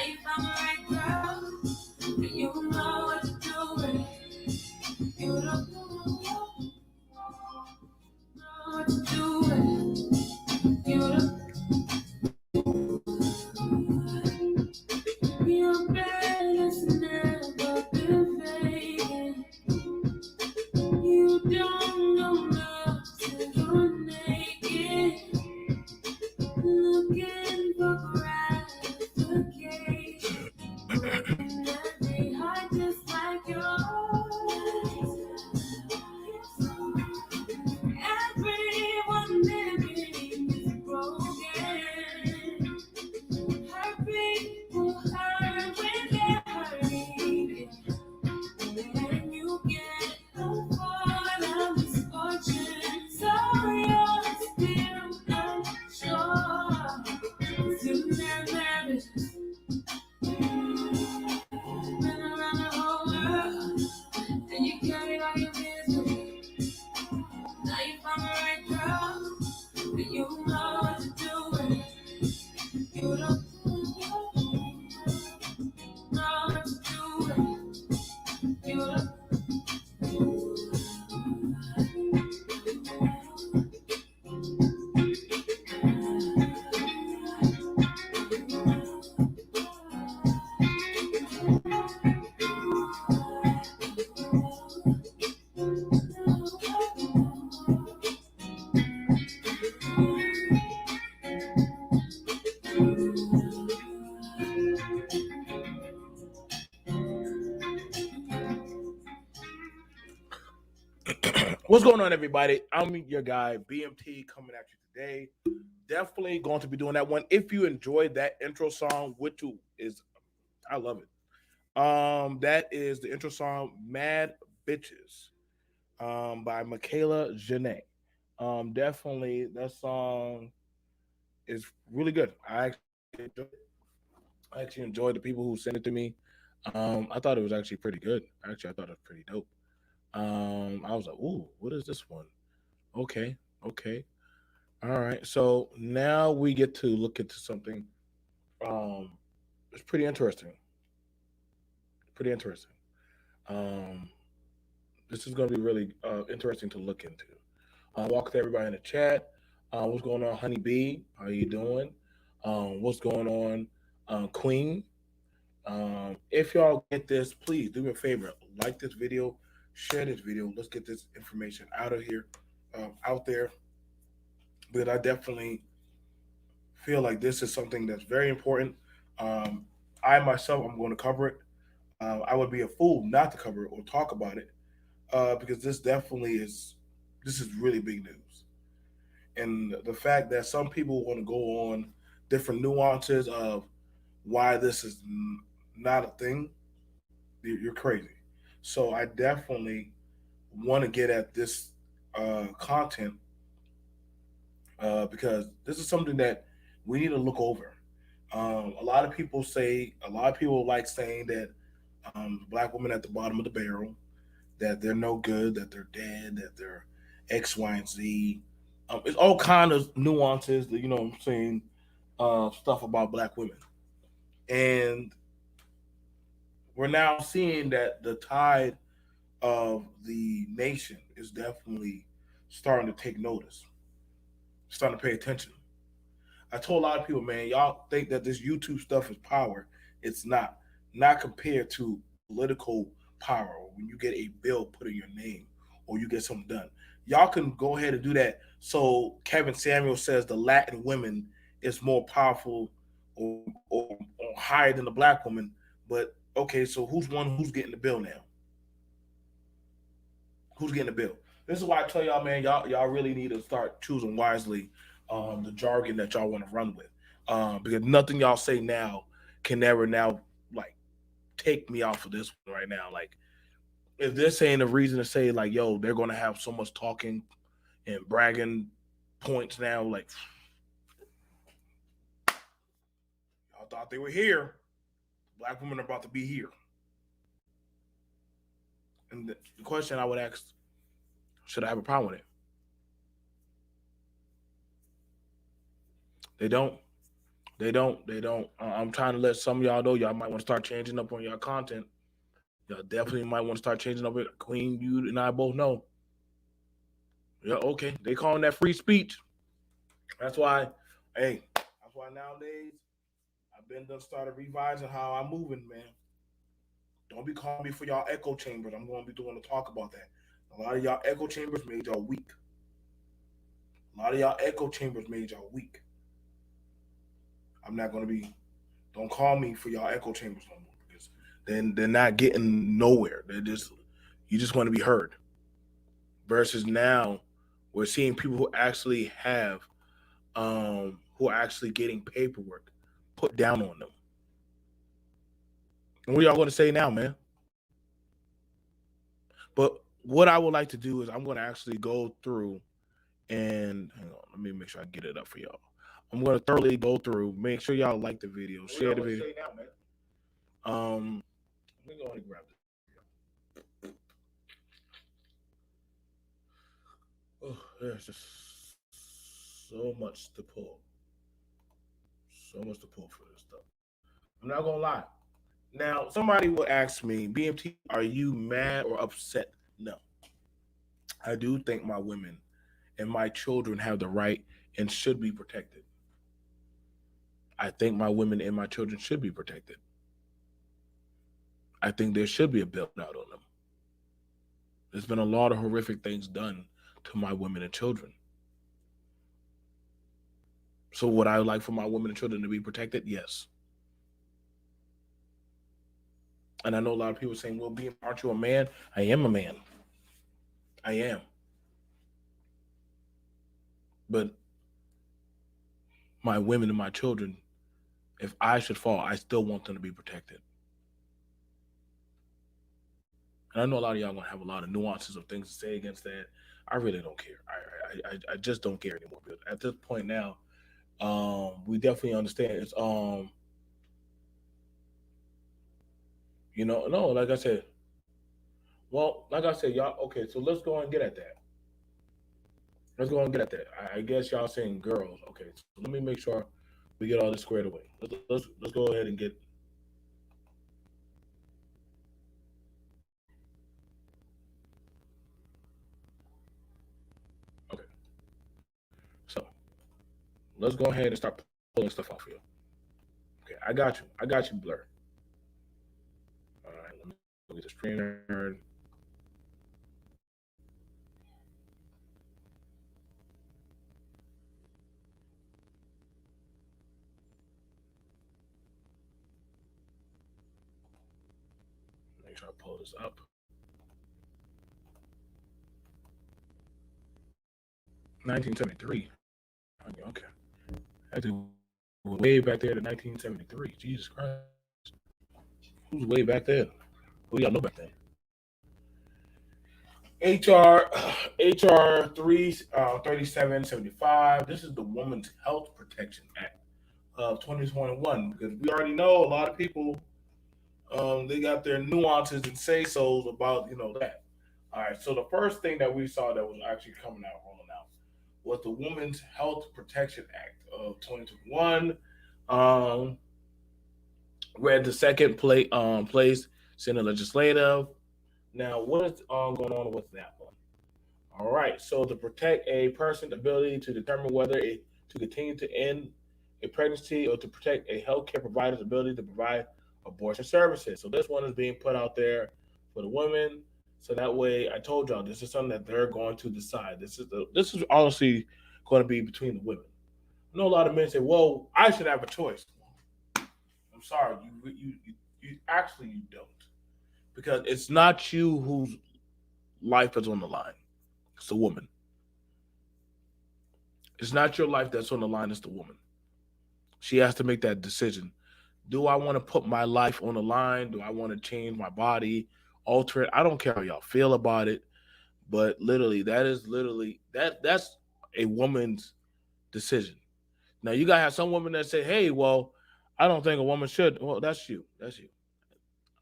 you found the right girl, and you know what to do with it. You don't know what to do with it. You don't. Your bed has never been vacant. You don't know nothing, you're naked. Looking for gratification. Hoping that they hide just like yours. Everyone living is broken. Hurt people hurt when they're hurting. And you get for the misfortune. So you're still unsure. 'Cause you never been around the whole world. And you carry all your misery. Now you found the right girl. And you know what to do with it. You don't know what to do with it. You don't. What's going on, everybody? I'm your guy, BMT, coming at you today. Definitely going to be doing that one. If you enjoyed that intro song, which is, I love it. That is the intro song "Mad Bitches" by Michaela Janae. Definitely that song is really good. I actually enjoyed the people who sent it to me. I thought it was actually pretty good. Actually, I thought it was pretty dope. I was like, "Ooh, what is this one?" Okay, okay, all right. So now we get to look into something. Um, it's pretty interesting. Pretty interesting. Um, this is going to be really interesting to look into. Welcome to everybody in the chat. What's going on, Honey B? How you doing? What's going on, Queen? If y'all get this, please do me a favor. Like this video, share this video. Let's get this information out of here, out there. But I definitely feel like this is something that's very important. Um, I myself, I'm going to cover it. I would be a fool not to cover it or talk about it because this is really big news. And the fact that some people want to go on different nuances of why this is not a thing, you're crazy. So I definitely want to get at this content because this is something that we need to look over. A lot of people like saying that black women at the bottom of the barrel, that they're no good, that they're dead, that they're X, Y, and Z. It's all kind of nuances that what I'm saying, stuff about black women, and we're now seeing that the tide of the nation is definitely starting to take notice, starting to pay attention. I told a lot of people, man, y'all think that this YouTube stuff is power. It's not. Not compared to political power or when you get a bill put in your name or you get something done. Y'all can go ahead and do that. So Kevin Samuel says the Latin women is more powerful or higher than the black woman. But okay, so who's getting the bill now? Who's getting the bill? This is why I tell y'all, man, y'all really need to start choosing wisely the jargon that y'all want to run with. Because nothing y'all say now can never now like take me off of this one right now. Like if they're saying a reason to say like, yo, they're gonna have so much talking and bragging points now, like y'all thought they were here. Black women are about to be here. And the question I would ask, should I have a problem with it? They don't. They don't. They don't. I'm trying to let some of y'all know y'all might want to start changing up on your content. Y'all definitely might want to start changing up it. Queen, you and I both know. Yeah, okay. They calling that free speech. That's why, hey, that's why nowadays I've been done started revising how I'm moving, man. Don't be calling me for y'all echo chambers. I'm going to be doing to talk about that. A lot of y'all echo chambers made y'all weak. A lot of y'all echo chambers made y'all weak. I'm not going to be. Don't call me for y'all echo chambers no more because then they're not getting nowhere. They're just you just want to be heard. Versus now, we're seeing people who are actually getting paperwork put down on them. And what y'all going to say now, man? But what I would like to do is I'm going to actually go through and hang on, let me make sure I get it up for y'all. I'm going to thoroughly go through, make sure y'all like the video, share the video. Let me go ahead and grab this. Oh, there's just so much to pull, so much to pull for this stuff. I'm not gonna lie. Now, somebody will ask me, BMT, are you mad or upset? No, I do think my women and my children have the right and should be protected. I think my women and my children should be protected. I think there should be a build out on them. There's been a lot of horrific things done to my women and children. So would I like for my women and children to be protected? Yes. And I know a lot of people saying, well, being aren't you a man? I am a man. I am. But my women and my children, if I should fall, I still want them to be protected. And I know a lot of y'all gonna have a lot of nuances of things to say against that. I really don't care. I just don't care anymore. Because at this point now, we definitely understand it's no, like I said, well, like I said, y'all okay, so let's go and get at that. Let's go and get at that. I guess y'all saying girls. Okay, so let me make sure we get all this squared away. Let's go ahead and get okay. So let's go ahead and start pulling stuff off here. Okay, I got you. I got you, Blur. All right, let me go get the screen nerd. Make sure I pull this up. 1973. Okay. I had to go way back there to 1973. Jesus Christ. Who's way back then? Who y'all know back then? HR HR 3775. This is the Women's Health Protection Act of 2021 because we already know a lot of people they got their nuances and say so's about that. All right, so the first thing that we saw that was actually coming out, rolling out, was the Women's Health Protection Act of 2021. Um, read the second place Senate Legislative. Now, what is going on with that one? All right, so to protect a person's ability to determine whether to continue to end a pregnancy or to protect a healthcare provider's ability to provide abortion services. So this one is being put out there for the women. So that way, I told y'all this is something that they're going to decide. This is honestly going to be between the women. I know a lot of men say, "Well, I should have a choice." I'm sorry, you actually you don't, because it's not you whose life is on the line. It's the woman. It's not your life that's on the line. It's the woman. She has to make that decision. Do I want to put my life on the line? Do I want to change my body, alter it? I don't care how y'all feel about it, but literally, that's a woman's decision. Now you gotta have some women that say, "Hey, well, I don't think a woman should." Well, that's you. That's you.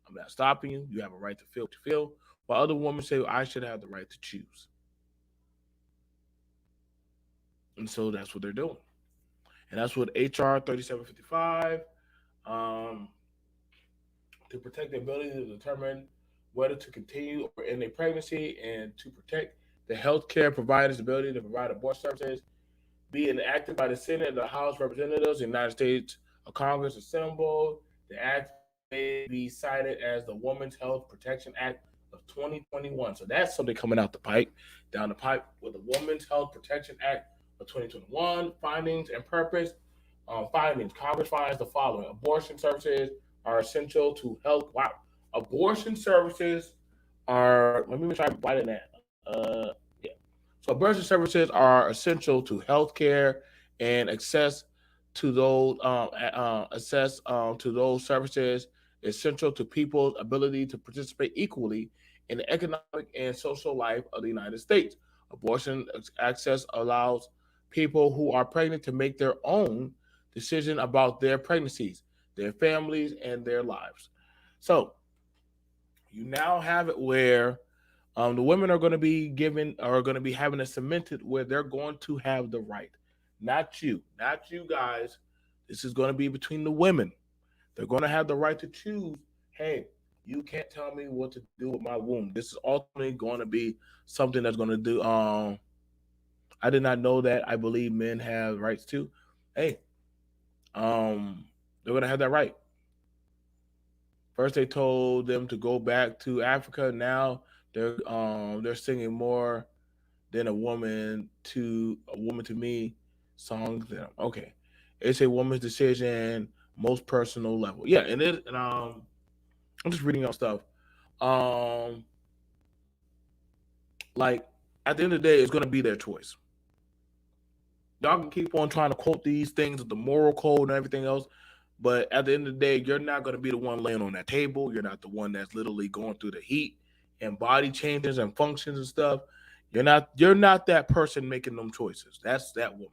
I'm not stopping you. You have a right to feel what you feel. While other women say, "I should have the right to choose," and so that's what they're doing. and that's what HR 3755. Um, to protect the ability to determine whether to continue or end a pregnancy, and to protect the healthcare provider's ability to provide abortion services, be enacted by the Senate and the House of Representatives of the United States of Congress assembled. The act may be cited as the Women's Health Protection Act of 2021. So that's something coming out the pipe, down the pipe, with the Women's Health Protection Act of 2021. Findings and purpose. Findings. Congress finds the following: abortion services are essential to health. Wow. Abortion services are, let me try to write it that. Yeah. So abortion services are essential to healthcare, and access to those services is essential to people's ability to participate equally in the economic and social life of the United States. Abortion access allows people who are pregnant to make their own decision about their pregnancies, their families, and their lives. So you now have it where the women are going to be having it cemented where they're going to have the right, not you guys. This is going to be between the women. They're going to have the right to choose. Hey, you can't tell me what to do with my womb. This is ultimately going to be something that's going to do. I did not know that. I believe men have rights too. Hey, they're going to have that right. First, they told them to go back to Africa. Now they're singing more than a woman to me songs. Them okay. It's a woman's decision, most personal level. Yeah, and I'm just reading out stuff. Um, like at the end of the day, it's gonna be their choice. Y'all can keep on trying to quote these things with the moral code and everything else, but at the end of the day, you're not going to be the one laying on that table. You're not the one that's literally going through the heat and body changes and functions and stuff. You're not that person making them choices. That's that woman.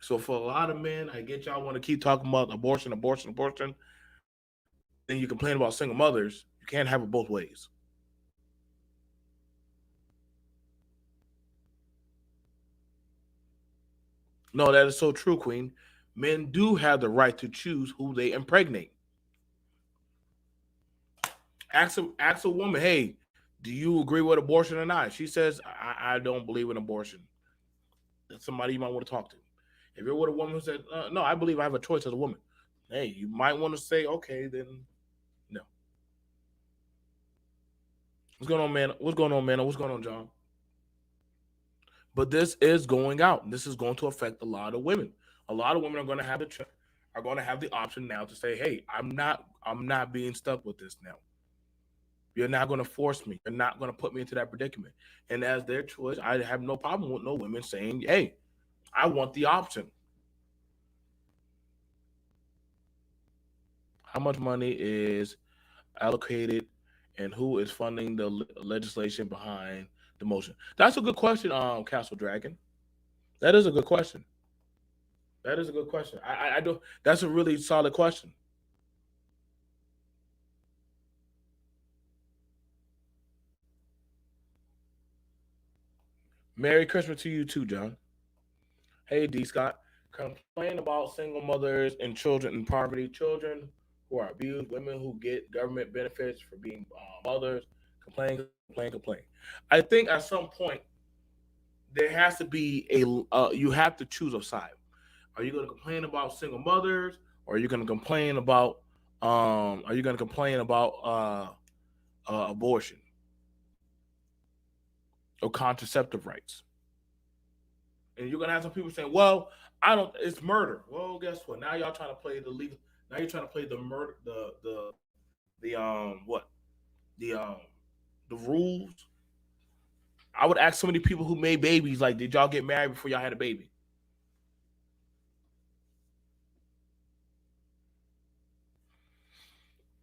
So for a lot of men, I get y'all want to keep talking about abortion, abortion, abortion, but then you complain about single mothers. You can't have it both ways. No, that is so true, Queen. Men do have the right to choose who they impregnate. Ask a woman, hey, do you agree with abortion or not? She says, I don't believe in abortion. That's somebody you might want to talk to. If you're with a woman who says, no, I believe I have a choice as a woman, hey, you might want to say, okay, then no. What's going on, man? What's going on, man? What's going on, John? But this is going out. This is going to affect a lot of women. A lot of women are going to have are going to have the option now to say, hey, I'm not being stuck with this now. You're not going to force me. You're not going to put me into that predicament. And as their choice, I have no problem with no women saying, hey, I want the option. How much money is allocated and who is funding the legislation behind the motion? That's a good question, Castle Dragon. That is a good question. That is a good question. I do. That's a really solid question. Merry Christmas to you too, John. Hey, D. Scott. Complain about single mothers and children in poverty, children who are abused, women who get government benefits for being mothers. Complain, complain, complain. I think at some point there has to be you have to choose a side. Are you going to complain about single mothers, or are you going to complain about are you going to complain about abortion or contraceptive rights? And you're gonna have some people saying, "Well, I don't. It's murder." Well, guess what? Now y'all trying to play the legal. Now you're trying to play the murder, the what the the rules. I would ask so many people who made babies, like, did y'all get married before y'all had a baby?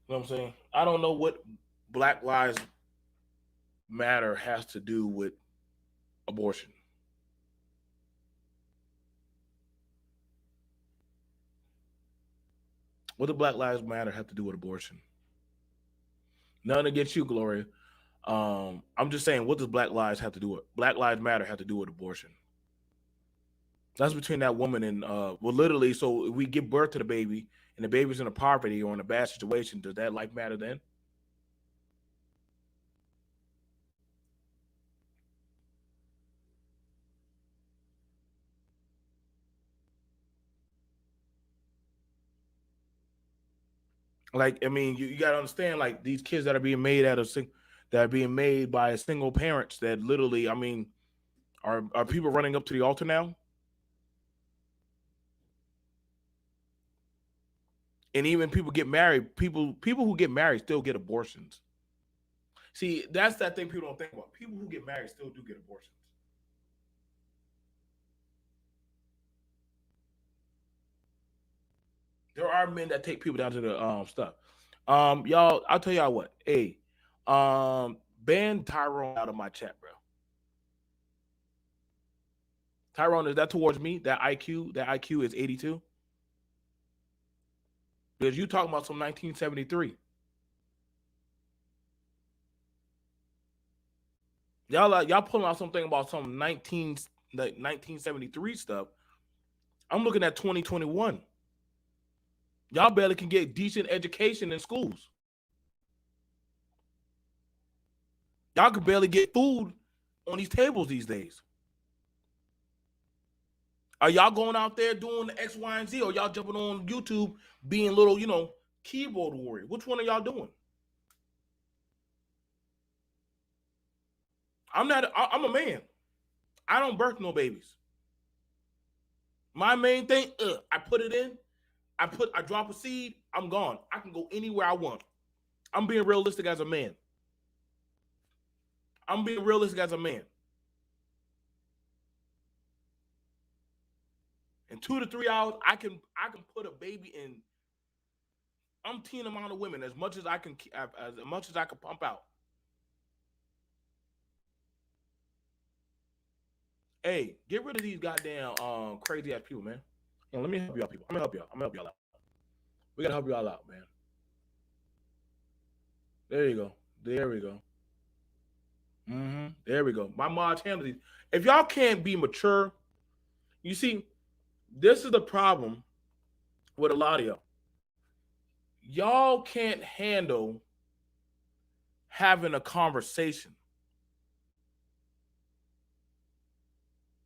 You know what I'm saying? I don't know what Black Lives Matter has to do with abortion. What does Black Lives Matter have to do with abortion? Nothing against you, Gloria. I'm just saying, what does Black Lives have to do with Black Lives Matter have to do with abortion? That's between that woman and well, literally. So we give birth to the baby, and the baby's in a poverty or in a bad situation. Does that life matter then? Like, I mean, you gotta understand, like these kids that are being made that are being made by single parents. That literally, I mean, are people running up to the altar now? And even people get married. People who get married still get abortions. See, that's that thing people don't think about. People who get married still do get abortions. There are men that take people down to the stuff. Y'all, I'll tell y'all what. Hey, ban Tyrone out of my chat, bro. Tyrone, is that towards me? That IQ is 82. Because you talking about some 1973. Y'all pulling out something about some 1973 stuff. I'm looking at 2021. Y'all barely can get decent education in schools. Y'all can barely get food on these tables these days. Are y'all going out there doing the X, Y, and Z, or y'all jumping on YouTube being little, keyboard warrior? Which one are y'all doing? I'm not. I'm a man. I don't birth no babies. My main thing, I put it in. I drop a seed. I'm gone. I can go anywhere I want. I'm being realistic as a man. I'm being realistic as a man. In 2 to 3 hours, I can put a baby in umpteen amount of women as much as I can pump out. Hey, get rid of these goddamn crazy ass people, man. Let me help y'all, people. I'm gonna help y'all. I'm gonna help y'all out. We gotta help y'all out, man. There you go. There we go. There we go. My mod handle these. If y'all can't be mature, you see, this is the problem with a lot of y'all. Y'all can't handle having a conversation.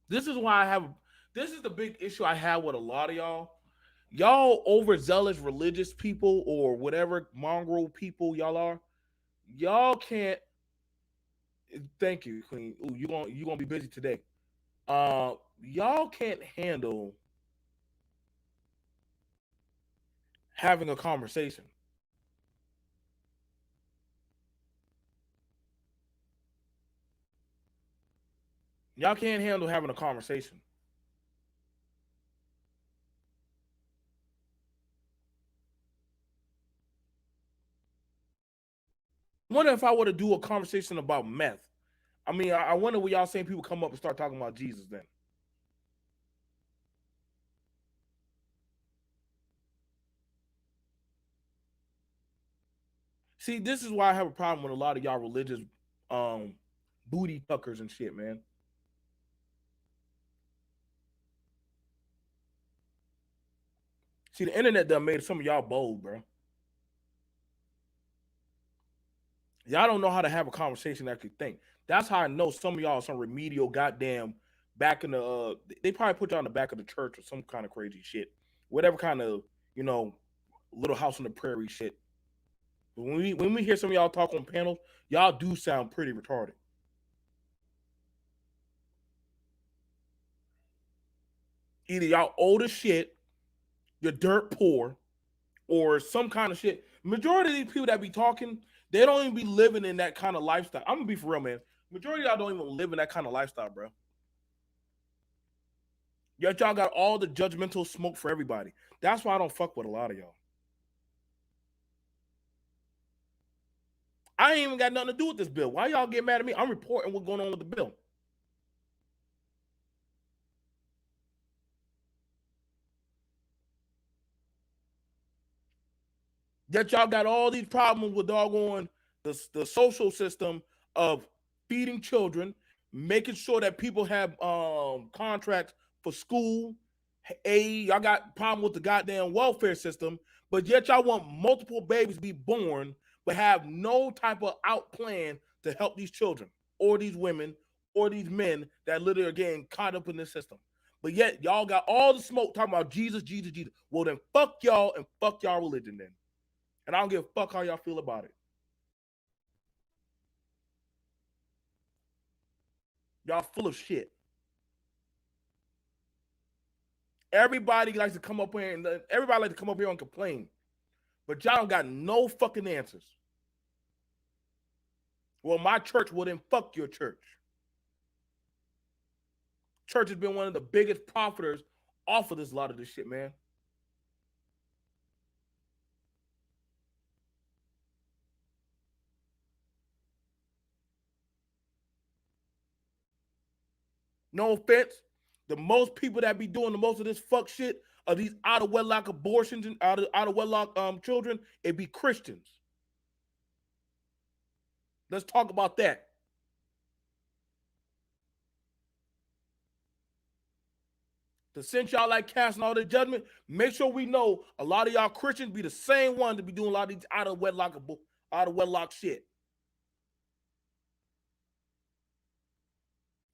This is why I have. This is the big issue I have with a lot of y'all. Y'all overzealous religious people or whatever mongrel people y'all are. Y'all can't. Thank you, Queen. Ooh, you gonna be busy today. Y'all can't handle having a conversation. Y'all can't handle having a conversation. I wonder if I were to do a conversation about meth. I mean, I wonder what y'all saying people come up and start talking about Jesus then. See, this is why I have a problem with a lot of y'all religious um booty tuckers and shit, man. See, the internet done made some of y'all bold, bro. Y'all don't know how to have a conversation that could think. That's how I know some of y'all are some remedial goddamn back in the they probably put y'all in the back of the church or some kind of crazy shit. Whatever kind of, you know, little house on the prairie shit. But when we hear some of y'all talk on panels, y'all do sound pretty retarded. Either y'all old as shit, you're dirt poor, or some kind of shit. Majority of these people that be talking, they don't even be living in that kind of lifestyle. I'm gonna be for real, man. Majority of y'all don't even live in that kind of lifestyle, bro. Yet y'all got all the judgmental smoke for everybody. That's why I don't fuck with a lot of y'all. I ain't even got nothing to do with this bill. Why y'all get mad at me? I'm reporting what's going on with the bill. Yet y'all got all these problems with doggone the social system of feeding children, making sure that people have contracts for school, aid. Y'all got problem with the goddamn welfare system, but yet y'all want multiple babies to be born, but have no type of out plan to help these children or these women or these men that literally are getting caught up in this system. But yet y'all got all the smoke talking about Jesus, Jesus, Jesus. Well then fuck y'all and fuck y'all religion then. And I don't give a fuck how y'all feel about it. Y'all full of shit. Everybody likes to come up here and everybody likes to come up here and complain. But y'all don't got no fucking answers. Well, my church will then fuck your church. Church has been one of the biggest profiters off of this lot of this shit, man. No offense. The most people that be doing the most of this fuck shit are these out of wedlock abortions and out of wedlock children. It be Christians. Let's talk about that. To since y'all like casting all the judgment, make sure we know a lot of y'all Christians be the same ones to be doing a lot of these out of wedlock shit.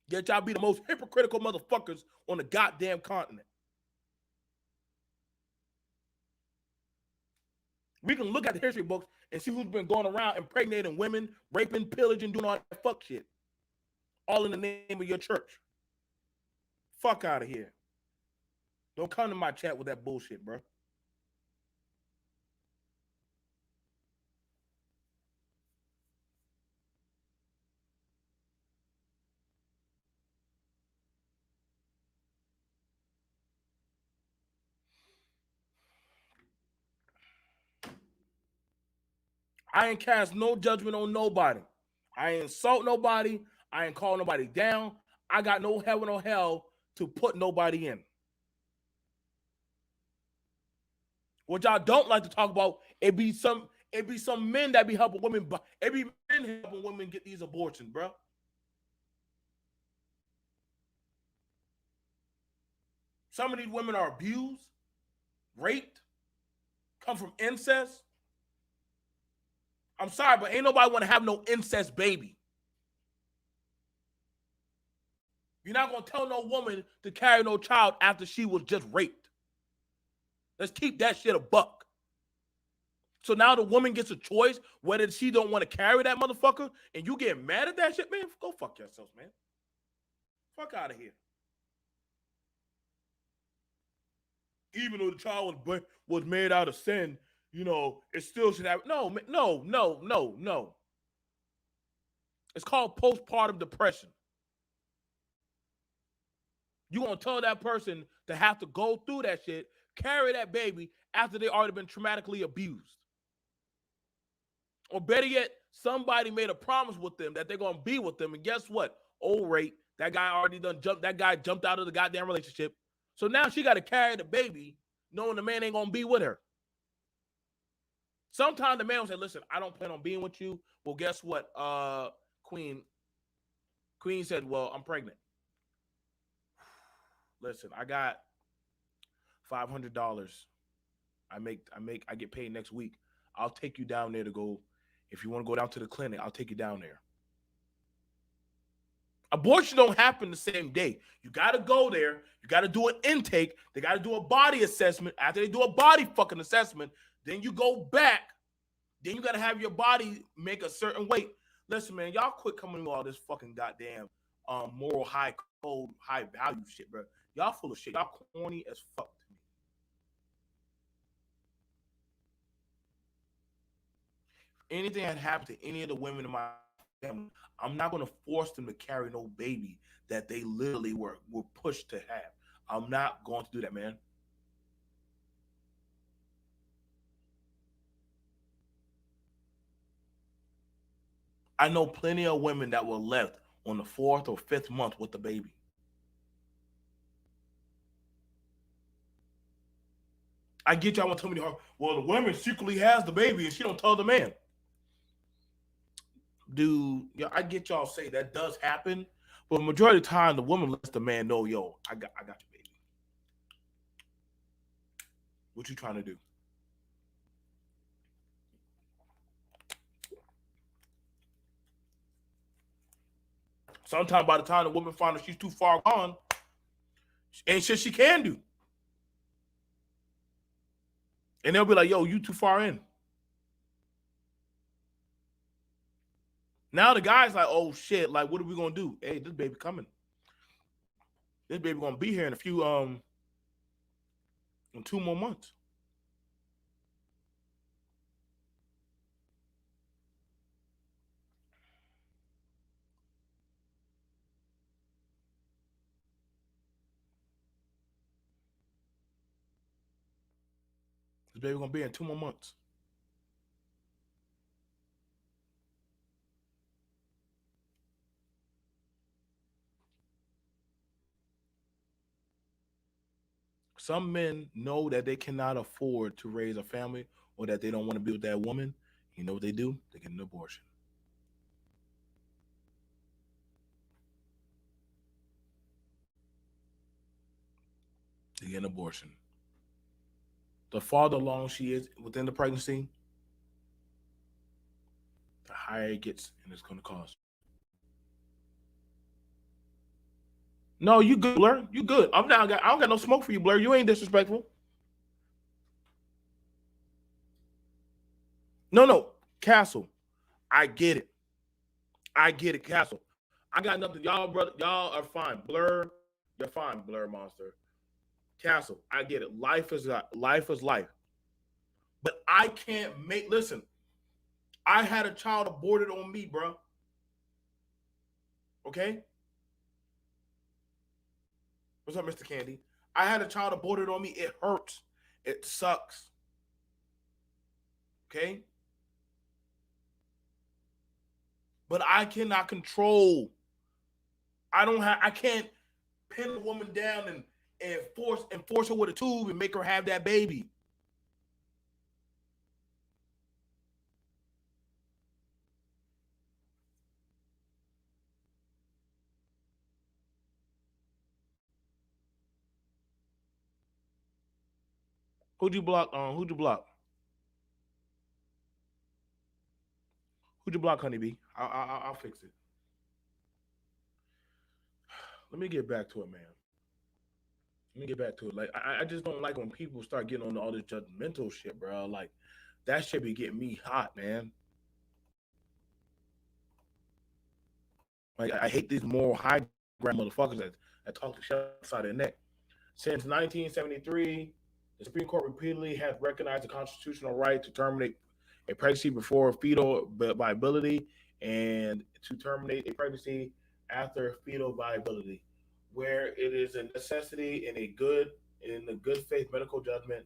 Yet y'all be the most hypocritical motherfuckers on the goddamn continent. We can look at the history books and see who's been going around impregnating women, raping, pillaging, doing all that fuck shit. All in the name of your church. Fuck out of here. Don't come to my chat with that bullshit, bro. I ain't cast no judgment on nobody. I ain't insult nobody. I ain't call nobody down. I got no heaven or hell to put nobody in. What y'all don't like to talk about, it be some men that be helping women. It be men helping women get these abortions, bro. Some of these women are abused, raped, come from incest. I'm sorry, but ain't nobody want to have no incest baby. You're not gonna tell no woman to carry no child after she was just raped. Let's keep that shit a buck. So now the woman gets a choice whether she don't want to carry that motherfucker, and you get mad at that shit, man. Go fuck yourselves, man. Fuck out of here. Even though the child was made out of sin, it still should have. No, no, no, no, no. It's called postpartum depression. You gonna tell that person to have to go through that shit, carry that baby after they already been traumatically abused. Or better yet, somebody made a promise with them that they're gonna be with them, and guess what? Old rape, that guy already done jumped. That guy jumped out of the goddamn relationship. So now she got to carry the baby, knowing the man ain't gonna be with her. Sometimes the man will say, "Listen, I don't plan on being with you." Well, guess what? Queen said, "Well, I'm pregnant. Listen, I got $500. I get paid next week. I'll take you down there to go. If you want to go down to the clinic, I'll take you down there." Abortion don't happen the same day. You got to go there. You got to do an intake. They got to do a body assessment. After they do a body fucking assessment, then you go back. Then you got to have your body make a certain weight. Listen, man, y'all quit coming with all this fucking goddamn moral high code, high value shit, bro. Y'all full of shit. Y'all corny as fuck to me. If anything had happened to any of the women in my family, I'm not going to force them to carry no baby that they literally were pushed to have. I'm not going to do that, man. I know plenty of women that were left on the fourth or fifth month with the baby. I get y'all want to tell me, well, the woman secretly has the baby and she don't tell the man. Dude, I get y'all say that does happen, but majority of the time the woman lets the man know, yo, I got your baby. What you trying to do? Sometimes by the time the woman finds she's too far gone, ain't shit she can do. And they'll be like, yo, you too far in. Now the guy's like, oh shit, like what are we gonna do? Hey, this baby coming. This baby gonna be here in a few in 2 more months. This baby gonna be in 2 more months. Some men know that they cannot afford to raise a family or that they don't want to be with that woman. You know what they do? They get an abortion. They get an abortion. The farther along she is within the pregnancy, the higher it gets, and it's going to cost. No, you good, Blur. You good. I don't got no smoke for you, Blur. You ain't disrespectful. No, no, Castle. I get it. I get it, Castle. I got nothing. Y'all, brother, y'all are fine. Blur, you're fine, Blur Monster. Castle, I get it. Life is life is life. But I can't make. Listen, I had a child aborted on me, bro. Okay, what's up, Mr. Candy? I had a child aborted on me. It hurts. It sucks. Okay, but I cannot control. I don't have. I can't pin a woman down and force her with a tube and make her have that baby. Who'd you block? Who'd you block? Who'd you block, honeybee? I'll fix it. Let me get back to it, man. Let me get back to it. Like I just don't like when people start getting on all this judgmental shit, bro. Like that shit be getting me hot, man. Like I hate these moral high ground motherfuckers that talk the shit outside their neck. Since 1973, the Supreme Court repeatedly has recognized the constitutional right to terminate a pregnancy before fetal viability and to terminate a pregnancy after fetal viability, where it is a necessity in the good faith medical judgment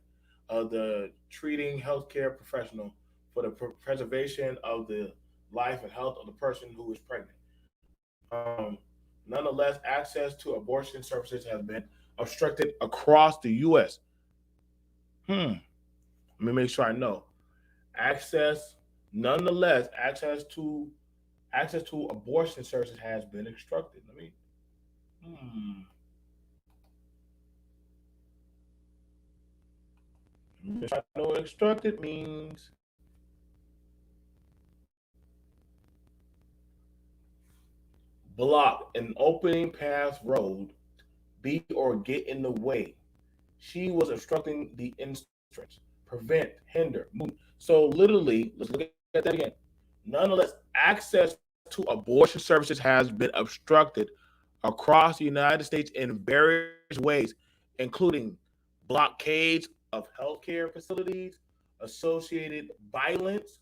of the treating healthcare professional for the preservation of the life and health of the person who is pregnant. Um, Nonetheless, access to abortion services has been obstructed across the U.S. Let me make sure I know. Access, nonetheless, access to abortion services has been obstructed. Hmm. I know what obstructed means. Block an opening path road, be or get in the way. She was obstructing the entrance, prevent, hinder, move. So literally, let's look at that again. Nonetheless, access to abortion services has been obstructed across the United States in various ways, including blockades of healthcare facilities, associated violence,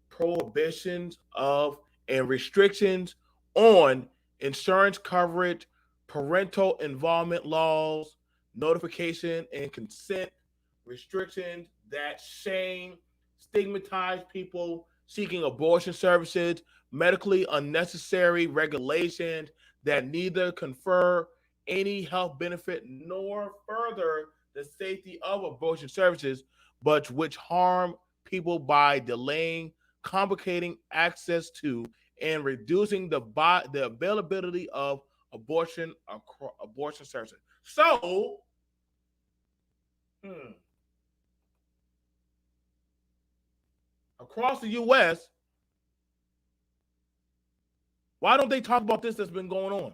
prohibitions of and restrictions on insurance coverage, parental involvement laws, notification and consent restrictions that shame, stigmatize people seeking abortion services, medically unnecessary regulations that neither confer any health benefit nor further the safety of abortion services, but which harm people by delaying, complicating access to, and reducing the availability of abortion services. So, hmm, across the U.S., why don't they talk about this that's been going on?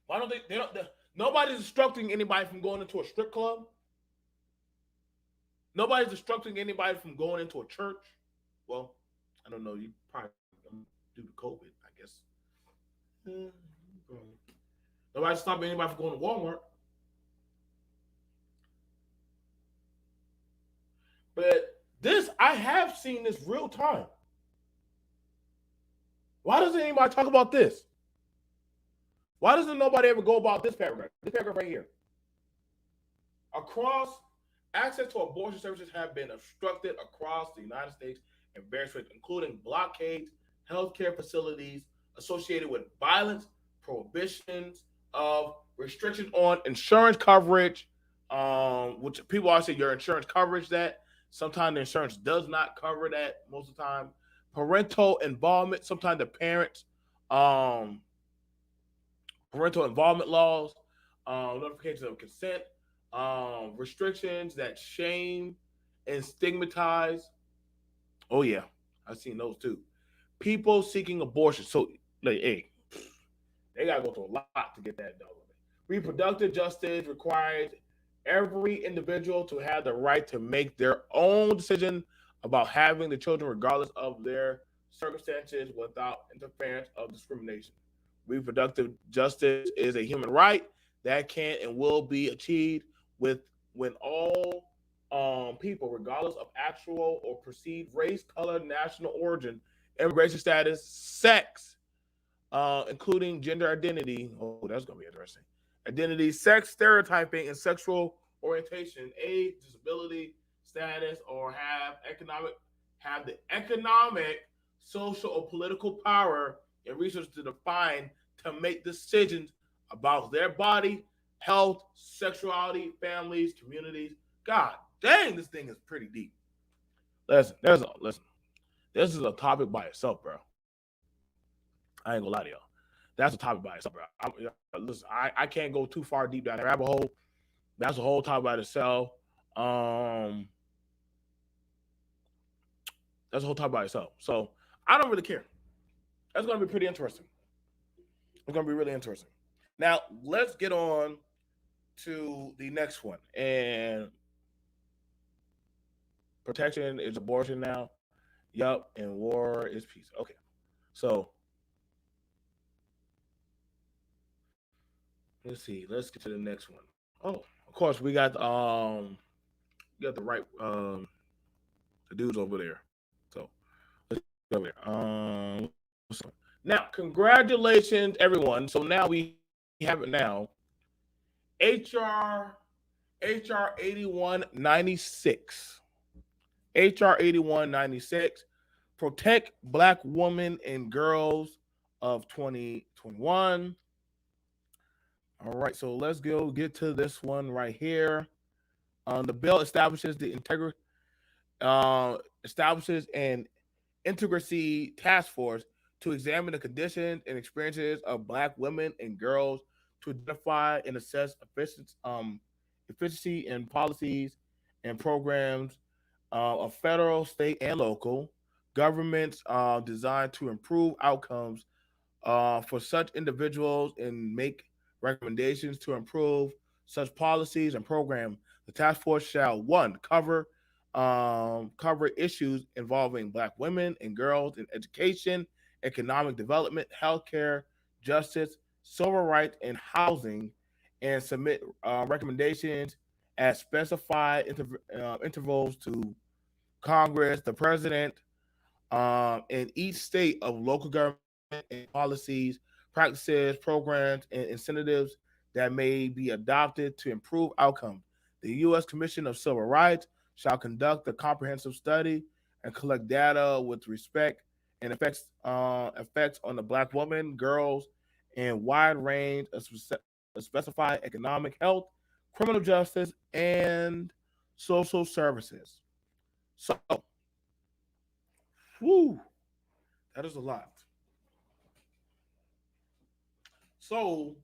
Why don't they don't, nobody's instructing anybody from going into a strip club. Nobody's instructing anybody from going into a church. Well, I don't know. You probably due to COVID, I guess. Mm, Nobody's stopping anybody from going to Walmart. But this, I have seen this real time. Why doesn't anybody talk about this? Why doesn't nobody ever go about this paragraph? This paragraph right here. Across, access to abortion services have been obstructed across the United States in various ways, including blockades, healthcare facilities associated with violence, prohibitions of restrictions on insurance coverage, which people always say your insurance coverage that. Sometimes the insurance does not cover that most of the time. Parental involvement, sometimes the parents, um, parental involvement laws, notifications of consent, restrictions that shame and stigmatize. Oh yeah, I've seen those too. People seeking abortion. So, like, hey, they gotta go through a lot to get that done. Reproductive justice requires every individual to have the right to make their own decision about having the children, regardless of their circumstances, without interference of discrimination. Reproductive justice is a human right that can and will be achieved with when all people, regardless of actual or perceived race, color, national origin, immigration status, sex, including gender identity. Oh, that's gonna be interesting. Identity, sex, stereotyping, and sexual orientation, age, disability status, or have the economic, social, or political power and resources to define to make decisions about their body, health, sexuality, families, communities. God dang, this thing is pretty deep. Listen. This is a topic by itself, bro. I ain't gonna lie to y'all. That's a topic by itself, bro. Listen, I can't go too far deep down the rabbit hole. That's a whole topic by itself. Um, that's a whole topic by itself. So I don't really care. That's gonna be pretty interesting. It's gonna be really interesting. Now let's get on to the next one. And protection is abortion now. Yup, and war is peace. Okay, so let's see. Let's get to the next one. Oh, of course we got the right the dudes over there. So let's go over there. Now, congratulations, everyone. So now we have it now. HR HR 8196. HR 8196. Protect Black women and girls of 2021. All right, so let's go get to this one right here. The bill establishes an integrity task force to examine the conditions and experiences of Black women and girls to identify and assess efficiency in policies and programs of federal, state, and local governments designed to improve outcomes for such individuals and make recommendations to improve such policies and programs. The task force shall one cover issues involving Black women and girls in education, economic development, healthcare, justice, civil rights, and housing, and submit recommendations at specified intervals to Congress, the president, in each state of local government and policies, practices, programs, and incentives that may be adopted to improve outcomes. The U.S. Commission of Civil Rights shall conduct a comprehensive study and collect data with respect and effects on the Black woman, girls, and wide range of specified economic, health, criminal justice, and social services. So, whew, that is a lot. So,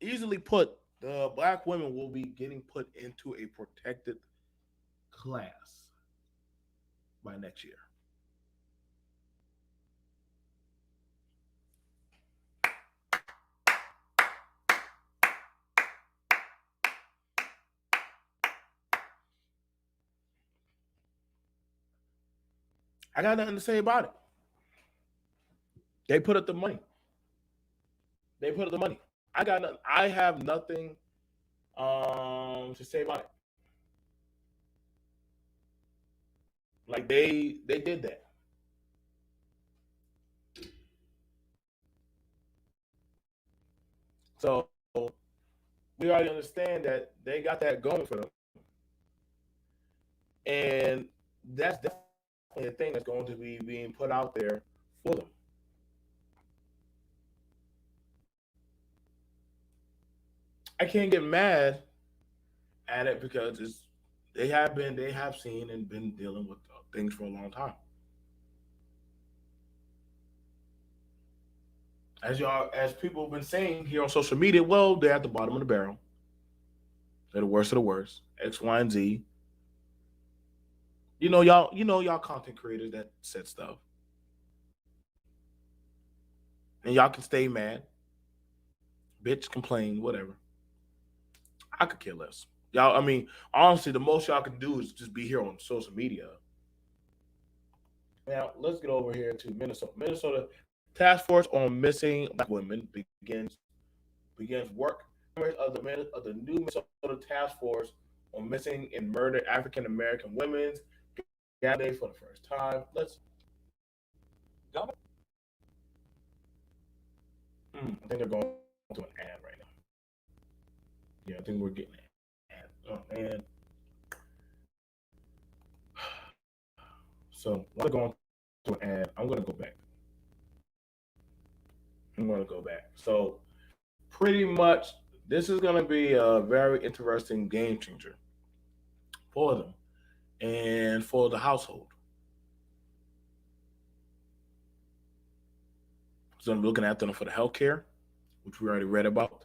easily put, The black women will be getting put into a protected class by next year. I got nothing to say about it. They put up the money. They put up the money. I got nothing. I have nothing to say about it. Like they did that. So we already understand that they got that going for them, and that's definitely a thing that's going to be being put out there for them. I can't get mad at it because they have seen and been dealing with things for a long time. As people have been saying here on social media, well, they're at the bottom of the barrel. They're the worst of the worst. X, Y, and Z. Y'all content creators that said stuff, and y'all can stay mad, bitch, complain, whatever. I could care less. Y'all, I mean, honestly, the most y'all can do is just be here on social media. Now, let's get over here to Minnesota. Minnesota Task Force on Missing Black Women begins work. Members of the new Minnesota Task Force on Missing and Murdered African American Women gathered for the first time. Let's. I think they're going to an ad right now. Yeah, I think we're getting an ad. Oh man. So while they're going to an ad, I'm going to go back. I'm going to go back. So pretty much, this is going to be a very interesting game changer for them and for the household. It's going to be looking at them for the health care, which we already read about.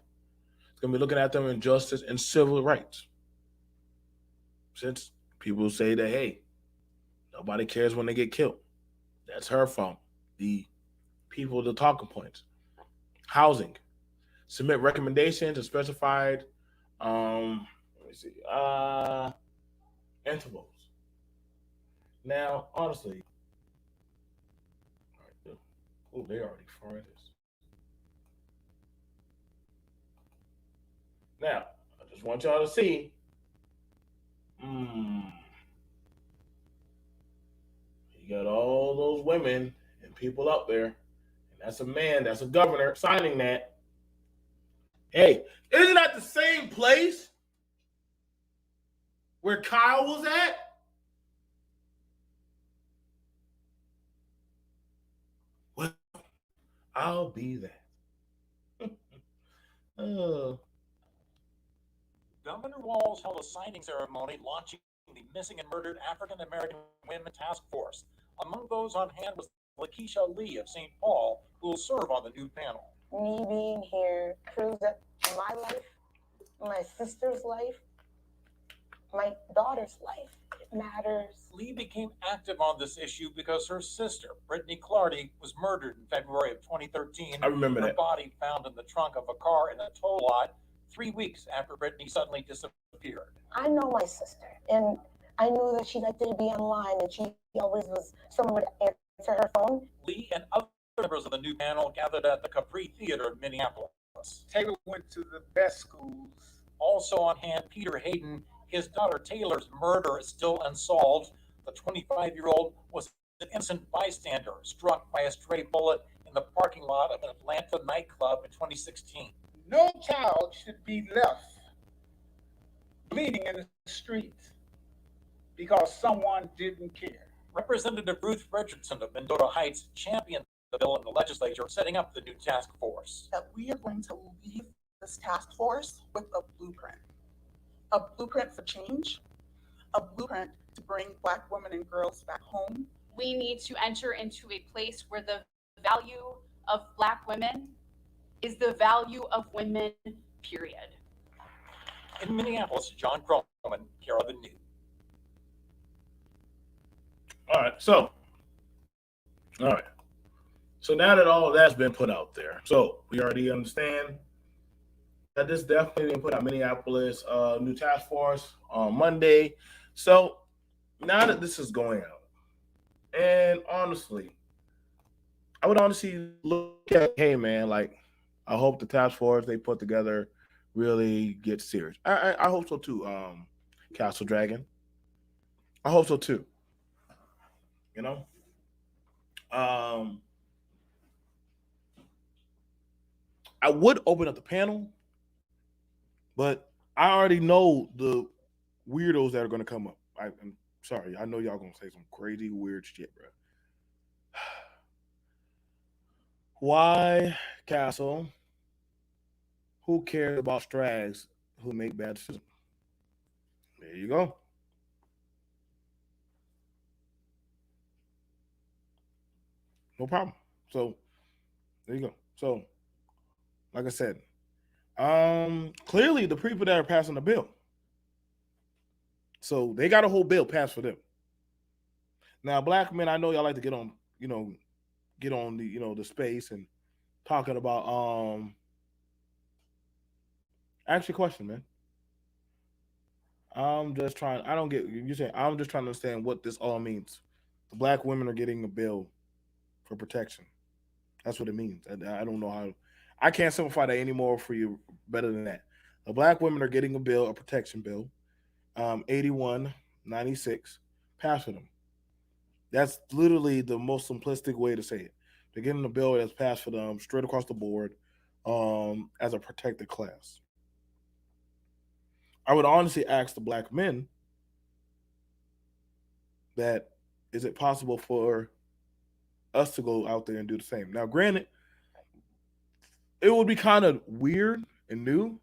It's going to be looking at them in justice and civil rights. Since people say that, hey, nobody cares when they get killed. That's her fault. The people, the talking points. Housing. Submit recommendations and specified, let me see, intervals. Now, honestly, oh, they already farted this. Now, I just want y'all to see. Mm, you got all those women and people up there, and that's a man, that's a governor signing that. Hey, isn't that the same place where Kyle was at? Well, I'll be that. Oh, Governor Walz held a signing ceremony launching the Missing and Murdered African American Women Task Force. Among those on hand was Lakeisha Lee of St. Paul, who will serve on the new panel. Me being here proves that my life, my sister's life, my daughter's life, it matters. Lee became active on this issue because her sister, Brittany Clardy, was murdered in February of 2013. I remember her that. body found in the trunk of a car in a tow lot 3 weeks after Brittany suddenly disappeared. I know my sister, and I knew that she liked to be online, and she always was someone would answer her phone. Lee and other members of the new panel gathered at the Capri Theater in Minneapolis. Taylor went to the best schools. Also on hand, Peter Hayden. His daughter Taylor's murder is still unsolved. The 25-year-old was an innocent bystander struck by a stray bullet in the parking lot of an Atlanta nightclub in 2016. No child should be left bleeding in the streets because someone didn't care. Representative Ruth Richardson of Mendota Heights championed the bill in the legislature, setting up the new task force. That we are going to leave this task force with a blueprint for change, a blueprint to bring Black women and girls back home. We need to enter into a place where the value of Black women is the value of women, period. In Minneapolis, John Perlman, here are the news. All right. All right. So now that all of that's been put out there, so we already understand that this definitely been put out. Minneapolis, new task force on Monday. So now that this is going out, and honestly, I would honestly look at, hey man, like I hope the task force they put together really gets serious. I hope so too. Castle Dragon, I hope so too. You know, um, I would open up the panel, but I already know the weirdos that are going to come up. I'm sorry, I know y'all going to say some crazy weird shit, bro. Why, Castle? Who cares about strags who make bad decisions? There you go. No problem. So there you go. So, like I said, clearly the people that are passing the bill, so they got a whole bill passed for them. Now, black men, I know y'all like to get on, get on the, the space and talking about, actually, question, man. I'm just trying. I don't get you saying. I'm just trying to understand what this all means. The black women are getting a bill for protection. That's what it means. I don't know how. I can't simplify that anymore for you better than that. The black women are getting a bill, a protection bill, 8196, passed for them. That's literally the most simplistic way to say it. They're getting a bill that's passed for them straight across the board, as a protected class. I would honestly ask the black men that is it possible for us to go out there and do the same? Now, granted, it would be kind of weird and new.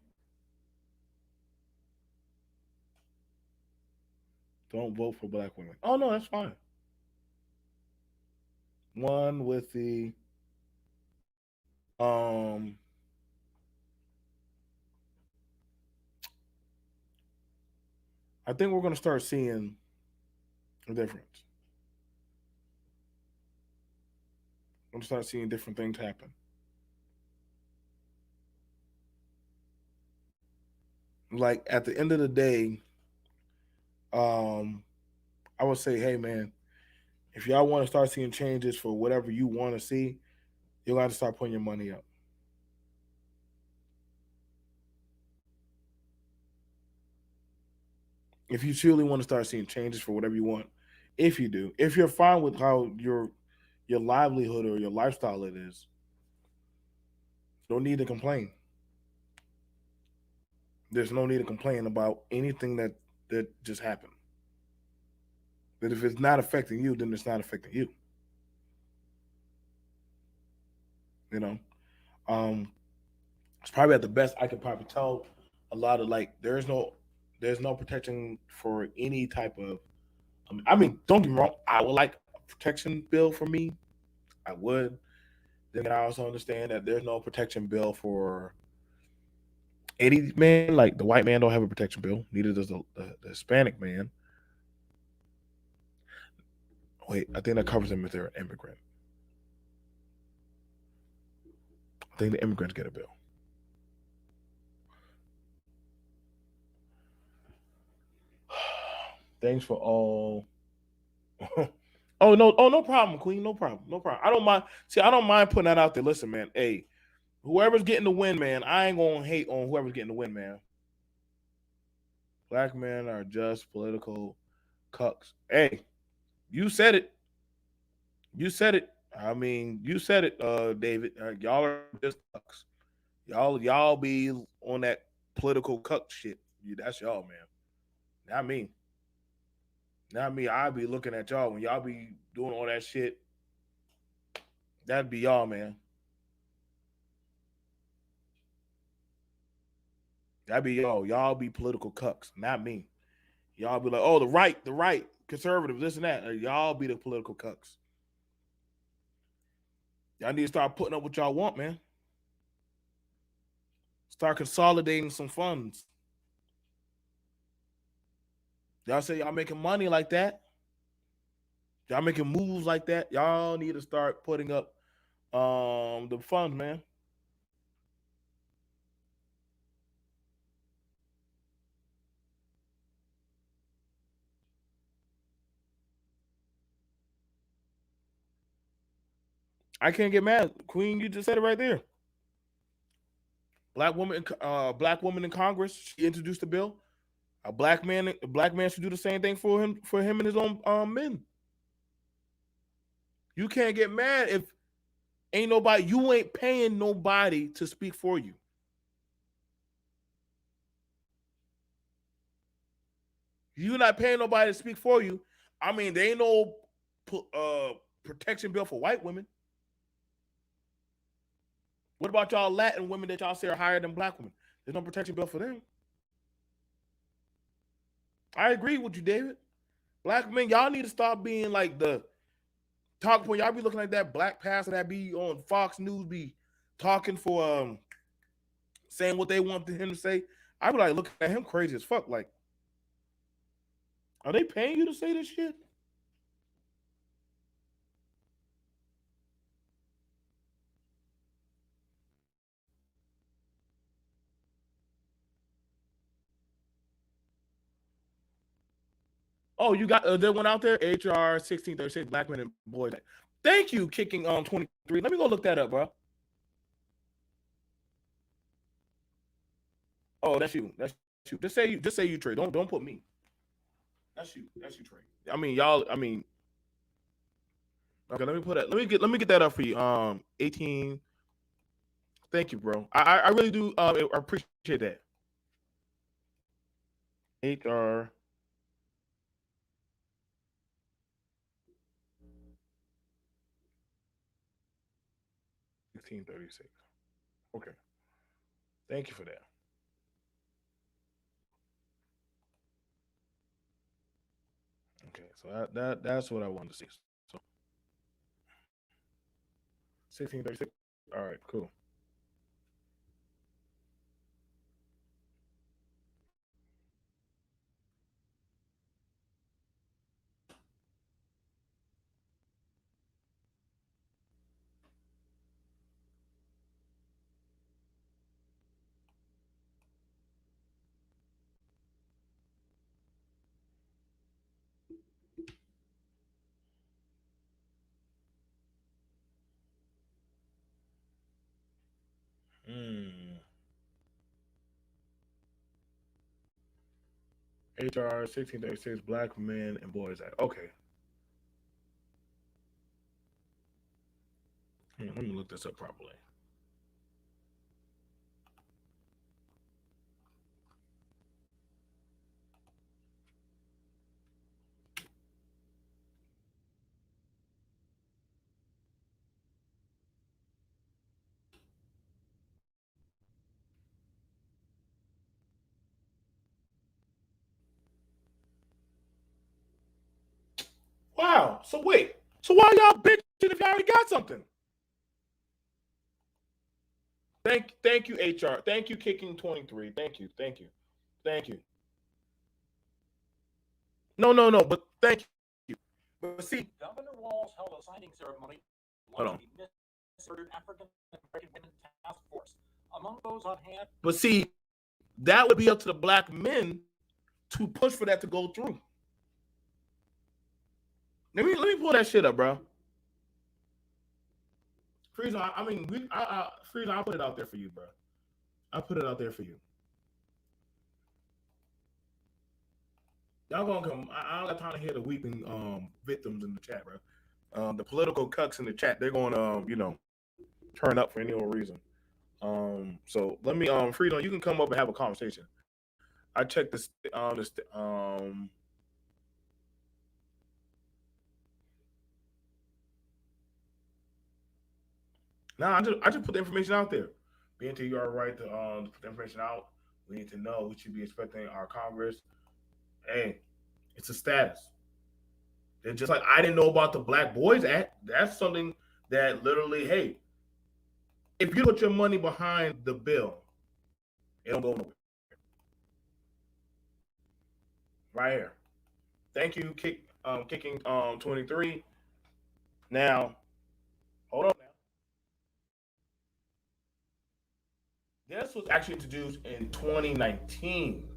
Don't vote for black women. Oh no, that's fine. One with the I think we're gonna start seeing a difference. I'm gonna start seeing different things happen. Like at the end of the day, um, I would say, hey man, if y'all want to start seeing changes for whatever you want to see, you'll have to start putting your money up. If you truly want to start seeing changes for whatever you want, if you do, if you're fine with how your livelihood or your lifestyle it is, don't need to complain. There's no need to complain about anything that just happened. That if it's not affecting you, then it's not affecting you. You know, um, it's probably at the best I could probably tell a lot of like there's no protection for any type of. I mean, don't get me wrong. I would like a protection bill for me. I would. Then I also understand that there's no protection bill for any man. Like the white man don't have a protection bill. Neither does the Hispanic man. Wait, I think that covers them if they're an immigrant. I think the immigrants get a bill. Thanks for all. Oh no! Oh no problem, Queen. No problem. No problem. I don't mind. See, I don't mind putting that out there. Listen, man. Hey, whoever's getting the win, man. I ain't gonna hate on whoever's getting the win, man. Black men are just political cucks. Hey, you said it. You said it. I mean, you said it, David. Y'all are just cucks. Y'all be on that political cuck shit. That's y'all, man. Not me. Not me. I be looking at y'all when y'all be doing all that shit. That'd be y'all, man. That'd be y'all. Y'all be political cucks, not me. Y'all be like, oh, the right, conservative, this and that. Y'all be the political cucks. Y'all need to start putting up what y'all want, man. Start consolidating some funds. Y'all say y'all making money like that. Y'all making moves like that. Y'all need to start putting up the funds, man. I can't get mad. Queen, you just said it right there. Black woman in Congress. She introduced the bill. A black man should do the same thing for him and his own men. You can't get mad if ain't nobody. You ain't paying nobody to speak for you. You not paying nobody to speak for you. I mean, there ain't no uh, protection bill for white women. What about y'all Latin women that y'all say are higher than black women? There's no protection bill for them. I agree with you, David. Black men, y'all need to stop being like the talk point. Y'all be looking like that black pastor that be on Fox News, be talking for saying what they want him to say. I be like looking at him crazy as fuck. Like, are they paying you to say this shit? Oh, you got that one out there? HR 1636, Black Men and Boys. Thank you, kicking on 23. Let me go look that up, bro. Oh, that's you. That's you. Just say you Trey. Don't put me. That's you. That's you, Trey. I mean, y'all. I mean, okay. Let me put that. Let me get that up for you. 18. Thank you, bro. I really do. I appreciate that. HR 1636. Okay. Thank you for that. Okay. So that's what I wanted to see. So 1636. All right. Cool. Hmm. HR 1636, Black Men and Boys Act. Okay. Let me look this up properly. Wow. So wait. So why y'all bitching if y'all already got something? Thank you, HR. Thank you, kicking 23. Thank you. No. But thank you. But see, Governor Walz held a signing ceremony hold on. launching the Murdered African American Women Task Force. Among those on hand, But see, that would be up to the black men to push for that to go through. Let me pull that shit up, bro. Frieza, I mean, Frieza, I'll put it out there for you, bro. I'll put it out there for you. Y'all gonna come. I don't got time to hear the weeping victims in the chat, bro. The political cucks in the chat, they're going to turn up for any old reason. So let me Freedom, you can come up and have a conversation. I checked this. Now I just put the information out there. BNT, you are right to put the information out. We need to know we should be expecting our Congress. Hey, it's a status. They're just like I didn't know about the Black Boys Act. That's something that literally, hey, if you put your money behind the bill, it don't go nowhere. Right here. Thank you, kicking 23. Now, hold on. Now, this was actually introduced in 2019,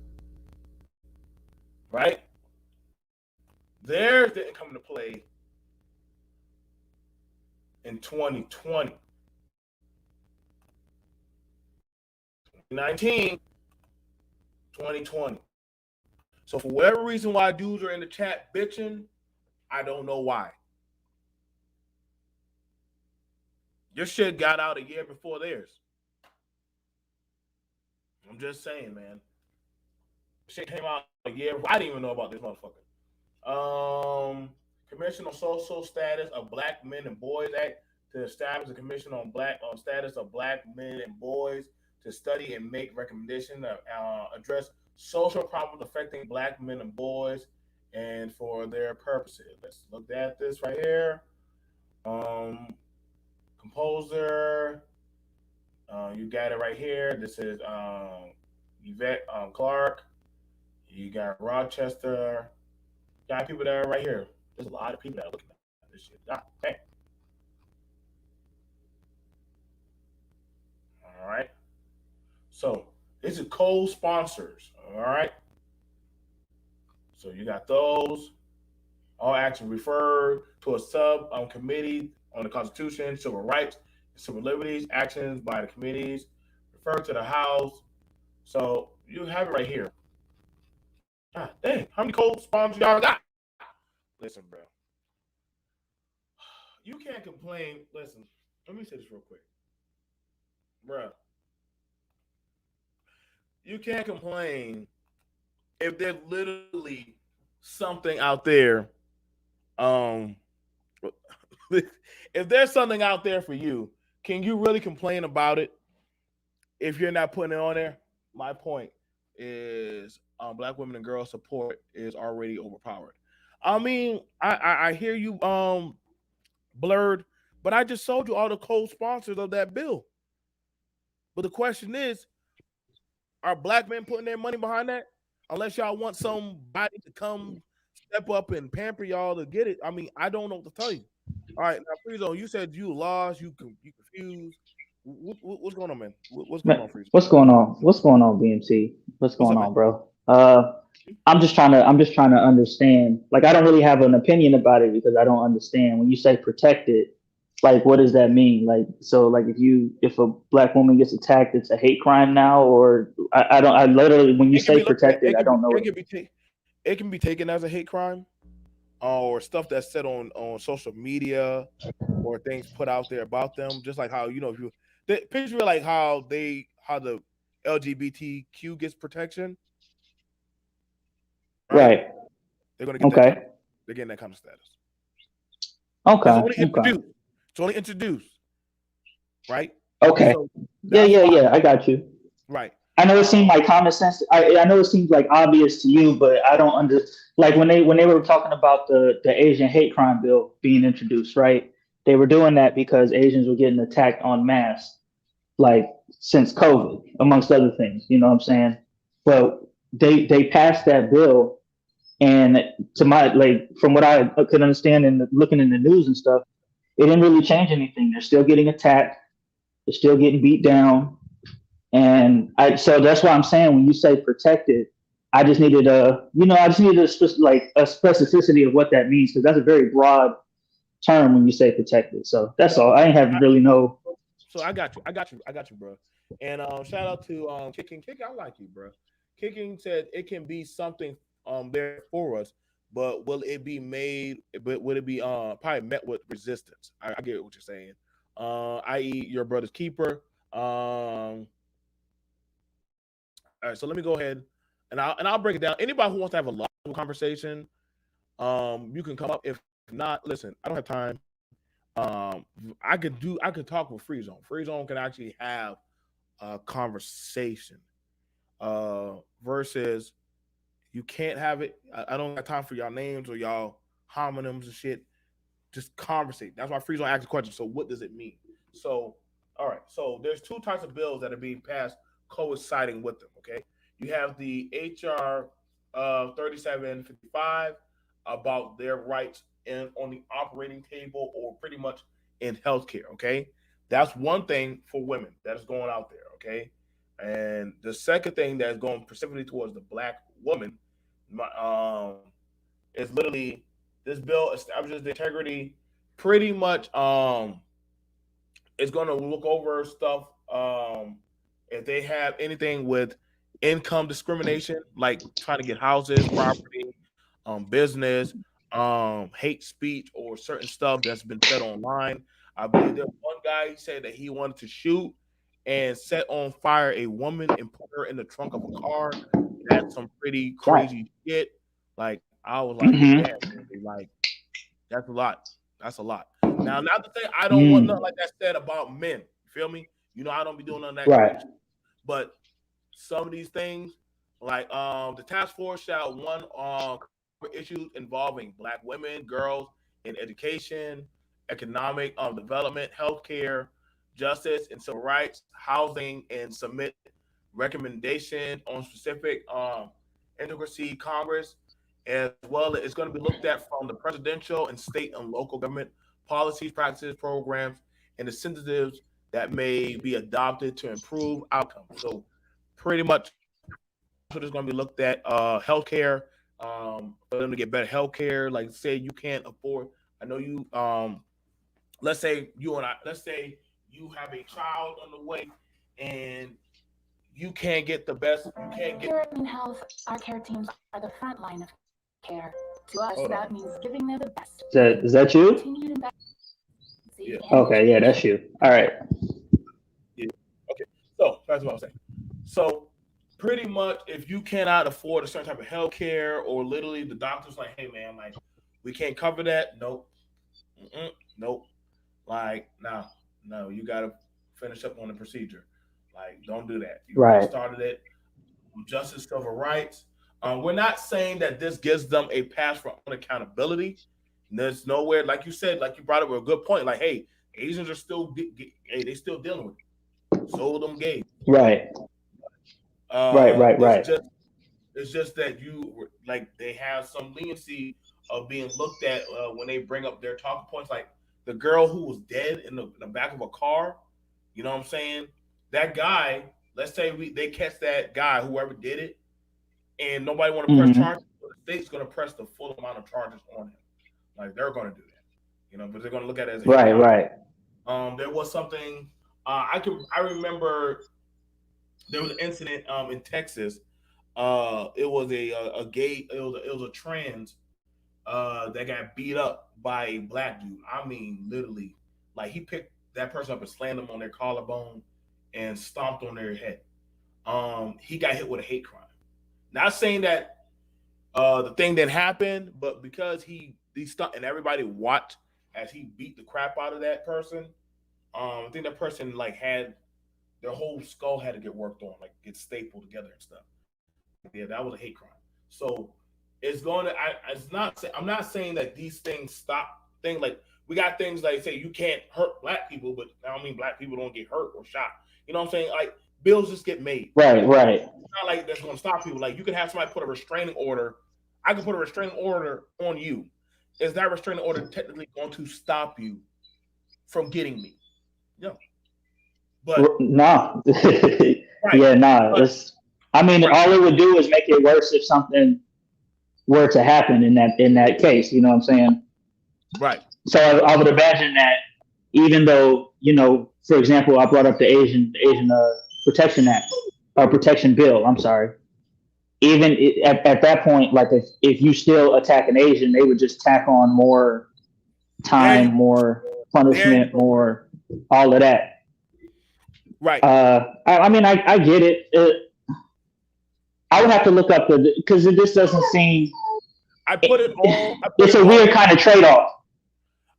right? Theirs didn't come into play in 2020. 2019, 2020. So for whatever reason why dudes are in the chat bitching, I don't know why. Your shit got out a year before theirs. I'm just saying, man. Shit came out a year. I didn't even know about this motherfucker. Commission on Social Status of Black Men and Boys Act to establish a commission on status of black men and boys to study and make recommendations that address social problems affecting black men and boys and for their purposes. Let's look at this right here. Um, Composer, you got it right here. This is Yvette Clark. You got Rochester. Got people that are right here. There's a lot of people that are looking at this shit. God damn. All right. So this is co-sponsors. All right. So you got those. All action referred to a sub committee on the Constitution, civil rights, and civil liberties. Actions by the committees refer to the House. So you have it right here. God dang, how many co-sponsors y'all got? Listen, bro. You can't complain. Listen, let me say this real quick. Bro. You can't complain if there's literally something out there. Um, if there's something out there for you, can you really complain about it if you're not putting it on there? My point is, black women and girls support is already overpowered. I mean, I hear you, blurred, but I just sold you all the co-sponsors of that bill. But the question is, are black men putting their money behind that? Unless y'all want somebody to come step up and pamper y'all to get it. I mean, I don't know what to tell you. All right, now Friezo, you said you lost, you confused. What's going on, man? What's going on, Friezo? What's going on? What's going on, BMT? What's What's going up, man? on, bro? I'm just trying to understand. Like, I don't really have an opinion about it because I don't understand. When you say protected, like, what does that mean? Like, so, like, if a black woman gets attacked, it's a hate crime now, or I don't. I literally, when you It can say be looked at. protected, I don't know what. It can be taken as a hate crime, or stuff that's said on social media, or things put out there about them. Just like how if you picture like how the LGBTQ gets protection, right? Right. They're gonna get that kind. Okay. They're getting that kind of status. It's Okay. only Okay. introduced. It's only introduced, right? Okay. So Yeah. that's Yeah. why, Yeah. I got you. right? I know it seemed like common sense. I know it seems like obvious to you, but I don't like when they were talking about the Asian hate crime bill being introduced, right? They were doing that because Asians were getting attacked en masse, like since COVID, amongst other things. You know what I'm saying? But they passed that bill, and to my like from what I could understand and looking in the news and stuff, it didn't really change anything. They're still getting attacked. They're still getting beat down and so that's why I'm saying when you say protected, I just needed like a specificity of what that means because that's a very broad term when you say protected. So that's all. I ain't have I, really no. so I got you, bro. And shout out to Kicking. I like you, bro. Kicking said it can be something there for us, but will it be made? But would it be probably met with resistance? I get what you're saying. I.e., your brother's keeper. All right, so let me go ahead and I'll break it down. Anybody who wants to have a long conversation, you can come up. If not, listen, I don't have time. I could talk with Free Zone. Free Zone can actually have a conversation. Versus you can't have it. I don't have time for y'all names or y'all homonyms and shit. Just conversate. That's why Free Zone asked the question. So what does it mean? So all right. So there's two types of bills that are being passed coinciding with them. Okay, you have the HR 3755 about their rights in on the operating table or pretty much in healthcare. Okay, that's one thing for women that is going out there. Okay, and the second thing that's going specifically towards the black woman, is literally this bill establishes the integrity. Pretty much, it's going to look over stuff. If they have anything with income discrimination, like trying to get houses, property, business, hate speech, or certain stuff that's been said online. I believe there's one guy he said that he wanted to shoot and set on fire a woman and put her in the trunk of a car. That's some pretty Right. crazy shit. Like I was like, Mm-hmm. damn, like that's a lot. That's a lot. Now, not to say I don't want nothing Mm. like that said about men. You feel me? You know, I don't be doing none of that Right. crazy shit. But some of these things, like the task force shall one cover issues involving black women, girls in education, economic development, healthcare, justice and civil rights, housing, and submit recommendations on specific intricacy Congress, as well as it's going to be looked at from the presidential and state and local government policies, practices, programs, and incentives that may be adopted to improve outcomes. So pretty much that's what is going to be looked at. Healthcare, for them to get better healthcare. Like say you can't afford. I know you. Let's say you and I. Let's say you have a child on the way, and you can't get the best. You can't get. Here in health, our care teams are the front line of care. To us, Hold that on. means giving them the best. Is that you? Continued investment in Yeah. safety and Okay, yeah, that's education. you. All right. Yeah. Okay. So that's what I was saying. So pretty much, if you cannot afford a certain type of health care, or literally the doctor's like, "Hey man, like we can't cover that." Nope. Nope. Like, no, you got to finish up on the procedure. Like, don't do that. You already Right. started it. Justice, civil rights. We're not saying that this gives them a pass for unaccountability. There's nowhere, like you said, like you brought up a good point. Like, hey, Asians are still, hey, they still dealing with it. So them gays. Right. Right. It's Right. just that you like they have some leniency of being looked at when they bring up their talking points. Like the girl who was dead in the back of a car. You know what I'm saying? That guy. Let's say they catch that guy, whoever did it, and nobody want to press Mm-hmm. charges. So the state's going to press the full amount of charges on him. Like they're going to do that. You know, but they're going to look at it as a hate Right. crime. Right. There was something I remember there was an incident in Texas. It was a gay. It was a trans that got beat up by a black dude. I mean, literally, like he picked that person up and slammed them on their collarbone and stomped on their head. He got hit with a hate crime. Not saying that the thing didn't happen, but because he stuck and everybody watched as he beat the crap out of that person. I think that person like had their whole skull had to get worked on, like get stapled together and stuff. Yeah, that was a hate crime. So it's going to. It's not. I'm not saying that these things stop. Things like we got things like say you can't hurt black people, but I don't mean black people don't get hurt or shot. You know what I'm saying? Like bills just get made. Right. Right. It's not like that's going to stop people. Like you can have somebody put a restraining order. I can put a restraining order on you. Is that restraining order technically going to stop you from getting me? No. But No. right. Yeah. No. But I mean, right. all it would do is make it worse if something were to happen in that case. You know what I'm saying? Right. So I would imagine that even though, for example, I brought up the Asian Protection Act or Protection Bill. I'm sorry. Even at that point, like if you still attack an Asian, they would just tack on more time, more punishment, more all of that. Right. I mean, I get it. I would have to look up because this doesn't seem. I put it all. It's a weird kind of trade-off.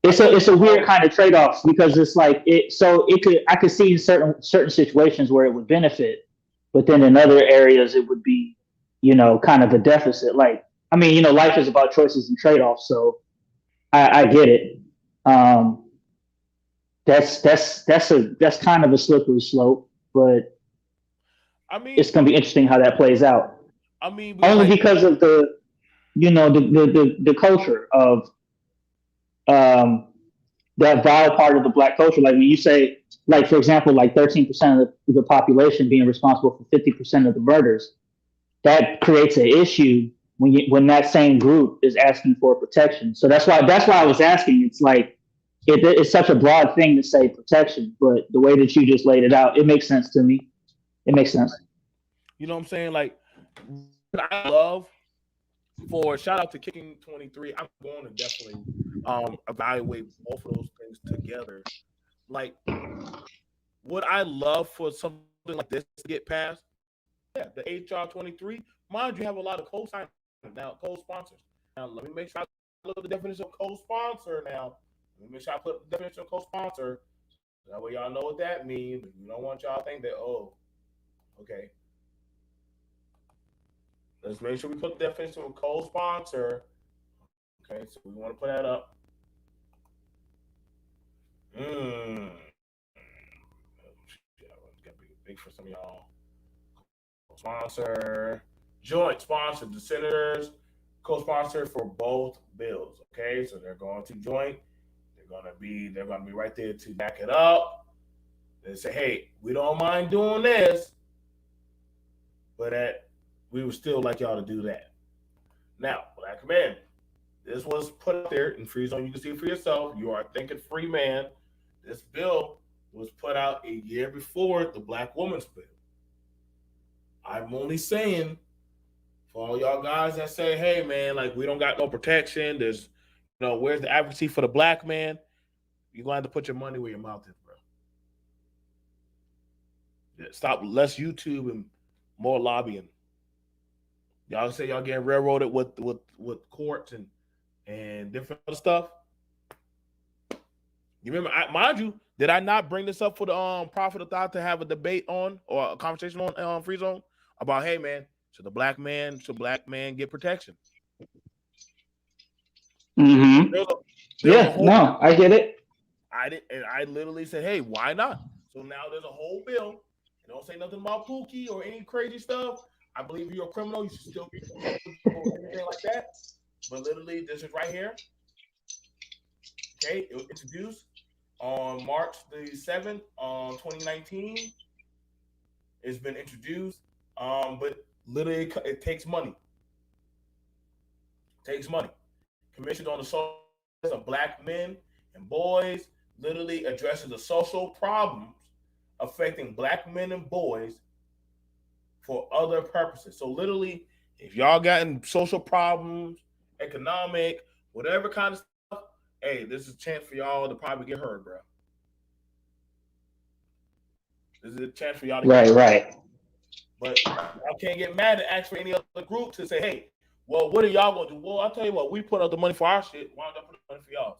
It's a weird kind of trade-off because it's like it. So I could see in certain situations where it would benefit, but then in other areas it would be, kind of a deficit. Like I mean, life is about choices and trade-offs. So I get it. That's kind of a slippery slope, but I mean, it's going to be interesting how that plays out. I mean, Only because of the the culture of um, that vile part of the black culture. Like when you say, like for example, like 13% of the population being responsible for 50% of the murders, that creates an issue when that same group is asking for protection. So that's why I was asking. It's like it's such a broad thing to say protection, but the way that you just laid it out, it makes sense to me. It makes sense. You know what I'm saying? Like, what I love for shout out to Kicking 23. I'm going to definitely evaluate both of those things together. Like, would I love for something like this to get passed? Yeah, the HR 23. Mind you, have a lot of co-signers now, co-sponsors. Now, let me make sure I look at the definition of co-sponsor now. Let me make sure I put the definition of co-sponsor. So that way y'all know what that means. But we don't want y'all to think that, oh, okay. Let's make sure we put the definition of co-sponsor. Okay, so we want to put that up. Got to be big for some of y'all. Sponsor, joint sponsor, the senators co-sponsor for both bills. Okay, so they're going to joint. They're going to be right there to back it up. They say, hey, we don't mind doing this, but we would still like y'all to do that. Now, Black man, this was put out there in Free Zone. You can see it for yourself. You are thinking free man. This bill was put out a year before the Black Woman's Bill. I'm only saying for all y'all guys that say, hey, man, like we don't got no protection. There's, where's the advocacy for the Black man? You're going to have to put your money where your mouth is, bro. Stop less YouTube and more lobbying. Y'all say y'all getting railroaded with courts and different other stuff. You remember, mind you, did I not bring this up for the Prophet of Thought to have a debate on or a conversation on Free Zone about, hey man, should black man get protection? Mm-hmm. No, I get it. I literally said, hey, why not? So now there's a whole bill. You don't say nothing about Pookie or any crazy stuff. I believe you're a criminal. You should still be protected or anything like that. But literally, this is right here. Okay, it was introduced on March the 7th, 2019. It's been introduced, but literally, it takes money. Commissioned on the social of Black men and boys, literally addresses the social problems affecting Black men and boys for other purposes. So literally, if y'all gotten social problems, economic, whatever kind of stuff, hey, this is a chance for y'all to probably get heard, bro. This is a chance for y'all to get heard. Right. But y'all can't get mad and ask for any other group to say, hey, well, what are y'all going to do? Well, I'll tell you what, we put up the money for our shit. Why don't I put up the money for y'all?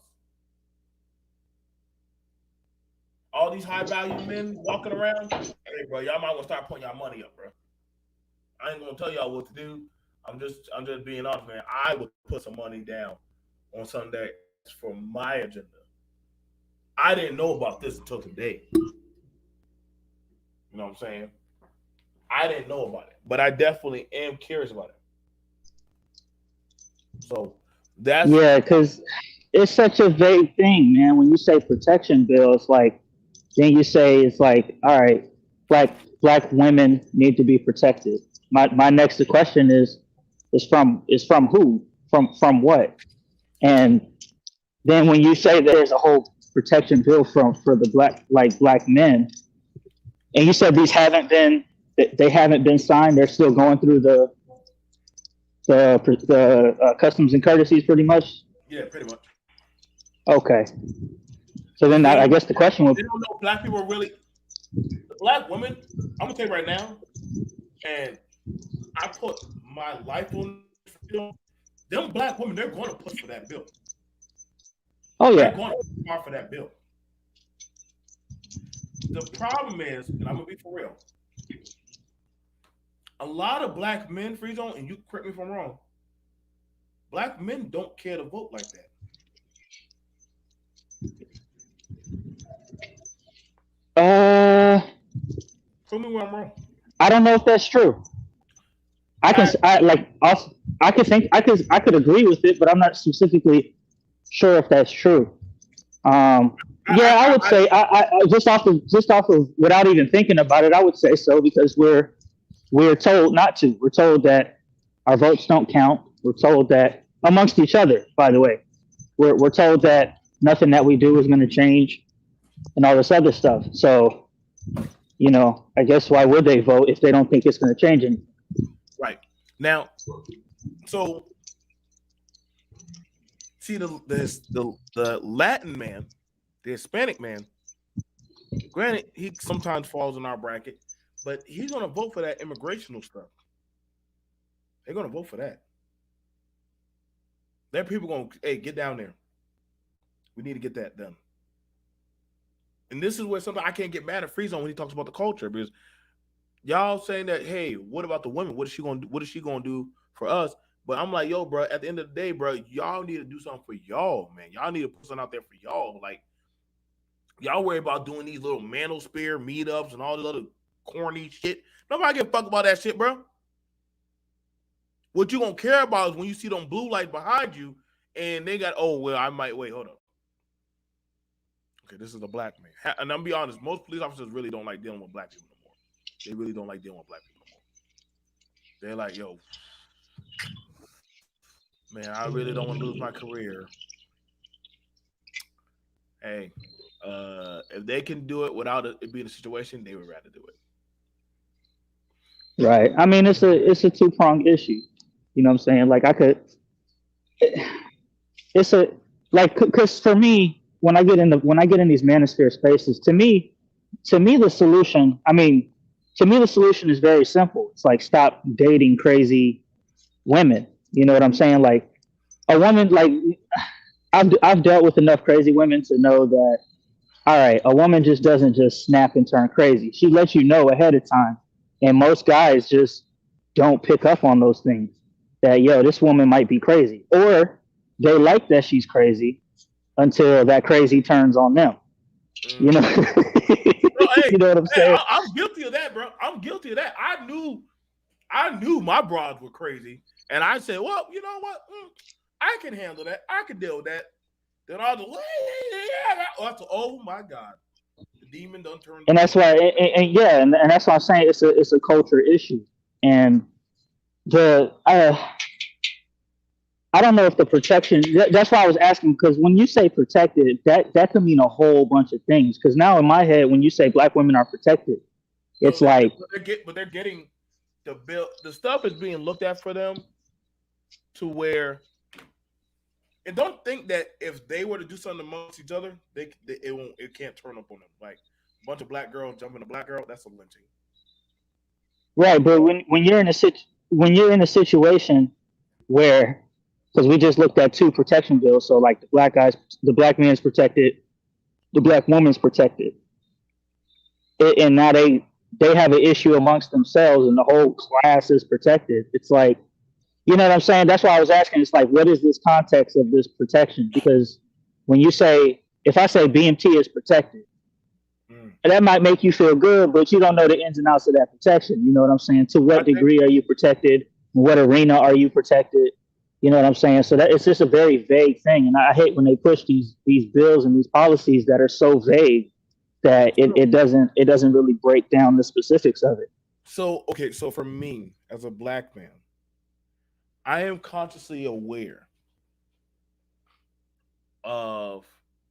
All these high value men walking around, hey, bro, y'all might want to start putting y'all money up, bro. I ain't gonna tell y'all what to do. I'm just being honest, man. I would put some money down on something that's for my agenda. I didn't know about this until today. You know what I'm saying? I didn't know about it, but I definitely am curious about it. So that's because it's such a vague thing, man. When you say protection bill, it's like then you say it's like, all right, black women need to be protected. My next question is from who? From what? And then when you say that there's a whole protection bill for the black men, and you said they haven't been signed, they're still going through the customs and courtesies, pretty much. Yeah, pretty much. Okay. So then I guess the question would be, they don't know Black people are really Black women. I'm gonna tell you right now, and I put my life on this bill. Them Black women, they're going to push for that bill. Oh yeah, they're going to push for that bill. The problem is, and I'm gonna be for real, a lot of Black men, Free Zone, and you correct me if I'm wrong, Black men don't care to vote like that. Tell me where I'm wrong. I don't know if that's true. I I could agree with it, but I'm not specifically sure if that's true. Yeah, I would say just off of without even thinking about it, I would say so because we're told not to. We're told that our votes don't count. We're told that amongst each other, by the way, we're told that nothing that we do is going to change and all this other stuff. So, I guess why would they vote if they don't think it's going to change anything? Right. Now, so see the Latin man, the Hispanic man, granted, he sometimes falls in our bracket, but he's gonna vote for that immigrational stuff. They're gonna vote for that. There are people going, hey, get down there. We need to get that done. And this is where something I can't get mad at Freeze on when he talks about the culture because y'all saying that, hey, what about the women? What is she gonna do? What is she gonna do for us? But I'm like, yo, bro, at the end of the day, bro, y'all need to do something for y'all, man. Y'all need to put something out there for y'all. Like, y'all worry about doing these little manosphere meetups and all this other corny shit. Nobody give a fuck about that shit, bro. What you gonna care about is when you see them blue lights behind you and they got, oh, well, I might, wait, hold up. Okay, this is a black man. And I'm be honest, most police officers really don't like dealing with black people no more. They really don't like dealing with black people no more. They're like, yo, man, I really don't want to lose my career. Hey, if they can do it without it being a situation, they would rather do it. Right. I mean, it's a two-pronged issue. You know what I'm saying? Like it's a like because for me, when I get in these manosphere spaces, to me the solution. I mean, to me the solution is very simple. It's like stop dating crazy women. You know what I'm saying? Like a woman, like I've dealt with enough crazy women to know that all right, a woman just doesn't just snap and turn crazy. She lets you know ahead of time. And most guys just don't pick up on those things that, yo, this woman might be crazy. Or they like that she's crazy until that crazy turns on them. You know, Bro, hey, you know what I'm saying? I'm guilty of that, bro. I'm guilty of that. I knew my broads were crazy. And I said, well, you know what? I can handle that. I can deal with that. Then I was like, oh my God. The demon done turned. And that's why, and that's why I'm saying it's a culture issue. And I don't know if the protection. That's why I was asking because when you say protected, that can mean a whole bunch of things. Because now in my head, when you say black women are protected, it's like, but they're getting the bill. The stuff is being looked at for them to where. And don't think that if they were to do something amongst each other, it can't turn up on them. Like a bunch of black girls jumping a black girl, that's a lynching. right. But when you're in a situation where because we just looked at two protection bills, so like the black man's protected, the black woman's protected, and now they have an issue amongst themselves, and the whole class is protected. It's like, you know what I'm saying? That's why I was asking. It's like, what is this context of this protection? Because when you say, if I say BMT is protected, that might make you feel good, but you don't know the ins and outs of that protection. You know what I'm saying? To what degree are you protected? In what arena are you protected? You know what I'm saying? So that it's just a very vague thing, and I hate when they push these bills and these policies that are so vague that it doesn't really break down the specifics of it. So okay, so for me as a black man, I am consciously aware of.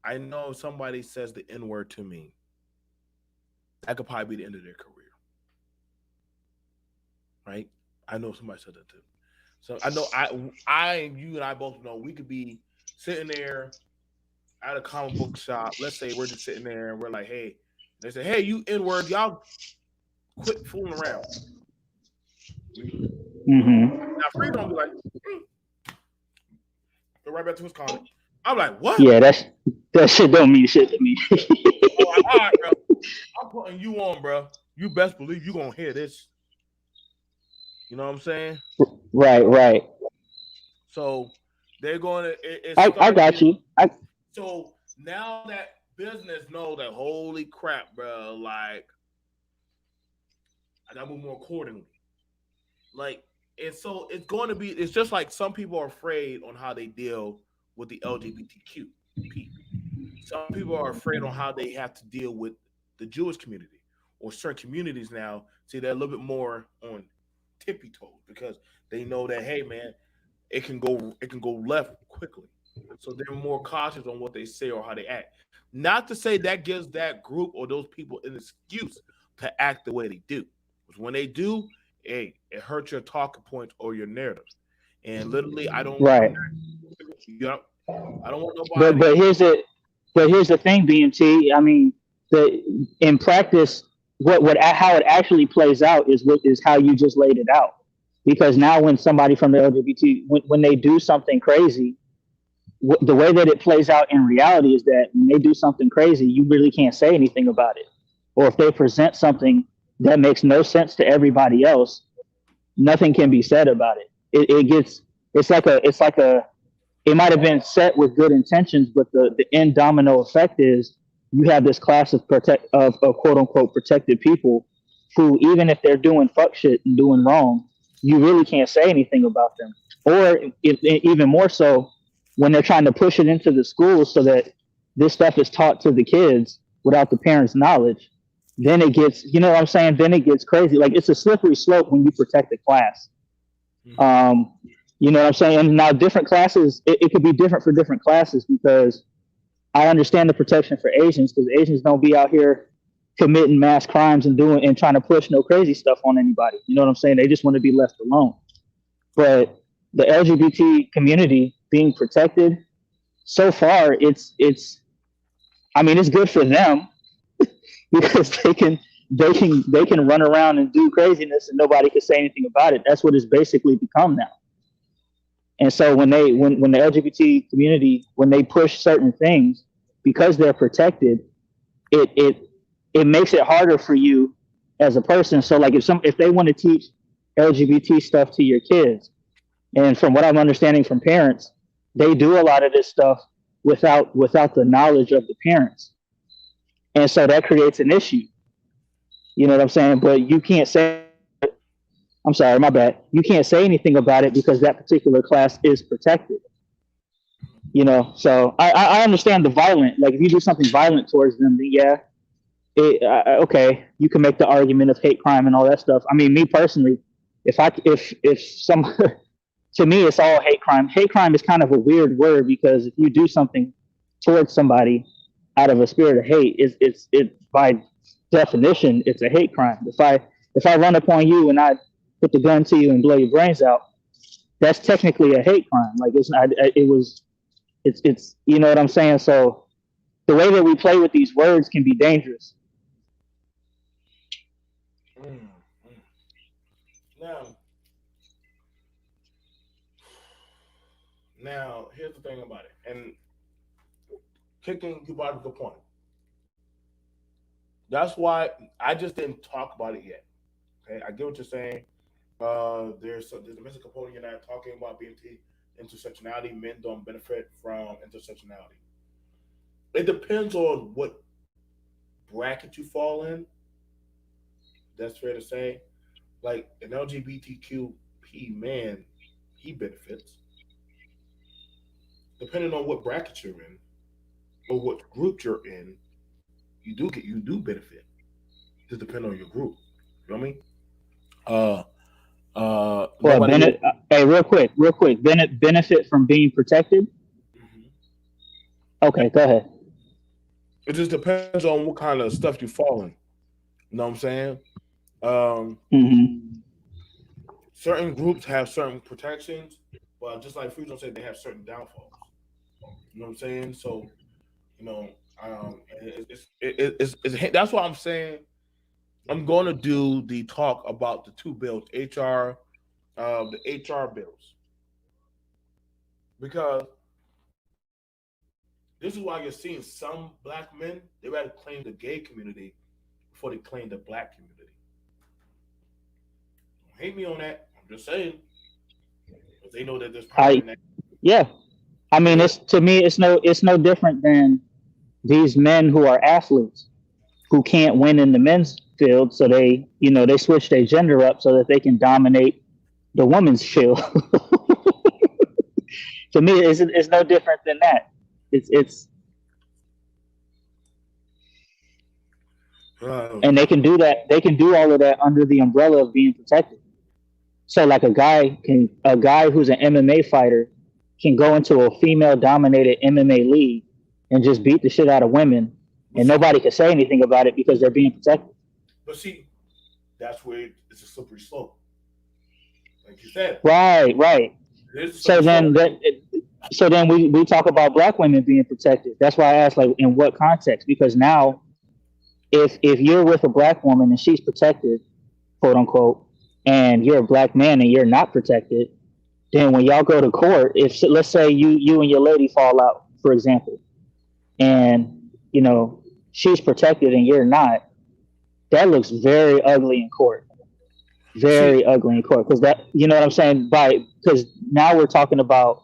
I know if somebody says the N word to me, that could probably be the end of their career. Right? I know somebody said that too. So I know you and I both know we could be sitting there at a comic book shop. Let's say we're just sitting there and we're like, hey, they say, hey, you N-word, y'all quit fooling around. Mm-hmm. Now Free gonna be like, go right back to his comment. I'm like, what? Yeah, that shit don't mean shit to me. All right, bro. I'm putting you on, bro. You best believe you gonna hear this. You know what I'm saying? Right. So they're going to. I got you. So now that business know that, holy crap, bro, like I gotta move more accordingly. Like And so it's going to be. It's just like some people are afraid on how they deal with the LGBTQ people. Some people are afraid on how they have to deal with the Jewish community or certain communities now. See, they're a little bit more on tippy toes because they know that hey, man, it can go left quickly. So they're more cautious on what they say or how they act. Not to say that gives that group or those people an excuse to act the way they do. Because when they do, hey, it hurts your talking points or your narrative. And literally, I don't. I'm Right. not. You know, I don't want But nobody. but here's it. But here's the thing, BMT. I mean, the in practice, what how it actually plays out is how you just laid it out. Because now, when somebody from the LGBT, when they do something crazy, the way that it plays out in reality is that when they do something crazy, you really can't say anything about it. Or if they present something that makes no sense to everybody else, nothing can be said about it. It gets it's like a it might have been set with good intentions, but the end domino effect is you have this class of quote unquote protected people who, even if they're doing fuck shit and doing wrong, you really can't say anything about them. Or even more so, when they're trying to push it into the schools so that this stuff is taught to the kids without the parents' knowledge, then it gets, you know what I'm saying? Then it gets crazy. Like it's a slippery slope when you protect the class. Mhm. Um, you know what I'm saying? And now different classes, it could be different for different classes because I understand the protection for Asians because Asians don't be out here committing mass crimes and doing and trying to push no crazy stuff on anybody. You know what I'm saying? They just want to be left alone. But the LGBT community being protected, so far it's I mean it's good for them because they can run around and do craziness and nobody can say anything about it. That's what it's basically become now. And so when the LGBT community when they push certain things because they're protected, it it it makes it harder for you as a person. So like if they want to teach LGBT stuff to your kids, and from what I'm understanding from parents, they do a lot of this stuff without the knowledge of the parents, and so that creates an issue. You know what I'm saying? But you can't say. I'm sorry, my bad. You can't say anything about it because that particular class is protected. You know, so I understand the violent. Like if you do something violent towards them, then yeah, okay, you can make the argument of hate crime and all that stuff. I mean, me personally, if some to me it's all hate crime. Hate crime is kind of a weird word because if you do something towards somebody out of a spirit of hate, it by definition it's a hate crime. If I run upon you and I put the gun to you and blow your brains out, that's technically a hate crime. Like it's not. It was. It's. You know what I'm saying? So the way that we play with these words can be dangerous. Mm, mm. Now, now here's the thing about it, and kicking you brought up a good point. That's why I just didn't talk about it yet. Okay, I get what you're saying. There's a missing component you're not talking about BMT intersectionality. Men don't benefit from intersectionality. It depends on what bracket you fall in. That's fair to say. Like an LGBTQP man, he benefits depending on what bracket you're in or what group you're in. You do benefit. Just depend on your group. You know what I mean? Well, Nobody will. hey, real quick, benefit from being protected. Mhm. Okay, go ahead. It just depends on what kind of stuff you fall in. You know what I'm saying? Um, Hmm. certain groups have certain protections, but just like Freedom said, they have certain downfalls. You know what I'm saying? So you know, that's why I'm saying I'm going to do the talk about the two bills, the HR bills, because this is why you're seeing some black men they rather claim the gay community before they claim the black community. Don't hate me on that. I'm just saying because they know that there's power I in that. Yeah. I It mean, is. it's to me, it's no different than these men who are athletes who can't win in the men's field, so they switch their gender up so that they can dominate the woman's shield. To me, it's no different than that. It's and they can do that. They can do all of that under the umbrella of being protected. So like a guy who's an MMA fighter can go into a female dominated MMA league and just beat the shit out of women, and nobody can say anything about it because they're being protected. But see, that's where it's a slippery slope. Like you said, Right. So then we talk about black women being protected. That's why I asked, like, in what context? Because now, if you're with a black woman and she's protected, quote unquote, and you're a black man and you're not protected, then when y'all go to court, if let's say you and your lady fall out, for example, and she's protected and you're not, that looks very ugly in court. Very ugly in court, because that, you know what I'm saying? Because now we're talking about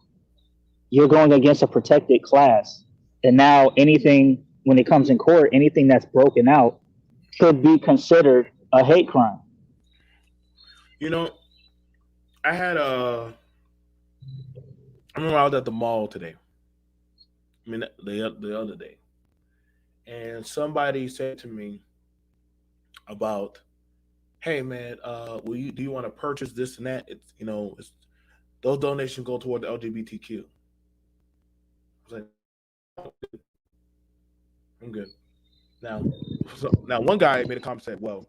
you're going against a protected class, and now anything when it comes in court, anything that's broken out could be considered a hate crime. I had I remember I was at the mall today. I mean, the other day, and somebody said to me about, "Hey, man, do you want to purchase this and that? It's those donations go toward the LGBTQ." I was like, "I'm good." Now one guy made a comment said, "Well,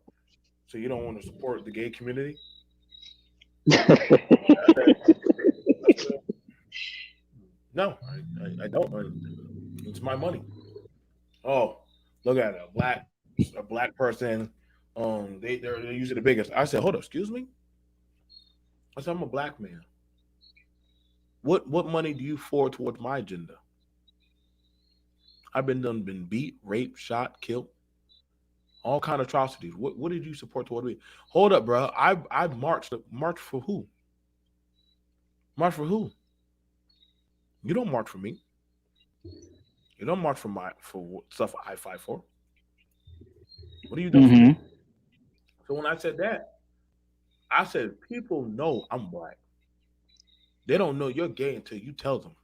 so you don't want to support the gay community?" No, I don't. It's my money. Oh, look at it, a black person. They're usually the biggest. I said, hold up, excuse me. I said, I'm a black man. What money do you forward towards my agenda? I've been beat, raped, shot, killed, all kind of atrocities. What did you support toward me? Hold up, bro. I marched for who? March for who? You don't march for me. You don't march for stuff I fight for. What are you doing for me? So when I said that, I said people know I'm black. They don't know you're gay until you tell them.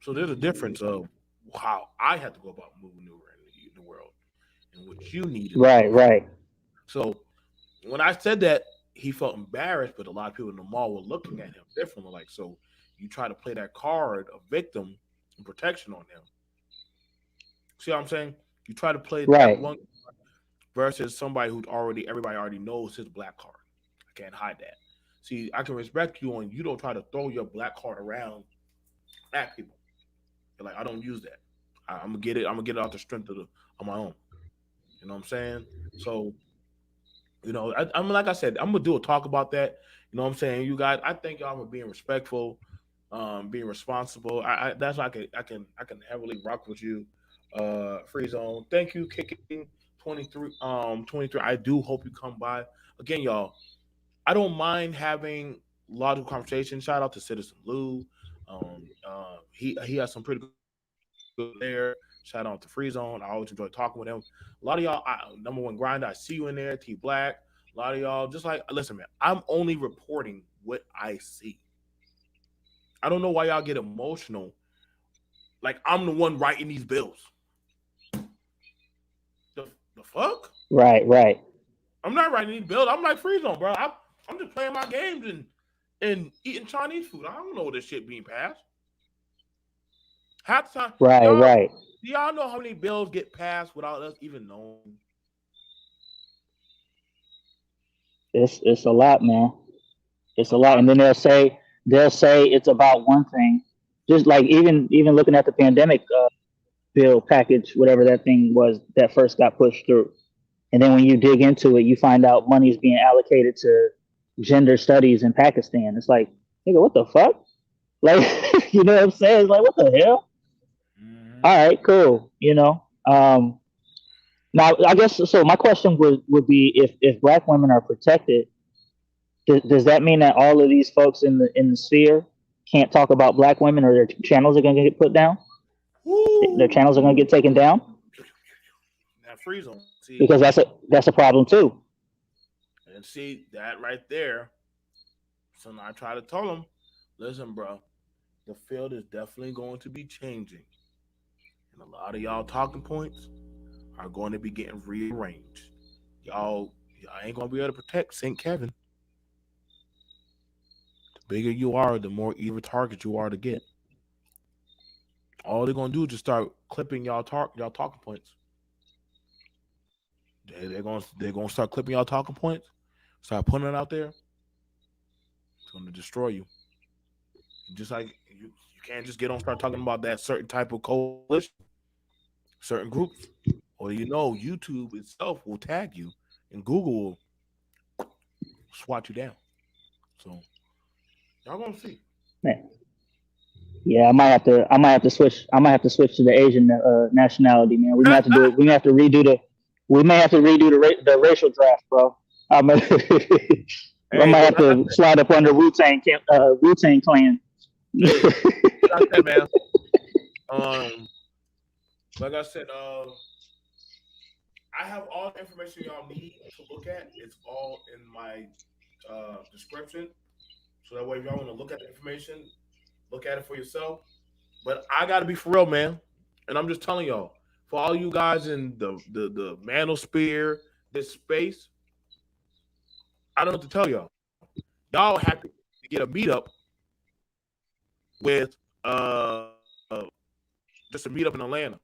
So there's a difference of how I have to go about maneuvering in the world and what you need in the world. Right. So when I said that, he felt embarrassed, but a lot of people in the mall were looking at him differently. Like, so you try to play that card of victim and protection on them. See what I'm saying? You try to play that one versus somebody everybody already knows his black card. I can't hide that. See, I can respect you on you don't try to throw your black card around at people. You're like, I don't use that. I'm gonna get it out the strength of my own. You know what I'm saying? So, I'm like I said, I'm gonna do a talk about that. You know what I'm saying? You guys, I think y'all are being respectful, being responsible. That's why I can heavily rock with you. Free zone. Thank you, kicking 23. I do hope you come by again, y'all. I don't mind having logical conversation. Shout out to Citizen Lou. He has some pretty good there. Shout out to Free Zone. I always enjoy talking with him. A lot of y'all, number one grinder, I see you in there. T Black. A lot of y'all, just like, listen, man. I'm only reporting what I see. I don't know why y'all get emotional. Like I'm the one writing these bills. The fuck? Right. I'm not writing these bills. I'm like Free Zone, bro. I'm just playing my games and eating Chinese food. I don't know this shit being passed. Half the time, right. Do y'all know how many bills get passed without us even knowing? It's a lot, man. It's a lot, and then they'll say it's about one thing. Just like even looking at the pandemic bill package, whatever that thing was that first got pushed through, and then when you dig into it, you find out money is being allocated to gender studies in Pakistan. It's like, nigga, what the fuck? Like, you know what I'm saying? It's like, what the hell? Mm-hmm. All right, cool. Now I guess so. My question would be if black women are protected, does that mean that all of these folks in the sphere can't talk about black women, or their channels are going to get put down? Woo! Their channels are going to get taken down? That Free Zone. See, because that's a problem too. And see that right there So I try to tell them, listen, bro, the field is definitely going to be changing, and a lot of y'all talking points are going to be getting rearranged. Y'all ain't gonna be able to protect St. Kevin. The bigger you are, the more easy target you are to get. All they're gonna do is just start clipping y'all talking points. They're gonna start clipping y'all talking points, start putting it out there. It's gonna destroy you. Just like you can't just get on start talking about that certain type of coalition, certain groups. Or YouTube itself will tag you, and Google will swat you down. So y'all gonna see. Man. Yeah, I might have to switch. I might have to switch to the Asian nationality, man. We may have to do it. We may have to redo the. We may have to redo the racial draft, bro. I might, I Hey, might but have to slide up under Wu-Tang Clan. hey, like I said, man. Like I said, I have all the information y'all need to look at. It's all in my description. So that way, if y'all want to look at the information, look at it for yourself. But I got to be for real, man. And I'm just telling y'all, for all you guys in the manosphere, this space, I don't know what to tell y'all. Y'all have to get a meetup with just a meetup in Atlanta.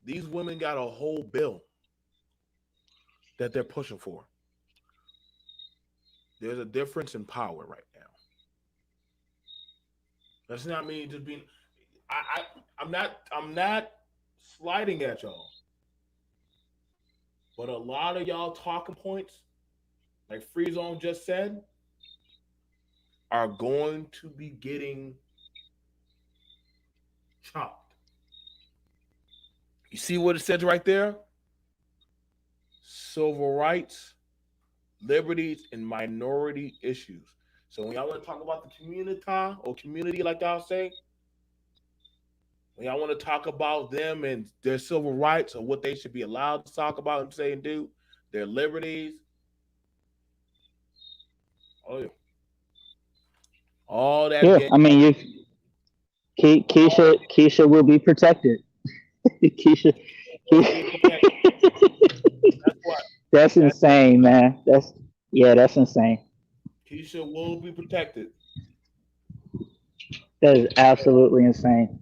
These women got a whole bill that they're pushing for. There's a difference in power right now. That's not me just being. I'm not sliding at y'all, but a lot of y'all talking points, like Free Zone just said, are going to be getting chopped. You see what it says right there? Civil rights, liberties, and minority issues. So when y'all want to talk about the community, like y'all say, when y'all want to talk about them and their civil rights or what they should be allowed to talk about and say and do, their liberties, oh yeah, all that. Yeah, Game, I mean, Keisha will be protected. Keisha, that's what. that's insane, man. That's insane. Keisha will be protected. That is absolutely insane.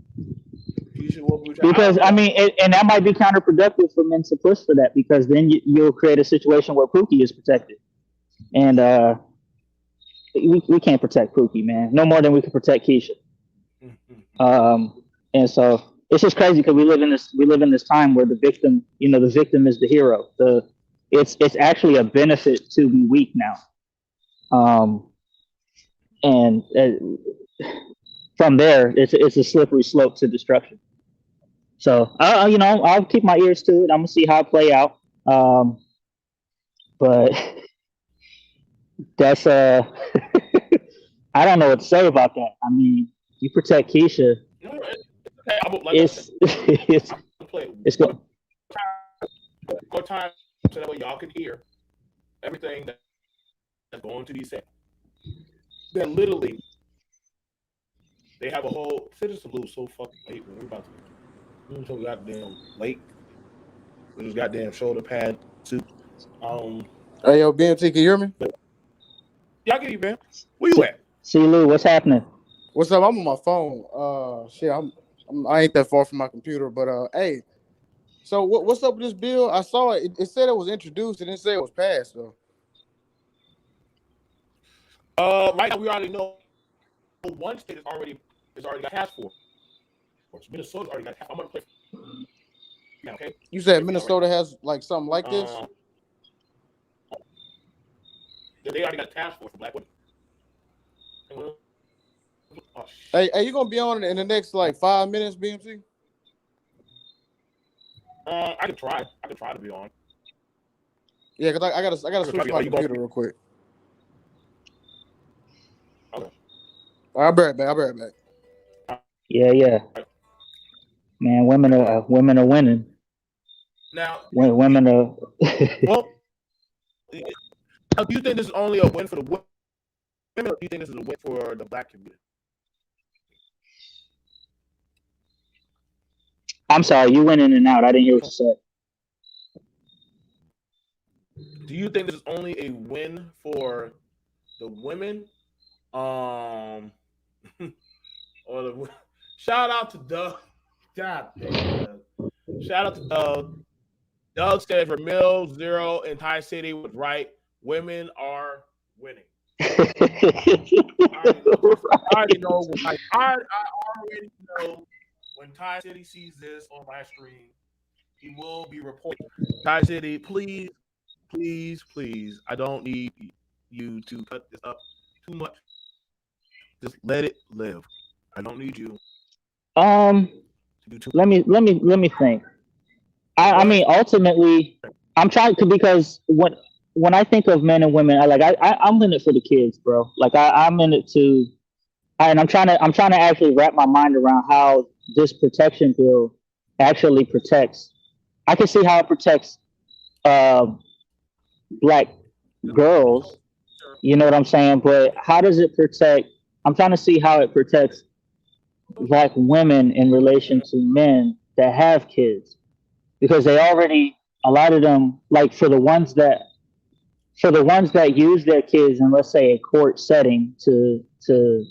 Keisha will be protected. Because I mean, and that might be counterproductive for men to push for that, because then you'll create a situation where Pookie is protected, and we can't protect Pookie, man, no more than we can protect Keisha. And so it's just crazy because we live in this time where the victim is the hero. It's actually a benefit to be weak now. And from there, it's a slippery slope to destruction. So I'll keep my ears to it. I'm gonna see how it play out. But that's I don't know what to say about that. I mean, you protect Keisha. It's good. More time so that way y'all can hear everything that's going to be said. They're literally, they have a whole citizen blue so fucking late when we're about to so goddamn late with his goddamn shoulder pad suit. Hey yo, BMT, can you hear me? Yeah, I get you, man. Where you at? See Lou, what's happening? What's up? I'm on my phone. Shit, I ain't that far from my computer, but hey, so what's up with this bill? I saw it. It said it was introduced. It didn't say it was passed though. Right now we already know one state is already got task force. Minnesota's already got. I'm gonna play. Okay. You said Minnesota has like something like this. They already got a task force for black women. Oh, hey, you gonna be on in the next like 5 minutes, BMC? I can try. To be on. Yeah, cause I gotta switch my computer real quick. Okay. I'll be right back. Yeah. Man, women are winning. Now, women are. Well, do you think this is only a win for the women, or do you think this is a win for the black community? I'm sorry, you went in and out. I didn't hear what you said. Do you think this is only a win for the women? Or the shout out to Doug. God damn. Shout out to Doug. Doug said for Mill, Zero, and Thai City was right. Women are winning. I already know. I already know when Thai City sees this on my stream, he will be reporting. Thai City, please, please, please. I don't need you to cut this up too much. Just let it live. I don't need you Um, to do too let me think. I mean, ultimately, I'm trying to, because when I think of men and women, I'm in it for the kids, bro. Like I'm in it to, and I'm trying to actually wrap my mind around how this protection bill actually protects. I can see how it protects uh, black girls. You know what I'm saying? But how does it protect? I'm trying to see how it protects black women in relation to men that have kids, because they already, a lot of them, like for the ones that use their kids in, let's say, a court setting to to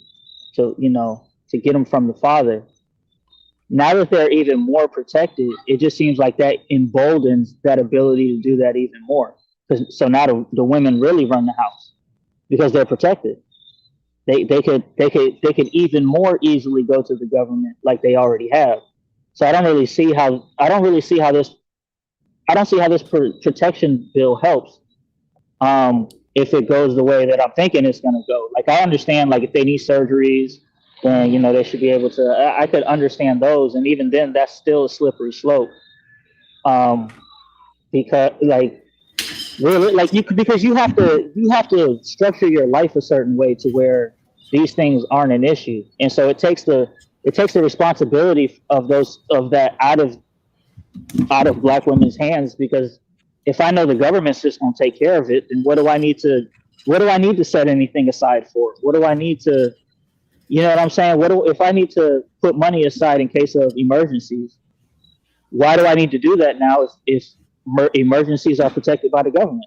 get them from the father. Now that they're even more protected, it just seems like that emboldens that ability to do that even more. Because so now the women really run the house because they're protected. They could even more easily go to the government like they already have. So I don't really see how this I don't see how this protection bill helps, if it goes the way that I'm thinking it's going to go. Like I understand, like if they need surgeries, then they should be able to. I could understand those, and even then, that's still a slippery slope. Um, because like really, like because you have to structure your life a certain way to where these things aren't an issue, and so it takes the responsibility of that out of black women's hands, because if I know the government's just going to take care of it, then what do I need to set anything aside for? What do I need to, you know what I'm saying? If I need to put money aside in case of emergencies? Why do I need to do that now if emergencies are protected by the government?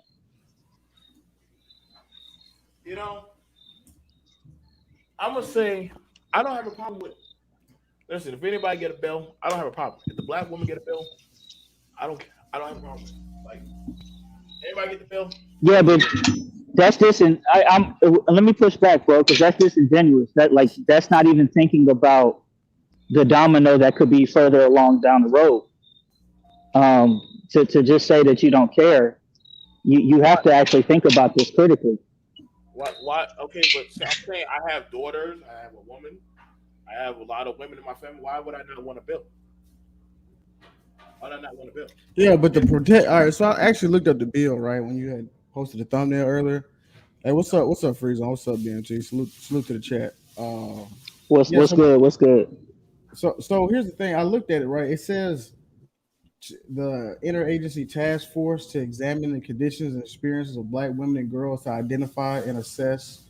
You know, I'm gonna say I don't have a problem with. Listen, if anybody get a bill, I don't have a problem. If the black woman get a bill, I don't care. I don't have a problem. Like anybody get the bill? Yeah, but that's I'm let me push back, bro, because that's disingenuous. That's not even thinking about the domino that could be further along down the road. To just say that you don't care, you have to actually think about this critically. Why? Okay, but I'm saying I have daughters. I have a woman. I have a lot of women in my family. Why would I not want a bill? Why would I not want a bill? Yeah, but the protect. All right, so I actually looked up the bill right when you had posted the thumbnail earlier. Hey, what's up? What's up, Freezon? What's up, BMT? Salute to the chat. Yeah, What's good? What's good? so here's the thing. I looked at it right. It says the interagency task force to examine the conditions and experiences of black women and girls to identify and assess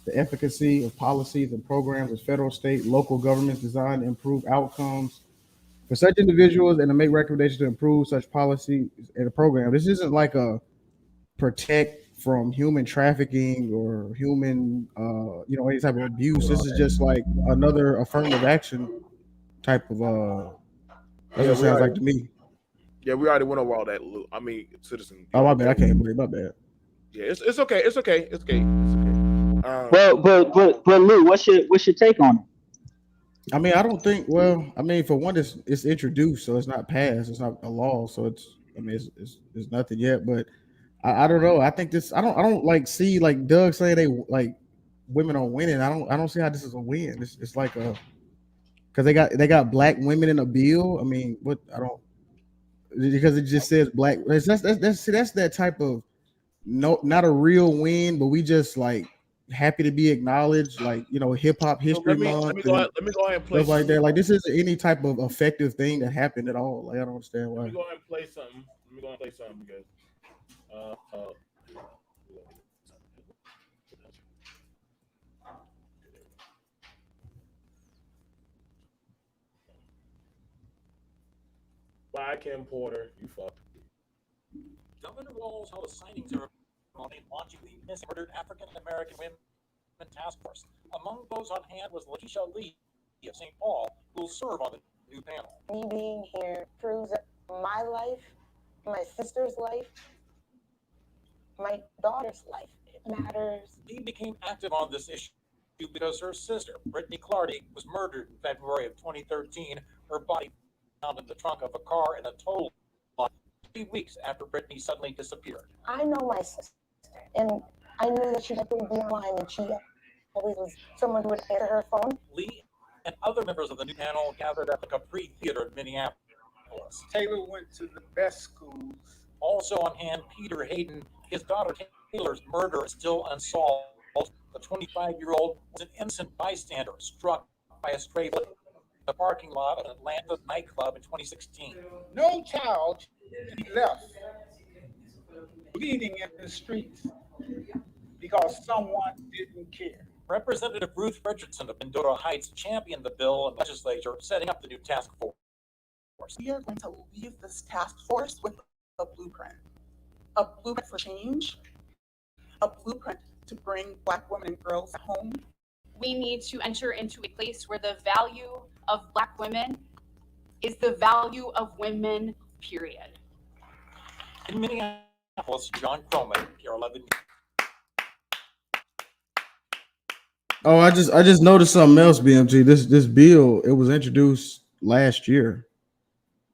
the efficacy of policies and programs of federal, state, local governments designed to improve outcomes for such individuals and to make recommendations to improve such policies and a program. This isn't like a protect from human trafficking or human, any type of abuse. This is just like another affirmative action type of. That's Yeah, what it sounds like to me. Yeah, we already went over all that. I mean, citizen. Oh, my bad. I can't believe my bad. Yeah, it's okay. It's okay. It's okay. It's okay. But Lou, what's your take on it? I mean, I don't think. Well, I mean, for one, it's introduced, so it's not passed. It's not a law, so it's. I mean, it's nothing yet. But I don't know. I think this. I don't like see like Doug saying they like women are winning. I don't see how this is a win. It's like a because they got black women in a bill. I mean, what I don't because it just says black. That's that type of no, not a real win, but we just like happy to be acknowledged, like hip hop history month let me and go ahead and play stuff like something. that. Like this isn't any type of effective thing that happened at all. Like I don't understand why. Let me go ahead and play something. Let me go ahead and play something because uh, uh Bye, Kim Porter. You fucked. Governor Walz held a signing ceremony launching the Missing Murdered African American Women Task Force. Among those on hand was Letitia Lee of St. Paul, who will serve on the new panel. Me being here proves that my life, my sister's life, my daughter's life, it matters. Lee became active on this issue because her sister, Brittany Clardy, was murdered in February of 2013. Her body found in the trunk of a car in a tow lot 3 weeks after Brittany suddenly disappeared. I know my sister, and I knew that she had to be online, and she always was someone who would answer her phone. Lee and other members of the new panel gathered at the Capri Theater in Minneapolis. Taylor went to the best schools. Also on hand, Peter Hayden. His daughter Taylor's murder is still unsolved. The 25-year-old was an innocent bystander struck by a stray bullet in the parking lot of an Atlanta nightclub in 2016. No child should be left bleeding in the streets because someone didn't care. Representative Ruth Richardson of Mendota Heights championed the bill in the legislature, setting up the new task force. We are going to leave this task force with a blueprint for change, a blueprint to bring Black women and girls home. We need to enter into a place where the value of Black women is the value of women, period. In Minneapolis, John Croman, Pier 11. Oh, I just noticed something else, BMT. This bill, it was introduced last year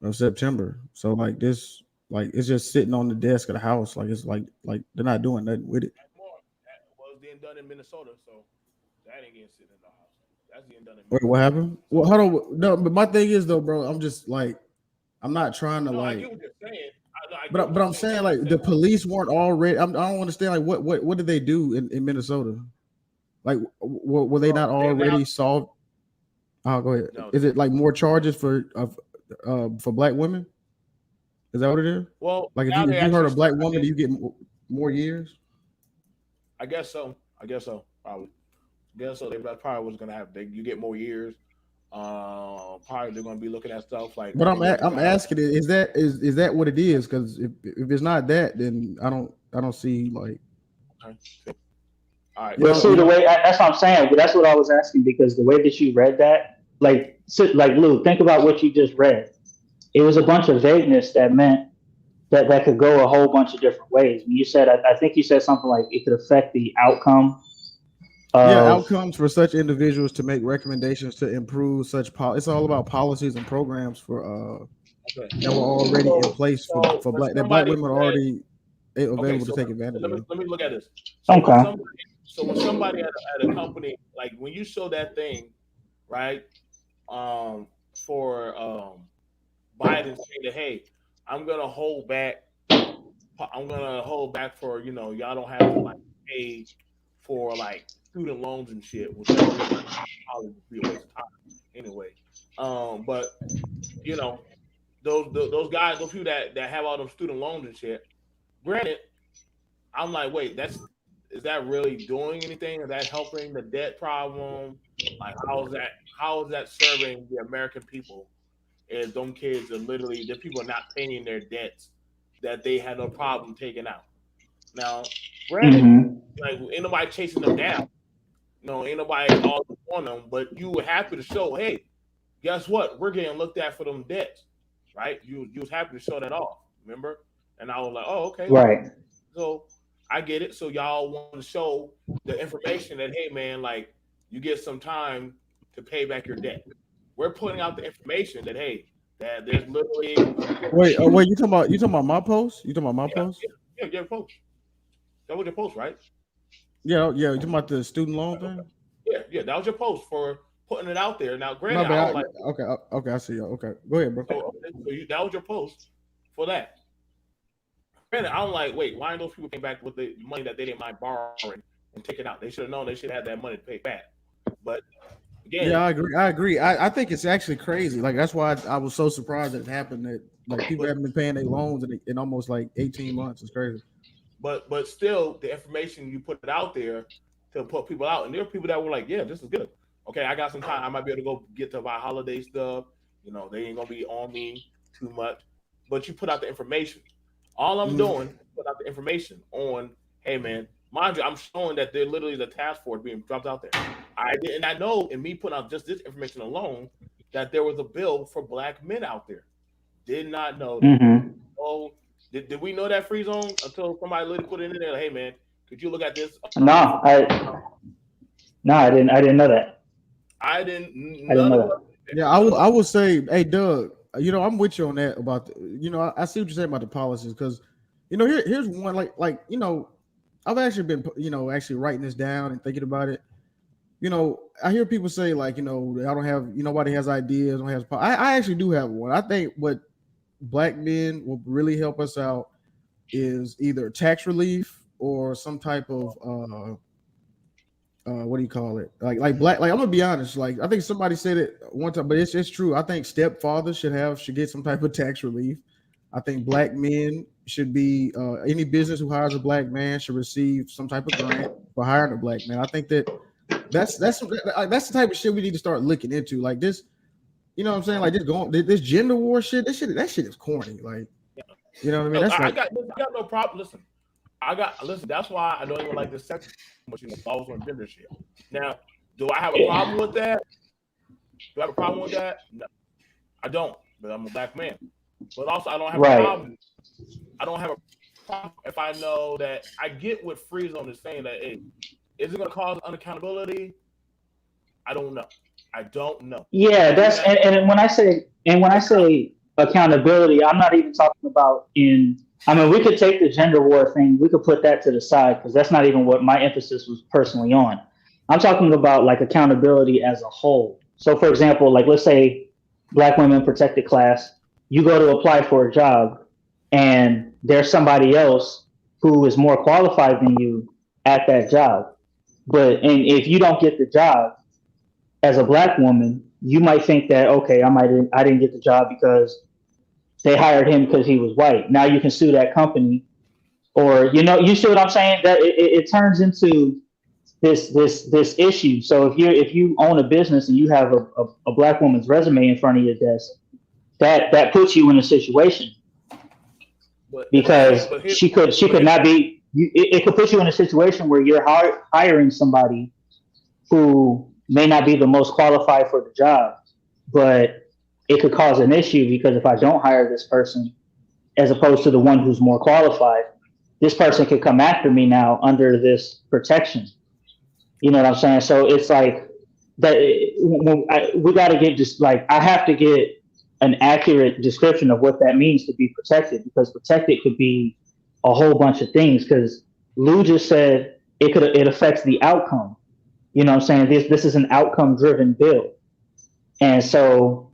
of September. So like this, like it's just sitting on the desk of the House. Like it's like they're not doing nothing with it. That was being done in Minnesota, so that ain't getting sitting in the house. That's being done in Wait, Minnesota. what happened? Well, hold on. No, but my thing is though, bro, I'm just like, I'm not trying to No, I like, get what you're saying. but I'm saying like the police weren't already. I don't understand like what did they do in Minnesota? Like were they not already solved? Oh, go ahead. No. Is it like more charges for Black women? Is that what it is? Well, Like if now you they hurt a actually Black started woman, it. do you get more years? I guess so. Probably. I guess so. That probably was gonna happen. You get more years. Probably they're gonna be looking at stuff like. But I'm asking it. Is that what it is? Because if it's not that, then I don't see like. Okay. All right. But see, the way that's what I'm saying. But that's what I was asking because the way that you read that, like Lou, think about what you just read. It was a bunch of vagueness that meant that could go a whole bunch of different ways. When you said, I think you said something like it could affect the outcome. Outcomes for such individuals to make recommendations to improve such It's all about policies and programs for that were already in place for Black women are already available to take advantage of. Let me look at this. Okay. So when somebody at a company, like when you show that thing, right, for Biden saying that, hey, I'm gonna hold back for y'all don't have to like pay for like student loans and shit, which probably would be a waste of time anyway. But those guys, those people that have all those student loans and shit. Granted, I'm like, wait, is that really doing anything? Is that helping the debt problem? Like, how is that serving the American people? If them kids are literally, the people are not paying their debts that they had no problem taking out. Now, granted, like ain't nobody chasing them down. Ain't nobody all on them, but you were happy to show, hey, guess what? We're getting looked at for them debts, right? You was happy to show that off, remember? And I was like, oh, okay. Right. So I get it. So y'all want to show the information that, hey, man, like you get some time to pay back your debt. We're putting out the information that, hey, that there's literally. Wait, you talking about my post? You talking about my post? Yeah, your post. That was your post, right? Yeah. You talking about the student loan thing? Yeah, that was your post for putting it out there. Now, granted, okay, I see you. Okay, go ahead, bro. So that was your post for that. Granted, I'm like, wait, why aren't those people paying back with the money that they didn't mind borrowing and taking out? They should have known they should have that money to pay back. But again, yeah, I agree. I think it's actually crazy. Like that's why I was so surprised that it happened. That like people haven't been paying their loans in almost like 18 months. It's crazy. But still, the information you put it out there to put people out, and there are people that were like, yeah, this is good. Okay, I got some time. I might be able to go get to buy holiday stuff. They ain't gonna be on me too much. but you put out the information. All I'm doing is put out the information on, hey man, mind you, I'm showing that they're literally the task force being dropped out there. I didn't I know in me putting out just this information alone that there was a bill for black men out there. Did not know that. Mm-hmm. Oh, did we know that free zone until somebody literally put it in there? Like, hey man, could you look at this before? No, no, I didn't know that. I didn't. I didn't None know of that. us. Yeah, None of us. I would say, hey Doug, I'm with you on that about I see what you're saying about the policies because here's one I've actually been actually writing this down and thinking about it. I hear people say like I don't have nobody has ideas, don't has I actually do have one. I think what black men will really help us out is either tax relief or some type of what do you call it? Like black. Like I'm gonna be honest. Like I think somebody said it one time, but it's true. I think stepfathers should get some type of tax relief. I think black men should be any business who hires a black man should receive some type of grant for hiring a black man. I think that's the type of shit we need to start looking into. Like this, what I'm saying? Like this gender war shit. That shit is corny. Like you know what I mean? No, That's I like got no problem. Listen. That's why I don't even like this section much. Balls on gender shit. Now, do I have a problem with that? Do I have a problem with that? No, I don't. But I'm a black man. But also, I don't have a problem. I don't have a problem if I know that I get what Free Zone is saying that hey, is it going to cause unaccountability? I don't know. I don't know. Yeah, and when I say accountability, I'm not even talking about I mean, we could take the gender war thing, we could put that to the side because that's not even what my emphasis was personally on. I'm talking about like accountability as a whole. So, for example, like let's say black women protected class, you go to apply for a job, and there's somebody else who is more qualified than you at that job. And if you don't get the job as a black woman, you might think that okay, I didn't get the job because they hired him because he was white. Now you can sue that company, or you see what I'm saying? That it turns into this issue. So if you own a business and you have a black woman's resume in front of your desk, that puts you in a situation because she could not be. It could put you in a situation where you're hiring somebody who may not be the most qualified for the job, but it could cause an issue because if I don't hire this person, as opposed to the one who's more qualified, this person could come after me now under this protection. You know what I'm saying? So it's like that. We got to get just like I have to get an accurate description of what that means to be protected because protected could be a whole bunch of things. Because Lou just said it affects the outcome. You know what I'm saying? This is an outcome driven bill, and so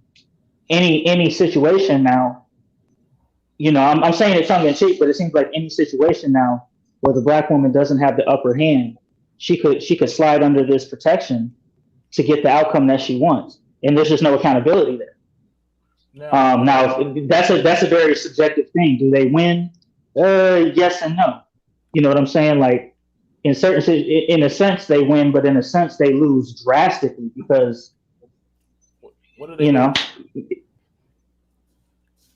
any situation now, I'm saying it tongue in cheek, but it seems like any situation now where the black woman doesn't have the upper hand, she could slide under this protection to get the outcome that she wants, and there's just no accountability there. No. Now that's a very subjective thing. Do they win? Yes and no. You know what I'm saying? Like in a sense they win, but in a sense they lose drastically because what do they do?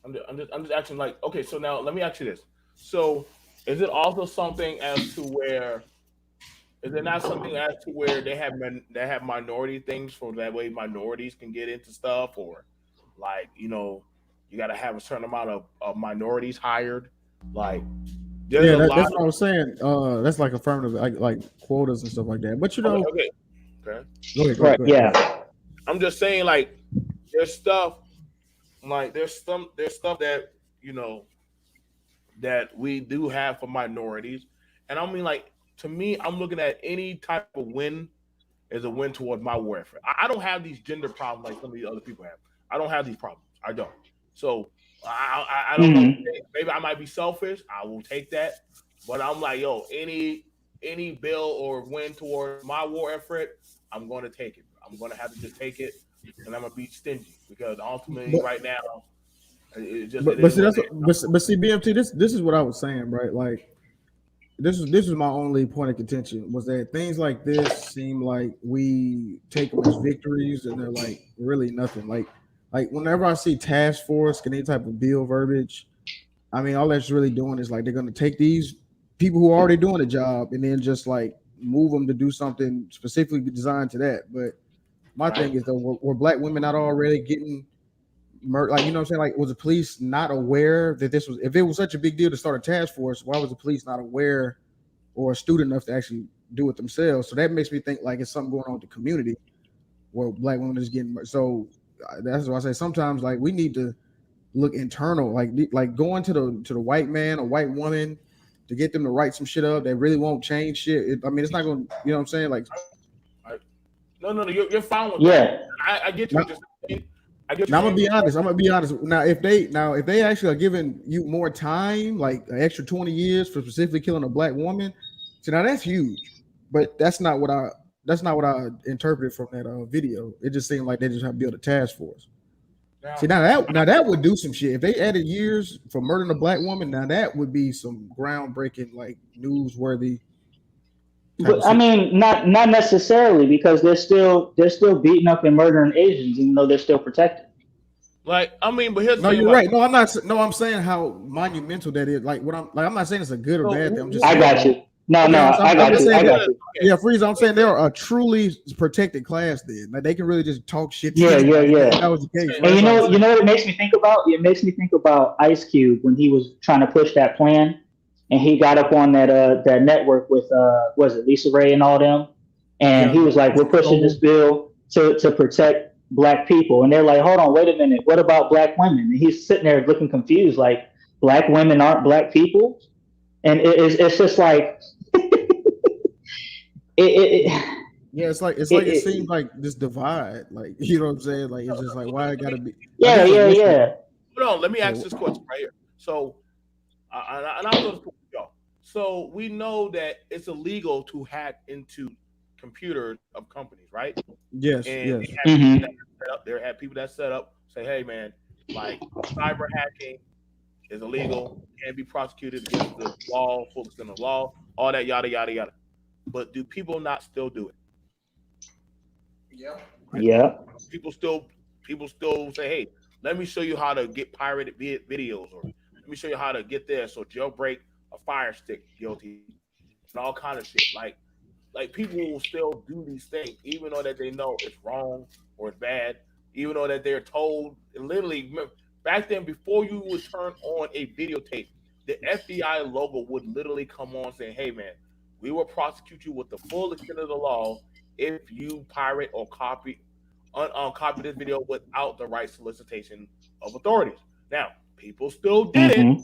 I'm just asking like okay, so now let me ask you this. So is it also something as to where is it not something as to where they have minority things for that way minorities can get into stuff or like you got to have a certain amount of minorities hired like there's that's what I was saying. That's like affirmative like quotas and stuff like that. But okay. Go ahead. Yeah. I'm just saying like there's stuff like there's stuff that that we do have for minorities, and I mean like to me, I'm looking at any type of win as a win toward my war effort. I don't have these gender problems like some of these other people have. I don't have these problems. I don't. So I don't know. Maybe I might be selfish. I will take that, but I'm like, yo, any bill or win toward my war effort, I'm going to take it. I'm going to have to just take it, and I'm going to be stingy because ultimately, right now, it just. But see, BMT, this is what I was saying, right? Like, this is my only point of contention was that things like this seem like we take them as victories, and they're like really nothing. Like whenever I see task force, any type of bill verbiage, I mean, all that's really doing is like they're gonna take these people who are already doing the job and then just like move them to do something specifically designed to that. But my thing Right. is though, were black women not already getting murdered? Like, you know what I'm saying? Like, was the police not aware that this was, if it was such a big deal to start a task force, why was the police not aware or astute enough to actually do it themselves? So that makes me think like it's something going on with the community where black women is getting murdered. So that's why I say sometimes like we need to look internal, like going to the white man or white woman to get them to write some shit up that really won't change shit. I mean, it's not going to, you know what I'm saying? Like, Right. No, you're fine with that. Yeah. I get you now, what you're saying. I get you now I'm gonna saying. be honest. I'm gonna be honest. Now if they actually are giving you more time, like an extra 20 years for specifically killing a black woman, so now that's huge. But that's not what I interpreted from that video. It just seemed like they just have built a task force. See, Now, now that would do some shit. If they added years for murdering a black woman, now that would be some groundbreaking, like newsworthy type of But I shit. mean, not necessarily because they're still beating up and murdering Asians, even though they're still protected. like, I mean, but here's the No, thing you're about right. No, I'm not. No, I'm saying how monumental that is. Like what I'm not saying it's a good or so bad thing. I'm just I saying got like, you. No, okay, no, I I'm got just you. saying I that. got you. Yeah, Freeze. I'm saying they're a truly protected class. Then, like they can really just talk shit to Yeah, yeah, anybody if that yeah. was the case. okay, Right? And That's you what I'm know, you saying. know what it makes me think about? It makes me think about Ice Cube when he was trying to push that plan, and he got up on that network with was it Lisa Ray and all them, and Yeah, he was like, "We're pushing this Cole. bill to protect black people," and they're like, "Hold on, wait a minute, what about black women?" And he's sitting there looking confused, like, "Black women aren't black people," and it's just like it, Yeah, it's like it seems it like this divide. Like you know what I'm saying? Like it's just like why it let gotta me be like yeah, this is a yeah, mission. yeah. hold on. Let me ask So this question right here. So, and I'll throw this to y'all. So we know that it's illegal to hack into computers of companies, right? yes, And yes. they have people that Hmm. set up. They have people that set up say, "Hey, man, like cyber hacking is illegal, can be prosecuted against the law, full extent of law, all that yada yada yada." But do people not still do it? Yeah. Right? Yeah. People still people still say, "Hey, let me show you how to get pirated videos," or "Let me show you how to get this," or jailbreak a Fire Stick guilty, and all kind of shit. Like people will still do these things even though that they know it's wrong or it's bad, even though that they're told. And literally, back then, before you would turn on a videotape, the FBI logo would literally come on saying, "Hey, man, we will prosecute you with the full extent of the law if you pirate or copy this video without the right solicitation of authorities." Now, people still did it, Hmm.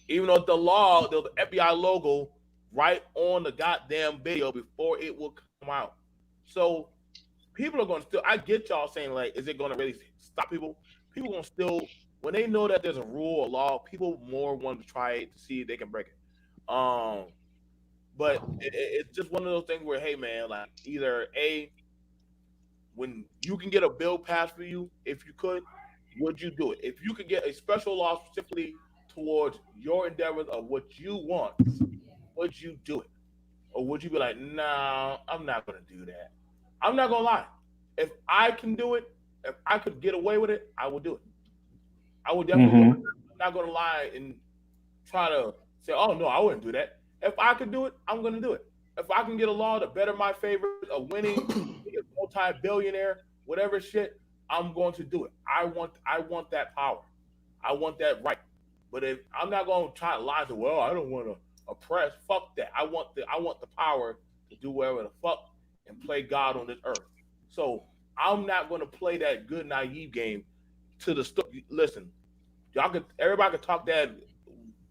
even though the FBI logo right on the goddamn video before it will come out. So people are going to still. I get y'all saying like, is it going to really stop people? People going to still, when they know that there's a rule or law, people more want to try it to see if they can break it. But it's just one of those things where, hey man, like either a when you can get a bill passed for you, if you could, would you do it? If you could get a special law specifically towards your endeavors of what you want, would you do it? Or would you be like, nah, I'm not gonna do that? I'm not gonna lie. If I can do it, if I could get away with it, I would do it. I would definitely do it. Hmm. I'm not gonna lie and try to say, oh no, I wouldn't do that. If I could do it, I'm gonna do it. If I can get a law to better my favor of winning, be a multi-billionaire, whatever shit, I'm going to do it. I want that power. I want that right. But if I'm not gonna try to lie to, well, I don't want to oppress. Fuck that. I want the power to do whatever the fuck and play God on this earth. So I'm not gonna play that good naive game to the listen. Y'all could everybody could talk that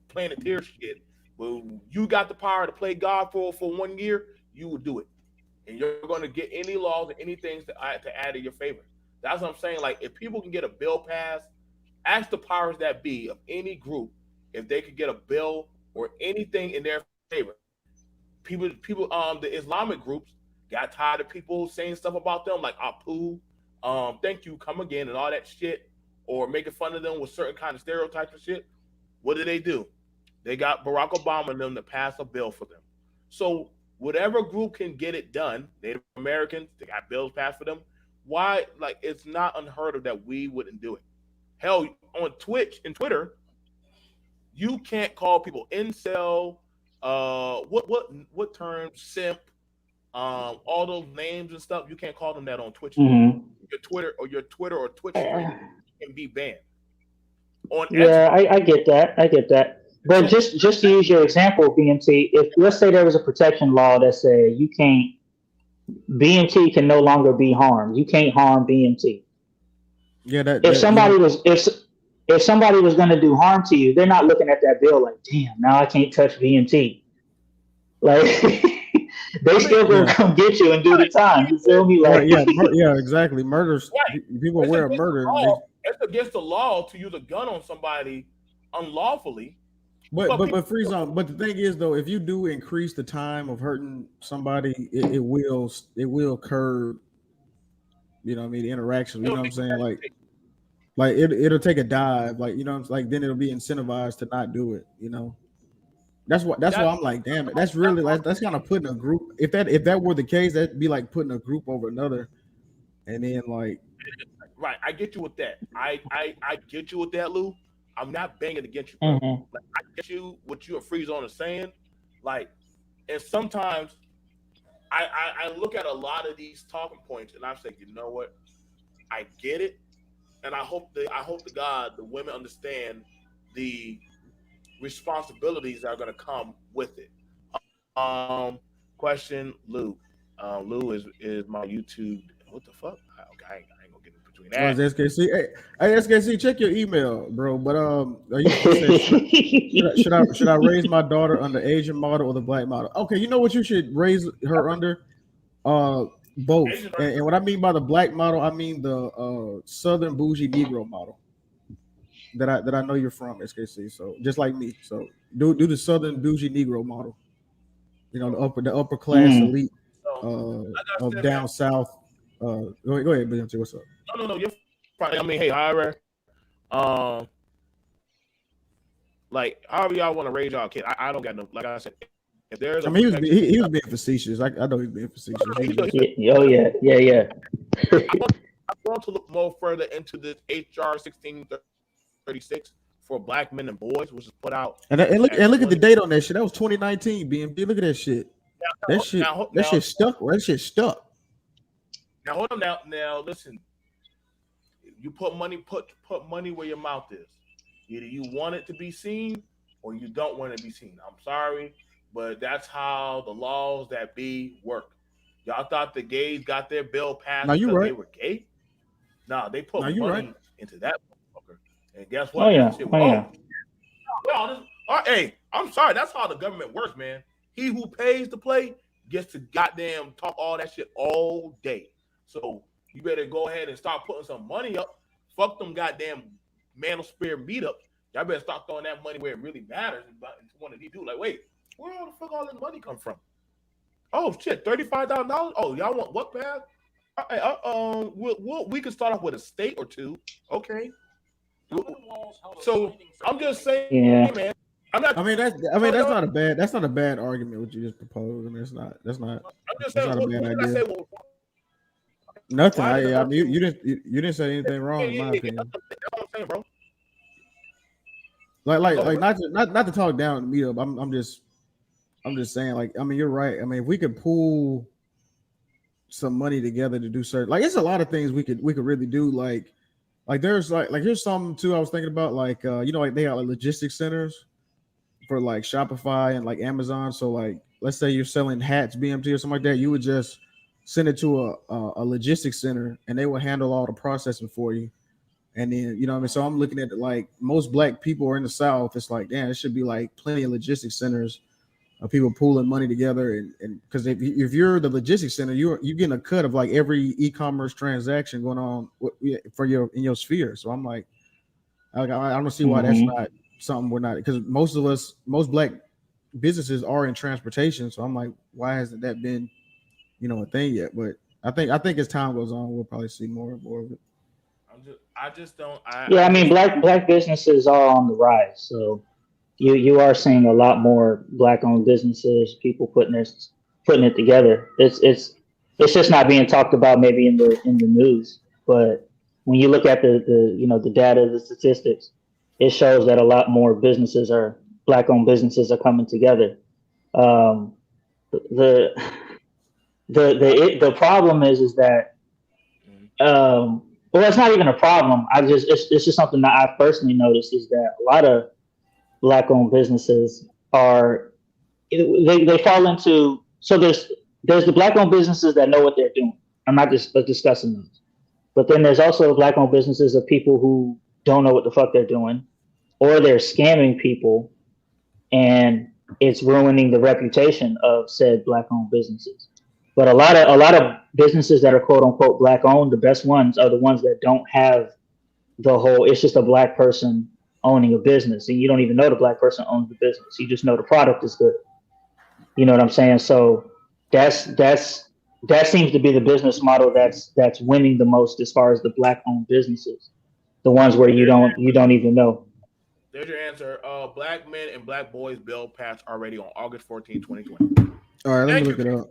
planeteer shit. But you got the power to play God for 1 year, you will do it, and you're going to get any laws or any things to add to your favor. That's what I'm saying. Like if people can get a bill passed, ask the powers that be of any group if they could get a bill or anything in their favor. The Islamic groups got tired of people saying stuff about them like Apu, thank you, come again, and all that shit, or making fun of them with certain kind of stereotypes and shit. What do? They got Barack Obama and them to pass a bill for them. So whatever group can get it done, Native Americans, they got bills passed for them. Why? Like it's not unheard of that we wouldn't do it. Hell, on Twitch and Twitter, You can't call people incel. What term? Simp. All those names and stuff. You can't call them that on Twitch anymore. Hmm. Your Twitter or Twitch stream can be banned. On X, Yeah, I get that. I get that. But so just to use your example, BMT, if let's say there was a protection law that said you can't BMT can no longer be harmed. You can't harm BMT. Yeah, If that you know, somebody was if somebody was going to do harm to you, they're not looking at that bill like, damn, now I can't touch BMT. Like they I mean, still gonna yeah, come get you and do the time. You feel me? right, Like yeah, yeah, exactly. Murders, right. people It's aware of against the murder. law. It's against the law to use a gun on somebody unlawfully. But freeze on. But the thing is though, if you do increase the time of hurting somebody, it will curb. You know what I mean? The interaction. You know what I'm saying? Like it'll take a dive. Like you know, like then it'll be incentivized to not do it. You know. That's why I'm like, damn it. That's really that's kind of putting a group. If that were the case, that'd be like putting a group over another, and then like Right, I get you with that. I get you with that, Lou. I'm not banging against you, bro. mhm. Like I get you what you and Freeze on is saying. Like, and sometimes I look at a lot of these talking points and I say, you know what? I get it, and I hope to God the women understand the responsibilities that are going to come with it. Question, Lou. Lou is my YouTube. What the fuck? Okay, I ain't gonna get in between was that. SKC. Hey, SKC, check your email, bro. But you said should I raise my daughter under Asian model or the black model? Okay, you know what you should raise her under? Both. Asian And what I mean by the black model, I mean the Southern bougie Negro model that I know you're from, SKC. So just like me. So do the Southern bougie Negro model. You know, the upper class Mm. elite So, like I of said, down man, south. Go ahead, BMT. What's up? no, you're fine. I mean, hey, however, um, like however y'all want to raise y'all kid, I don't got no. Like I said, if there's I a mean, protection, he was being facetious. I know he's being facetious. He was just, Yeah, oh yeah. I'm going to look more further into this HR 1636 for black men and boys, which is put out. and look at the date on that shit. That was 2019. BMT. Look at that shit. That shit stuck. That shit stuck. Now hold on. Now listen. You put money where your mouth is. Either you want it to be seen or you don't want it to be seen. I'm sorry, but that's how the laws that be work. Y'all thought the gays got their bill passed Now you because right. they were gay? No, they put Now you money right. into that motherfucker. And guess Oh what? yeah. That shit, Oh yeah. hey, I'm sorry. That's how the government works, man. He who pays to play gets to goddamn talk all that shit all day. So you better go ahead and start putting some money up. Fuck them goddamn Manosphere meetups. Y'all better start throwing that money where it really matters. And one of these dudes, like, wait, where all the fuck all this money come from? Oh shit, $35,000. Oh, y'all want what, man? We could start off with a state or two. Okay. So I'm just saying, Yeah. man. I'm not. I mean that's not a bad argument what you just proposed. I mean that's not I'm just that's saying. not a What bad did I say? idea. Nothing. Why did I I mean you didn't say anything wrong in my opinion. That's what I'm saying, bro. Like not to talk down the meetup. I'm just saying, like, I mean, you're right. I mean, if we could pool some money together to do certain, like, it's a lot of things we could really do. Like there's like here's something too. I was thinking about like you know, like they got like logistics centers for like Shopify and like Amazon. So like let's say you're selling hats, BMT or something like that, you would just send it to a logistics center and they will handle all the processing for you. And then, you know what I mean? So I'm looking at it like most black people are in the South. It's like, damn, it should be like plenty of logistics centers of people pooling money together. And because if you're the logistics center, you're getting a cut of like every e-commerce transaction going on for in your sphere. So I'm like, I don't see why that's not something we're not, because most black businesses are in transportation. So I'm like, why hasn't that been, you know, a thing yet? But I think as time goes on, we'll probably see more and more of it. I just don't. I mean, black businesses are on the rise. So you are seeing a lot more black-owned businesses, people putting it together. It's just not being talked about maybe in the news. But when you look at the you know the data, the statistics, it shows that a lot more businesses are black-owned businesses are coming together. Um, the the problem is that Mhm. well, it's not even a problem. It's just something that I've personally noticed is that a lot of black-owned businesses are they fall into so there's the black-owned businesses that know what they're doing. I'm not just discussing those, but then there's also black-owned businesses of people who don't know what the fuck they're doing, or they're scamming people, and it's ruining the reputation of said black-owned businesses. But a lot of businesses that are quote unquote black-owned, the best ones are the ones that don't have the whole. It's just a black person owning a business, and you don't even know the black person owns the business. You just know the product is good. You know what I'm saying? So that seems to be the business model that's winning the most as far as the black-owned businesses, the ones where There's you don't even know. there's your answer. Black men and black boys bill passed already on August 14, 2020. All right, let me Thank you. look it up.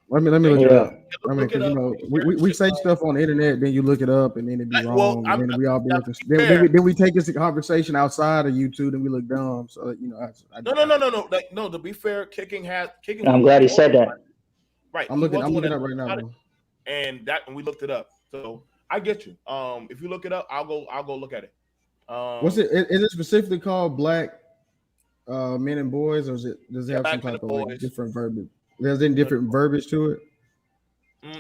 Let me look Thank it you. Yeah. up. I mean, Look it because you up. know, Be fair. we say stuff on the internet, then you look it up, and then it be Well, wrong, and then we all be now, looking. to be Then fair, we take this conversation outside of YouTube, and we look dumb. So you know, no. Like, no, to be fair, kicking I'm was glad he the one said that. right. I'm He looking. was the I'm one looking that up right now, started, bro. and we looked it up. So I get you. If you look it up, I'll go look at it. What's it? Is it specifically called Black Men and Boys, or does it have some Black men type and of like boys. different verbiage? There's any different verbiage to it?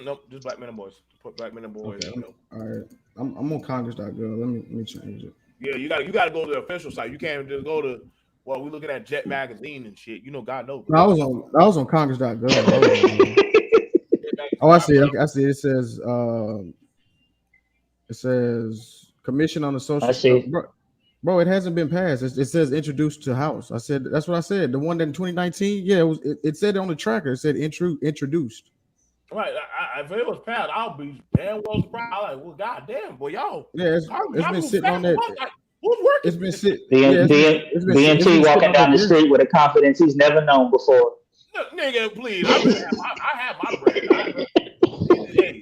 Nope, just black men and boys. Put black men and boys. Okay, You know. all right. I'm on Congress.gov. Let me change it. Yeah, you gotta go to the official site. You can't just go to we're looking at Jet magazine and shit. You know, God knows. No, I was on Congress.gov. Jet Oh, magazine I not see. real. Okay, I see. It says Commission on the I Social. see. Bro, it hasn't been passed. It says introduced to House. I said that's what I said. The one that in 2019. Yeah, it said it on the tracker. It said introduced. Right. If it was passed, I'll be damn well surprised. I'm like, well, goddamn, boy, y'all, Yeah, it's y'all been move sitting fast. on that. What? Like, who's working? It's been sit. Yeah, BN, BN, it's BNT been sitting walking on down that the desk. street with a confidence he's never known before. No, nigga, please. I have my bread. Hey,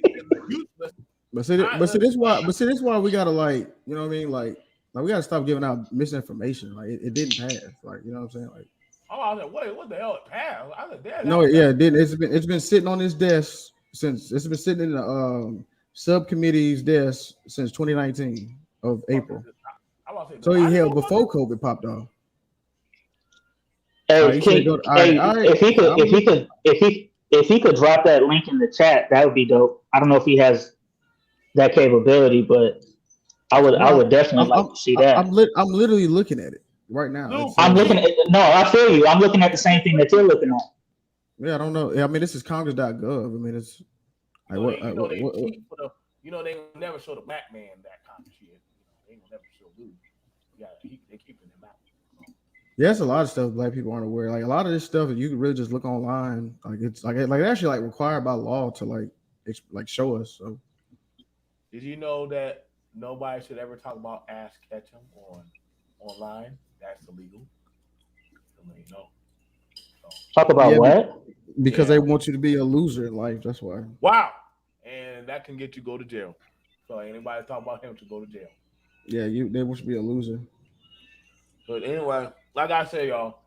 you, But see, this why we gotta like, you know what I mean? Like we gotta stop giving out misinformation. Like it didn't pass. Like you know what I'm saying? Like oh, I was like, wait, what the hell? It passed. I said, damn, no, yeah, it didn't. It's been sitting on his desk since it's been sitting in the subcommittee's desk since 2019 of okay. April. I was say, So I he didn't know held about before COVID popped off. All right, Hey, you said go. All right. if he could, I'm looking. if he could drop that link in the chat, that would be dope. I don't know if he has that capability, but I No, would definitely like to see I'm that. I'm literally looking at it right now. It I'm says, looking at no, I feel you. I'm looking at the same thing that you're looking at. yeah, I don't know. I mean, this is Congress.gov. I mean, it's like they cheat for the, they never show the black man that kind of shit. They ain't gonna never show dude. Yeah, they keeping him out. yeah, it's a lot of stuff black people aren't aware. Like a lot of this stuff, you can really just look online. Like it's like actually like required by law to like show us. So Did you know that nobody should ever talk about ass catching online? That's illegal. You know. So, Talk about yeah, what? because yeah. they want you to be a loser in life. That's why. Wow. And that can get you go to jail. So anybody talk about him to go to jail. Yeah, they want you to be a loser. But anyway, like I said, y'all.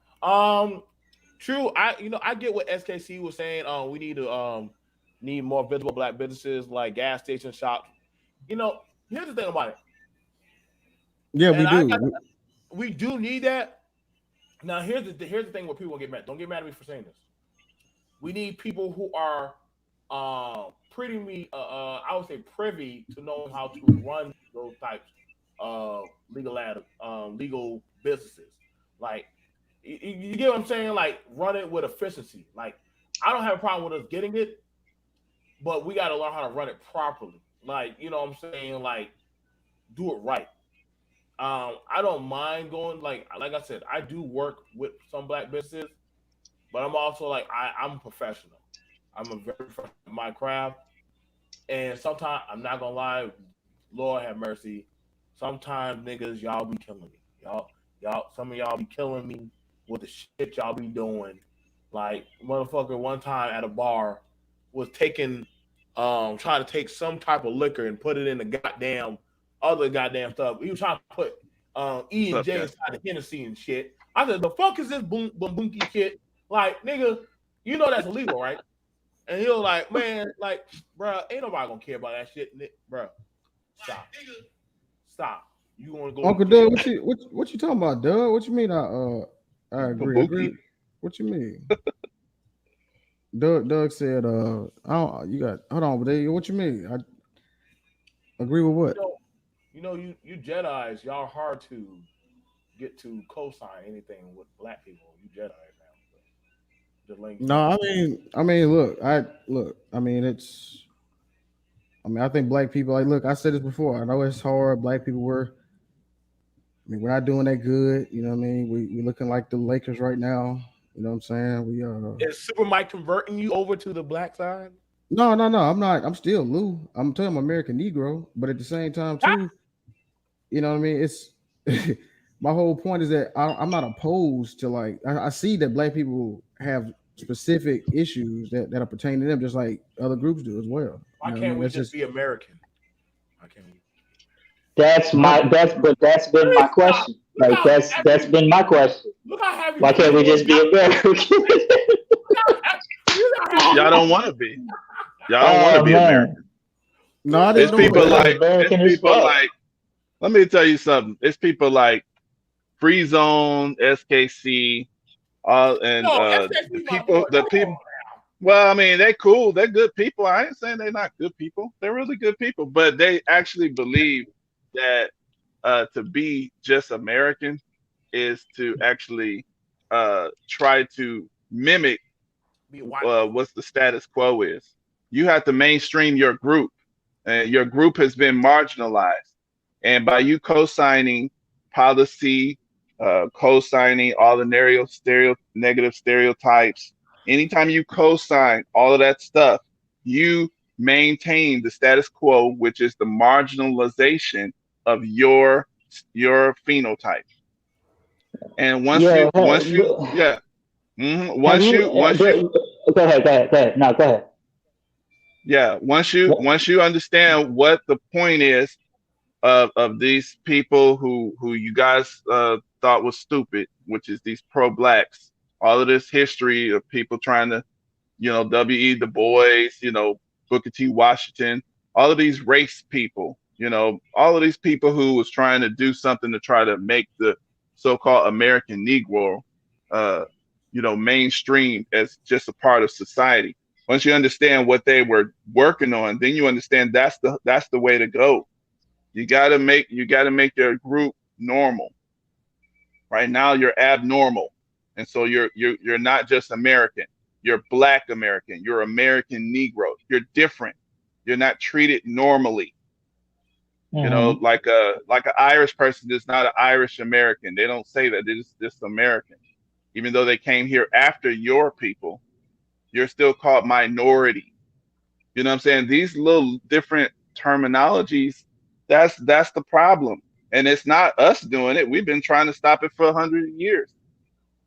True. I get what SKC was saying. We need to need more visible black businesses like gas station shops. Here's the thing about it. Yeah, we And do. we do need that. Now here's the thing where people get mad. Don't get mad at me for saying this. We need people who are I would say privy to knowing how to run those types of legal businesses. Like you get what I'm saying? Like run it with efficiency. Like I don't have a problem with us getting it, but we got to learn how to run it properly. Like you know what I'm saying? Like do it right. I don't mind going like I said, I do work with some black businesses, but I'm also like I'm a professional. I'm a very professional in my craft, and sometimes I'm not gonna lie, Lord have mercy. Sometimes niggas y'all be killing me. Some of y'all be killing me with the shit y'all be doing. Like motherfucker, one time at a bar was trying to take some type of liquor and put it in the goddamn other goddamn stuff. He was trying to put E and What's up, J guys? inside the Hennessy and shit. I said, the fuck is this boom bunky shit? Like, nigga, you know that's illegal, right? And he was like, man, like, bro, ain't nobody gonna care about that shit, bro. Stop. You gonna go Uncle to Doug, jail? what you talking about, Doug? What you mean? I agree. I Kabuki. agree. What you mean? Doug said, I don't. You got hold on, but what you mean? I agree with what? You Jedi's, y'all hard to get to co-sign anything with black people. You Jedi's now. The link. No, look. I mean, it's. I mean, I think black people. Like, look, I said this before. I know it's hard. Black people were. I mean, we're not doing that good. You know what I mean? We looking like the Lakers right now. You know what I'm saying? Is Super Mike converting you over to the black side? No. I'm not. I'm still Lou. I'm telling you, I'm American Negro, but at the same time, too, you know what I mean? It's my whole point is that I'm not opposed to like. I see that black people have specific issues that are pertaining to them, just like other groups do as well. Why You know what I can't mean? we That's just be American? Why can't we? That's been my question. Like that's been my question. Look how happy Why can't we just be American? Y'all don't want to be. Y'all don't want to Oh be man, American. No, I It's didn't know people that. like American as fuck. let me tell you something. It's people like Free Zone, SKC, and No, the SSB my people boy. the Come people on. well, I mean, they're cool, they're good people. I ain't saying they're not good people. They're really good people, but they actually believe that to be just American is to actually try to mimic Be a white. what's the status quo is. You have to mainstream your group, and your group has been marginalized. And by you co-signing policy, co-signing all the negative stereotypes, anytime you co-sign all of that stuff, you maintain the status quo, which is the marginalization of your phenotype. And yeah. once you, yeah, Have you? once you, Go ahead. No, go ahead. yeah, What? once you understand what the point is of these people who you guys thought was stupid, which is these pro-blacks, all of this history of people trying to, W.E. Du Bois, Booker T. Washington, all of these race people, all of these people who was trying to do something to try to make the so-called American Negro, mainstream as just a part of society. Once you understand what they were working on, then you understand that's the way to go. You gotta make your group normal. Right now you're abnormal, and so you're not just American. You're Black American. You're American Negro. You're different. You're not treated normally. Mm-hmm. Like an Irish person is not an Irish American. They don't say that. They're just American. Even though they came here after your people, you're still called minority. You know what I'm saying? These little different terminologies, that's the problem. And it's not us doing it. We've been trying to stop it for 100 years.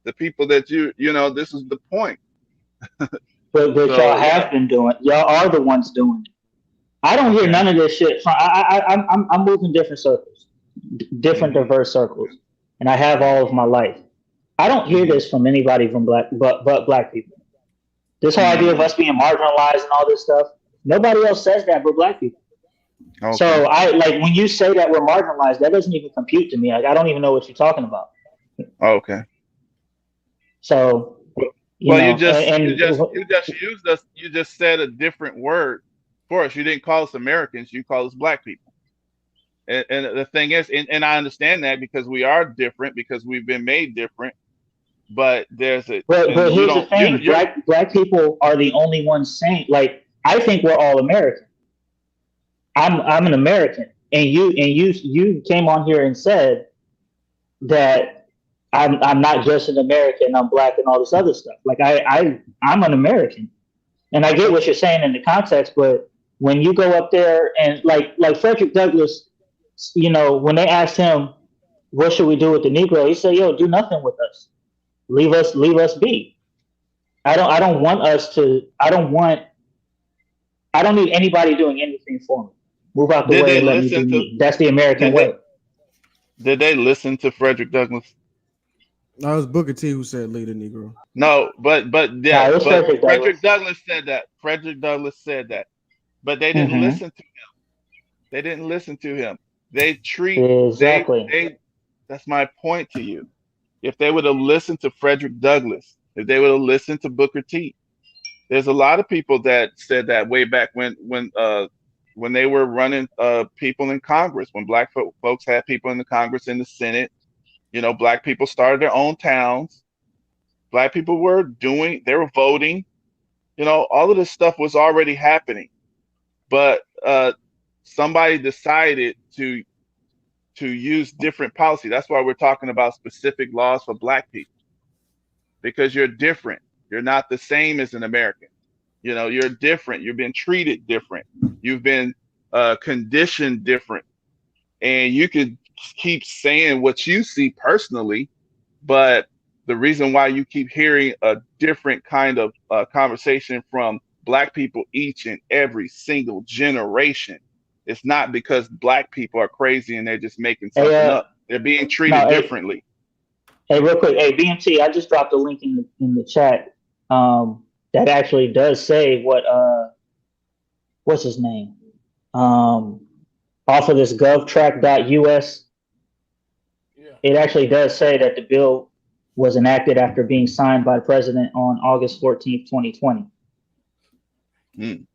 The people that this is the point. But y'all So yeah. have been doing. Y'all are the ones doing it. I don't hear Okay. none of this shit. I'm moving different circles, different diverse circles, and I have all of my life. I don't hear this from anybody from but black people. This whole idea of us being marginalized and all this stuff. Nobody else says that but black people. Okay. So when you say that we're marginalized, that doesn't even compute to me. Like I don't even know what you're talking about. Okay. So you just used us. You just said a different word for us. You didn't call us Americans. You call us black people. And the thing is, and I understand that because we are different because we've been made different. But there's a. But here's the thing: black people are the only ones saying. Like I think we're all American. I'm an American, and you came on here and said that I'm not just an American, I'm black and all this other stuff. Like I'm an American, and I get what you're saying in the context, but when you go up there and like Frederick Douglass, when they asked him what should we do with the Negro, he said, "Yo, do nothing with us. Leave us be. I don't need anybody doing anything for me. Move out the way and let me do me." That's the American way. Did they listen to Frederick Douglass? No, it was Booker T who said lead a Negro. No, No, it was but Frederick Frederick Douglass. Douglass said that. Frederick Douglass said that. But they didn't Hmm. listen to they didn't listen to him. They treat Exactly. they that's my point to you. If they would have listened to Frederick Douglass, if they would have listened to Booker T, there's a lot of people that said that way back when they were running people in Congress, when black folks had people in the Congress, in the Senate. You know, black people started their own towns. Black people they were voting. You know, all of this stuff was already happening, but somebody decided to use different policy. That's why we're talking about specific laws for black people, because you're different. You're not the same as an American. You know, you're different. You've been treated different. You've been conditioned different. And you could keep saying what you see personally, but the reason why you keep hearing a different kind of conversation from black people each and every single generation, it's not because black people are crazy and they're just making Hey, something up. They're being no, treated hey, differently. hey, real quick, hey, BMT, I just dropped a link in the chat. That actually does say what's his name? Off of this govtrack.us, Yeah. it actually does say that the bill was enacted after being signed by the president on August 14th, 2020. Mm.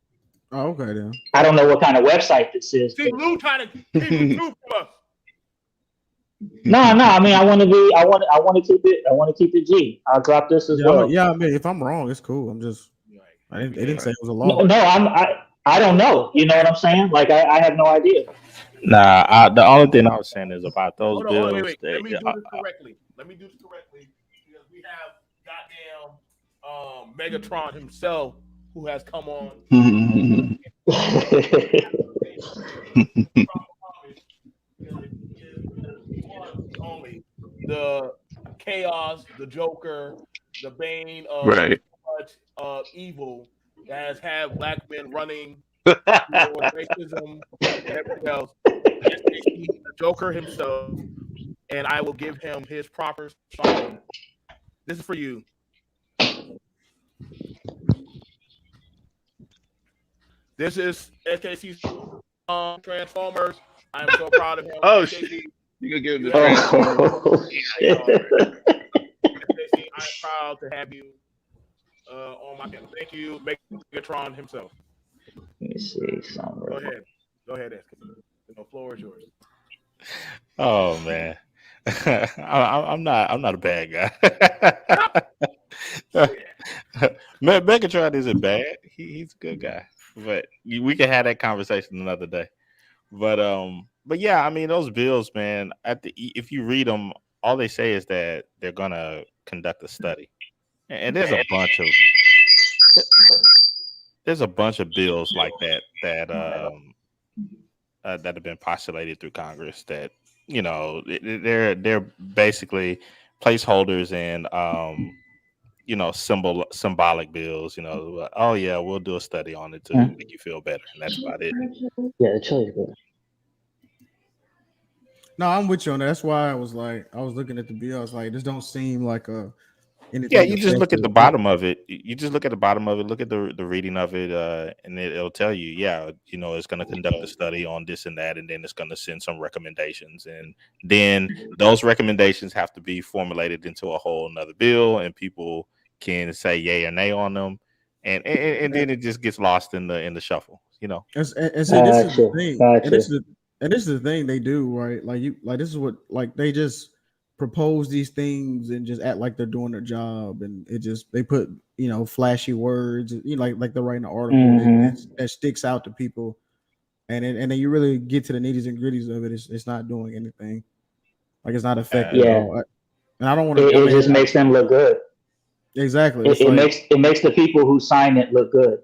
Oh, okay then. I don't know what kind of website this is. See, Lou trying to keep the truth from us. No. I mean, I want to keep it G. I'll drop this as well. Yeah, I mean, if I'm wrong, it's cool. I'm just, they didn't say it was a law. No, I don't know. You know what I'm saying? Like, I have no idea. Nah, the only thing I was saying is about those Hold on, bills. wait. Let me do this correctly. Because we have goddamn Megatron himself who has come on. Only the chaos, the Joker, the bane of Right. much evil that has had black men running, racism and everything else. The Joker himself, and I will give him his proper song. This is for you. This is SKC's Transformers. I am so proud of him. Oh, SKC, shit. You can give him the Yeah. Transformers. SKC, I am proud to have you on my channel. Thank you, Megatron himself. Let me see somewhere. Go ahead, SKC. The floor is yours. Oh man, I'm not a bad guy. Megatron isn't bad. He's a good guy, but we can have that conversation another day. But yeah, I mean those bills, man. If you read them, all they say is that they're gonna conduct a study, and there's a bunch of bills like that that have been postulated through Congress that they're basically placeholders and symbolic bills. Oh yeah, we'll do a study on it to make you feel better, and that's about it. Yeah, the chili's good. No, I'm with you on that. That's why I was looking at the bill. I was like, this don't seem like anything. Yeah, you just look at the bottom of it. You just look at the bottom of it. Look at the reading of it, and it'll tell you, it's going to conduct a study on this and that, and then it's going to send some recommendations, and then those recommendations have to be formulated into a whole another bill, and people can say yay or nay on them, and then it just gets lost in the shuffle. And see, this is the thing. And this is the thing they do, right? This is what they just propose these things and just act like they're doing their job, and they put flashy words, like they're writing an article that sticks out to people, and then you really get to the nitties and gritties of it. It's not doing anything. Like it's not effective at all. And I don't want to. It just makes them look good. Exactly. It makes the people who sign it look good.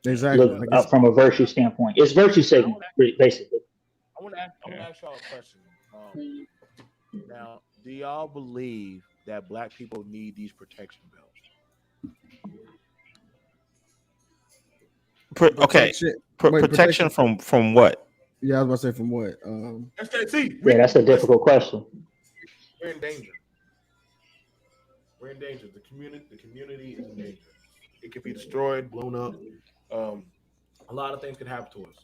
Exactly. Look up from a virtue standpoint. It's virtue signaling, basically. I want to ask y'all a question. Now, do y'all believe that black people need these protection bills? Protection from what? Yeah, I was about to say from what? SJC, Yeah, that's a difficult question. we're in danger. We're in danger. The community is in danger. It could be destroyed, blown up. Um, a lot of things could happen to us.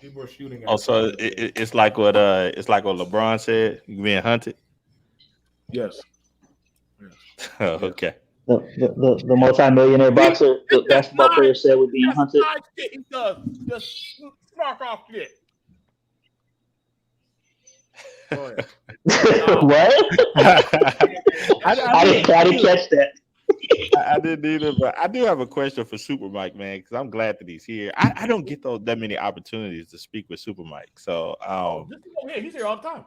People are shooting at Oh, us all so day. it's like what LeBron said. You being hunted. Yes. Yes. Oh, Yes. okay. The multi-millionaire boxer, It's the just basketball not. player said would be That's hunted. not shit he does. Just snark off shit. Go ahead. What? I didn't catch that. I didn't either, but I do have a question for Super Mike, man, because I'm glad that he's here. I don't get that many opportunities to speak with Super Mike, so He's here all the time.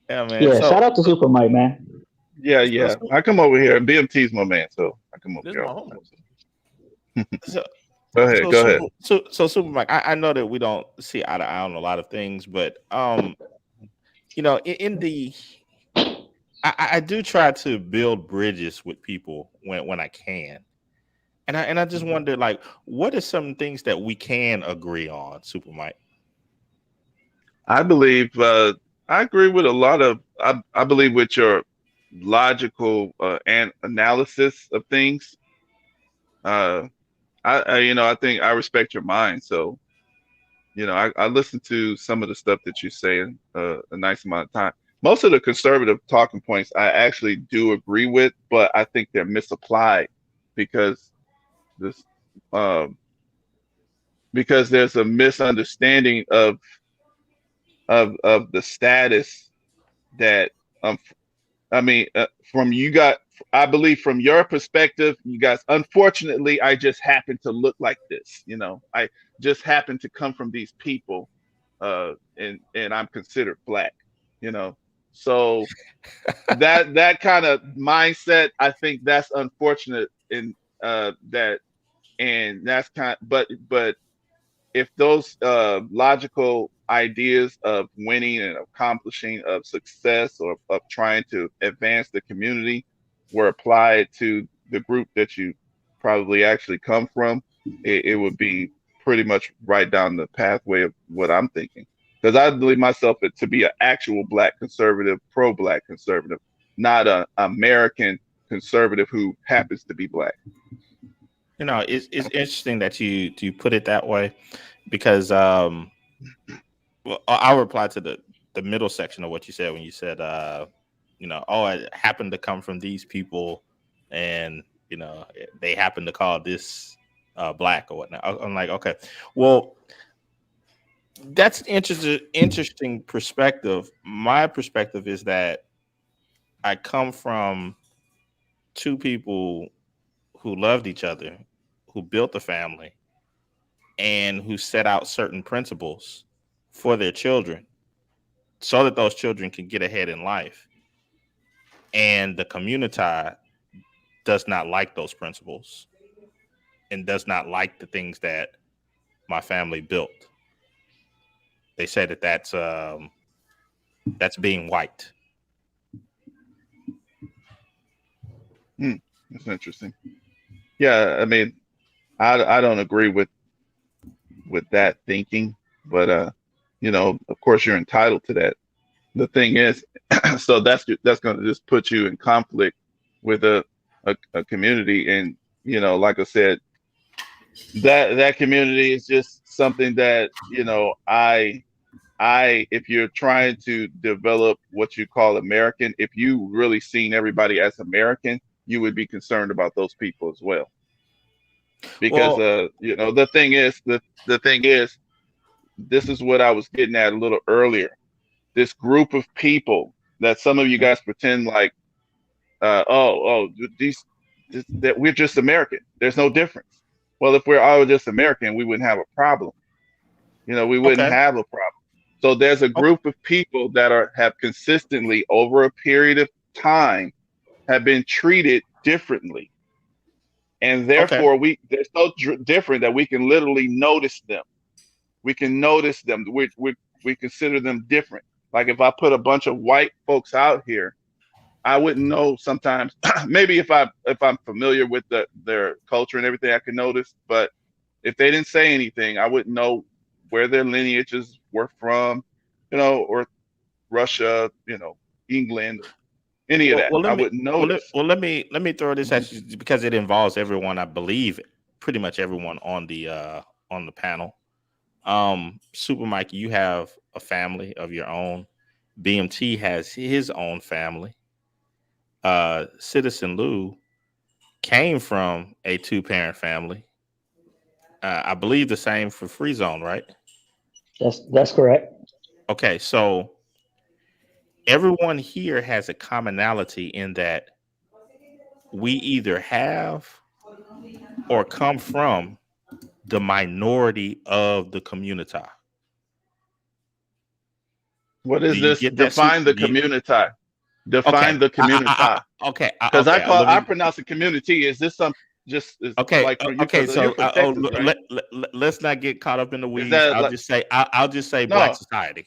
yeah, man. Yeah, So shout out to Super Mike, man. Yeah. I come over here. BMT's my man, so I come over This is here. my all homework. the time. so Go ahead. Go ahead. So Super Mike, I know that we don't see eye to eye on a lot of things, but in the I do try to build bridges with people when I can. And I just wonder, like, what are some things that we can agree on, Super Mike? I believe I agree with a lot of I believe with your logical and analysis of things. I think I respect your mind, so I listen to some of the stuff that you say a nice amount of time. Most of the conservative talking points I actually do agree with, but I think they're misapplied because this um, because there's a misunderstanding of the status that I mean, from you got, I believe from your perspective, you guys, unfortunately, I just happen to look like this. I just happen to come from these people, and I'm considered black. So that kind of mindset, I think that's unfortunate in that, and that's but if those logical ideas of winning and accomplishing of success or of trying to advance the community were applied to the group that you probably actually come from, it would be pretty much right down the pathway of what I'm thinking. Because I believe myself to be an actual black conservative, pro-black conservative, not an American conservative who happens to be black. It's interesting that you put it that way, because well, I'll reply to the middle section of what you said when you said I happen to come from these people, and they happen to call this black or whatnot. I'm like, okay, well, that's interesting perspective. My perspective is that I come from two people who loved each other, who built a family, and who set out certain principles for their children so that those children can get ahead in life. And the community does not like those principles and does not like the things that my family built. They say that that's being white. That's interesting. Yeah, I mean, I don't agree with that thinking, but of course you're entitled to that. The thing is, so that's going to just put you in conflict with a community, and like I said, that community is just something that if you're trying to develop what you call American, if you really seen everybody as American, you would be concerned about those people as well. Because the thing is, this is what I was getting at a little earlier. This group of people that some of you guys pretend like, that we're just American. There's no difference. Well, if we're all just American, we wouldn't have a problem. We wouldn't Okay. have a problem. So there's a group of people that have consistently over a period of time have been treated differently. And therefore they're so different that we can literally notice them. We can notice them. We consider them different. Like if I put a bunch of white folks out here, I wouldn't know sometimes. Maybe if I'm familiar with their culture and everything, I can notice. But if they didn't say anything, I wouldn't know where their lineages were from, or Russia, England, or any of that. Well, I wouldn't notice. let me throw this at you because it involves everyone. I believe pretty much everyone on the panel. Super Mike, you have a family of your own. BMT has his own family. Citizen Lou came from a 2-parent family. I believe the same for Free Zone, right? That's correct. Okay, so everyone here has a commonality in that we either have or come from the minority of the community. What Do is you this? get that? Define the community. Define Okay. the community. Okay. Because Okay. Let I me. pronounce it community. Is this some just is Okay. like for you? Okay. Because you're So from Texas, right? let's not get caught up in the Is weeds. that like I'll just say Black no? society.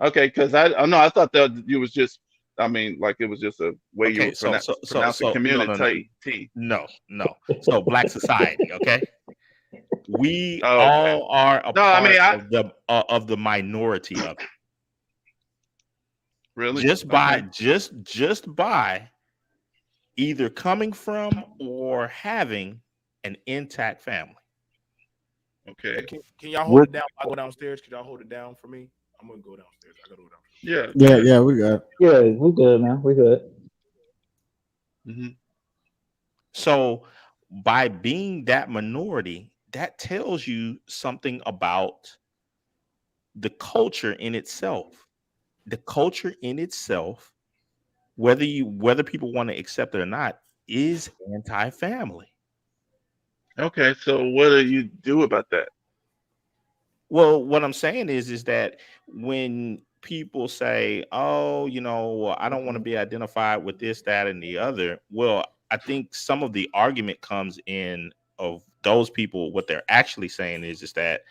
Okay, because I no, I thought that you was just. I mean, like it was just a way you Okay. were pronouncing community. No. So Black society. Okay. We Oh, okay. all are a No, I part mean, of the minority of it. really Just okay. by either coming from or having an intact family. Okay. Can y'all hold it down? I go downstairs. Can y'all hold it down for me? I'm gonna go downstairs. I gotta go downstairs. Yeah. Yeah, we got it. Yeah, we're good, man. We're good. Mm-hmm. So by being that minority, that tells you something about the culture in itself. The culture in itself, whether people want to accept it or not, is anti-family. Okay, so what do you do about that? Well, what I'm saying is that when people say, "Oh, I don't want to be identified with this, that, and the other," well, I think some of the argument comes in of those people. What they're actually saying is that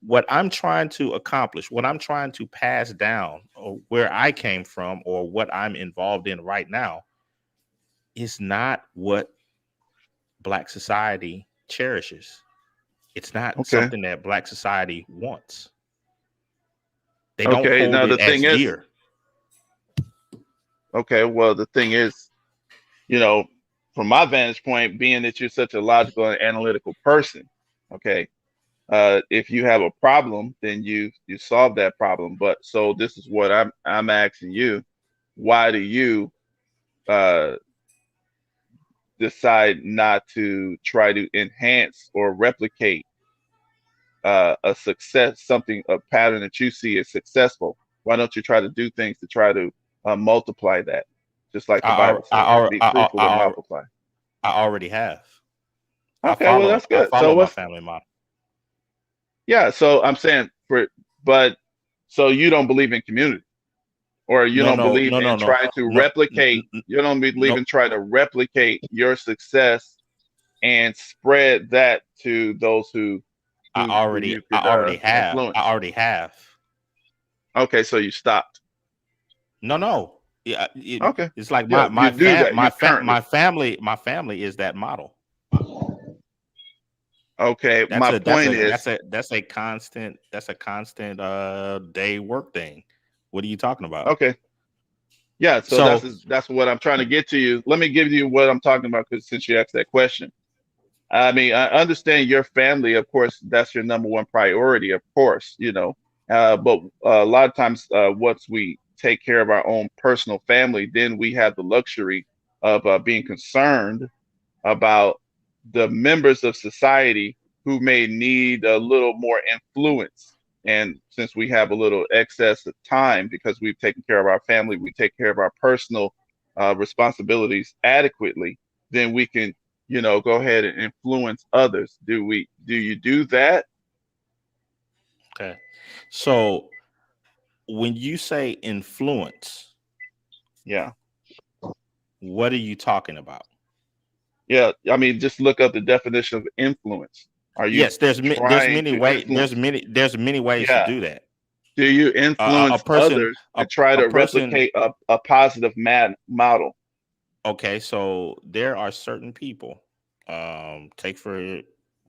what I'm trying to accomplish, what I'm trying to pass down, or where I came from, or what I'm involved in right now, is not what Black society cherishes. It's not Okay. something that Black society wants. They don't Okay. hold Now it the as thing is, dear. okay. Well, the thing is, from my vantage point, being that you're such a logical and analytical person, okay. If you have a problem, then you solve that problem. But so this is what I'm asking you: why do you uh, decide not to try to enhance or replicate a success, a pattern that you see as successful? Why don't you try to do things to try to multiply that, just like the Bible says, be fruitful and multiply. I already have. Okay, well that's I good. So follow my what's family model. yeah? So I'm saying but so you don't believe in community, or you don't believe in trying to replicate. You don't believe in trying to replicate your success and spread that to those who you could influence. I already have. Okay, so you stopped. No. Yeah, Okay. it's like Yeah, you do that. You currently. my family is that model. Okay, my point is that's a constant day work thing. What are you talking about? okay. Yeah, so that's what I'm trying to get to you. Let me give you what I'm talking about, because since you asked that question. I mean, I understand your family, of course, that's your number one priority, of course, but a lot of times, once we take care of our own personal family, then we have the luxury of being concerned about the members of society who may need a little more influence. And since we have a little excess of time because we've taken care of our family, we take care of our personal responsibilities adequately, then we can, go ahead and influence others. Do you do that? Okay. So when you say influence, yeah, what are you talking about? Yeah, I mean, just look up the definition of influence. Are you there's trying many to ways. influence? There's many ways to do that. Do you influence others and try to replicate a positive model? Okay, so there are certain people. Take for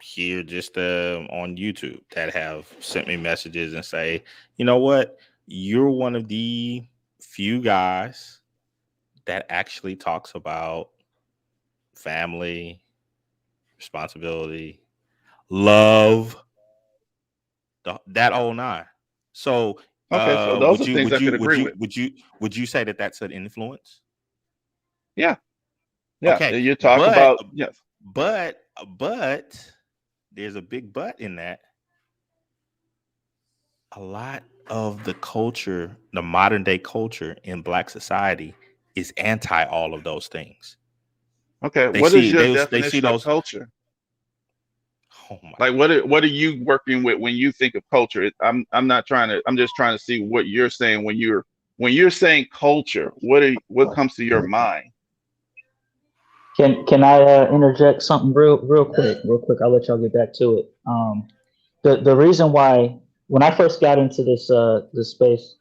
here just on YouTube that have sent me messages and say, you know what, you're one of the few guys that actually talks about family, responsibility, love, that whole nine. So, Okay, so those would are you things would I you could would agree you with. would you would you say that that's an influence? Yeah, yeah. Okay, You talk about yes. but but there's a big but in that. A lot of the culture, the modern day culture in Black society, is anti all of those things. Okay, They what is see your they see definition of those. culture? Oh my! Like what are you working with when you think of culture? I'm not trying to. I'm just trying to see what you're saying when you're saying culture. What comes to your mind? Can I interject something real quick? I'll let y'all get back to it. The reason why when I first got into this space,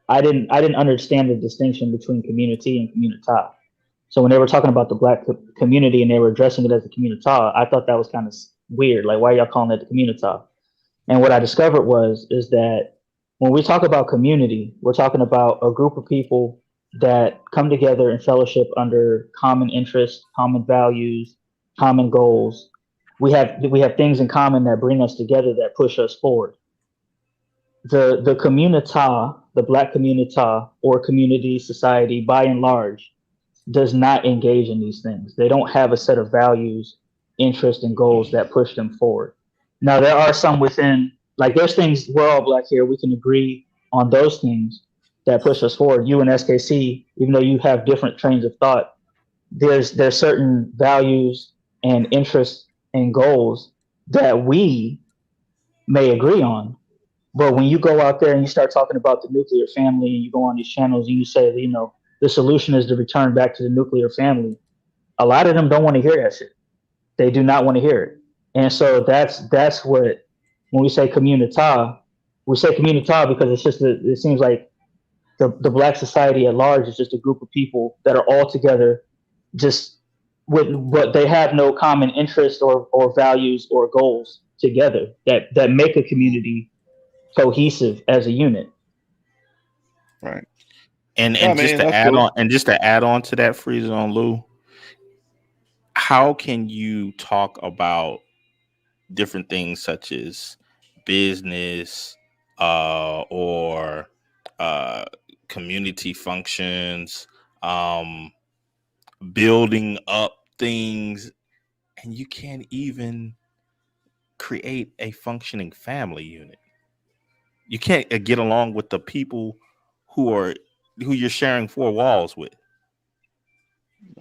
I didn't understand the distinction between community and communita. So when they were talking about the black community and they were addressing it as a communita, I thought that was kind of weird. Like, why are y'all calling it the communita? And what I discovered is that when we talk about community, we're talking about a group of people that come together in fellowship under common interests, common values, common goals. We have things in common that bring us together, that push us forward. The communita, the black communita or community society, by and large, does not engage in these things. They don't have a set of values, interests, and goals that push them forward. Now, there are some within, like, there's things, we're all black here, we can agree on those things that push us forward. You and SKC, even though you have different trains of thought, there's certain values and interests and goals that we may agree on. But when you go out there and you start talking about the nuclear family and you go on these channels and you say, the solution is to return back to the nuclear family, a lot of them don't want to hear that shit. They do not want to hear it. And so that's what, when we say communita because it seems like the black society at large is just a group of people that are all together, just but they have no common interests or values or goals together that make a community cohesive as a unit. Right. And No, I and just mean to that's add cool. on, to that, Freezer on Lou, how can you talk about different things such as business, or uh, community functions, um, building up things, and you can't even create a functioning family unit? You can't get along with the people who are who you're sharing four walls with.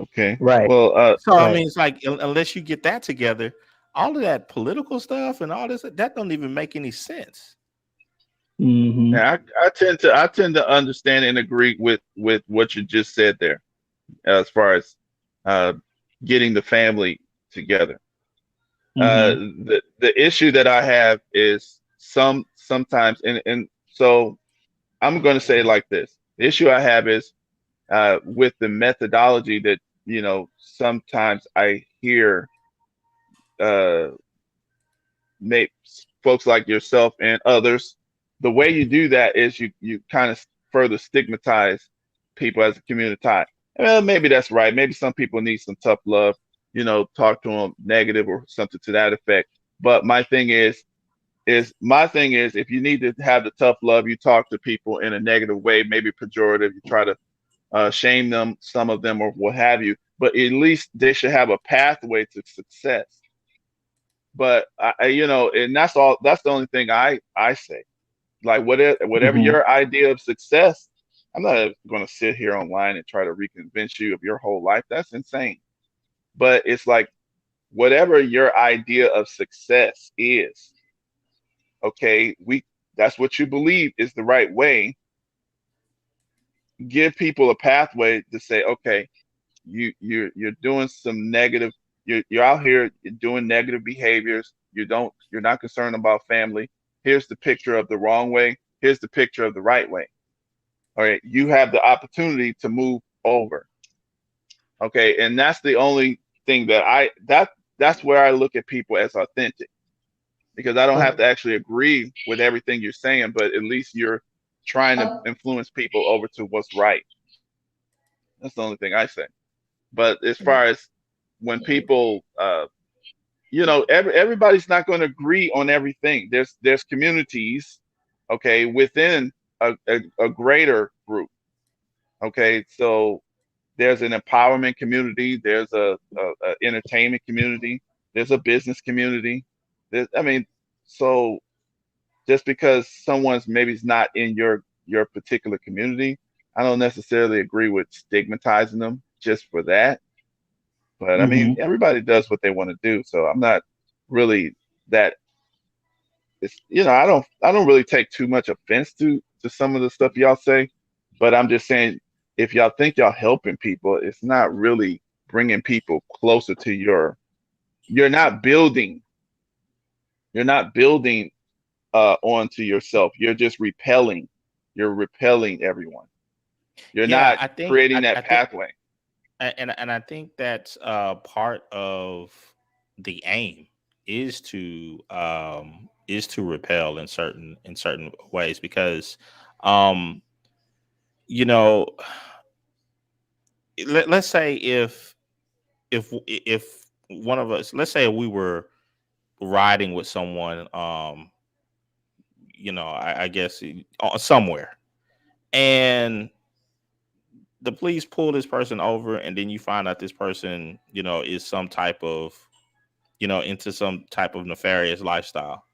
Okay. Right. Well, So I Right. mean, it's like unless you get that together, all of that political stuff and all this that don't even make any sense. Hmm. yeah, I tend to understand and agree with what you just said there as far as uh, getting the family together. Hmm. The issue that I have is sometimes and so I'm going to say it like this. The issue I have is with the methodology that sometimes I hear uh, make folks like yourself and others. The way you do that is you kind of further stigmatize people as a community. Well, maybe that's right. Maybe some people need some tough love. Talk to them negative or something to that effect. But my thing is if you need to have the tough love, you talk to people in a negative way, maybe pejorative. You try to shame them, some of them, or what have you. But at least they should have a pathway to success. But and that's all. That's the only thing I say. Like whatever Hmm. your idea of success, I'm not going to sit here online and try to reconvince you of your whole life. That's insane. But it's like whatever your idea of success is, okay, that's what you believe is the right way. Give people a pathway to say, okay, you're doing some negative. You're out here doing negative behaviors. You're not concerned about family. Here's the picture of the wrong way. Here's the picture of the right way. All right, you have the opportunity to move over. Okay, and that's the only thing that's where I look at people as authentic, because I don't have to actually agree with everything you're saying, but at least you're trying to influence people over to what's right. That's the only thing I say. But as far as when people, everybody's not going to agree on everything. There's communities, okay, within a greater group. Okay, so there's an empowerment community, there's a entertainment community, there's a business community. I mean, so just because someone's maybe is not in your particular community, I don't necessarily agree with stigmatizing them just for that. But I mean, Mm-hmm. everybody does what they want to do, so I'm not really that. It's I don't really take too much offense to some of the stuff y'all say, but I'm just saying, if y'all think y'all helping people, it's not really bringing people closer to you're not building you're not building onto yourself. You're repelling everyone. You're Yeah, not creating I that think pathway. and I think that's part of the aim is to repel in certain ways because um you know let's say if one of us, let's say we were riding with someone I guess somewhere, and the police pull this person over, and then you find out this person is some type of into some type of nefarious lifestyle.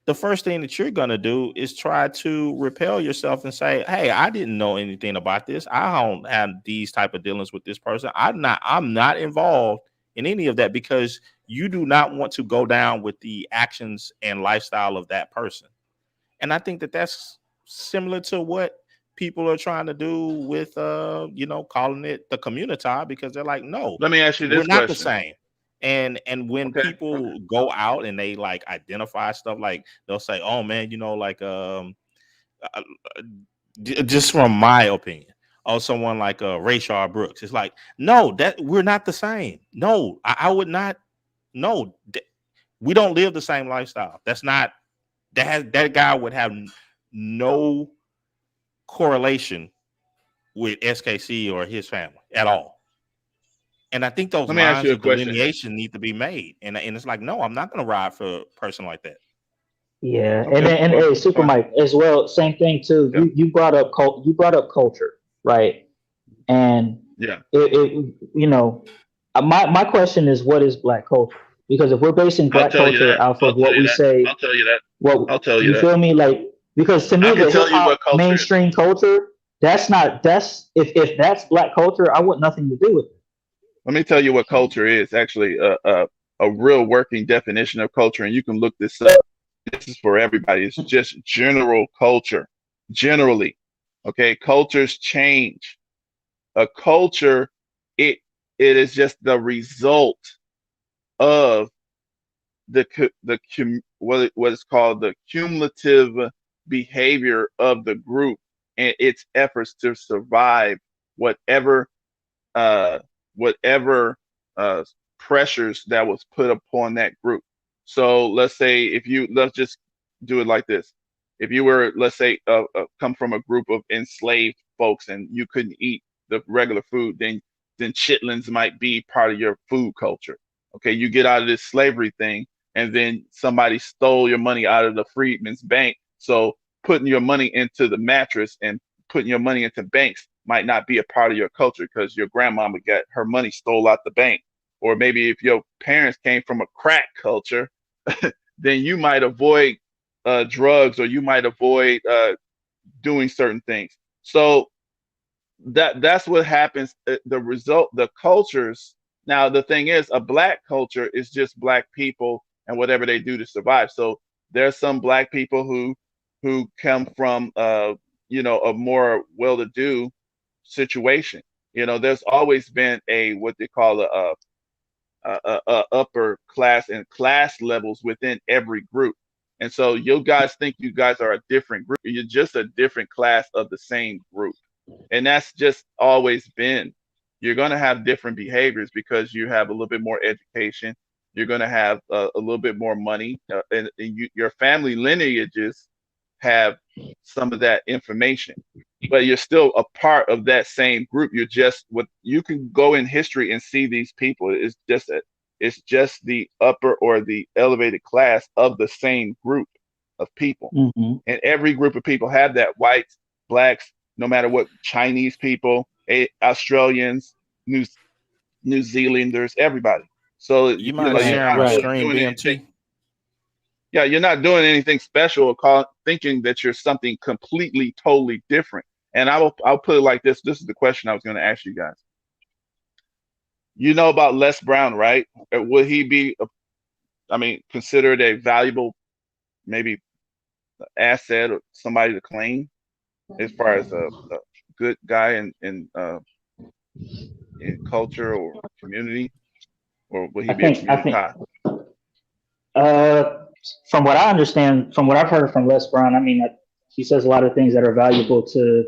The first thing that you're going to do is try to repel yourself and say, hey, I didn't know anything about this. I don't have these type of dealings with this person. I'm not involved in any of that, because you do not want to go down with the actions and lifestyle of that person. And I think that that's similar to what people are trying to do with calling it the community, because they're like, no, Let me ask you we're this not the question. same. And when Okay. people go out and they like identify stuff, like they'll say, oh man, like uh, just from my opinion, oh, someone like Rayshard Brooks, it's like, no, that we're not the same. No, I would not. No, we don't live the same lifestyle. That's not that guy would have no correlation with SKC or his family at all. And I think those Let me ask lines you a of question. delineation need to be made. And it's like, no, I'm not going to ride for a person like that. Yeah, and Okay, then, and well, hey, that's Super fine. Mike as well. Same thing too. Yeah, You brought up culture, right? And yeah. my question is, what is Black culture? Because if we're basing I'll Black tell you culture that. off I'll of tell what you we that. say, I'll tell you that. what I'll tell you you that. feel me? Like, because to I me, can the hip tell you what hop culture is. mainstream culture, that's if that's Black culture, I want nothing to do with it. Let me tell you what culture is. Actually, a real working definition of culture, and you can look this up. This is for everybody. It's just general culture. Generally, okay. Cultures change. A culture, it it is just the result of what is called the cumulative behavior of the group and its efforts to survive whatever uh, whatever uh, pressures that was put upon that group. So let's just do it like this. If you were, let's say, come from a group of enslaved folks and you couldn't eat the regular food, then chitlins might be part of your food culture. Okay, you get out of this slavery thing, and then somebody stole your money out of the freedman's bank. So putting your money into the mattress and putting your money into banks might not be a part of your culture because your grandmama got her money stole out the bank. Or maybe if your parents came from a crack culture, then you might avoid drugs, or you might avoid doing certain things. So that's what happens. The result, the cultures. Now the thing is, a black culture is just black people and whatever they do to survive. So there's some black people who come from a more well-to-do situation. There's always been a what they call a upper class and class levels within every group. And so you guys think you guys are a different group. You're just a different class of the same group. And that's just always been. You're going to have different behaviors because you have a little bit more education. You're going to have a little bit more money, and your family lineages have some of that information, but you're still a part of that same group. You're just what you can go in history and see these people. It's just the upper or the elevated class of the same group of people. Mm-hmm. And every group of people have that: whites, blacks, no matter what, Chinese people, Australians, New New Zealanders, everybody. So You you mind know you're Right, sharing not my right. really screen, doing anything. BMT? Yeah, you're not doing anything special or thinking that you're something completely, totally different. And I'll put it like this. This is the question I was going to ask you guys. You know about Les Brown, right? Would he be, I mean, considered a valuable, maybe asset or somebody to claim as far as a good guy in culture or community, or would he I be a think I think communità? uh, from what I understand, from what I've heard from Les Brown, I mean, he says a lot of things that are valuable to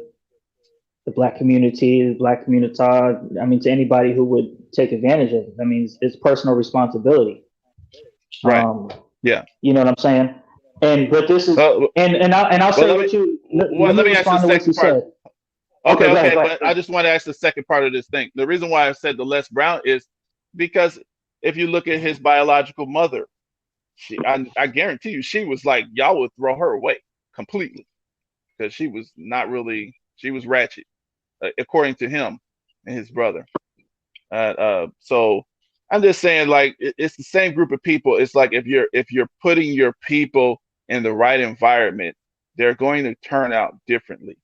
the black community, the black community. I mean, to anybody who would take advantage of it. I mean, it's personal responsibility. Right. Um, Yeah. you know what I'm saying? And but this is Uh, and I'll well, say what you let me let me ask the respond to what you second part. said. Okay, Okay, go ahead, okay, go ahead. but I just want to ask the second part of this thing. The reason why I said the Les Brown is because if you look at his biological mother, I guarantee you she was like y'all would throw her away completely because she was not really she was ratchet according to him and his brother. So I'm just saying like it's the same group of people. It's like if you're putting your people in the right environment, they're going to turn out differently.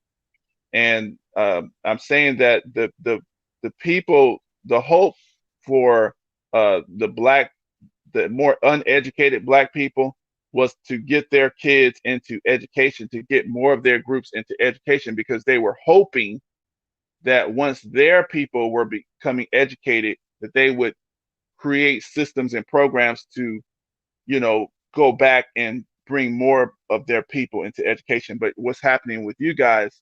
And I'm saying that the people, the hope for the more uneducated black people was to get their kids into education, to get more of their groups into education, because they were hoping that once their people were becoming educated, that they would create systems and programs to, go back and bring more of their people into education. But what's happening with you guys,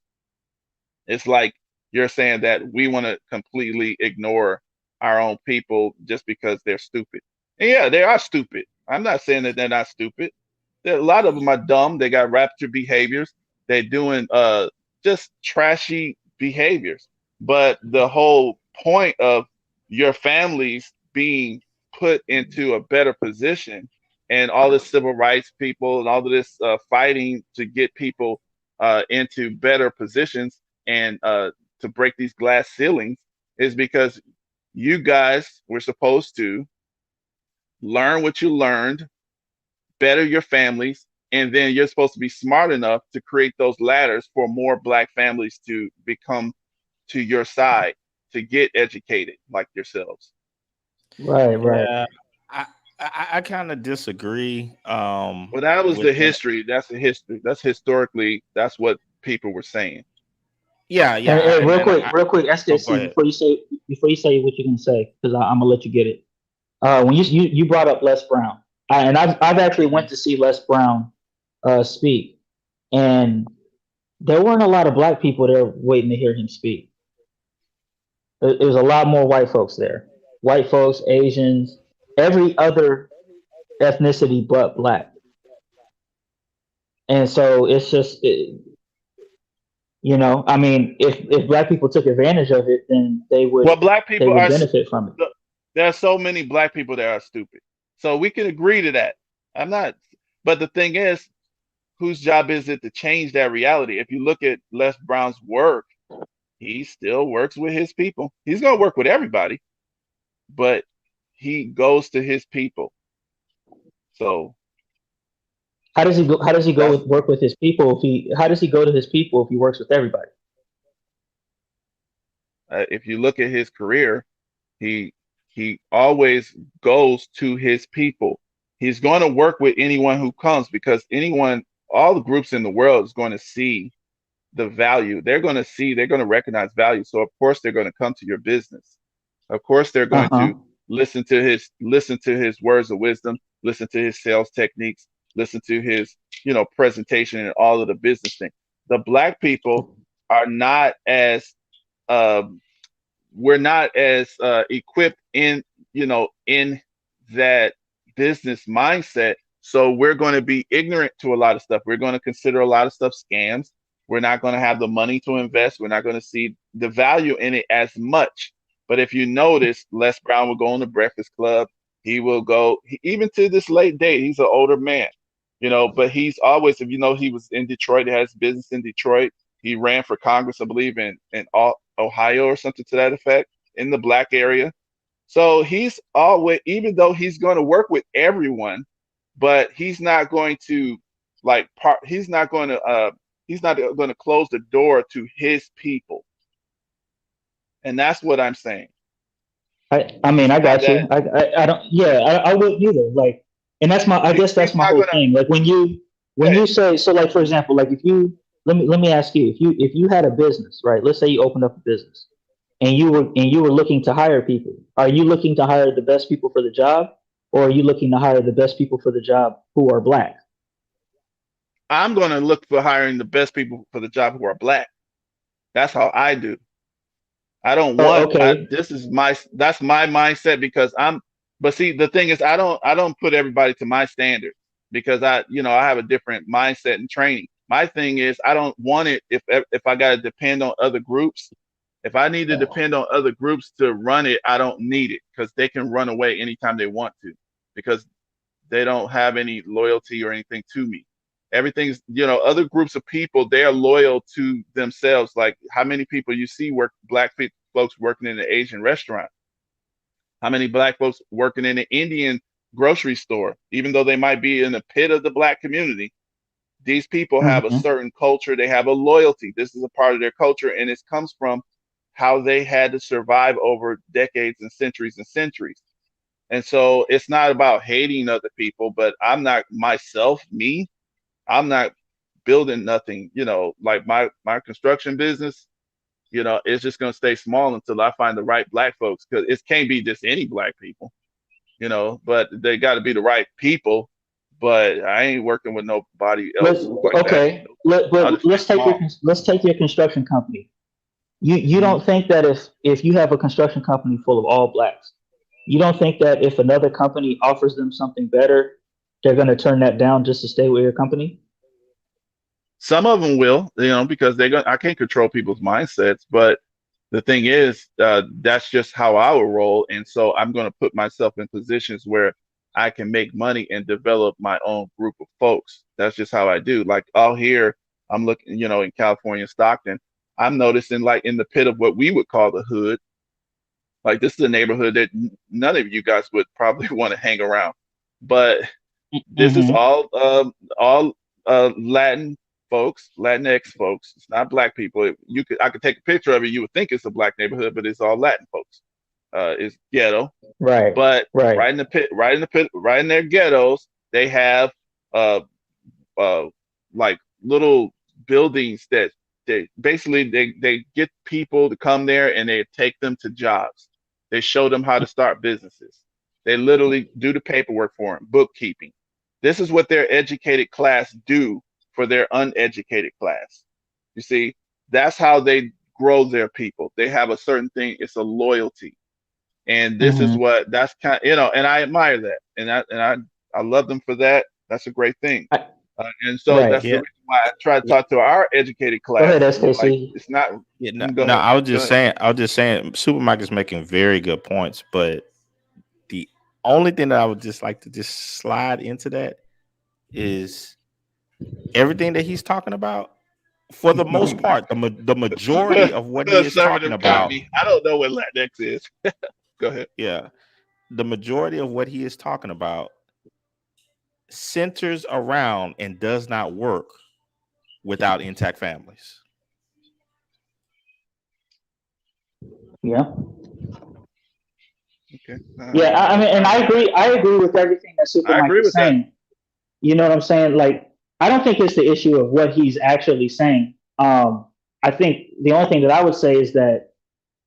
it's like you're saying that we want to completely ignore our own people just because they're stupid. And yeah, they are stupid. I'm not saying that they're not stupid. A lot of them are dumb. They got rapture behaviors. They're doing just trashy behaviors. But the whole point of your families being put into a better position, and all this civil rights people and all of this fighting to get people into better positions and to break these glass ceilings, is because you guys were supposed to learn what you learned, better your families, and then you're supposed to be smart enough to create those ladders for more black families to become to your side, to get educated like yourselves. Right, right. Yeah, I kind of disagree Well, that was with the that. history. That's the history. That's historically, that's what people were saying. Yeah, And, yeah, and real quick, oh, go SJC, ahead. before you say what you're gonna say, because I'm gonna let you get it. When you brought up Les Brown, and I've actually Mhm. went to see Les Brown speak, and there weren't a lot of black people there waiting to hear him speak. There was a lot more white folks there, white folks, Asians, every other ethnicity but black. And so it's just, I mean, if black people took advantage of it, then Well, black they people would are, benefit from it. there are so many black people that are stupid. So we can agree to that. I'm not, but the thing is, whose job is it to change that reality? If you look at Les Brown's work, he still works with his people. He's going to work with everybody, but he goes to his people. So How does he go? How does he go that's, with work with his people? If he How does he go to his people if he works with everybody? if you look at his career, he he always goes to his people. He's going to work with anyone who comes, because anyone, all the groups in the world is going to see the value. They're going to recognize value. So of course they're going to come to your business. Of course they're Uh going huh. to listen to his words of wisdom, listen to his sales techniques, listen to his, presentation and all of the business thing. The black people are not as um, we're not as equipped in in that business mindset. So we're going to be ignorant to a lot of stuff. We're going to consider a lot of stuff scams. We're not going to have the money to invest. We're not going to see the value in it as much. But if you notice, Les Brown will go on the Breakfast Club. He will go, even to this late date, he's an older man, but he's always, if you know, he was in Detroit, he has business in Detroit. He ran for Congress, I believe, in Ohio or something to that effect, in the black area. So he's always, even though he's going to work with everyone, but he's not going to he's not going to close the door to his people. And that's what I'm saying. I mean, I got you. I don't. Yeah, I wouldn't either. Like, and that's my. I guess that's my whole thing. Like when you say so, like for example, like if you let me ask you, if you had a business, right? Let's say you opened up a business, and you were looking to hire people. Are you looking to hire the best people for the job, or are you looking to hire the best people for the job who are black? I'm going to look for hiring the best people for the job who are black. That's how I do. I don't want. Okay. That's my mindset because But see, the thing is, I don't put everybody to my standards because I have a different mindset and training. My thing is, I don't want it if I got to depend on other groups. If I need to depend on other groups to run it, I don't need it because they can run away anytime they want to because they don't have any loyalty or anything to me. Everything's, other groups of people, they are loyal to themselves. Like how many people you see black folks working in an Asian restaurant? How many black folks working in an Indian grocery store? Even though they might be in the pit of the black community, these people have a certain culture. They have a loyalty. This is a part of their culture, and it comes from how they had to survive over decades and centuries and centuries. And so it's not about hating other people, but I'm not myself, I'm not building nothing, like my construction business, it's just going to stay small until I find the right black folks because it can't be just any black people, but they got to be the right people. But I ain't working with nobody else Let's take your construction company. You don't think that if you have a construction company full of all blacks, you don't think that if another company offers them something better, they're going to turn that down just to stay with your company? Some of them will, because I can't control people's mindsets. But the thing is, that's just how I will roll. And so I'm going to put myself in positions where I can make money and develop my own group of folks. That's just how I do. Like out here, I'm looking, in California, Stockton, I'm noticing like in the pit of what we would call the hood, like this is a neighborhood that none of you guys would probably want to hang around. But this is all Latin folks, Latinx folks. It's not black people. I could take a picture of it. You would think it's a black neighborhood, but it's all Latin folks. It's ghetto, right? But right in the pit, right in their ghettos, they have like little buildings that they get people to come there and they take them to jobs. They show them how to start businesses. They literally do the paperwork for them, bookkeeping. This is what their educated class do for their uneducated class. You see, that's how they grow their people. They have a certain thing. It's a loyalty. And this is what that's kind of, and I admire that. And I love them for that. That's a great thing. And so that's the reason why I try to talk to our educated class. Go ahead, SKC. It's not. I was just saying, Supermike is making very good points, but the only thing that I would just like to just slide into that is everything that he's talking about. For the most part, the majority of what he is talking about. I don't know what Latinx is. Go ahead. Yeah, the majority of what he is talking about centers around and does not work without intact families. Yeah. Okay. Yeah, I mean, and I agree with everything that Supermike is saying. That. You know what I'm saying? Like, I don't think it's the issue of what he's actually saying. I think the only thing that I would say is that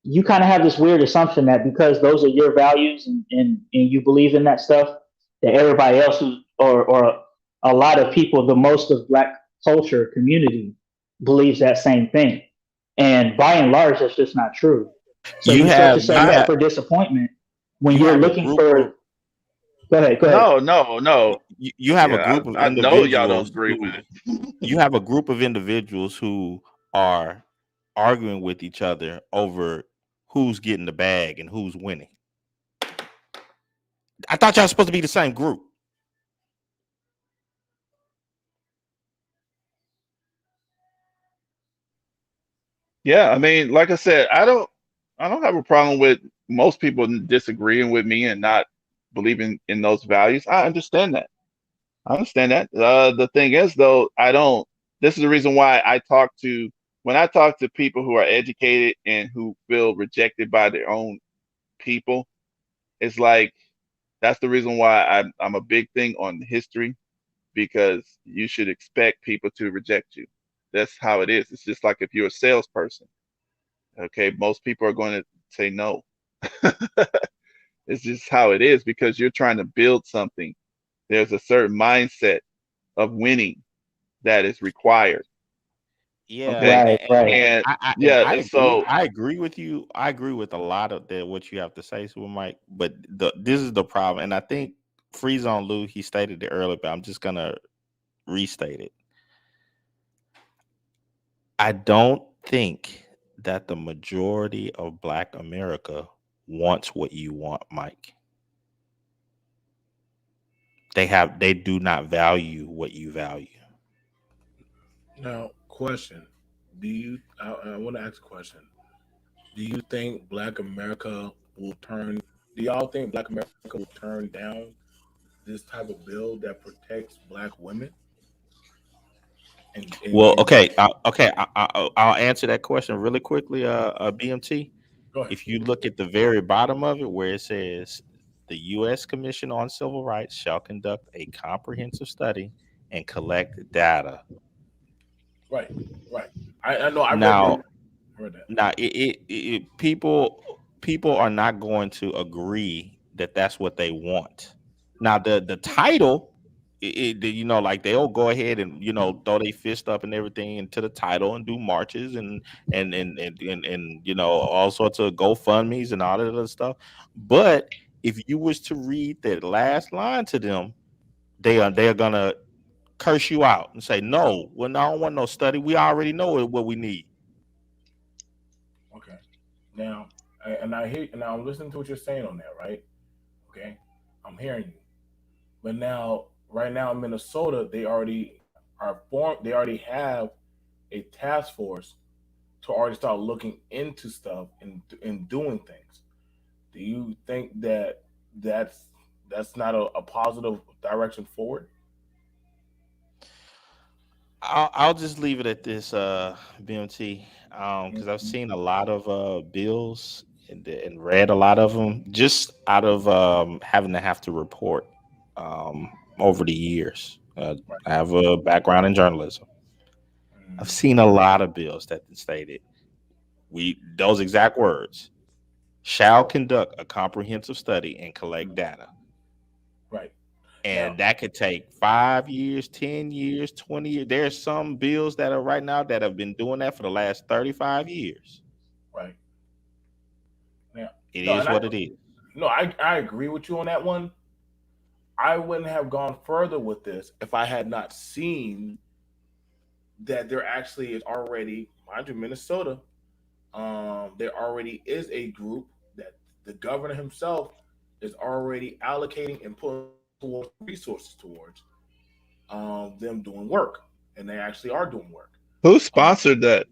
you kind of have this weird assumption that because those are your values and you believe in that stuff, that everybody else or a lot of people, the most of Black culture community believes that same thing. And by and large, that's just not true. So you start to set up for disappointment when you're looking for. Go ahead. Go ahead. No. You have a Yeah, group of I know y'all don't individuals agree with who it. you have a group of individuals who are arguing with each other over who's getting the bag and who's winning. I thought y'all supposed to be the same group. Yeah, I mean, like I said, I don't have a problem with most people disagreeing with me and not believing in those values. I understand that. I understand that. The thing is, though, I don't. This is the reason why when I talk to people who are educated and who feel rejected by their own people, it's like that's the reason why I'm a big thing on history because you should expect people to reject you. That's how it is. It's just like if you're a salesperson, okay, most people are going to say no. It's just how it is because you're trying to build something. There's a certain mindset of winning that is required. Yeah, Okay. Right. Right. And and yeah, and so I agree with you. I agree with a lot of what you have to say, Super Mike. But this is the problem, and I think Freeze on Lou, he stated it earlier, but I'm just gonna restate it. I don't think that the majority of Black America wants what you want, Mike. They do not value what you value. Now, question: Do you? I want to ask a question. Do you think Black America will turn? Do y'all think Black America will turn down this type of bill that protects Black women? Well, And I'll answer that question really quickly. BMT. go ahead. If you look at the very bottom of it, where it says the U.S. Commission on Civil Rights shall conduct a comprehensive study and collect data. Right, right. I know. I read that. Now, I read that. Now, people are not going to agree that that's what they want. Now, the title, like they'll go ahead and throw their fist up and everything into the title and do marches and all sorts of GoFundmes and all that other stuff. But if you was to read that last line to them, they're gonna curse you out and say, no, well, I don't want no study. We already know what we need. Okay. Now, and I'm listening to what you're saying on that. Right. Okay. I'm hearing you. But now, right now in Minnesota, they already are formed. They already have a task force to already start looking into stuff and doing things. Do you think that that's that's not a positive direction forward? I'll just leave it at this, BMT, because I've Mhm. seen a lot of bills and read a lot of them just out of having to have to report over the years. Right. I have a background in journalism. I've Mhm. seen a lot of bills that stated we those exact words shall conduct a comprehensive study and collect data. Right. Now, And that could take 5 years, 10 years, 20 years. There's some bills that are right now that have been doing that for the last 35 years. right. Now, It no, is and I what it is. no, I agree with you on that one. I wouldn't have gone further with this if I had not seen that there actually is already, mind you, Minnesota. There already is a group that the governor himself is already allocating and putting towards resources towards them doing work, and they actually are doing work. who Um, sponsored that?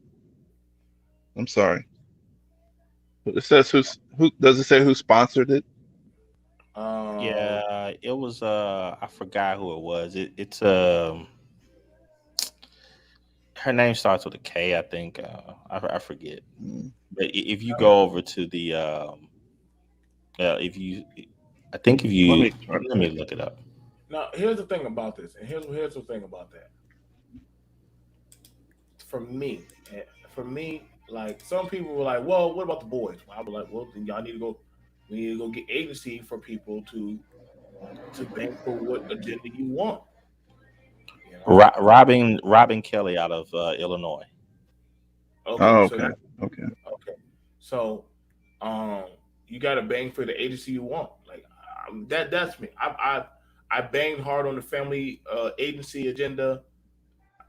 I'm sorry. It says who does it say who sponsored it? um, Yeah, it was I forgot who it was. It's her name starts with a K, I think. I forget. Mm. But if you go over to the if you I think if Let you me try to let me check look it. it up. now, here's the thing about this, and here's the thing about that. For me, for me, like some people were like, "Well, what about the boys?" Well, I was like, "Well, then y'all need to go. We need to go get agency for people to bank for what agenda you want." You know. Robin Kelly out of Illinois. Okay, Oh, so okay. you Okay. okay, so um, you got to bang for the agency you want. Like That's me. I banged hard on the family agency agenda.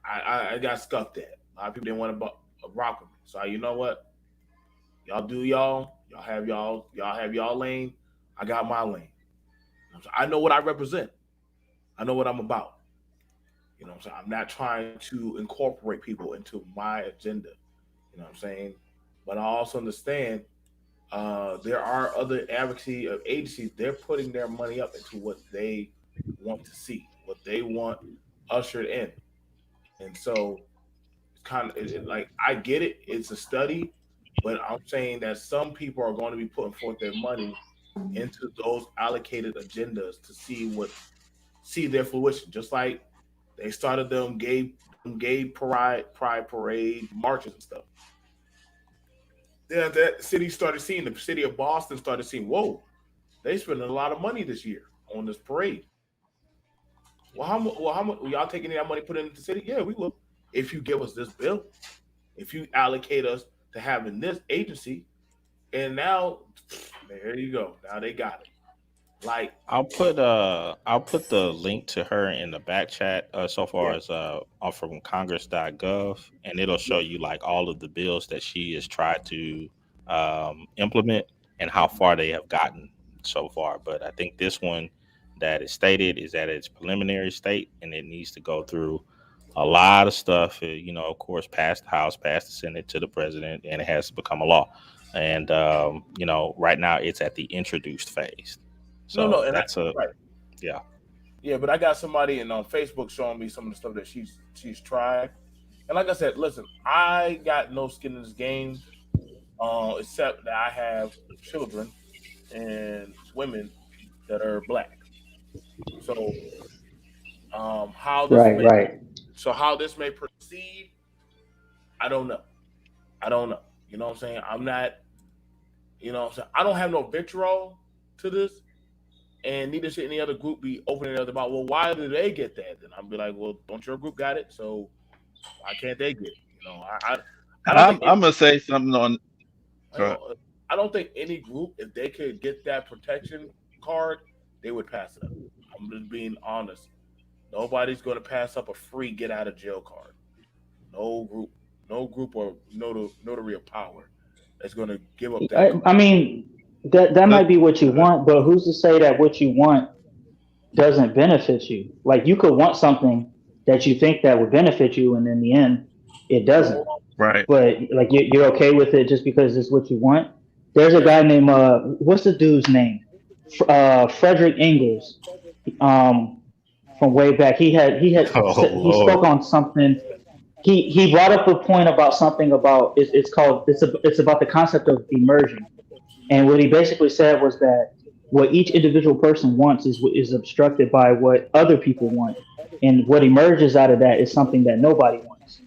I got scuffed at. A lot of people didn't want to rock with me. So you know what? Y'all do y'all. Y'all have y'all. Y'all have y'all lane. I got my lane. I know what I represent. I know what I'm about. You know what I'm saying? I'm not trying to incorporate people into my agenda. You know what I'm saying? But I also understand there are other advocacy of agencies. They're putting their money up into what they want to see, what they want ushered in. And so it's kind of like I get it. It's a study, but I'm saying that some people are going to be putting forth their money into those allocated agendas to see their fruition. Just like they started them gay pride parade marches and stuff. Yeah, that city started seeing the city of Boston started seeing. Whoa, they spending a lot of money this year on this parade. Well, how much? Y'all taking that money, put it into the city? Yeah, we will. If you give us this bill, if you allocate us to having this agency, and now there you go. Now they got it. Like, I'll put the link to her in the back chat so far yeah, as from congress.gov, and it'll show yeah. you like all of the bills that she has tried to implement and how far they have gotten so far. But I think this one that is stated is at its preliminary state, and it needs to go through a lot of stuff. Of course, past the House, past the Senate, to the president, and it has to become a law. And right now it's at the introduced phase. No, no, So and I that's a right. yeah. Yeah, but I got somebody in on Facebook showing me some of the stuff that she's tried. And like I said, listen, I got no skin in this game, except that I have children and women that are black. So how this Right, may right. how this may proceed, I don't know. I don't know. You know what I'm saying? I'm not. You know what I'm saying? I don't have no vitriol to this, and neither should any other group be opening it up about. Well, why do they get that? Then I'll be like, well, don't your group got it? So why can't they get it? I don't think I'm gonna say something on. you know, I don't think any group, if they could get that protection card, they would pass it up. I'm just being honest. Nobody's going to pass up a free get out of jail card. No group, no group or notary of power is going to give up that card. I mean, that Look, might be what you want, but who's to say that what you want doesn't benefit you? Like you could want something that you think that would benefit you, and in the end, it Well, doesn't. hold on. right. But like you're okay with it just because it's what you want. There's a Yeah. guy named what's the dude's name? Frederick Engels. Um, from way back, Oh he spoke Lord. on something. He brought up a point about something about it's called it's about the concept of emerging. And what he basically said was that what each individual person wants is obstructed by what other people want, and what emerges out of that is something that nobody wants.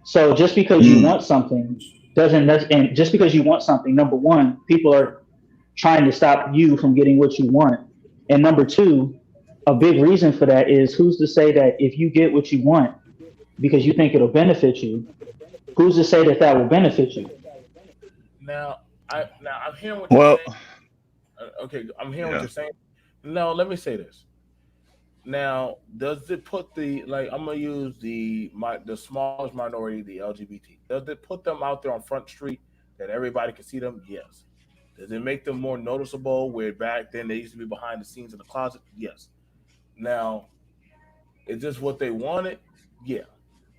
So just because you Mm, want something and just because you want something, number one, people are trying to stop you from getting what you want, and number two, a big reason for that is who's to say that if you get what you want because you think it'll benefit you, who's to say that that will benefit you? Now I'm hearing what you're well, saying. Okay, I'm hearing what yeah. you're saying. Now let me say this. Now, does it put the like I'm gonna use the smallest minority, the LGBT? Does it put them out there on Front Street that everybody can see them? Yes. Does it make them more noticeable? Where back then they used to be behind the scenes in the closet? Yes. Now, is this what they wanted? Yeah.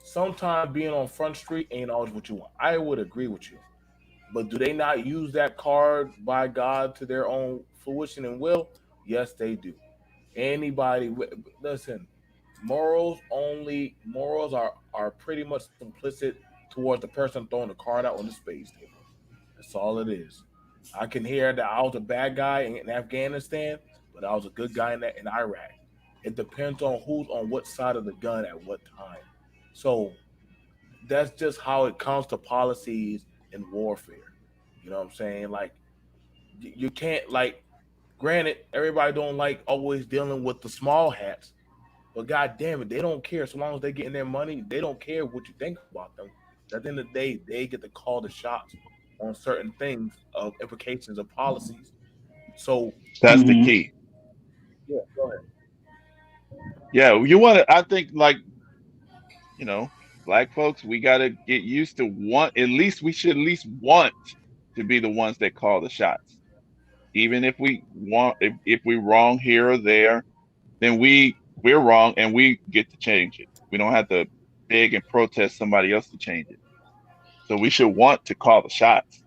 Sometimes being on Front Street ain't always what you want. I would agree with you. But do they not use that card by God to their own fruition and will? Yes, they do. Anybody, listen, morals are pretty much implicit towards the person throwing the card out on the spades table. That's all it is. I can hear that I was a bad guy in Afghanistan, but I was a good guy in Iraq. It depends on who's on what side of the gun at what time. So that's just how it comes to policies in warfare. You know what I'm saying? Like you can't like. Granted, everybody don't like always dealing with the small hats, but god damn it, they don't care. So long as they getting their money, they don't care what you think about them. At the end of the day, they get to call the shots on certain things of implications of policies. So That's the Hmm. key. yeah, go ahead. Yeah, you want to. I think like black folks, we got to get used to want. At least we should at least want to be the ones that call the shots, even if we want. If we're wrong here or there, then we're wrong and we get to change it. We don't have to beg and protest somebody else to change it. So we should want to call the shots,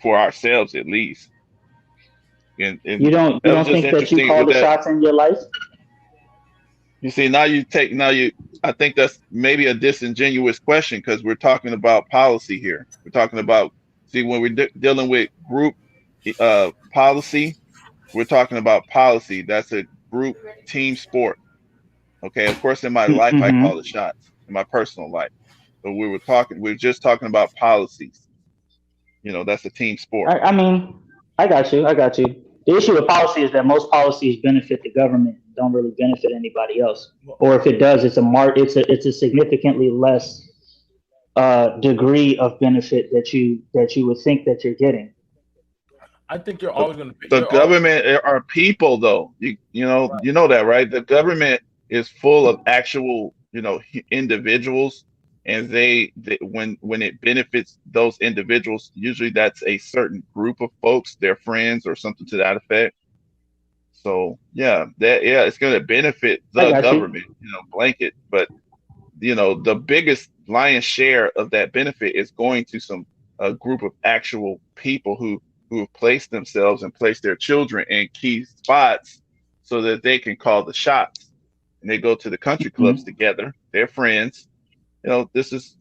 for ourselves at least. You And don't you that was don't just think that you interesting call with the that. shots in your life? You see, now you I think that's maybe a disingenuous question because we're talking about policy here. We're talking about, see, when we're dealing with group policy, we're talking about policy. That's a group team sport. Okay. Of course, in my life, I Hmm. call the shots in my personal life. But we were just talking about policies. That's a team sport. I mean, I got you. I got you. The issue with policy is that most policies benefit the government, don't really benefit anybody else. Well, Or if it does, it's a significantly less degree of benefit that you would think that you're getting. I think you're The always going to the you're always government are people though. You know that, right? The government is full of actual, individuals, and when it benefits those individuals, usually that's a certain group of folks, their friends or something to that effect. So yeah, it's going to benefit I the got you. government, blanket, but the biggest lion's share of that benefit is going to a group of actual people who have placed themselves and placed their children in key spots so that they can call the shots. And they go to the country clubs Mhm. together. They're friends. This is,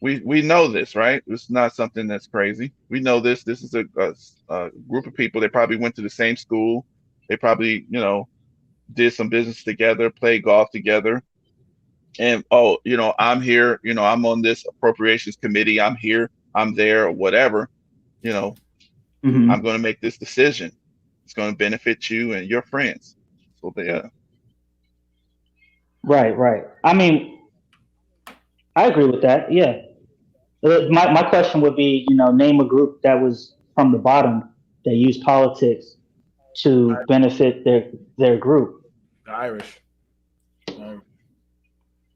we know this, right? It's not something that's crazy. We know this. This is a group of people. They probably went to the same school. They probably, did some business together, played golf together, and oh, I'm here, I'm on this appropriations committee, I'm here, I'm there, or whatever, you know I'm Mhm. going to make this decision. It's going to benefit you and your friends. So Right, right. I mean, I agree with that. Yeah. My question would be, name a group that was from the bottom that used politics to benefit their group. the Irish. Um,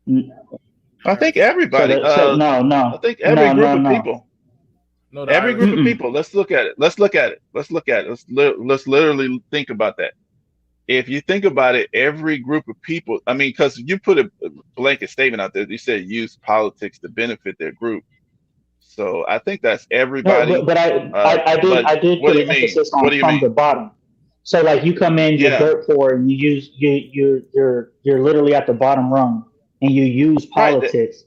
N- I think Irish. everybody, No, I no, think every no, group no, of no. people, No, the every Irish. group of Mm-mm. people, let's look at it, let's literally think about that. If you think about it, every group of people, I mean, because you put a blanket statement out there, you said use politics to benefit their group. So I think that's No, but everybody. but I did What put do you an mean? emphasis What on do you from mean? the bottom. So like you come in, you're Yeah, dirt poor, and you're literally at the bottom rung, and you use right. politics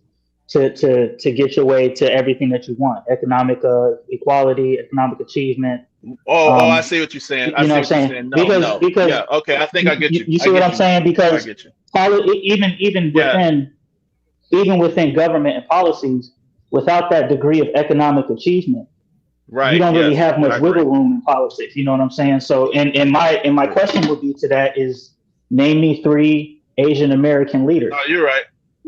to get your way to everything that you want: economic equality, economic achievement. I Um, see what you're saying. I you know see what I'm what you're saying? saying. No, Because no. because Yeah, okay. I think you, I get you, you. you I see what get I'm you now. saying? I Because get you. even Yeah, within government and policies, without that degree of economic achievement, you right. don't really Yes, have I much agree. wiggle room in politics. You know what I'm saying? So, and my True. question would be to that is, name me three Asian American No, leaders. you're right.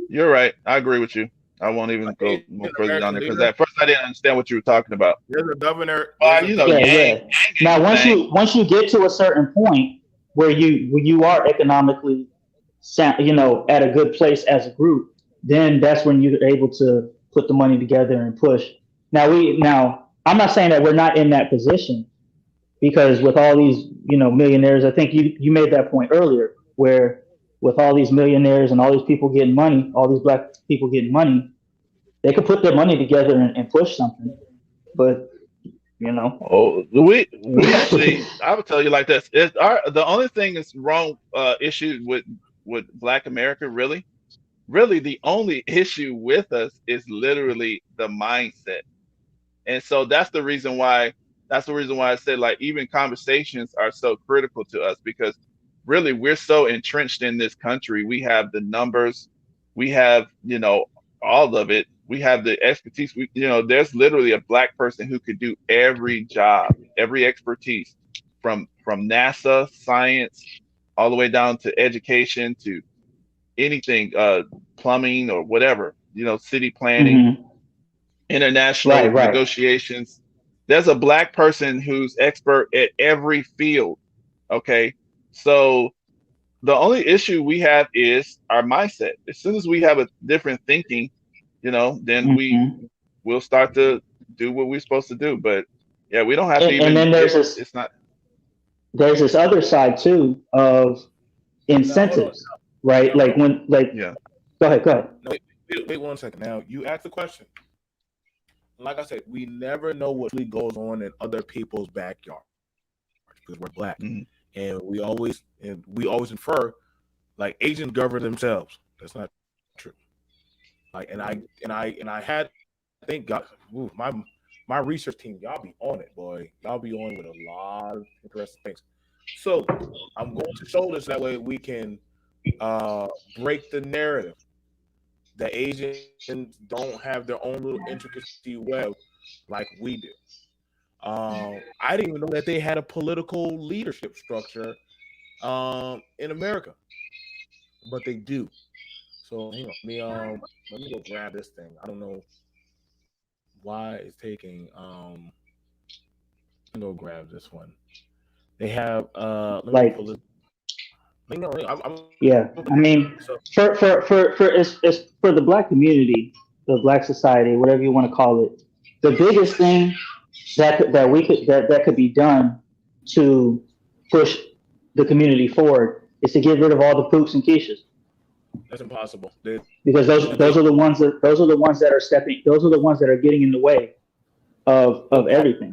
You're right. I agree with you. I won't An even go Asian no further down American there because leader. at first I didn't understand what you were talking about. There's a governor. There's Well, a Yeah, Yang yeah. ain't Now, no thing. once you get to a certain point where you are economically, at a good place as a group, then that's when you're able to put the money together and push. Now I'm not saying that we're not in that position, because with all these millionaires, I think you made that point earlier, where with all these millionaires and all these people getting money, all these black people getting money, they could put their money together and push something. But you know Oh, we actually, I would tell you like this. The only thing that's wrong issue with Black America, really the only issue with us is literally the mindset. And so that's the reason why I said like even conversations are so critical to us because really we're so entrenched in this country. We have the numbers, we have, all of it. We have the expertise. There's literally a black person who could do every job, every expertise from NASA, science, all the way down to education to anything, plumbing or whatever, city planning, hmm international right, right. negotiations. there's a black person who's expert at every field. Okay, so the only issue we have is our mindset. As soon as we have a different thinking, then Mhm. we'll start to do what we're supposed to do. But yeah, we don't have to And even then get. It's not. there's this other side too of Now hold on. incentives, right? Now hold Like on. Yeah. go ahead. No, wait 1 second. Now you asked the question. Like I said, we never know what really goes on in other people's backyard because we're black, Mhm. and we always infer like Asians govern themselves. That's not true. Like, and I had, thank God, my research team, y'all be on it, boy. Y'all be on with a lot of interesting things. So I'm going to show this that way we can break the narrative that Asians don't have their own little intricacy web like we do. I didn't even know that they had a political leadership structure in America, but they do. So hang on, let me go grab this thing. I don't know why it's taking. Let me go grab this one. They have. Let me Like, pull it. Hang on, I'm yeah, I mean, so for it's for the black community, the black society, whatever you want to call it, the biggest thing that could be done to push the community forward is to get rid of all the poops and quiches, that's impossible. because those are the ones that are stepping, those are the ones that are getting in the way of everything.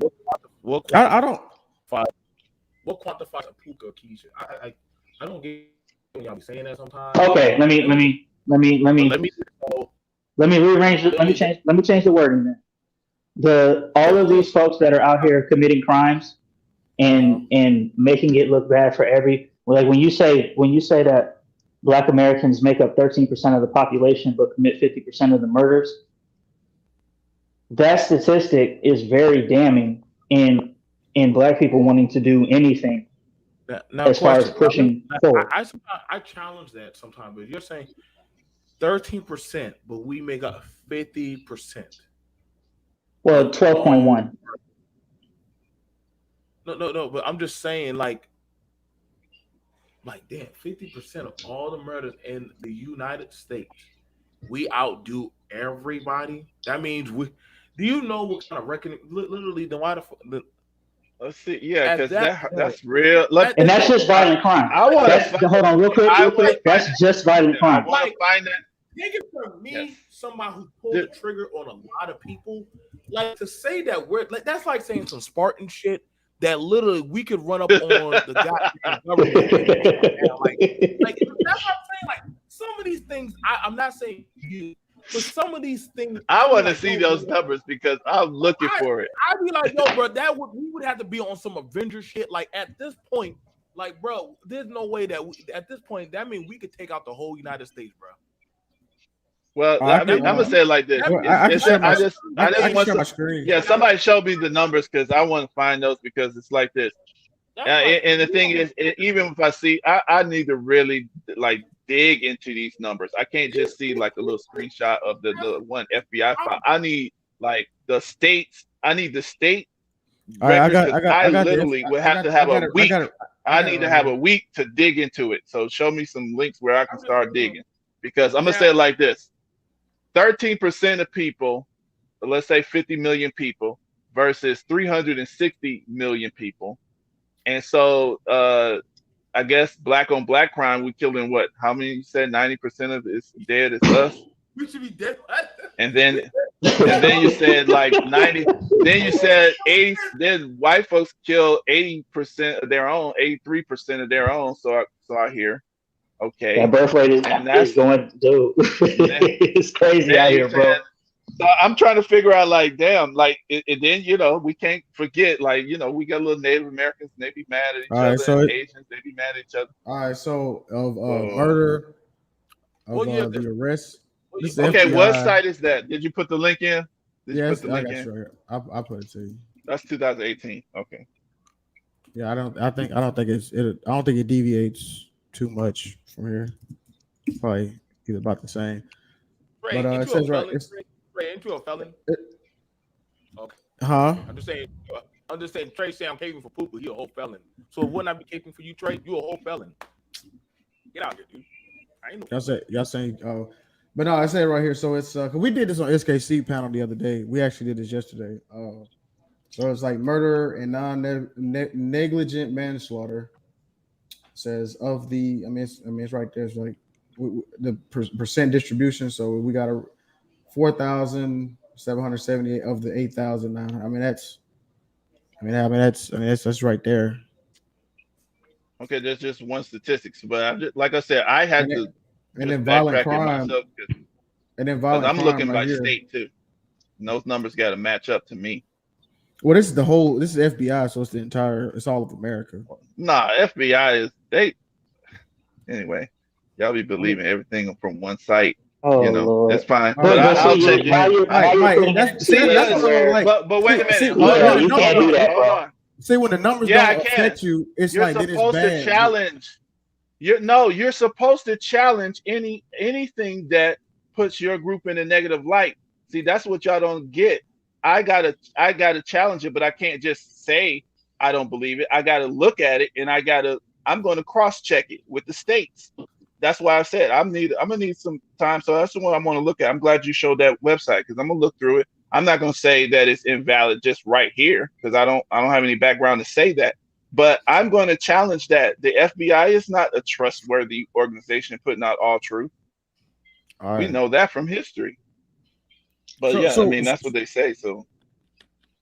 What I don't. what quantifies a puka Keisha? I don't get when y'all be saying that sometimes. Okay, let me Let me so rearrange it. let me Let me change the wording then. All of look. these folks that are out here committing crimes and making it look bad for like when you say that black Americans make up 13% of the population but commit 50% of the murders, that statistic is very damning in black people wanting to do anything Now as far as question. pushing forward. I challenge that sometimes, but you're saying 13%, but we make up 50% Well, of all. 12.1. No. But I'm just saying, damn, 50% of all the murders in the United States, we outdo everybody. That means we. Do you know what kind of reckoning? Literally, the why the Let's see. Yeah, at because that point, that's real. Look, at And this that's point, just violent crime. I want to That's find. hold on real I quick. want to find That's just violent that. I crime. want to find that. take it from Yes. me, somebody who pulled the trigger on a lot of people. Like to say that we're like that's like saying some Spartan shit that literally we could run up on the goddamn government and take it down. Like that's what I'm saying. Like some of these things, I'm not saying you, but some of these things, I I be want to like, see yo, those bro, numbers because I'm looking for it. I'd be like, yo, bro, we would have to be on some Avenger shit. Like at this point, like, bro, there's no way that at this point that means we could take out the whole United States, bro. Well, I I mean, can. I'm gonna say it like this. Well, I can share my. I I just can want share my some. screen. Yeah, somebody show me the numbers because I want to find those because it's like this. And the thing is, even if I see, I need to really like dig into these numbers. I can't just see like a little screenshot of the one FBI file. I need like the states. I need the state All right, records because I I got this. literally would have to have a week. I need it to right have a here. week to dig into it. So show me some links where I can start digging because I'm gonna say it like this: 13% of people, let's say 50 million people, versus 360 million people. And so I guess black on black crime, we killed in what? How many you said 90% of it's dead is us? We should be dead. And then you said like 90, then you said 80, then white folks kill 80% of their own, 83% of their own. So I hear. Okay. That birth rate is going, dude. It's crazy out here, bro. So I'm trying to figure out, like, damn, like, and then we can't forget, like, we got little Native Americans, they be mad at each other, so and Asians, they be mad at each other. All right, so of murder, of the arrest. This is Okay, FBI. what site is that? Did you put the link in? Yes, I got you. I'll put it to you. That's 2018. Okay. Yeah, I don't think it deviates too much from here. Probably either about the same. Ray, But it says right. Ray, into a felon. Huh? I'm just saying, I'm just saying, Trey say I'm caping for poop, but you a whole felon. So wouldn't I be caping for you, Trey? You a whole felon. Get out here, dude. I ain't no Y'all saying, but no, I say it right here. So it's cause we did this on SKC panel the other day. We actually did this yesterday. So it's like murder and negligent manslaughter. Says of the, it's right there. It's like the percent distribution. So we got a 4,778 of the 8,900. That's right there. Okay, there's just one statistics, but like I said, I had to and then violent crime myself because I'm looking by state too. And those numbers got to match up to me. Well, this is FBI, so it's all of America. Nah, FBI is anyway. Y'all be believing everything from one site. Oh, Lord. That's fine. But I'll take it. But wait a minute. You can't do that, bro. See, when the numbers don't affect you, you're supposed to challenge. You're supposed to challenge anything that puts your group in a negative light. See, that's what y'all don't get. I gotta challenge it, but I can't just say I don't believe it. I gotta look at it, and I'm going to cross check it with the states. That's why I said I'm gonna need some time. So that's the one I'm going to look at. I'm glad you showed that website because I'm gonna look through it. I'm not going to say that it's invalid just right here because I don't have any background to say that. But I'm going to challenge that the FBI is not a trustworthy organization putting out all truth. All right. We know that from history. But that's what they say. So,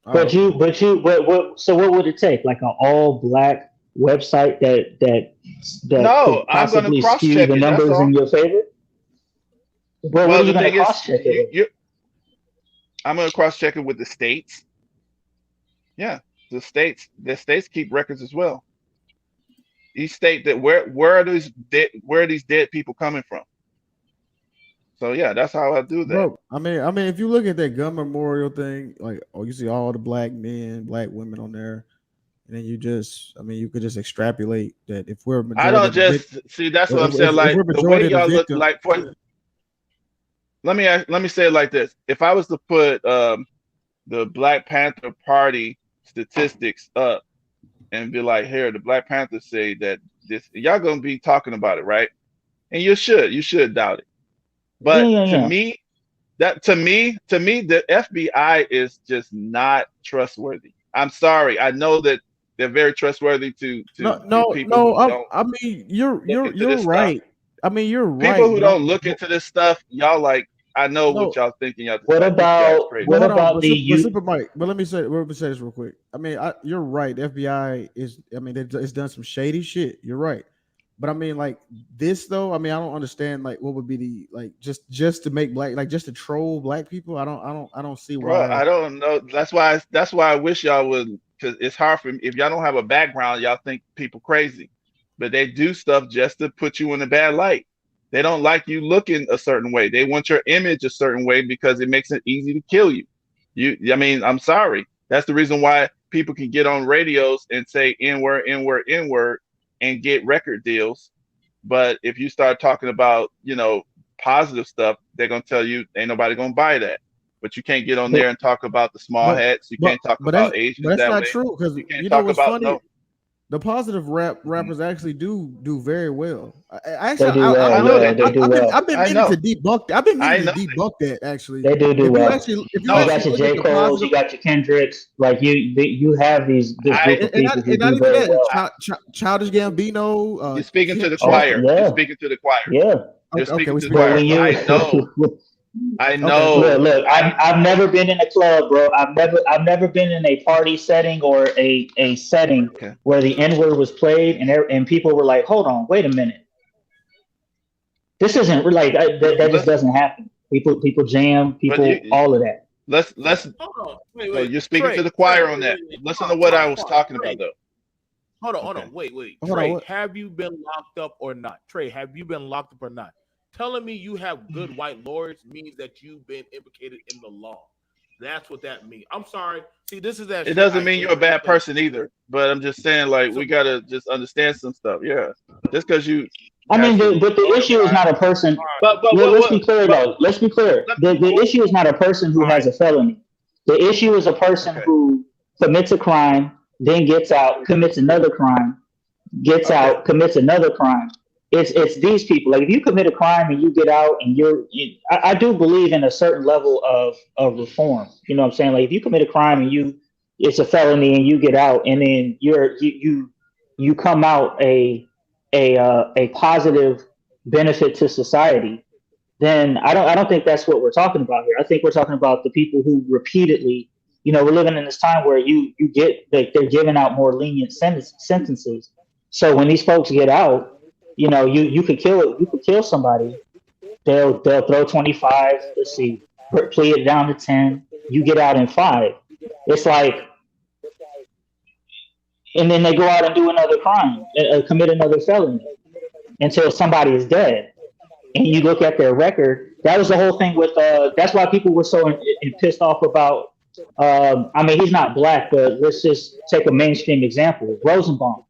but so what would it take? Like an all black website that no, could possibly skew the numbers in your favor? Well, what are you going to cross check it? I'm going to cross check it with the states. Yeah, the states keep records as well. Each state that where are these dead people coming from? So yeah, that's how I do that. Bro, I mean, if you look at that gun memorial thing, like, you see all the black men, black women on there, and then you could just extrapolate that if we're I don't just see. That's what I'm saying. Like the way y'all look, like for. Let me say it like this. If I was to put the Black Panther Party statistics up and be like, here, the Black Panthers say that this, y'all gonna be talking about it, right? And you should doubt it. But to me, the FBI is just not trustworthy. I'm sorry. I know that they're very trustworthy to people. I mean, you're right. Stuff. I mean, you're right. People who don't look into this stuff, y'all like. I know what y'all thinking. What about Super Mike? But let me say this real quick. I mean, you're right. The FBI it's done some shady shit. You're right. But I mean, like this though. I mean, I don't understand. Like, what would be the just to make black, like just to troll black people? I don't see why. Bro, I don't know. That's why I wish y'all would, because it's hard for me. If y'all don't have a background, y'all think people crazy, but they do stuff just to put you in a bad light. They don't like you looking a certain way. They want your image a certain way because it makes it easy to kill you. I'm sorry. That's the reason why people can get on radios and say N-word, N-word, N-word and get record deals. But if you start talking about, positive stuff, they're going to tell you ain't nobody going to buy that. But you can't get on there and talk about the small hats. You can't talk about Asians. But that's not true, because you know what's funny? No. The positive rappers actually do very well. I've been meaning to debunk that actually. They do well. You got your J. Cole's, you got your Kendricks. Like you have this group of people who do very well. Childish Gambino. You're speaking to the choir. You're speaking to the choir. Yeah. You're speaking to the choir. I know. Okay. Look, I've never been in a club, bro. I've never been in a party setting or a setting where the N-word was played and people were like, "Hold on, wait a minute. This isn't like that just doesn't happen." People jam, all of that. Let's hold on. Wait. You're speaking to the choir on that. Listen to what I was talking about though. Hold on. Wait. Trey, have you been locked up or not? Trey, have you been locked up or not? Telling me you have good white lawyers means that you've been implicated in the law. That's what that means. I'm sorry. See, this is that. It doesn't mean you're a bad person either. But I'm just saying, like, we gotta just understand some stuff. Yeah, just because you. But the issue is not a person. But let's be clear though. The issue is not a person who has a felony. The issue is a person who commits a crime, then gets out, commits another crime, gets Okay. out, commits another crime. It's these people. Like if you commit a crime and you get out and I do believe in a certain level of reform. You know what I'm saying? Like if you commit a crime and it's a felony and you get out and then you come out a positive benefit to society, then I don't think that's what we're talking about here. I think we're talking about the people who repeatedly, we're living in this time where you get like they're giving out more lenient sentences. So when these folks get out, you could kill somebody. They'll throw 25. Let's see, plea it down to 10. You get out in 5. It's like, and then they go out and do another crime, commit another felony until somebody is dead. And you look at their record. That was the whole thing with. That's why people were so pissed off about. I mean, he's not black, but let's just take a mainstream example. Rosenbaum.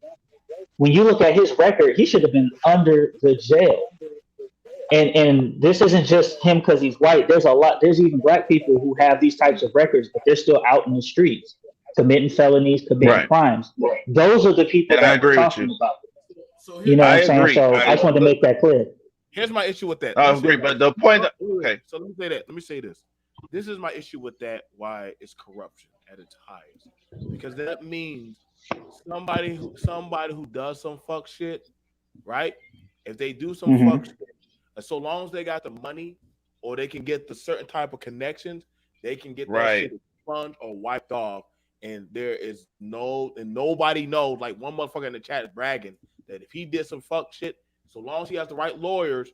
When you look at his record, he should have been under the jail. And this isn't just him because he's white. There's even black people who have these types of records, but they're still out in the streets committing felonies, committing crimes. Those are the people that we're talking about. So You know what I'm saying? agree. So I just wanted to make that clear. here's my issue with that. I agree, but the point. Okay. So let me say that. Let me say this. This is my issue with that. Why it's corruption at its highest? Because that means somebody who does some fuck shit, right? If they do some fuck shit, and so long as they got the money or they can get the certain type of connections, they can get that shit expunged or wiped off. And there is nobody knows. Like one motherfucker in the chat is bragging that if he did some fuck shit, so long as he has the right lawyers,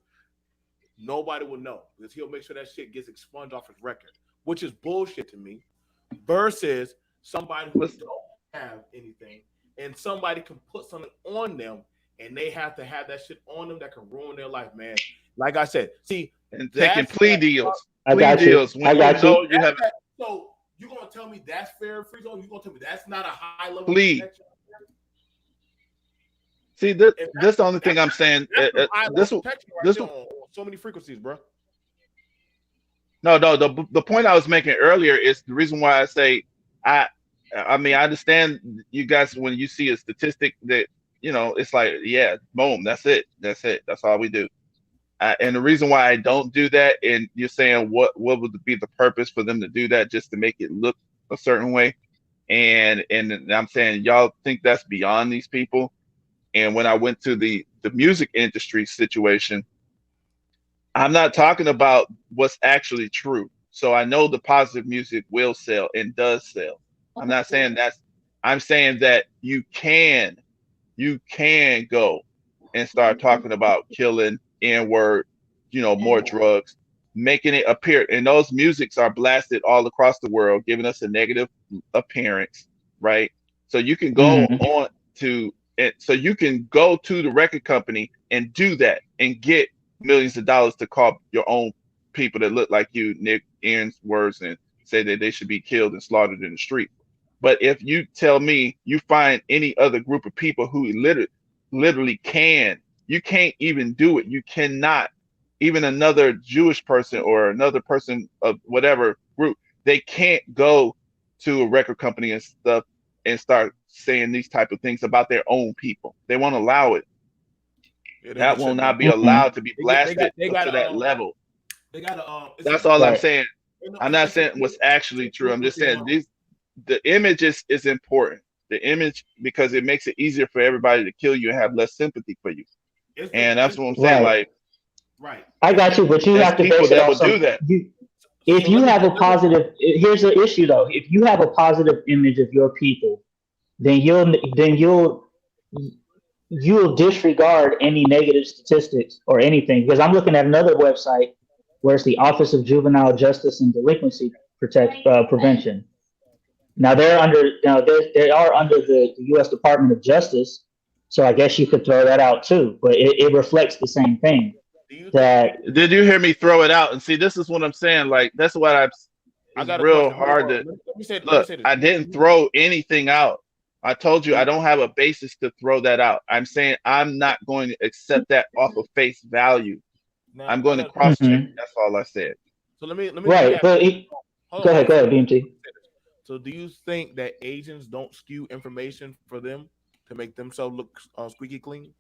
nobody will know because he'll make sure that shit gets expunged off his record, which is bullshit to me. Versus somebody who don't have anything and somebody can put something on them and they have to have that shit on them that can ruin their life, man. Like I said, see, and taking plea deals. I got you. I got you. So you gonna tell me that's fair and free zone? You gonna tell me that's not a high level plea? See, this is the only thing I'm saying. This on so many frequencies, bro. No. The point I was making earlier is the reason why I say I mean I understand you guys when you see a statistic that it's like boom, that's it, that's all we do. And the reason why I don't do that, and you're saying what would be the purpose for them to do that, just to make it look a certain way, and I'm saying y'all think that's beyond these people. And when I went to the music industry situation, I'm not talking about what's actually true. So I know the positive music will sell and does sell. I'm not saying I'm saying that you can go and start talking about killing, N-word, more drugs, making it appear. And those musics are blasted all across the world, giving us a negative appearance, right? So you can go on to it. So you can go to the record company and do that and get millions of dollars to call your own people that look like you, Nick Aaron's words, and say that they should be killed and slaughtered in the street. But if you tell me you find any other group of people who literally you can't even do it. You cannot, even another Jewish person or another person of whatever group, they can't go to a record company and stuff and start saying these type of things about their own people. They won't allow it. That will not be allowed to be blasted to that level. They got That's all I'm saying. I'm not saying what's actually true. I'm just saying the image is important. The image, because it makes it easier for everybody to kill you and have less sympathy for you. And that's what I'm saying. Right. I got you, but you have to base it off do that. If you have a positive, here's the issue though. If you have a positive image of your people, then you'll disregard any negative statistics or anything. Because I'm looking at another website where it's the Office of Juvenile Justice and Delinquency Prevention. Now they are under the U.S. Department of Justice, so I guess you could throw that out too. But it reflects the same thing. Did you hear me throw it out? And see, this is what I'm saying. Like that's what I got real hard to look. I didn't throw anything out. I told you I don't have a basis to throw that out. I'm saying I'm not going to accept that off of face value. I'm going to cross check. That's all I said. So let me right. But go ahead, BMT. So do you think that Asians don't skew information for them to make themselves look squeaky clean?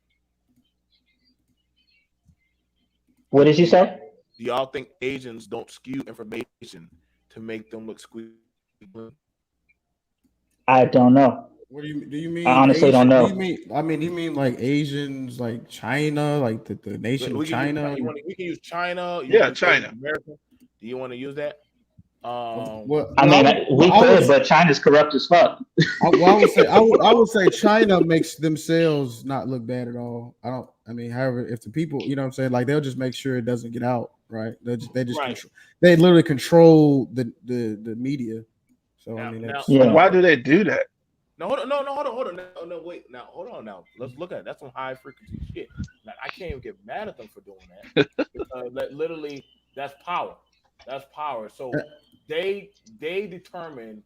What did you Do, y- say? do y'all think Asians don't skew information to make them look squeaky clean? I don't know. What do you I mean honestly don't Asian? Do you know. mean do you mean like Asians like China, like the nation of We can use China? we can use China. You Yeah, want to say China. America? Do you want to use that? Um, I mean, we I would could, but China's corrupt as fuck. I would say I would say China makes themselves not look bad at all. I mean, however, if the people, you know what I'm saying, like they'll just make sure it doesn't get out, right? They just right control, they literally control the media. So I now, mean now, that's Yeah. Why do they do that? no, hold on, no, hold on, no, wait, now, hold on, now, let's look at it. That's some high frequency shit. Like, I can't even get mad at them for doing that because that literally, that's power. That's power. So they determine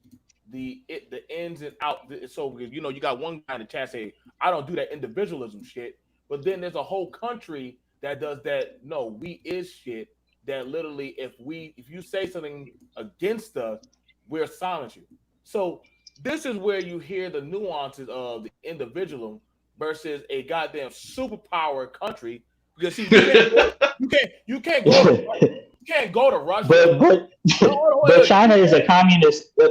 the ins and out. So because you got one guy in the chat say, I don't do that individualism shit, but then there's a whole country that does that. No, we is shit. That literally, if you say something against us, we'll silence you. So this is where you hear the nuances of the individual versus a goddamn superpower country. Because see, you can't go to you can't go to Russia. but No, but wait, China is a communist. yeah,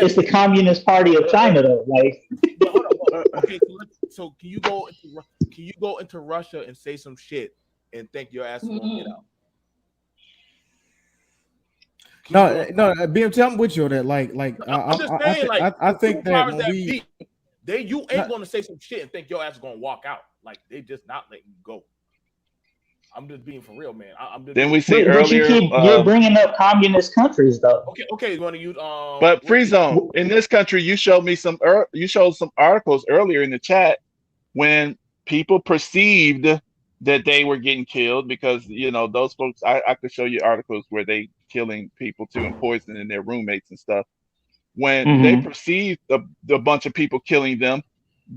It's the Communist Party of China, though. Like, but hold on. Okay, so can you go into Russia and say some shit and think your ass is gonna get out? no, BMT. I'm with you on that. I'm just saying, like, I the think that superpowers when that we be, you ain't not, gonna say some shit and think your ass is gonna walk out. Like, they just not letting you go. I'm just being for real, man. I'm just Then being we for real. see but earlier, you're bringing up communist countries, though. Okay. You want to use but what free you zone in this country. You showed me you showed some articles earlier in the chat when people perceived that they were getting killed because those folks. I could show you articles where they killing people too and poisoning their roommates and stuff. When they Hmm. perceived the bunch of people killing them,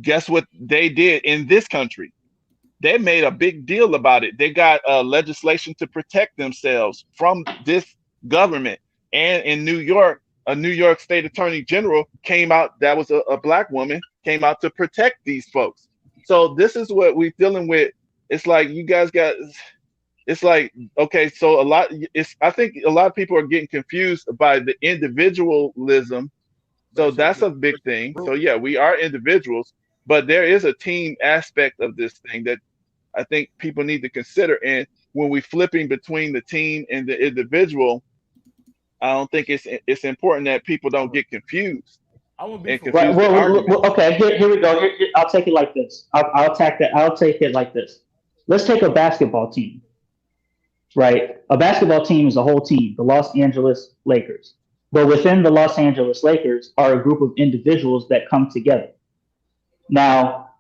guess what they did in this country? They made a big deal about it. They got legislation to protect themselves from this government. And in New York, a New York State Attorney General came out. That was a black woman came out to protect these folks. So this is what we're dealing with. It's like you guys got. It's like okay, so a lot. I think a lot of people are getting confused by the individualism. So versus that's the a big thing. group. So yeah, we are individuals, but there is a team aspect of this thing that I think people need to consider. And when we flipping between the team and the individual, I don't think it's important that people don't get confused I'm gonna be and for real. Right. confuse the argument. Okay. Here we go. I'll take it like this. I'll attack that. I'll take it like this. Let's take a basketball team. Right. A basketball team is a whole team, the Los Angeles Lakers. But within the Los Angeles Lakers are a group of individuals that come together. Now,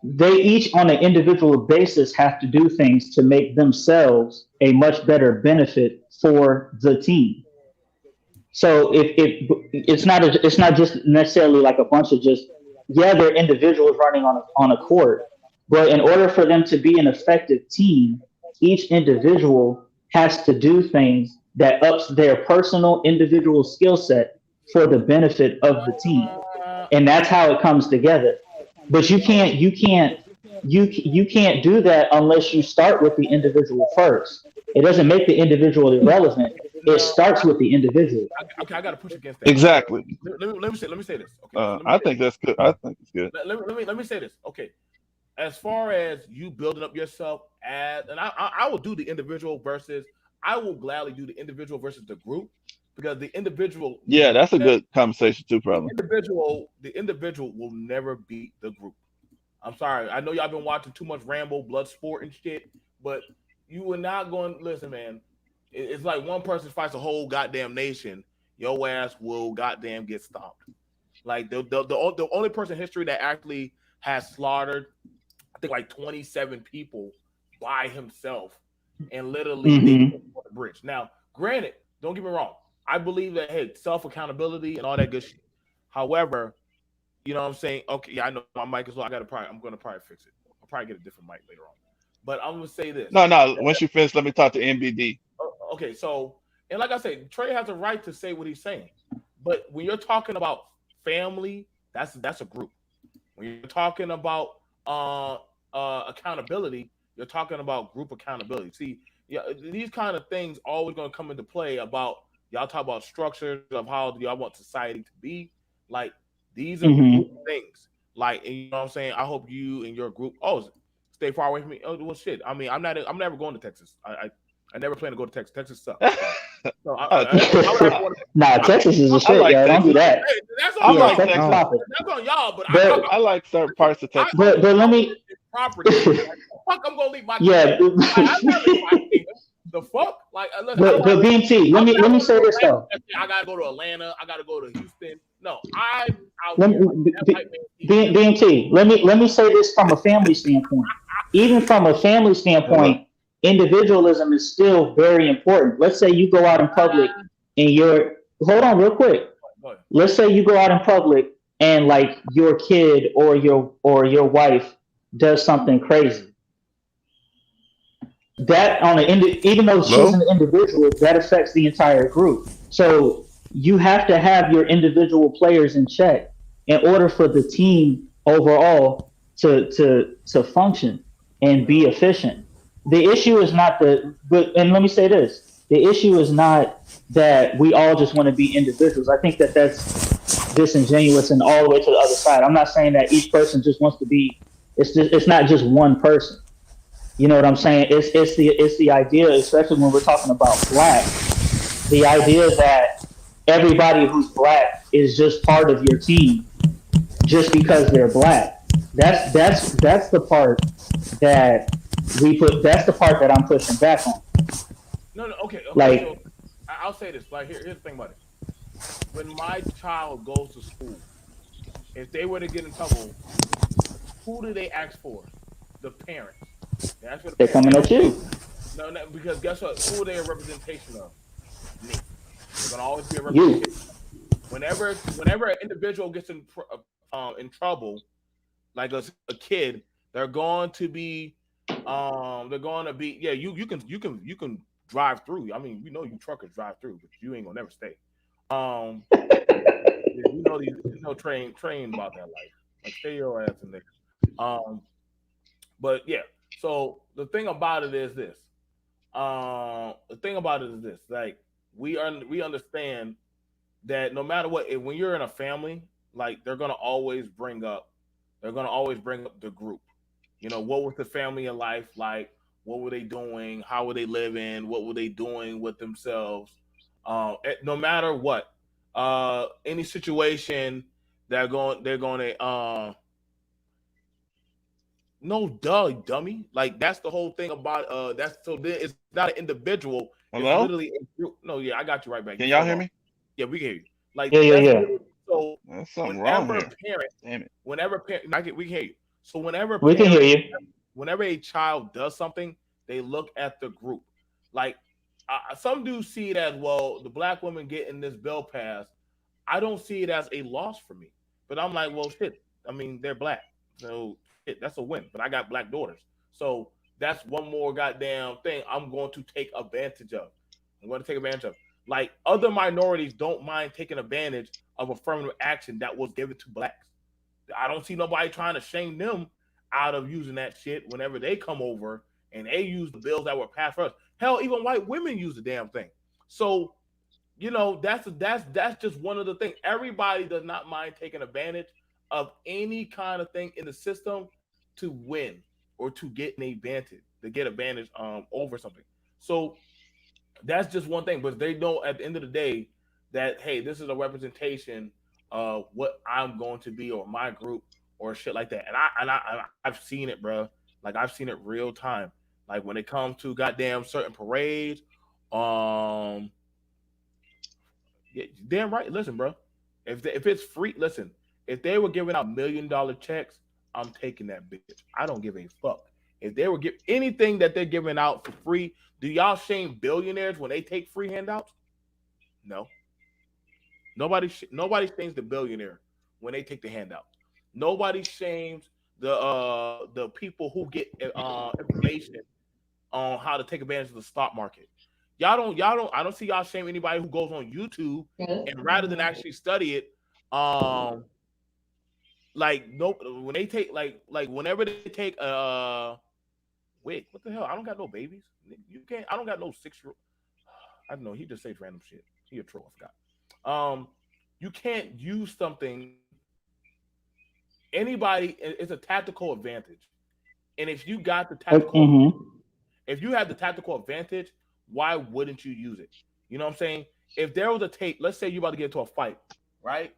they each on an individual basis have to do things to make themselves a much better benefit for the team. So if it's not just necessarily like a bunch of just they're individuals running on a court, but in order for them to be an effective team, each individual has to do things that ups their personal individual skill set for the benefit of the team, and that's how it comes together. But you can't do that unless you start with the individual first. It doesn't make the individual irrelevant. It No, starts with the individual. okay, I got to push against that because Exactly. let me say this. Okay, so let me I say think this. that's good. I think it's good. Let me say this. Okay, as far as you building up yourself as, and I will do the individual versus, I will gladly do the individual versus the group because the individual Yeah, that's a good conversation too, probably. the individual will never beat the group. I'm sorry. I know y'all been watching too much Rambo, blood sport and shit, but you are not going. Listen, man. It's like one person fights a whole goddamn nation. Your ass will goddamn get stomped. Like the only person in history that actually has slaughtered, I think like 27 people by himself, and literally they Hmm. put him on the bridge. Now, granted, don't get me wrong. I believe that hey, self accountability and all that good shit. However, you know what I'm saying? Okay, yeah, I know my mic is low. I'm gonna probably fix it. I'll probably get a different mic later on. But I'm gonna say this. No. Once you finish, let me talk to NBD. Okay, so And like I said, Trey has a right to say what he's saying. But when you're talking about family, that's a group. When you're talking about uh, accountability, you're talking about group accountability. See, yeah, these kind of things always going to come into play about y'all talk about structures of how y'all want society to be. Like these are group Hmm. things. Like, and you know what I'm saying? I hope you and your group stay far away from me. Oh well, shit. I mean, I'm never going to Texas. I never plan to go to Texas. Texas sucks. So Oh, I would never want to. Nah, I mean, Texas is a I shit, like yo. Don't do Texas. that. hey, that's I on Yeah, like y'all. Texas Texas. flop it. That's on y'all. But But I like certain parts of I Texas. own but let me property. Like, the fuck, I'm gonna leave my kingdom. yeah. Like, I'm not leaving my kingdom. The fuck? Like, listen, I don't want But to leave. BMT, I'm not let me going to say no this random though. country. I gotta go to Atlanta. I gotta go to Houston. No, I'm out Let here. me, Like that white man keep me. BMT, let me say this from a family standpoint. Even from a family Hello. standpoint, individualism is still very important. Let's say you go out in public and you're hold on real quick. Go ahead. Let's say you go out in public and like your kid or your wife does something crazy. That on even though she's Hello? an individual, that affects the entire group. So you have to have your individual players in check in order for the team overall to function and be No, efficient. The issue is not but and let me say this: the issue is not that we all just want to be individuals. I think that that's disingenuous and all the way to the other side. I'm not saying that each person just wants to be. It's not just one person. You know what I'm saying? It's the idea, especially when we're talking about black, the idea that everybody who's black is just part of your team just because they're black. That's the part that we put. That's the part that I'm pushing back on. no. Okay, okay. So Like, I'll say this. Like, here's the thing about it. When my child goes to school, if they were to get in trouble, who do they ask for? The parents. They ask for the they're parents. They coming don't. at you. No, no, because guess what? Who are they a representation of? Me. They're gonna always be a You. representation. Whenever an individual gets in trouble, like a kid, they're going to be yeah. You can drive through. I mean, we know you truckers drive through, but you ain't gonna never stay. Um, yeah, train about that life. Like stay your ass in there. Um, but yeah. So the thing about it is this. The thing about it is this. Like we understand that no matter what, when you're in a family, like they're gonna always bring up the group. You know, what was the family in life like? What were they doing? How were they living? What were they doing with themselves? No matter what, any situation they're going to no duh dummy. Like that's the whole thing about that's so then it's not an individual. It's Hello. literally a group. No, yeah, I got you right back. You Can so y'all hear low. me? Yeah, we can hear you. Like Yeah, yeah, that's yeah. literally so There's something wrong whenever here. parent, Damn it. we can hear you. So whenever We can hear parent, you. whenever a child does something, they look at the group. Like some do see it as well. The black women getting this bill passed. I don't see it as a loss for me. But I'm like, well, shit. I mean, they're black, so shit, that's a win. But I got black daughters, so that's one more goddamn thing I'm going to take advantage of. I'm going to take advantage of. Like other minorities don't mind taking advantage of affirmative action that was given to blacks. I don't see nobody trying to shame them out of using that shit whenever they come over and they use the bills that were passed for us. Hell, even white women use the damn thing. So that's just one of the things. Everybody does not mind taking advantage of any kind of thing in the system to win or to get an advantage, to get advantage over something. So that's just one thing. But they know at the end of the day that hey, this is a representation of what I'm going to be or my group or shit like that. I've seen it, bro. Like I've seen it real time. Like when it comes to goddamn certain parades, um, yeah, damn right. Listen, bro. If it's free, listen. If they were giving out $1 million checks, I'm taking that bitch. I don't give a fuck. If they were give anything that they're giving out for free, do y'all shame billionaires when they take free handouts? No. Nobody shames the billionaire when they take the handout. Nobody shames the people who get information on how to take advantage of the stock market. I don't see y'all shame anybody who goes on YouTube and rather than actually study it, like no when they take like whenever they take wait, what the hell? I don't got no babies. You can't. I don't got no 6-year-old. I don't know. He just says random shit. He a troll. I forgot. You can't use something. Anybody, it's a tactical advantage, and if you got the tactical, if you have the tactical advantage, why wouldn't you use it? You know what I'm saying? If there was a tape, let's say you about to get into a fight, right?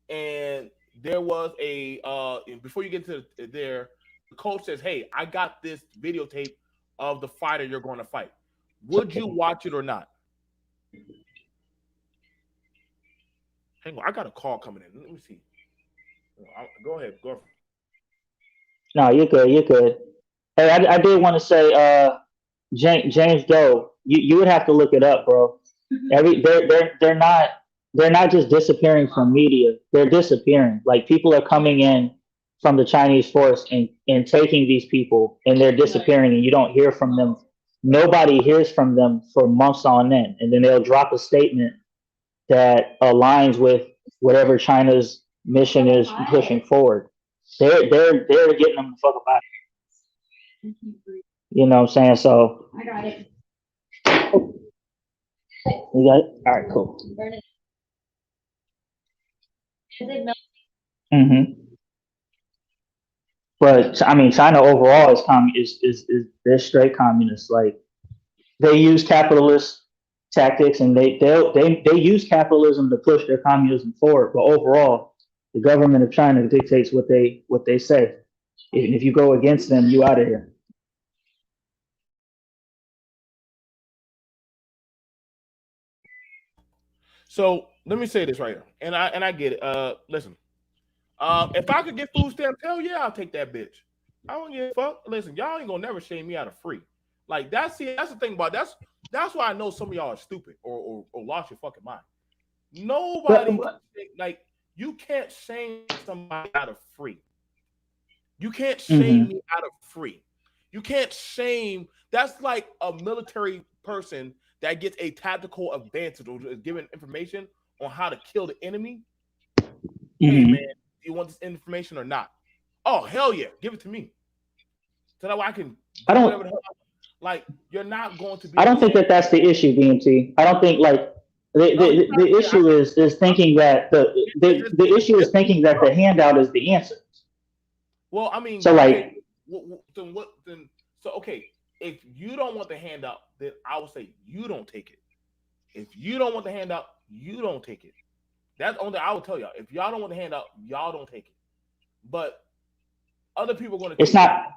And there was a before you get to there, the coach says, "Hey, I got this videotape of the fighter you're going to fight. Would you watch it or not?" Hang on, I got a call coming in. Let me see. Go ahead. Go ahead. No, you're good. You're good. Hey, I did want to say, James Doe, you would have to look it up, bro. They're not just disappearing from media. They're disappearing. Like people are coming in from the Chinese force and taking these people and they're disappearing and you don't hear from them. Nobody hears from them for months on end. And then they'll drop a statement that aligns with whatever China's mission is pushing forward. They're getting them the fuck about it. You know what I'm saying? So I got it. You got it? All right, cool. Mm-hmm. But I mean, China overall is they're straight communists. Like they use capitalist tactics, and they use capitalism to push their communism forward. But overall, the government of China dictates what they say. And if you go against them, you out of here. So let me say this right here, and I get it. Listen, if I could get food stamps, hell yeah, I'll take that bitch. I don't give a fuck. Listen, y'all ain't gonna never shame me out of free. Like that's the thing about that's why I know some of y'all are stupid or lost your fucking mind. Nobody like you can't shame somebody out of free. You can't shame me out of free. You can't shame. That's like a military person that gets a tactical advantage or is given information on how to kill the enemy. Hey man, do you want this information or not? Oh hell yeah, give it to me. So that way I can. I don't. Like you're not going to be. I don't think that's the issue, BMT. I don't think like the issue is thinking that the issue is thinking that the handout is the answer. Well, I mean, so like, then okay, if you don't want the handout, then I would say you don't take it. If you don't want the handout, you don't take it. That's only I would tell y'all. If y'all don't want the handout, y'all don't take it. But other people are going to. It's not.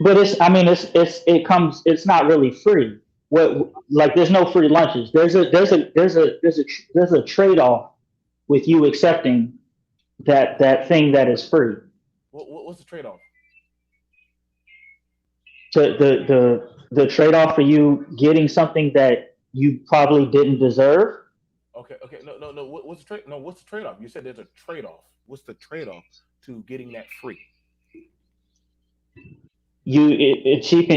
But it's. I mean, it's not really free. What like there's no free lunches. There's a trade off with you accepting that thing that is free. What's the trade off? The trade off for you getting something that you probably didn't deserve. Okay. No. What's the trade? No, what's the trade off? You said there's a trade off. What's the trade off to getting that free? It's cheap.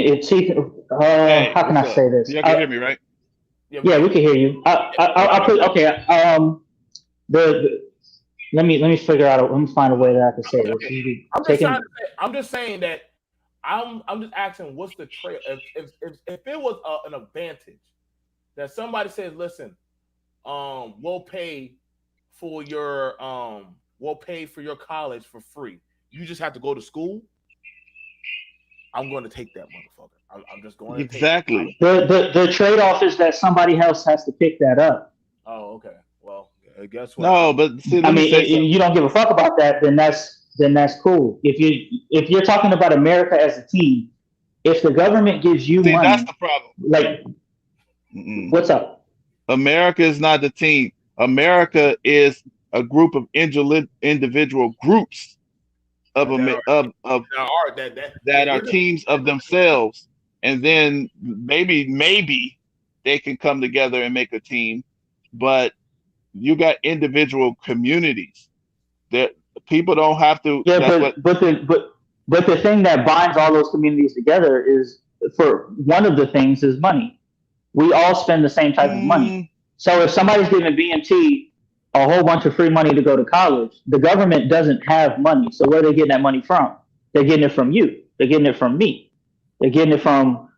How can I say this? You can hear me, right? Yeah, we can hear you. I'll put okay. Let me figure out. Let me find a way that I can say this. I'm just saying that I'm just asking what's the trade if it was an advantage that somebody says, listen, we'll pay for your college for free. You just have to go to school. I'm going to take that motherfucker. I'm just going to exactly. The trade off is that somebody else has to pick that up. Oh, okay. Well, guess what? No, but see, I mean, if you don't give a fuck about that, then that's cool. If you're talking about America as a team, if the government gives you money, that's the problem. Like, what's up? America is not the team. America is a group of individual groups of that are teams of themselves, and then maybe they can come together and make a team. But you got individual communities that people don't have to. Yeah, but the thing that binds all those communities together is, for one of the things, is money. We all spend the same type of money. So if somebody's giving BMT a whole bunch of free money to go to college, the government doesn't have money. So where are they getting that money from? They're getting it from you. They're getting it from me. They're getting it from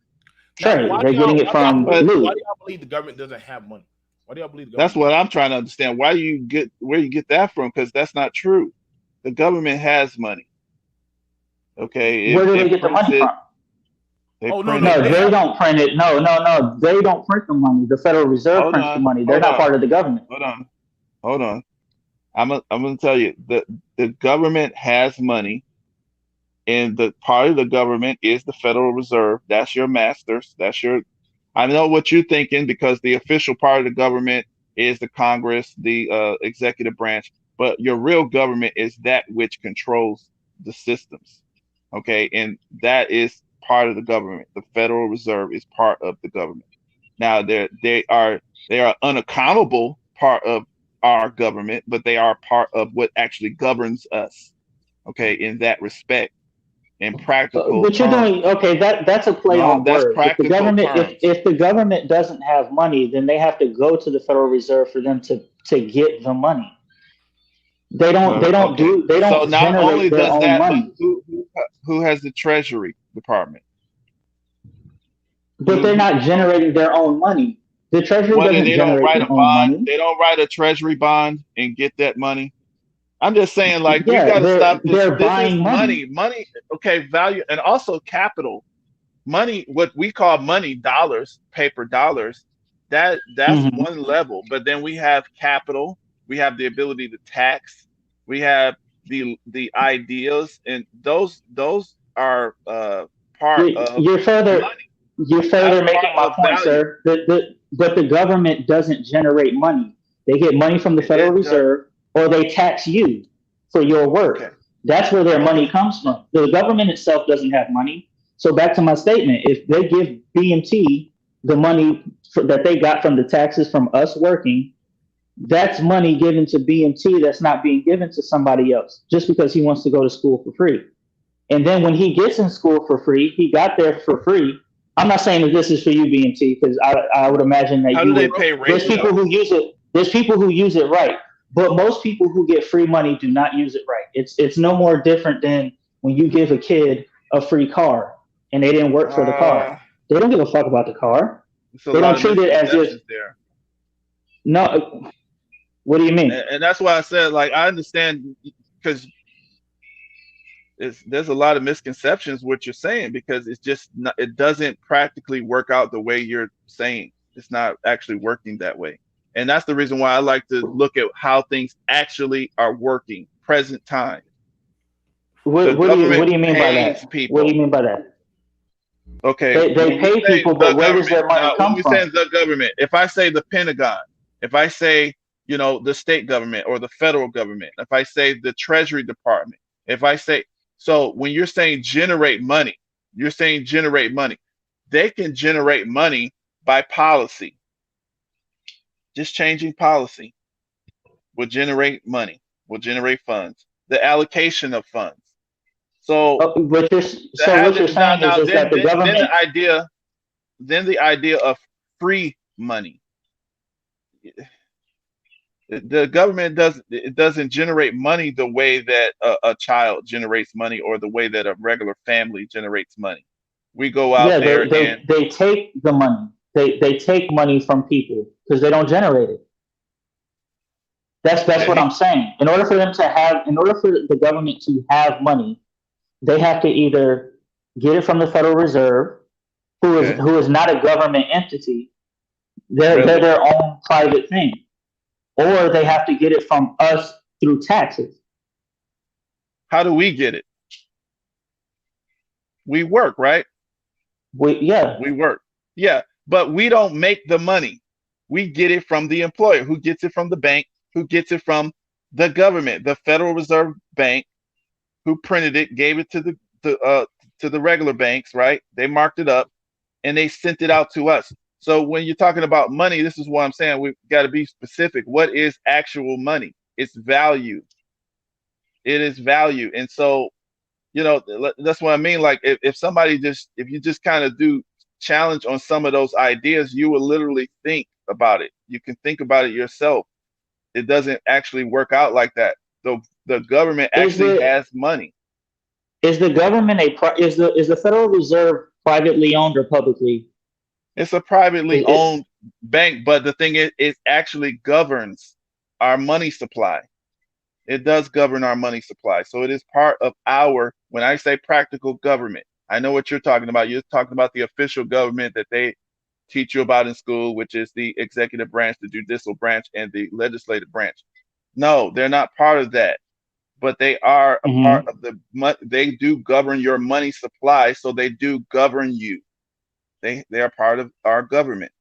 Trey. They're getting it from Lou. Why do y'all believe the government doesn't have money? Why do y'all believe the That's government? what I'm trying to understand. Where you get that from? Because that's not true. The government has money. Okay. Where do they get the money from? No, they don't print it. No. They don't print the money. The Federal Reserve prints the money. They're not part of the government. Hold on. I'm gonna tell you the government has money, and the part of the government is the Federal Reserve. That's your masters. I know what you're thinking, because the official part of the government is the Congress, the executive branch, but your real government is that which controls the systems. Okay, and that is part of the government. The Federal Reserve is part of the government. Now they are unaccountable part of our government, but they are part of what actually governs us. Okay, in that respect, in practical. But you're terms. doing okay. That's a play on that's words. If the government, terms. if the government doesn't have money, then they have to go to the Federal Reserve for them to get the money. They don't. They don't okay. do. They don't so not generate only their does own that, money. but who has the Treasury Department? But they're not generating their own money. The Treasury doesn't generate their own money. They don't write a Treasury bond and get that money. I'm just saying, like, we Yeah, got to stop this. they're This buying is money. Okay, value, and also capital. Money, what we call money, dollars, paper dollars. That's one level. But then we have capital. We have the ability to tax. We have the ideas, and those are part of You're further. money. You're further That's making my part of point, value. sir. But the government doesn't generate money. They get money from the Federal Reserve, or they tax you for your work. Okay. That's where their money comes from. The government itself doesn't have money. So back to my statement, if they give BMT the money that they got from the taxes from us working, that's money given to BMT that's not being given to somebody else just because he wants to go to school for free. And then when he gets in school for free, he got there for free. I'm not saying that this is for you, BMT, because I would imagine that there's people who use it. There's people who use it right, but most people who get free money do not use it right. It's no more different than when you give a kid a free car and they didn't work for the car. They don't give a fuck about the car. They don't treat it as if. No. What do you mean? And that's why I said, like, I understand, because there's a lot of misconceptions what you're saying, because it's just not, it doesn't practically work out the way you're saying. It's not actually working that way. And that's the reason why I like to look at how things actually are working present time. What do you mean by that? People. What do you mean by that? Okay, they pay people, but where does their money come from? When we say the government, if I say the Pentagon, if I say, you know, the state government or the federal government, if I say the Treasury Department, if I say, so when you're saying generate money, you're saying generate money. They can generate money by policy. Just changing policy will generate money, will generate funds, the allocation of funds. So, what you're saying is that the government. Then the idea of free money. The government doesn't generate money the way that a child generates money, or the way that a regular family generates money. We go out there and they take the money. They take money from people because they don't generate it. That's what I'm saying. In order for the government to have money, they have to either get it from the Federal Reserve, who is not a government entity. They're their own private thing. Or they have to get it from us through taxes. How do we get it? We work, right? We work. Yeah, but we don't make the money. We get it from the employer, who gets it from the bank, who gets it from the government, the Federal Reserve Bank, who printed it, gave it to the regular banks, right? They marked it up and they sent it out to us. So when you're talking about money, this is what I'm saying. We've got to be specific. What is actual money? It's value. It is value. And so, you know, that's what I mean. Like if you just kind of do challenge on some of those ideas, you will literally think about it. You can think about it yourself. It doesn't actually work out like that. The government Is actually the has money. is the government is the Federal Reserve privately owned or publicly? It's a privately It, owned bank, but the thing is, it actually governs our money supply. It does govern our money supply. So it is part of our, when I say practical government, I know what you're talking about. You're talking about the official government that they teach you about in school, which is the executive branch, the judicial branch, and the legislative branch. No, they're not part of that, but they are a part mhm. of they do govern your money supply, so they do govern you. They are part of our government.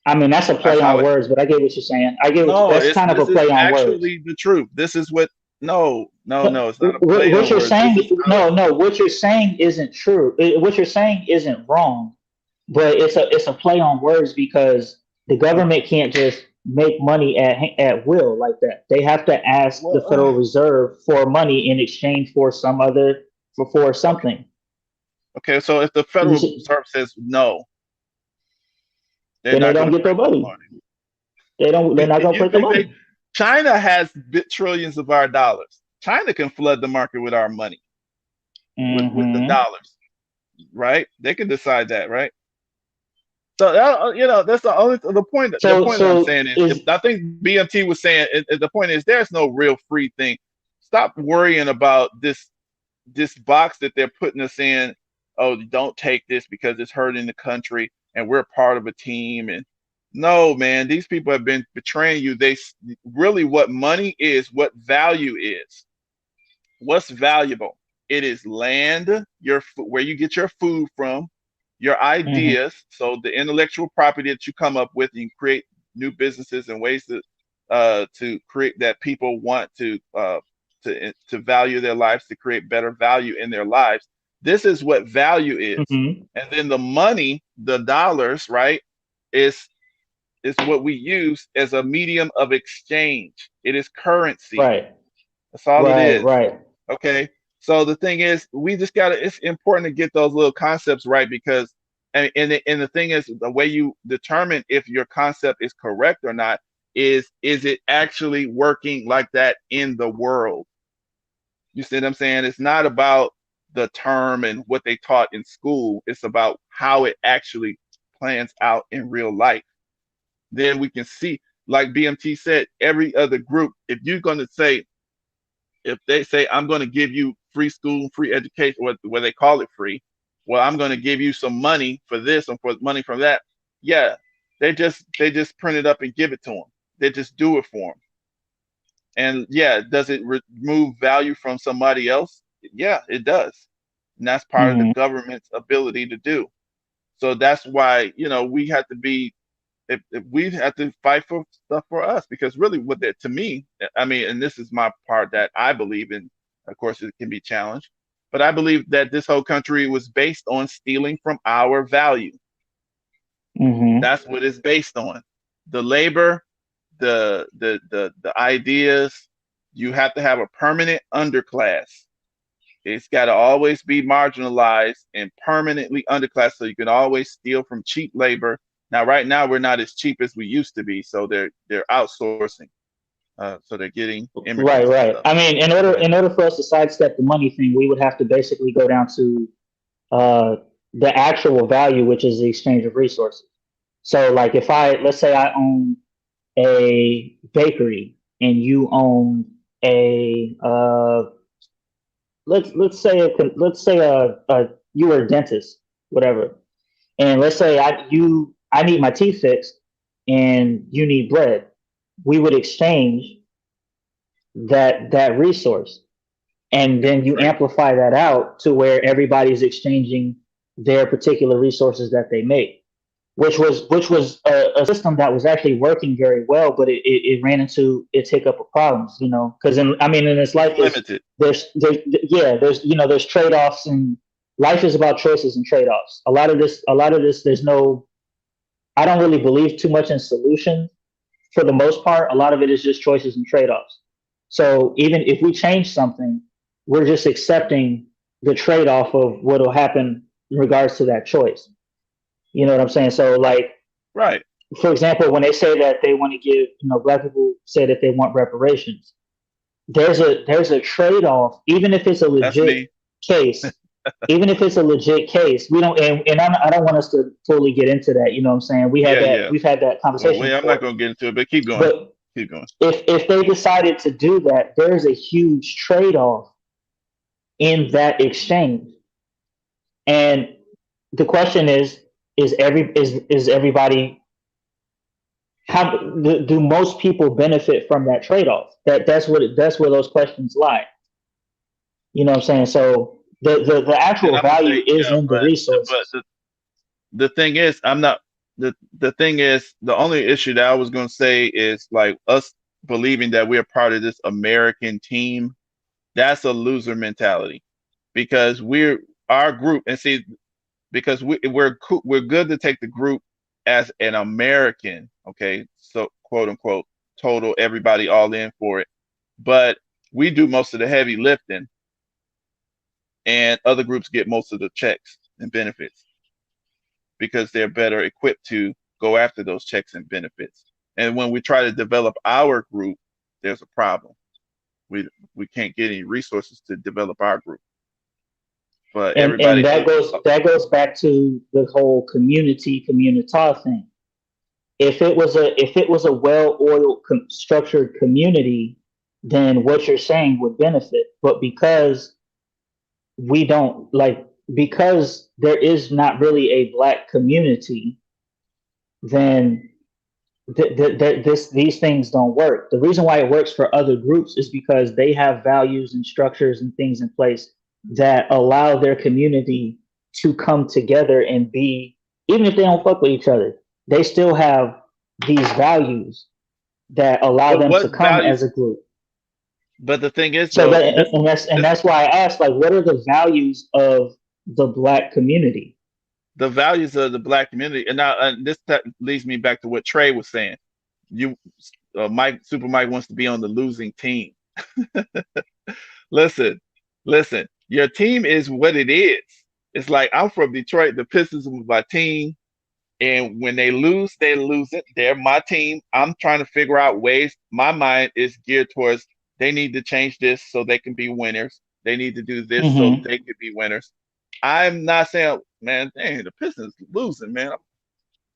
I mean, that's a That's play how on it. words, but I get what you're saying. I get No, that's it's kind of a this is play on words. actually the truth. This is what. No, no, No, no. It's not a play what on you're words. This saying, is how it. no, what you're saying isn't true. What you're saying isn't wrong, but it's a play on words because the government can't just make money at will like that. They have to ask the Well, Federal Reserve for money in exchange for some other for okay, something. okay. So if the You Federal see, Reserve says no, they're then they not going don't to get their print no money. money. They don't. They're not gonna You print the think money. China has trillions of our dollars? China can flood the market with our money, with the Hmm. dollars, right? They can decide that, right? So that's the only the point. The So point that I'm so saying is, if is I think BMT was saying, the point is, there's no real free thing. Stop worrying about this box that they're putting us in. Oh, don't take this because it's hurting the country, and we're part of a team. And no, man, these people have been betraying you. Really, what money is, what value is, what's valuable. It is land, where you get your food from, your mhm, ideas. So the intellectual property that you come up with, you create new businesses and ways to create that people want to value their lives, to create better value in their lives. This is what value is. mhm. And then the money, the dollars, right, is is what we use as a medium of exchange. It is currency. Right, That's all it right, is. right. Okay. So the thing is, we just gotta. It's important to get those little concepts right, because, and the thing is, the way you determine if your concept is correct or not is it actually working like that in the world? You see what I'm saying? It's not about the term and what they taught in school. It's about how it actually plans out in real life. Then we can see, like BMT said, every other group. If you're going to say, if they say, I'm going to give you free school, free education, where they call it free, well, I'm going to give you some money for this and for money from that. Yeah, they just print it up and give it to them. They just do it for them. And yeah, does it remove value from somebody else? Yeah, it does. And that's part of the Mhm, government's ability to do. So that's why, we have to be, if we have to fight for stuff for us, because really what that, to me, I mean, and this is my part that I believe in, of course it can be challenged, but I believe that this whole country was based on stealing from our value. mhm, That's what it's based on. The labor, the ideas. You have to have a permanent underclass. It's got to always be marginalized and permanently underclassed, so you can always steal from cheap labor. Now, right now, we're not as cheap as we used to be, so they're outsourcing. So they're getting right, immigrants and right. stuff. I mean, Go ahead. in order for us to sidestep the money thing, we would have to basically go down to uh, the actual value, which is the exchange of resources. So, like, if let's say I own a bakery and you own a let's say you were a dentist, whatever, and let's say I need my teeth fixed and you need bread. We would exchange that resource, and then you Great. amplify that out to where everybody's exchanging their particular resources that they make, which was a system that was actually working very well, but it ran into its hiccup of problems, because I mean in this It's life limited. there's trade-offs, and life is about choices and trade-offs. A lot of this there's no, I don't really believe too much in solution. For the most part, a lot of it is just choices and trade-offs. So even if we change something, we're just accepting the trade-off of what will happen in regards to that choice. You know what I'm saying? So like, Right. for example, when they say that they want to give, black people say that they want reparations, there's a trade-off, even if it's a That's legit me. case. Even if it's a legit case, we don't, and I don't want us to fully get into that. You know what I'm saying? Yeah, yeah. We've had that Well, conversation I'm not before. gonna get into it, but keep going. But Keep going. if they decided to do that, there's a huge trade-off in that exchange. And the question is everybody, how do most people benefit from that trade-off? That's where those questions lie. You know what I'm saying? So the And actual I'm gonna value say, is yeah, in the but resources. the thing is, I'm not the thing is the only issue that I was gonna say is like us believing that we're part of this American team. That's a loser mentality because we're our group, and see, because we're good to take the group as an American, okay? So quote unquote total everybody all in for it, but we do most of the heavy lifting, and other groups get most of the checks and benefits because they're better equipped to go after those checks and benefits. And when we try to develop our group, there's a problem. We can't get any resources to develop our group. But And everybody else, that goes back to the whole community thing. If it was a well-oiled structured community, then what you're saying would benefit. But because we don't like because there is not really a black community, then these things don't work. The reason why it works for other groups is because they have values and structures and things in place that allow their community to come together and be, even if they don't fuck with each other, they still have these values that allow but them what to come value? as a group. But the thing is, So though, that and this that's why I asked, like, what are the values of the black community? the values of the black community, and now this leads me back to what Trey was saying. You, Super Mike wants to be on the losing team. Listen, listen. Your team is what it is. It's like I'm from Detroit. The Pistons are my team, and when they lose it. They're my team. I'm trying to figure out ways. My mind is geared towards they need to change this so they can be winners. They need to do this so Hmm. they can be winners. I'm not saying, man, dang, the Pistons losing, man.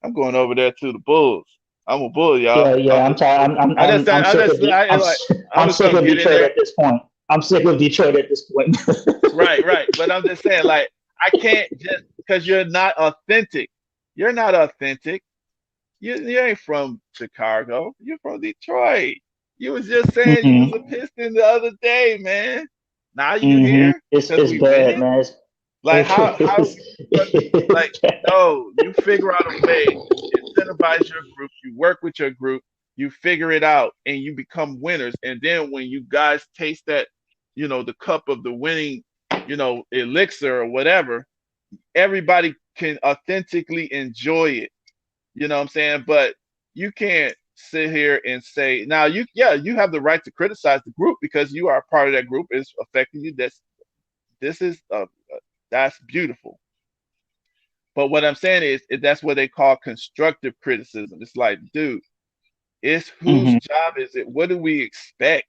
I'm going over there to the Bulls. I'm a Bull, Yeah, y'all. yeah. I'm tired. I I'm sick just, of I like, I'm I'm just sick gonna of get in Detroit there. at this point. I'm sick of Detroit at this point. Right, right. But I'm just saying, like, I can't just because you're not authentic. You're not authentic. You ain't from Chicago. You're from Detroit. You was just saying you was a Hmm. Piston the other day, man. Now you Hmm. here because It's we bad, winning? man. Like how It's, you like it's bad. no, you figure out a way, you incentivize your group, you work with your group, you figure it out, and you become winners. And then when you guys taste that, the cup of the winning, elixir or whatever, everybody can authentically enjoy it. You know what I'm saying? But you can't sit here and say now you have the right to criticize the group because you are a part of that group. It's affecting you. This is that's beautiful. But what I'm saying is that's what they call constructive criticism. It's like, dude, it's whose Hmm. job is it? What do we expect?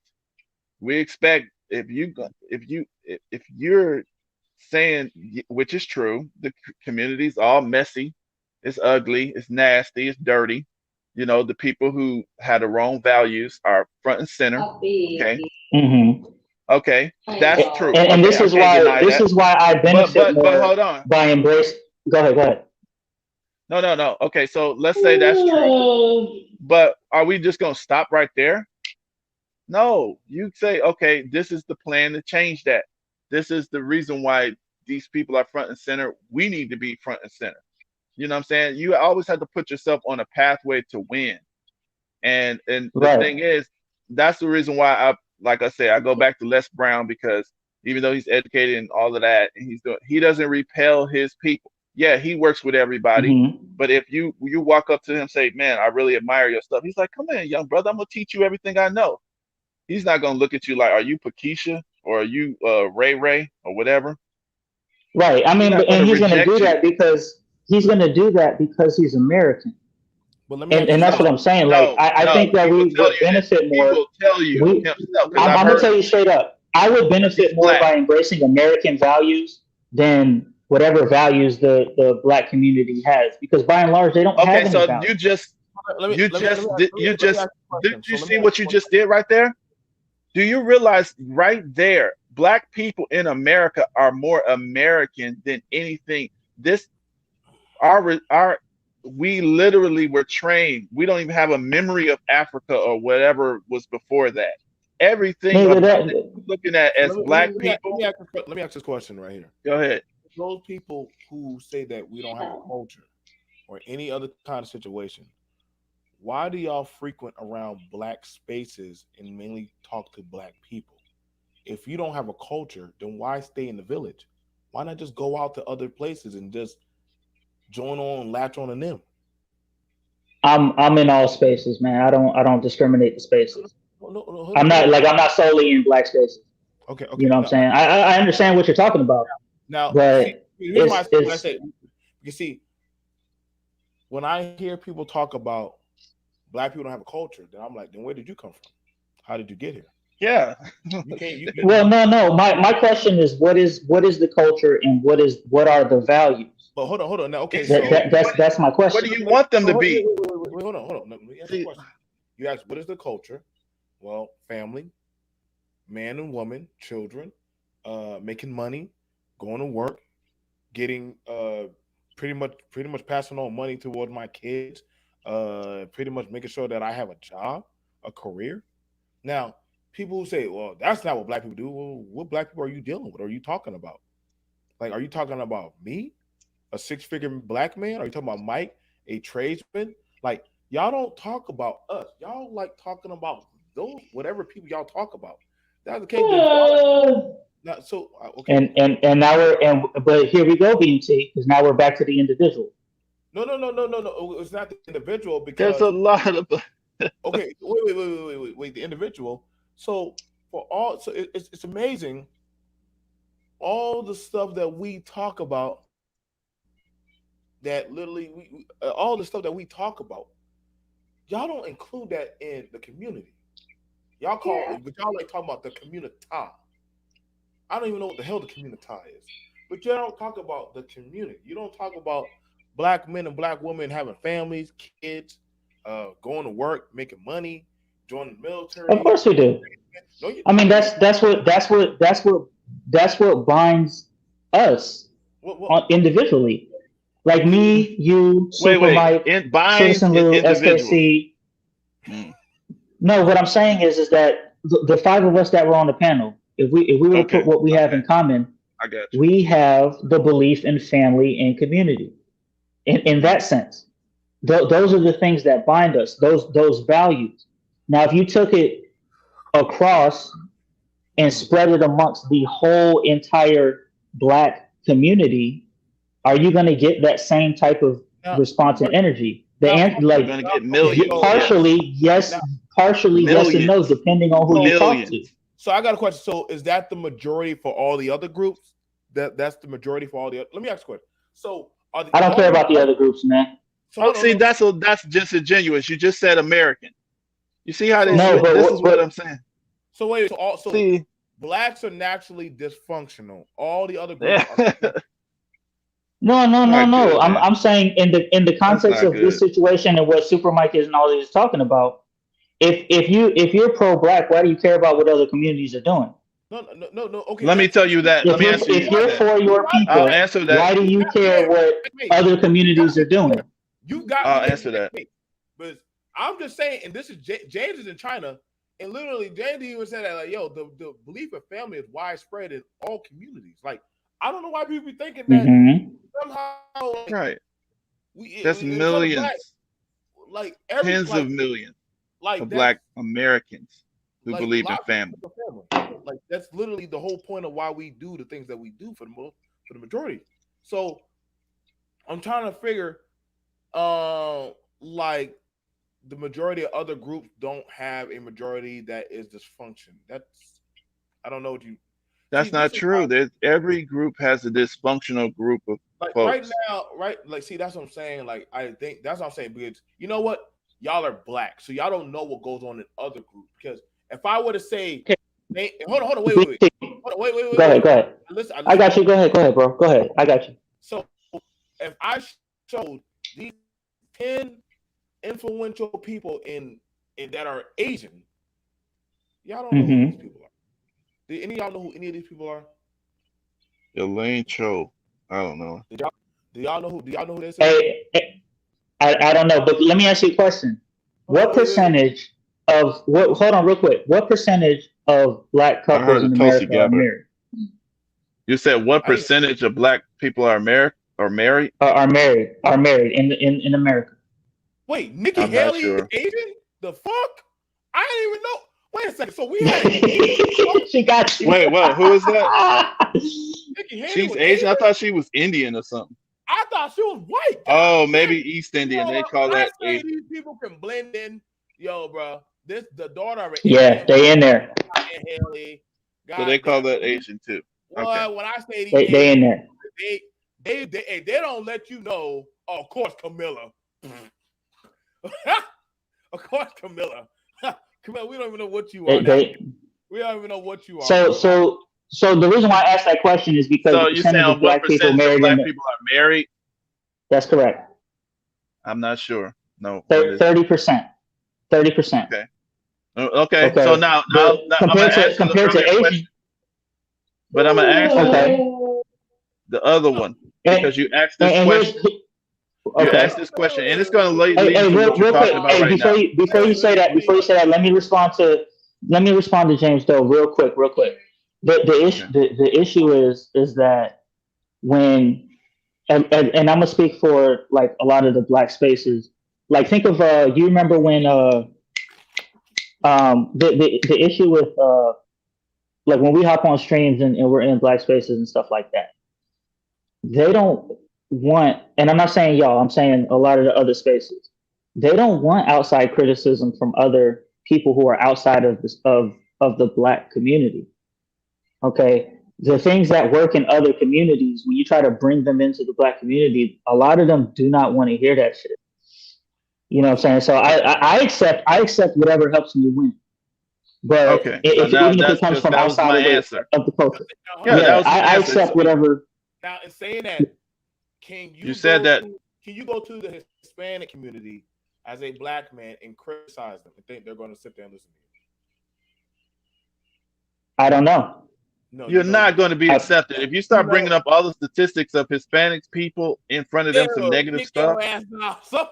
We expect if you're saying, which is true, the community's all messy, it's ugly, it's nasty, it's dirty. The people who had the wrong values are front and center. Okay, Hmm. okay, that's true. And Okay, I can't deny this that. is why I benefit But more hold on. by embrace. Go ahead, go ahead. No, no, no. Okay, so let's say that's true. But are we just going to stop right there? No, you say, okay, this is the plan to change that. This is the reason why these people are front and center. We need to be front and center. You know what I'm saying? You always have to put yourself on a pathway to win. And the Right. thing is, that's the reason why like I say, I go back to Les Brown because even though he's educated and all of that, and he doesn't repel his people. Yeah, he works with everybody. Hmm. But if you walk up to him and say, "Man, I really admire your stuff," he's like, "Come in, young brother. I'm gonna teach you everything I know." He's not gonna look at you like, "Are you Pakisha or are you Ray Ray or whatever?" Right. I mean, We're not going and to he's going to reject do you. that because he's American. But let me ask you And that's what No, I'm saying. Like, no, I no. think that he will we tell would you that. benefit He more. will tell you We, himself because I'm I've gonna heard tell him you straight up. I would because he's benefit more black. by embracing American values than whatever values the black community has, because by and large they don't have Okay, any so values. you let me just ask you a did question. you So let me see ask what you you a just did right there? Do you realize right there, black people in America are more American than anything? This our we literally were trained. We don't even have a memory of Africa or whatever was before that. Everything Nigga, about that that we're looking at so as black people. let me ask this question right here. Go ahead. Those people who say that we don't have a culture or any other kind of situation, why do y'all frequent around black spaces and mainly talk to black people? If you don't have a culture, then why stay in the village? Why not just go out to other places and just join on, latch on to them? I'm in all spaces, man. I don't discriminate the spaces. No, hold I'm on, hold not on. like I'm not solely in black spaces. Okay, You okay. know what I'm saying? I understand what you're talking about, Now, see, but here's my when I it's say, you see, when I hear people talk about black people don't have a culture, then I'm like, then where did you come from? How did you get here? Yeah. You can't. well, no. My question is, what is the culture and what are the values? But hold on. Now, okay, That, so that that's my What do question. you want them to wait, be? hold on, hold on. Let me ask you a See, question. You asked, what is the culture? Well, family, man and woman, children, making money, going to work, getting pretty much passing on money toward my kids, pretty much making sure that I have a job, a career. Now, people who say, well, that's not what black people do. Well, what black people are you dealing with? Are you talking about? Like, are you talking about me, a six-figure black man? Are you talking about Mike, a tradesman? Like, y'all don't talk about us. Y'all like talking about those whatever people y'all talk about. That's the case. Then y'all not so okay. And now but here we go, BMT, because now we're back to the individual. No. It's not the individual there's because a lot of okay. Wait. The individual. So for all, so it's amazing all the stuff that we talk about that literally all the stuff that we talk about. Y'all don't include that in the community. Y'all call, but y'all like talking about the community. I don't even know what the hell the community is. But you don't talk about the community. You don't talk about black men and black women having families, kids, going to work, making money, joining the Of military. course we do. No, you I mean, no. that's what binds us What on individually. Like me, you, Super wait. Mike, It binds Citizen Lou, individuals. SKC. Mm, No, what no. I'm saying is that the five of us that were on the panel, if we were to put okay. what we have Okay. in common, I got you. we have the belief in family and community. In Mm, that sense, those are the things that bind us. Those values. Now, if you took it across and Mhm. spread it amongst the whole entire black community, are you going to get that same type of Now, response and but energy? now, you're Like going to get okay, millions. so Yes. now, partially yes and no, Millions. depending on who you so talk to. Millions. so I got a question. So is that the majority for all the other groups? That's the majority for all the other. Let me ask you a question. So are the I don't care all about the other groups, man. so Oh, hold on, see, no. that's disingenuous. You just said American. You see how they So No, switch? but This is what I'm what saying. so wait, so See, blacks are naturally dysfunctional. All the other groups are that's not no. good, I'm man. I'm saying in the That's context not of this good. situation and what Super Mike is and all he's talking about, if you're pro black, why do you care about what other communities are doing? no. Okay, Let me tell you that. Let If me you're answer if you you're that. for you your got me I'll there. people, answer that. why do You you got me care there. what Wait. other You got communities me are there. doing? You got me I'll there. answer that. But I'm just saying, and this is James is in China, and literally James even said that like, yo, the belief in family is widespread in all communities. Like, I don't know why people be thinking that Hmm. somehow like Right. That's we because of black, millions, like every tens of millions like of that's Black Americans who like believe in lots of family. people family. Like that's literally the whole point of why we do the things that we do for the majority. So I'm trying to figure, like the majority of other groups don't have a majority that is dysfunction. That's I don't know what you. That's this not is why, true. There's every group has a dysfunctional group of like right folks. now, right? Like, see, that's what I'm saying. Like, I think that's what I'm saying because you know what, y'all are black, so y'all don't know what goes on in other groups. Because if I were to say, Okay. hold on, wait, hold on, Go ahead. Go ahead. I I listen got to you. Go ahead. Go ahead, bro. Go ahead. I got you. So if I showed these 10 influential people in that are Asian, y'all don't know who these Mm-hmm. people are. Do any of y'all know who any of these people are? Elaine Cho. I don't know. Do y'all know who this is? I don't know, but let me ask you a question. Hold What on, wait. percentage of what? Hold on, real quick. What percentage of black I heard couples of in Tulsi America are Gabbard. married? You said what I didn't percentage of black people are married? Are married in America? wait, Nikki I'm not Haley is sure. Asian? The fuck? I didn't even know. Wait a second. So we had an Asian She got you. Wait, what? Who is that? Nikki Haley She's was Asian. I Asian? thought she was Indian or something. I thought she was white. God Oh, damn. maybe East You Indian. know They what? call When I that say Asian. these people can blend in, yo, bro, this the daughter of an Yeah, Indian they in there. Haley. So they God call damn. that Asian too. Okay. Well, when I say these They in Asian, there. they don't let you know. Oh, of course, Camilla. Of course, Camilla. Camilla, we don't even know what you are now. They We don't even know what you are, so bro. so so the reason why I asked that question is because the So you percentage of saying what black people percentage of married in black the, people are married? that's correct. I'm not sure. No, what is it? 30%. 30%. Okay. Okay. So Okay. now But I'm gonna ask you the compared to earlier Asian, question, but I'm gonna ask you okay. the other No, one And because you asked this and here's question. You no, asked okay. this question, and it's gonna lead, Hey, lead to what you're real quick. talking about Hey, right now. before you say that, let me respond to James though, real quick, real quick. Okay. The issue is that when and I'm gonna speak for like a lot of the black spaces. Like think of you remember when the issue with like when we hop on streams and we're in black spaces and stuff like that. They don't want, and I'm not saying y'all, I'm saying a lot of the other spaces. They don't want outside criticism from other people who are outside of this of the black community. Okay. The things that work in other communities, when you try to bring them into the black community, a lot of them do not want to hear that shit. You know what I'm saying? So I accept whatever helps me win. But Okay. So if now even if it that's comes because from that was outside my of answer. the culture, now, hold Yeah, on. that yeah, was my I answer. accept whatever. Now, in saying that, can You you said go that. to the Hispanic community as a black man and criticize them and think they're going to sit there and listen to I don't know. you? No, You're you know not you going to be I, accepted. If you you start bringing know. up all the statistics of Hispanics people in front of them, some Ew, negative kick your stuff, ass off. So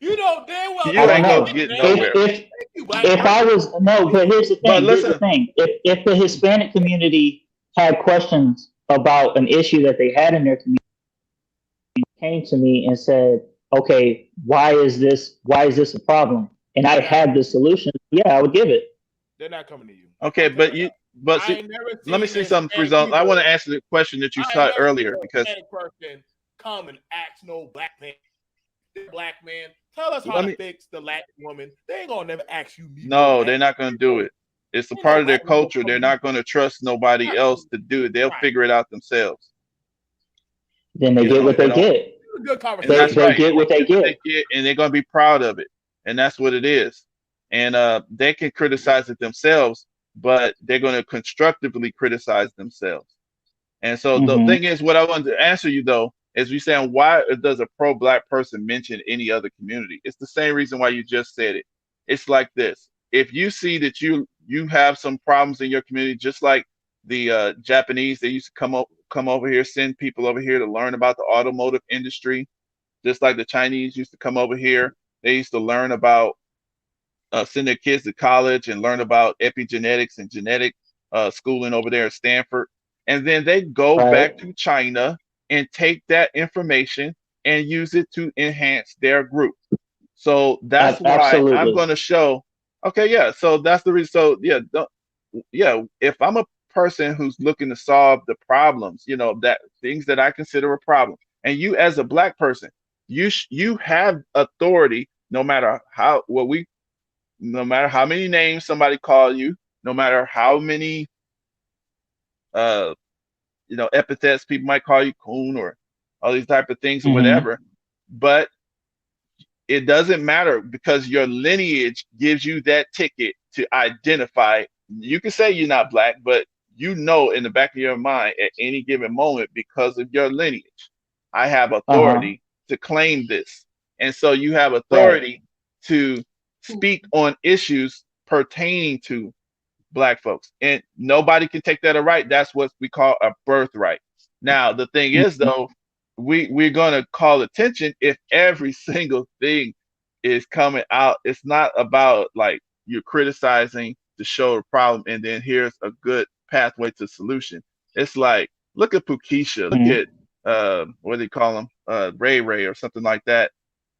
you know damn well I you that don't ain't ain't going the to know. get case. nowhere. Thank you, black If man. I was no, but here's the But thing. Here's the listen, thing. If the Hispanic community had questions about an issue that they had in their community, came to me and said, "Okay, why is this? Why is this a problem?" And I They're not. had the solution. Yeah, I would give it. They're not coming to you. okay, I'm telling but you. see, I ain't never let me seen the see something, Hispanic Frizz. I want to people. answer the question that you I ain't saw never seen earlier no because Hispanic person come and ask no black man. Black man, tell us how let to me. fix the Latin woman. They ain't gonna never ask you Negro No, Latin. they're not going to do it. It's a Ain't no part of their white man gonna culture. come They're to you. not going to trust nobody Not else to do it. They'll right. figure it out themselves. Then they You get know, what they they don't. get. It's a good And conversation. that's They right. get They what they get what get. they get, and they're going to be proud of it. And that's what it is. And they can criticize it themselves, but they're going to constructively criticize themselves. And so the Hmm. thing is, what I wanted to answer you though is we saying why does a pro-black person mention any other community? It's the same reason why you just said it. It's like this: if you see that you have some problems in your community, just like the Japanese, they used to come over here, send people over here to learn about the automotive industry, just like the Chinese used to come over here. They used to learn about send their kids to college and learn about epigenetics and genetic schooling over there at Stanford. And then they go Right. back to China and take that information and use it to enhance their group. So that's why I'm Absolutely. going to show. Okay, yeah. So that's the reason. So yeah, yeah. If I'm a person who's looking to solve the problems, that things that I consider a problem, and you as a black person, you have authority, no matter how what we no matter how many names somebody call you, no matter how many uh, epithets. People might call you coon or all these type of things or Mm-hmm. whatever. But it doesn't matter because your lineage gives you that ticket to identify. You can say you're not black, but in the back of your mind at any given moment because of your lineage, I have Uh-huh. authority to claim this. And so you have Right. authority to speak on issues pertaining to black folks. And nobody can take that a right. That's what we call a birthright. Now, the thing is, Mm-hmm. though, we're going to call attention if every single thing is coming out. It's not about like you're criticizing to show the problem and then here's a good pathway to solution. It's like, look at Pukisha, look at what do they call him? Ray Ray or something like that.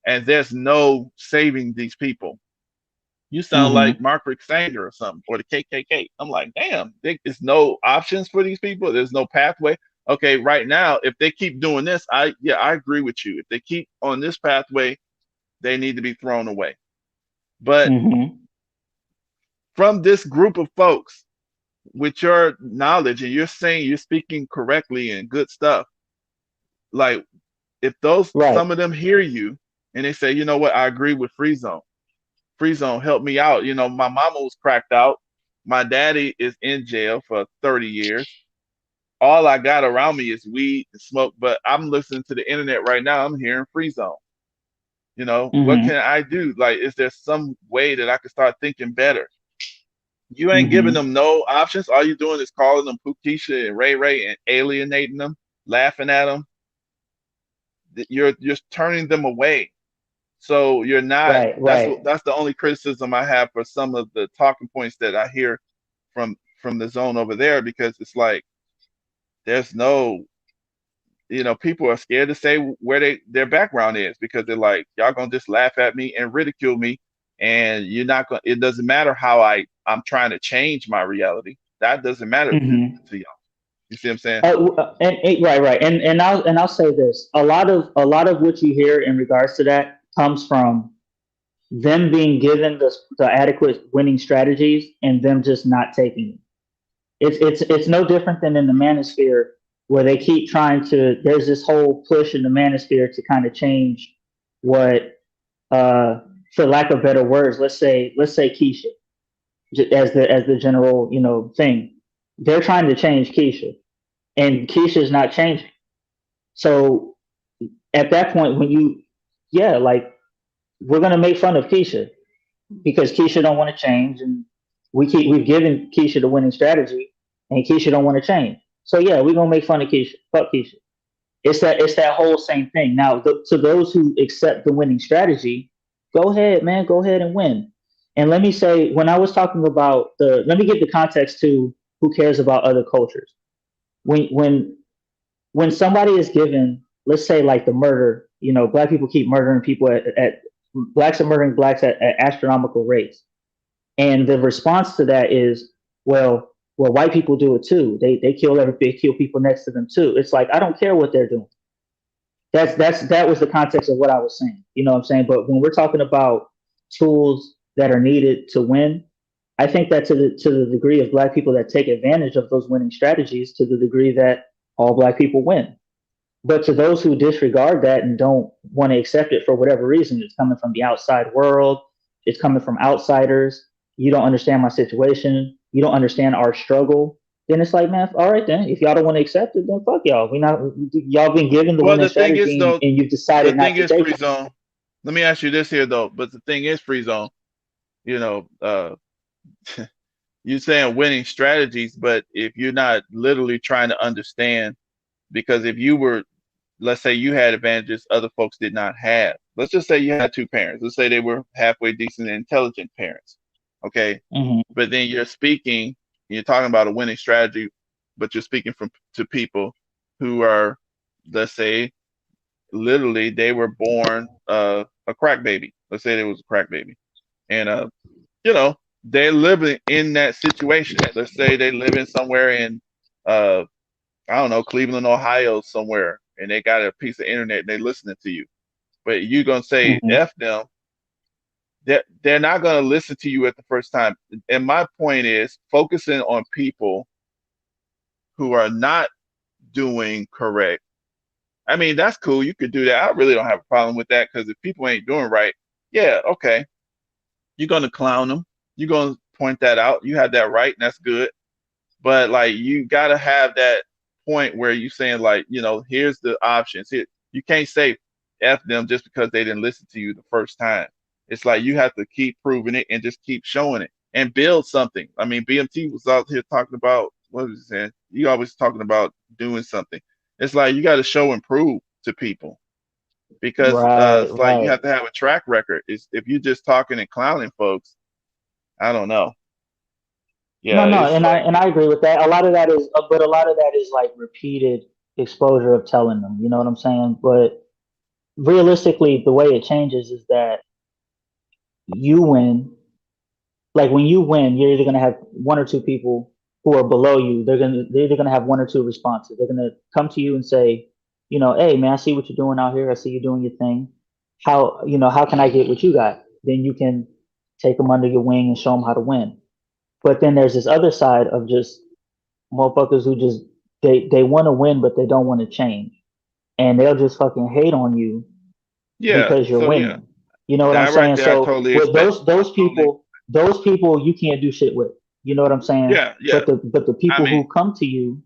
And there's no saving these people. You sound like Mm-hmm. Margaret Sanger or something, or the KKK. I'm like, damn, there's no options for these people. There's no pathway. Okay, right now, if they keep doing this, I agree with you. If they keep on this pathway, they need to be thrown away. But Mm-hmm. from this group of folks, with your knowledge, and you're saying you're speaking correctly and good stuff, like if those Right. some of them hear you and they say, you know what, I agree with Free Zone. Free Zone help me out. My mama was cracked out. My daddy is in jail for 30 years. All I got around me is weed and smoke, but I'm listening to the internet right now. I'm hearing Free Zone. What Mm-hmm. can I do? Like, is there some way that I can start thinking better? You ain't giving Mm-hmm. them no options. All you're doing is calling them Pukisha and Ray Ray and alienating them, laughing at them. You're turning them away. So you're not. Right. That's Right. that's the only criticism I have for some of the talking points that I hear from the zone over there, because it's like there's no, people are scared to say where their background is because they're like, y'all gonna just laugh at me and ridicule me, and you're not gonna. It doesn't matter how I'm trying to change my reality. That doesn't matter Mm-hmm. to y'all. You see what I'm saying? Right, right, and I'll say this: a lot of what you hear in regards to that comes from them being given the adequate winning strategies and them just not taking it. It's no different than in the manosphere where they keep trying to. There's this whole push in the manosphere to kind of change what, uh, for lack of better words, let's say Keisha as the general thing. They're trying to change Keisha, and Keisha's not changing. So at that point, yeah, like we're gonna make fun of Keisha because Keisha don't want to change, and we've given Keisha the winning strategy, and Keisha don't want to change. So yeah, we're gonna make fun of Keisha. Fuck Keisha. It's that whole same thing. Now, to those who accept the winning strategy, go ahead, man, go ahead and win. And let me say, when I was talking about let me give the context to who cares about other cultures. When somebody is given, let's say like the murder, black people keep murdering people at blacks are murdering blacks at astronomical rates. And the response to that is, well, white people do it too. They kill people next to them too. It's like I don't care what they're doing. That was the context of what I was saying. You know what I'm saying? But when we're talking about tools that are needed to win, I think that to the degree of black people that take advantage of those winning strategies, to the degree that all black people win. But to those who disregard that and don't want to accept it for whatever reason, it's coming from the outside world, it's coming from outsiders. You don't understand my situation. You don't understand our struggle. Then it's like, man, all right, then. If y'all don't want to accept it, then fuck y'all. We not y'all been given the Well, winning the thing is strategy though, and you've the decided not thing to is take Free it. Zone. Let me ask you this here though. But the thing is Free Zone. You know, you're saying winning strategies, but if you're not literally trying to understand, because if you were, let's say you had advantages other folks did not have. Let's just say you had two parents. Let's say they were halfway decent and intelligent parents. Okay. Hmm. But then you're talking about a winning strategy, but you're speaking to people who are, let's say, literally they were born a crack baby. Let's say they was a crack baby. And you know, they're living in that situation. Let's say they live in somewhere in uh I don't know, Cleveland, Ohio, somewhere, and they got a piece of internet and they listening to you. But you're gonna say Hmm. F them, they're not gonna listen to you at the first time. And my point is focusing on people who are not doing correct, I mean, that's cool. You could do that. I really don't have a problem with that because if people ain't doing right, yeah, okay, you're gonna clown them. You're gonna point that out. You have that right, and that's good. But like, you gotta have that point where you saying like, here's the options. Here, you can't say f them just because they didn't listen to you the first time. It's like you have to keep proving it and just keep showing it and build something. I mean, BMT was out here talking about what was he saying? You always talking about doing something. It's like you got to show and prove to people because Right, it's like you right. have to have a track record. Is if you're just talking and clowning folks, I don't know. No, Yeah, no, it's and I like and I agree with that. A lot of that is, but a lot of that is like repeated exposure of telling them. You know what I'm saying? But realistically, the way it changes is that you win. Like when you win, you're either gonna have one or two people who are below you. They're either gonna have one or two responses. They're gonna come to you and say, hey man, I see what you're doing out here. I see you doing your thing. How can I get what you got? Then you can take them under your wing and show them how to win. But then there's this other side of just motherfuckers who just they want to win, but they don't want to change, and they'll just fucking hate on you yeah. because you're So yeah, winning. You know what I'm that right saying? there, I So totally with expect. those people you can't do shit with. You know what I'm saying? Yeah, yeah. But the I people mean, who come to you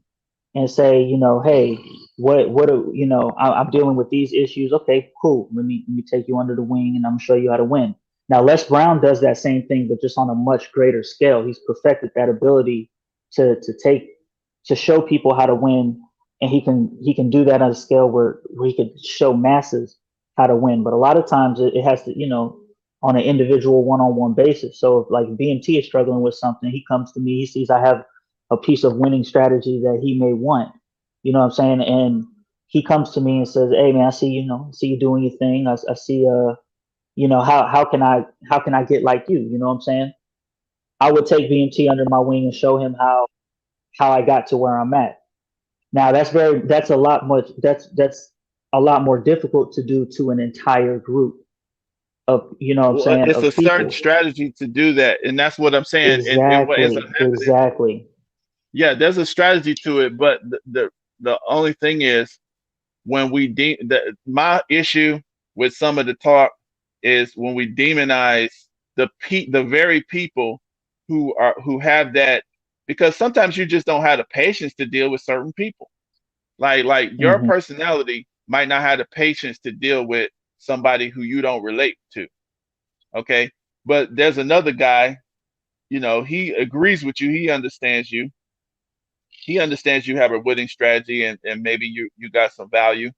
and say, hey, I'm dealing with these issues. Okay, cool. Let me take you under the wing and I'm gonna show you how to win. Now Les Brown does that same thing, but just on a much greater scale. He's perfected that ability to show people how to win, and he can do that on a scale where he could show masses how to win. But a lot of times it has to, on an individual one-on-one basis. So if like BMT is struggling with something, he comes to me, he sees I have a piece of winning strategy that he may want. You know what I'm saying? And he comes to me and says, "Hey man, I see you doing your thing. I see how can I get like you? You know what I'm saying?" I would take BMT under my wing and show him how I got to where I'm at. Now that's a lot more difficult to do to an entire group of what I'm well, saying, it's a of certain people. strategy to do that, and that's what I'm saying. And what ends up Exactly, happening, exactly. yeah, there's a strategy to it, but the only thing is when my issue with some of the talk is when we demonize the very people who have that, because sometimes you just don't have the patience to deal with certain people. Like your Hmm. personality might not have the patience to deal with somebody who you don't relate to. Okay. But there's another guy, he agrees with you, he understands you have a winning strategy and maybe you got some value,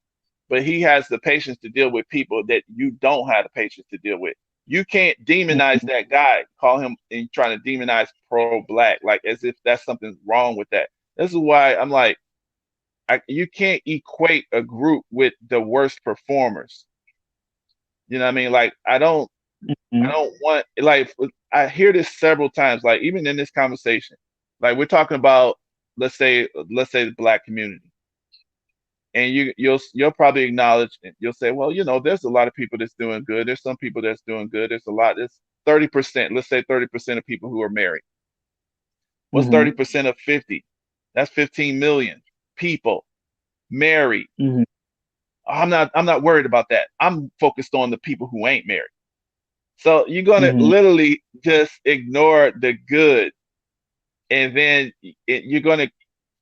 but he has the patience to deal with people that you don't have the patience to deal with. You can't demonize that guy, call him and trying to demonize pro black, like as if that's something wrong with that. This is why I'm like, you can't equate a group with the worst performers. You know what I mean? Like I Hmm. don't want, like, I hear this several times, like even in this conversation, like we're talking about, let's say the black community, and you'll probably acknowledge, and you'll say, well, there's a lot of people that's doing good. There's some people that's doing good. There's 30%. Let's say 30% of people who are married. What's Hmm. 30% of 50? That's 15 million people married. Hmm. I'm not worried about that. I'm focused on the people who ain't married. So you're gonna Hmm. literally just ignore the good, and then you're gonna.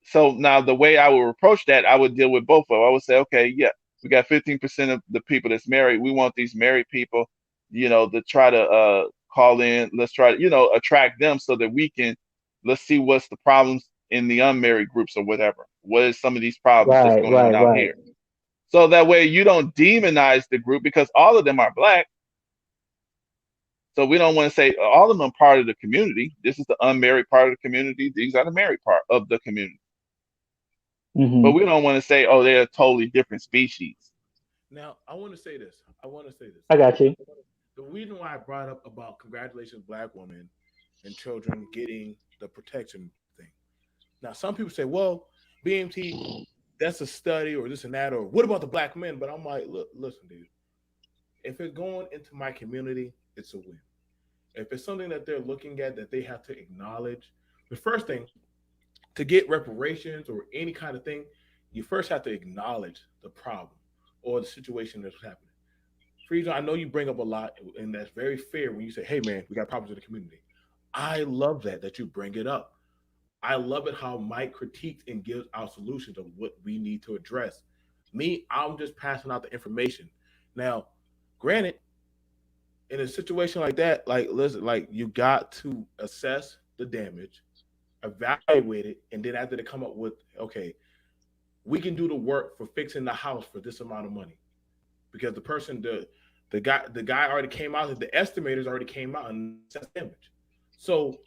So now the way I would approach that, I would deal with both of them. I would say, okay, yeah, we got 15% of the people that's married. We want these married people, to try to call in. Let's try to, attract them so that we can, let's see what's the problems in the unmarried groups or whatever. What is some of these problems that's Right, going on right, out right. here? So that way you don't demonize the group because all of them are black. So we don't want to say all of them are part of the community. This is the unmarried part of the community. These are the married part of the community. But Hmm. we don't want to say, oh, they're a totally different species. Now, I want to say this. I want to say this. I got you. The reason why I brought up about congratulations, black women and children getting the protection thing. Now, some people say, well, BMT, that's a study or this and that, or what about the black men? But I'm like, look, listen, dude, if it's going into my community, it's a win. If it's something that they're looking at that they have to acknowledge, the first thing, to get reparations or any kind of thing, you first have to acknowledge the problem or the situation that's happening. Frieza, I know you bring up a lot, and that's very fair when you say, "Hey, man, we got problems in the community." I love that you bring it up. I love it how Mike critiques and gives out solutions of what we need to address. Me, I'm just passing out the information. Now, granted, in a situation like that, like listen, like you got to assess the damage, evaluate it, and then after they come up with, okay, we can do the work for fixing the house for this amount of money because the guy already came out, the estimators already came out and assessed damage. So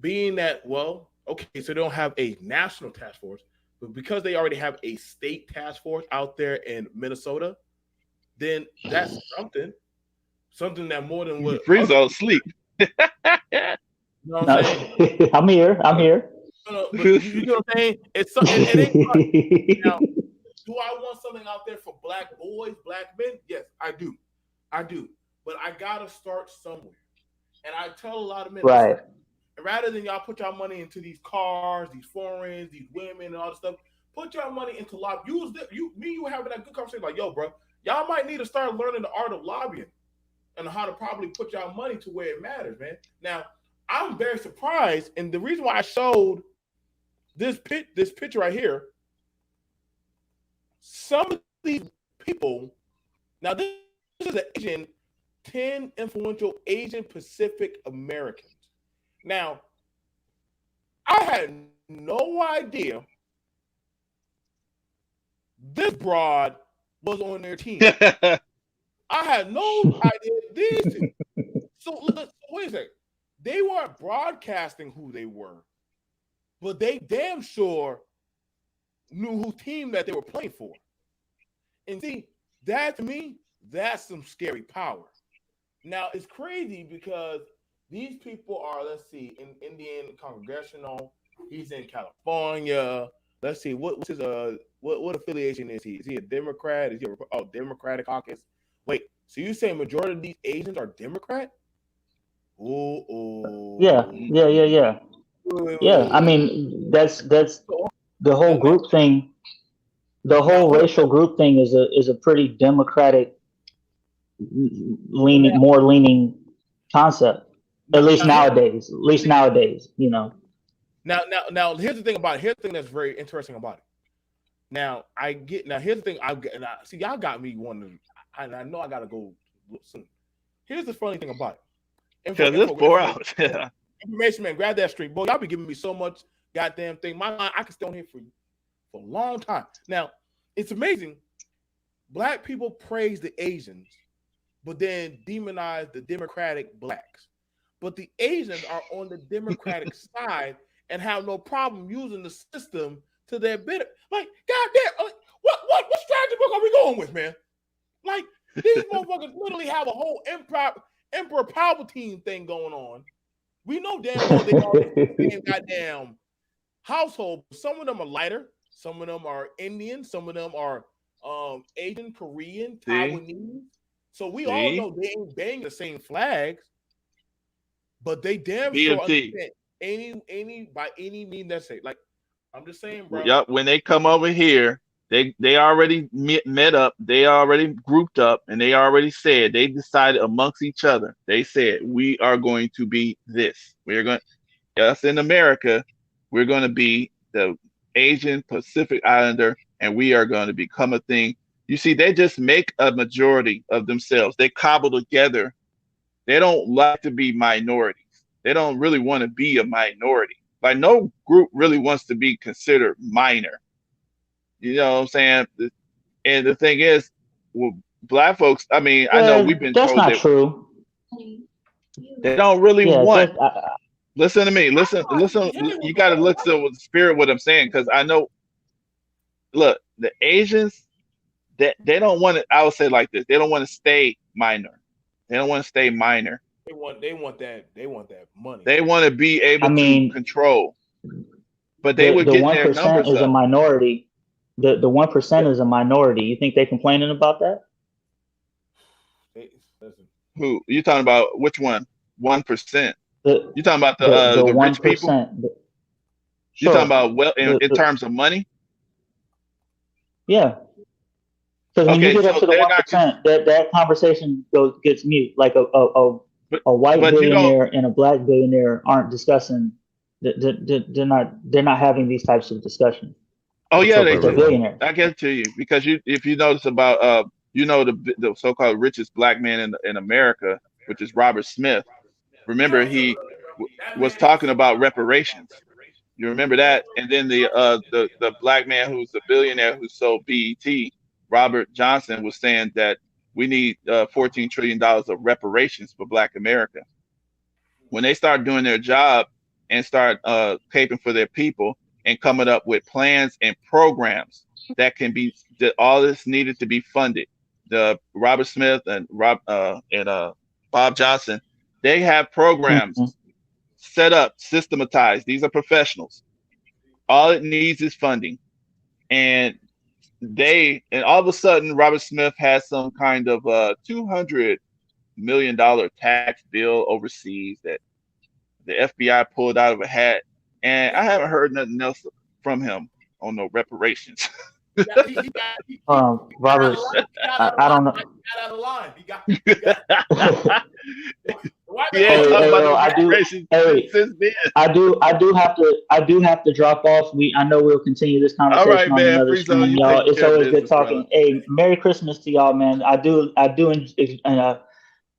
being that, well, okay, so they don't have a national task force, but because they already have a state task force out there in Minnesota, then that's something that more than what other Friezo people, sleep. you know what No, I'm saying? I'm here. I'm here. No, but you know what I'm saying? It ain't hard. Now, do I want something out there for black boys, black men? Yes, I do. But I gotta start somewhere. And I tell a lot of men, listen, Right. rather than y'all put y'all money into these cars, these foreigns, these women, and all this stuff, put y'all money into lobby. You having that good conversation like, yo, bro, y'all might need to start learning the art of lobbying and how to probably put y'all money to where it matters, man. Now, I'm very surprised, and the reason why I showed this picture right here, some of these people, now this is an Asian, 10 influential Asian Pacific Americans. Now, I had no idea this broad was on their team. I had no idea these two. So wait a second. They weren't broadcasting who they were, but they damn sure knew whose team that they were playing for. And see, that to me, that's some scary power. Now it's crazy because these people are, let's see, in Indian Congressional. He's in California. Let's see, what's his what affiliation is he? Is he a Democrat? Is he a Democratic Caucus? Wait, so you say majority of these Asians are Democrat? Yeah. Oh, Yeah. I mean, that's the whole now, group thing. The now whole hold racial group thing is a pretty democratic on. leaning concept. At Now, least now here's nowadays. At least nowadays. now here's the thing about it. Here's the thing that's very interesting about it. Now here's the thing see y'all got me wondering. I know I gotta go soon. Here's the funny thing about it. Because it's 4 hours. Information, man. Grab that stream, boy. Y'all be giving me so much goddamn thing. My line, I can stay on here for a long time. Now, it's amazing. Black people praise the Asians, but then demonize the Democratic blacks. But the Asians are on the Democratic side and have no problem using the system to their benefit. Like, goddamn, like, what strategy book are we going with, man? Like, these motherfuckers literally have a whole Emperor Palpatine thing going on. We know damn well they all the same goddamn household. Some of them are lighter. Some of them are Indian. Some of them are Asian, Korean, Taiwanese. So we all know they ain't banging the same flags, but they damn sure understand any by any means necessary. Like, I'm just saying, bro. Yep. When they come over here, they already met up. They already grouped up, and they already said they decided amongst each other. They said we are going to be this. We're going. Us in America, we're going to be the Asian Pacific Islander, and we are going to become a thing. You see, they just make a majority of themselves. They cobble together. They don't like to be minorities. They don't really want to be a minority. Like, no group really wants to be considered minor. You know what I'm saying? And the thing is, well, black folks, I mean, I know we've been That's told not that true. they don't really Yeah, want. Listen to me. Listen. You got to listen with the spirit what I'm saying, because I know. Look, the Asians, they don't want to. I would say like this: they don't want to stay minor. They don't want to stay minor. They want that money. They want to be I able to mean, control. But they were the getting one their percent numbers is a up. minority. The 1% is a minority. You think they complaining about that? Listen, Who you talking about? Which one? 1%. The You talking about the the rich people? 1%. You talking Sure. about well in terms of money? Yeah. Because when you Okay, get up so to the they're one not, percent, that conversation gets mute. Like but a white but you don't. billionaire and a black billionaire aren't discussing. They're not having these types of discussions. Oh What's yeah, up, they They're do. everyone? billionaires. I get it to you because if you notice about the so-called richest black man in America, which is Robert Smith. Remember he was talking about reparations. You remember that? And then the black man who's the billionaire who sold BET, Robert Johnson, was saying that we need $14 trillion of reparations for Black America. When they start doing their job and start caping for their people and coming up with plans and programs that can be that all this needed to be funded. The Robert Smith and Bob Johnson, they have programs Hmm. set up, systematized. These are professionals. All it needs is funding. And and all of a sudden Robert Smith has some kind of $200 million tax bill overseas that the FBI pulled out of a hat, and I haven't heard nothing else from him on no reparations. Robert, I don't know. Got out of line. He got white He man ain't got Hey, talking hey, about yo, no I do. reparations Hey, since then. I do have to drop off. I know we'll continue this All conversation right, on man. another Free zone, stream, you y'all. take It's care of always good business, brother. talking. Hey, Merry Christmas to y'all, man.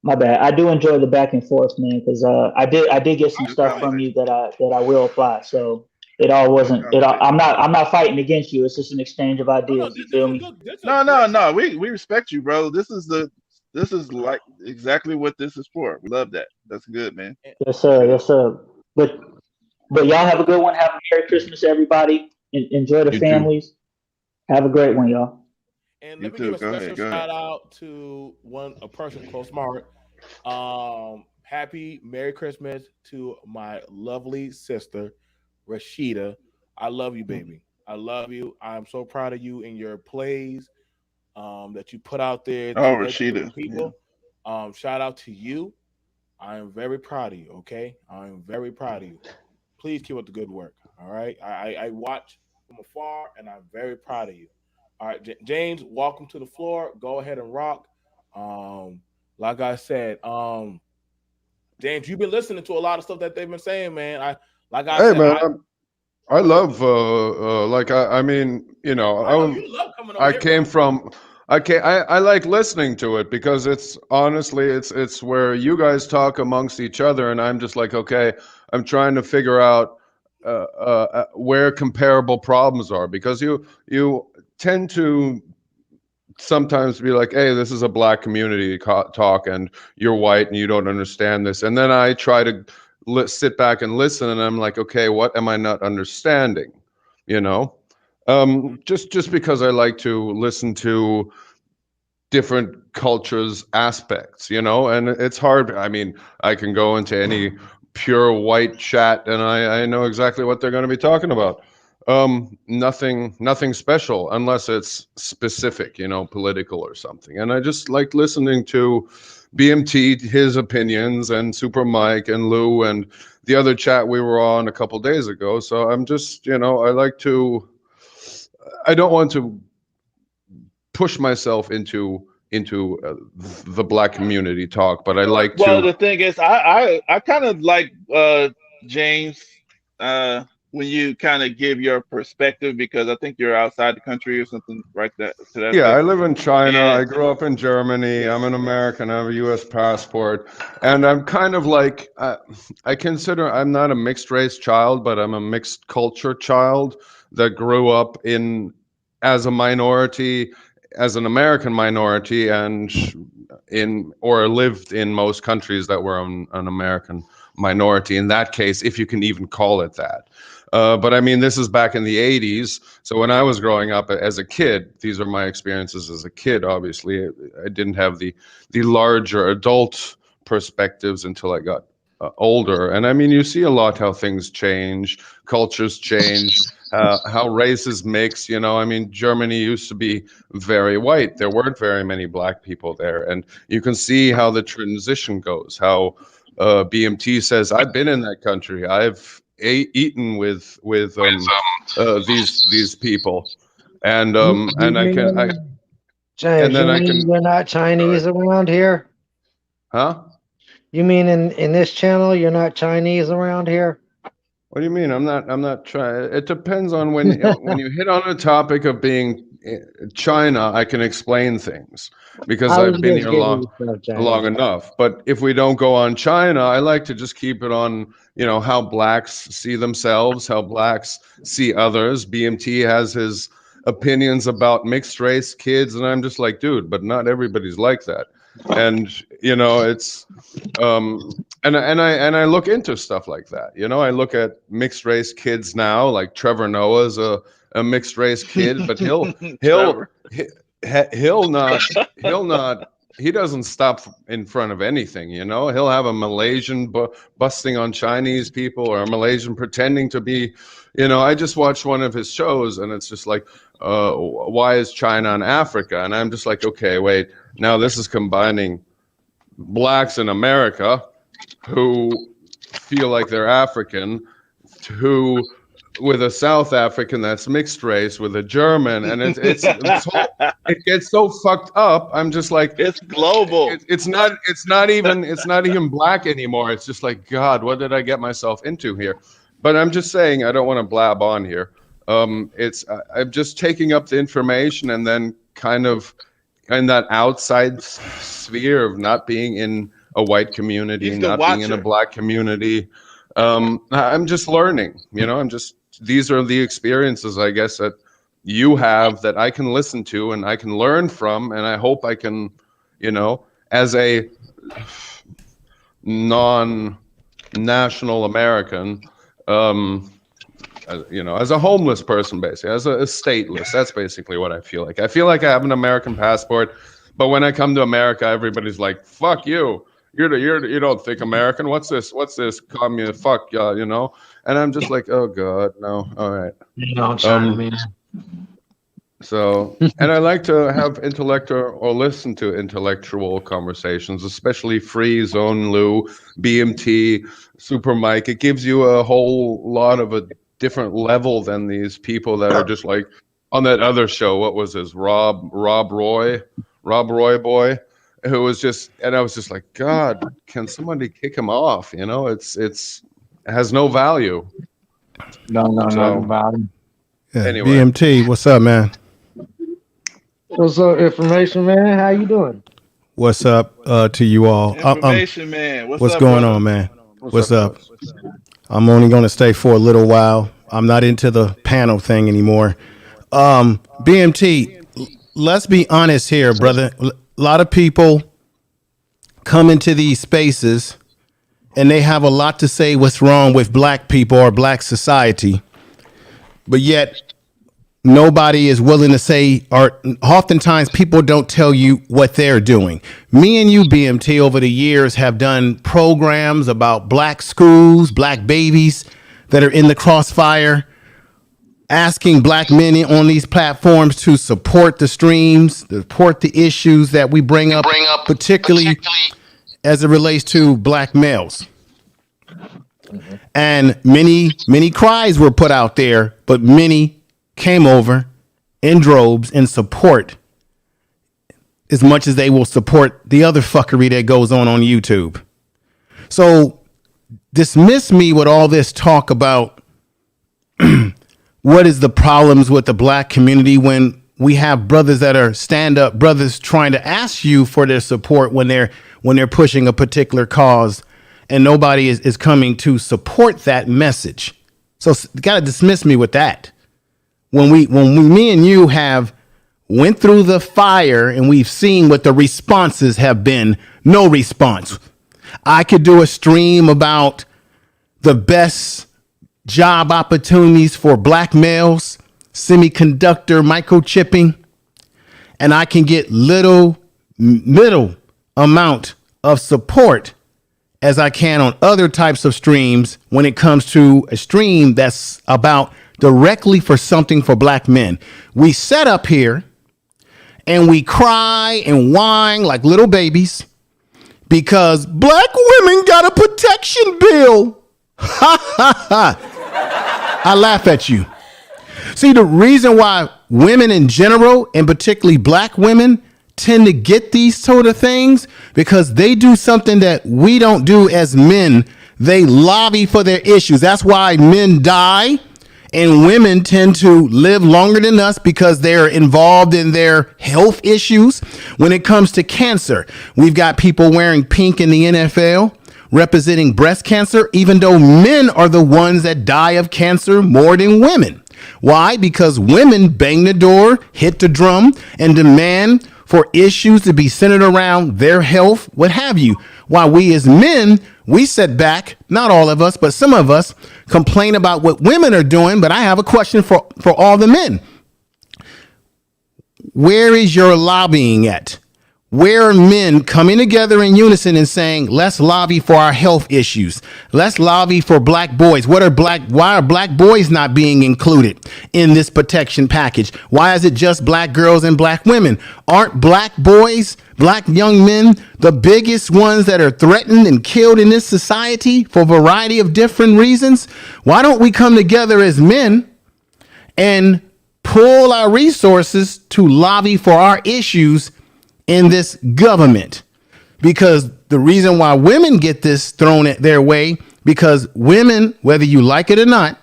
My bad. I do enjoy the back and forth, man, because I did get some Good stuff from conversation. you that I will apply. So it all Good wasn't it. All, conversation. I'm not fighting against you. It's just an exchange of no. ideas. You This feel is me? good. This is a No, no, great no. We respect you, bro. This is like exactly what this is for. We love that. That's good, man. Yes, That's sir. good. Yes, sir. But y'all and have a let me good one. Have a Merry Christmas, everybody. Enjoy the You too. families. Have a great one, y'all. and You let me give too. a Go ahead. special Go ahead. shout out to a person close to my heart. Happy Merry Christmas to my lovely sister, Rashida. I love you, baby. I love you. I'm so proud of you in your plays that you put out there Oh, to educate Rashida. Yeah. people. Shout out to you. I am very proud of you. Okay, I am very proud of you. Please keep up the good work. All right, I watch from afar, and I'm very proud of you. All right, James, welcome to the floor. Go ahead and rock. Um, like I said, James, you've been listening to a lot of stuff that they've been saying, man. Like I Hey, said, man, I go ahead, love, brother. like, I mean, I know you love coming over I here, came brother. from, I like listening to it because it's honestly, it's where you guys talk amongst each other, and I'm just like, okay, I'm trying to figure out where comparable problems are because you tend to sometimes be like, hey, this is a black community talk, and you're white and you don't understand this. And then I try to sit back and listen, and I'm like, okay, what am I not understanding? You know, just because I like to listen to different cultures aspects, and it's hard. I mean, I can go into any pure white chat and I know exactly what they're going to be talking about. Nothing special unless it's specific, political or something. And I just like listening to BMT, his opinions, and Super Mike and Lou and the other chat we were on a couple days ago. So I'm just, I don't want to push myself into the black community talk, but I like Well, to. the thing is, I kind of like James when you kind of give your perspective because I think you're outside the country or something right that to that Yeah, I effect. live in China. And I grew up in Germany. I'm an American. I have a U.S. passport, and I'm kind of like I consider I'm not a mixed race child, but I'm a mixed culture child that grew up in as a minority, as an American minority, and in or lived in most countries that were an American minority. In that case, if you can even call it that. But I mean, this is back in the 80s. So when I was growing up as a kid, these are my experiences as a kid. Obviously, I didn't have the larger adult perspectives until I got older. And I mean, you see a lot how things change, cultures change, how races mix. I mean, Germany used to be very white. There weren't very many black people there, and you can see how the transition goes. How BMT says, "I've been in that country. I've eaten with these people, and I can James, then you I mean can. you're not Chinese around here? Huh? You mean in this channel you're not Chinese around here? What do you mean? I'm not trying. It depends on when you hit on a topic of being China, I can explain things because I was I've been just here giving you stuff, long James. enough. But if we don't go on China, I like to just keep it on, how blacks see themselves, how blacks see others. BMT has his opinions about mixed race kids, and I'm just like, dude, but not everybody's like that. And it's and I look into stuff like that. I look at mixed race kids now, like Trevor Noah's a mixed race kid, but he'll Trevor. he'll not he doesn't stop in front of anything. He'll have a Malaysian busting on Chinese people, or a Malaysian pretending to be. I just watched one of his shows, and it's just like, why is China in Africa? And I'm just like, okay, wait, now this is combining blacks in America who feel like they're African, who with a South African that's mixed race with a German, and it gets so fucked up. I'm just like, it's global. It's not even black anymore. It's just like, God, what did I get myself into here? But I'm just saying, I don't want to blab on here. I'm just taking up the information, and then kind of in that outside sphere of not being in a white community, not being in a black community. I'm just learning, these are the experiences, I guess, that you have that I can listen to and I can learn from. And I hope I can, as a non-national American, as a homeless person, basically, as a stateless, that's basically what I feel like. I feel like I have an American passport, but when I come to America, everybody's like, fuck you. You don't think American. What's this? Communist? Fuck, And I'm just like, oh God, no. All right. So, and I like to have or listen to intellectual conversations, especially Free, Zone Lou, BMT, Super Mike. It gives you a whole lot of a different level than these people that are just like on that other show. What was his Rob Roy boy? Who was just, and I was just like, God, can somebody kick him off? It has no value. No value. Yeah, Anyway. BMT, what's up, man? What's up, information man? How you doing? What's up to you all? Information man, what's up, going brother? on, man? What's up? I'm only going to stay for a little while. I'm not into the panel thing anymore. BMT, let's be honest here, brother. A lot of people come into these spaces and they have a lot to say what's wrong with black people or black society, but yet nobody is willing to say, or oftentimes people don't tell you what they're doing. Me and you, BMT, over the years have done programs about black schools, black babies that are in the crossfire, asking black men on these platforms to support the streams, support the issues that we bring up, particularly as it relates to black males. And many cries were put out there, but many came over in droves in support, as much as they will support the other fuckery that goes on YouTube. So dismiss me with all this talk about what is the problems with the black community when we have brothers that are stand-up brothers trying to ask you for their support when they're pushing a particular cause, and nobody is coming to support that message. So you got to dismiss me with that. When me and you have went through the fire and we've seen what the responses have been, no response. I could do a stream about the best job opportunities for black males, semiconductor microchipping, and I can get little amount of support as I can on other types of streams when it comes to a stream that's about directly for something for black men. We set up here and we cry and whine like little babies because black women got a protection bill. Ha ha ha. I laugh at you. See, the reason why women in general, and particularly black women, tend to get these sort of things, because they do something that we don't do as men. They lobby for their issues. That's why men die and women tend to live longer than us, because they're involved in their health issues. When it comes to cancer, we've got people wearing pink in the NFL representing breast cancer, even though men are the ones that die of cancer more than women. Why? Because women bang the door, hit the drum, and demand for issues to be centered around their health, what have you. While we as men, we sit back, not all of us, but some of us complain about what women are doing. But I have a question for all the men. Where is your lobbying at? Where are men coming together in unison and saying, let's lobby for our health issues? Let's lobby for black boys. Why are black boys not being included in this protection package? Why is it just black girls and black women? Aren't black boys, black young men, the biggest ones that are threatened and killed in this society for a variety of different reasons? Why don't we come together as men and pull our resources to lobby for our issues in this government? Because the reason why women get this thrown at their way, because women, whether you like it or not,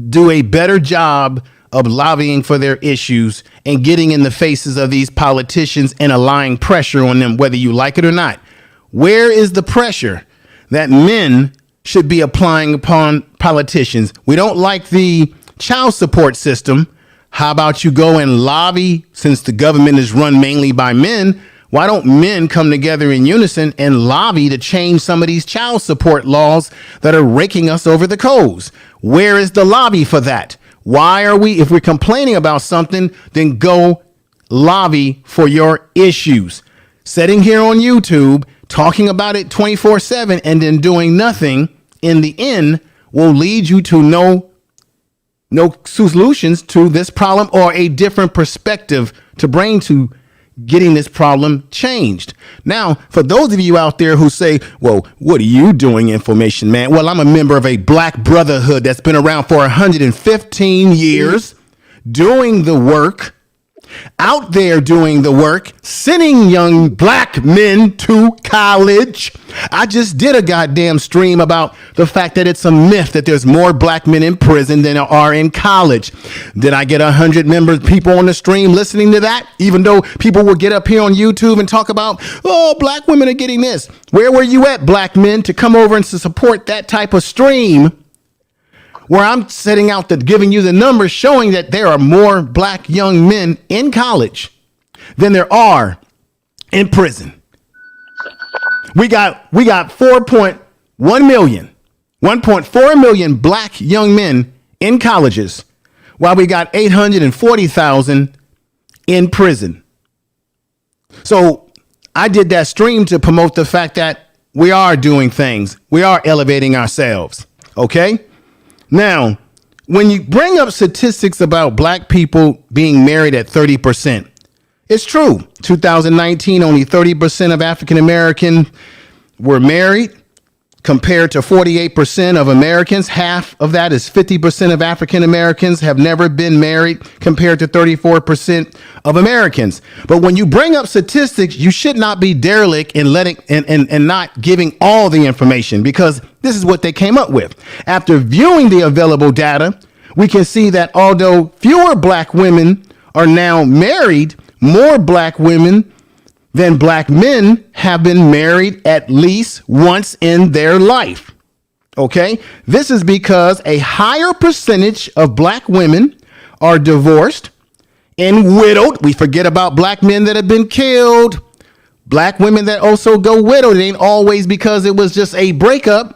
do a better job of lobbying for their issues and getting in the faces of these politicians and applying pressure on them, whether you like it or not. Where is the pressure that men should be applying upon politicians? We don't like the child support system. How about you go and lobby, since the government is run mainly by men? Why don't men come together in unison and lobby to change some of these child support laws that are raking us over the coals? Where is the lobby for that? Why are we, if we're complaining about something, then go lobby for your issues. Sitting here on YouTube, talking about it 24/7 and then doing nothing, in the end will lead you to no solutions to this problem, or a different perspective to bring to getting this problem changed. Now, for those of you out there who say, well, what are you doing, Information Man? Well, I'm a member of a black brotherhood that's been around for 115 years, doing the work, out there doing the work, sending young black men to college. I just did a goddamn stream about the fact that it's a myth that there's more black men in prison than there are in college. Did I get 100 people on the stream listening to that? Even though people will get up here on YouTube and talk about, oh, black women are getting this. Where were you at, black men, to come over and to support that type of stream, where I'm setting out giving you the numbers showing that there are more black young men in college than there are in prison? We got 4.1 million, 1.4 million black young men in colleges, while we got 840,000 in prison. So I did that stream to promote the fact that we are doing things. We are elevating ourselves. Okay. Now, when you bring up statistics about black people being married at 30%, it's true. 2019, only 30% of African Americans were married, compared to 48% of Americans. Half of that is 50% of African Americans have never been married, compared to 34% of Americans. But when you bring up statistics, you should not be derelict in letting and not giving all the information, because this is what they came up with. After viewing the available data, we can see that although fewer black women are now married, more black women than black men have been married at least once in their life. Okay, this is because a higher percentage of black women are divorced and widowed. We forget about black men that have been killed. Black women that also go widowed. It ain't always because it was just a breakup.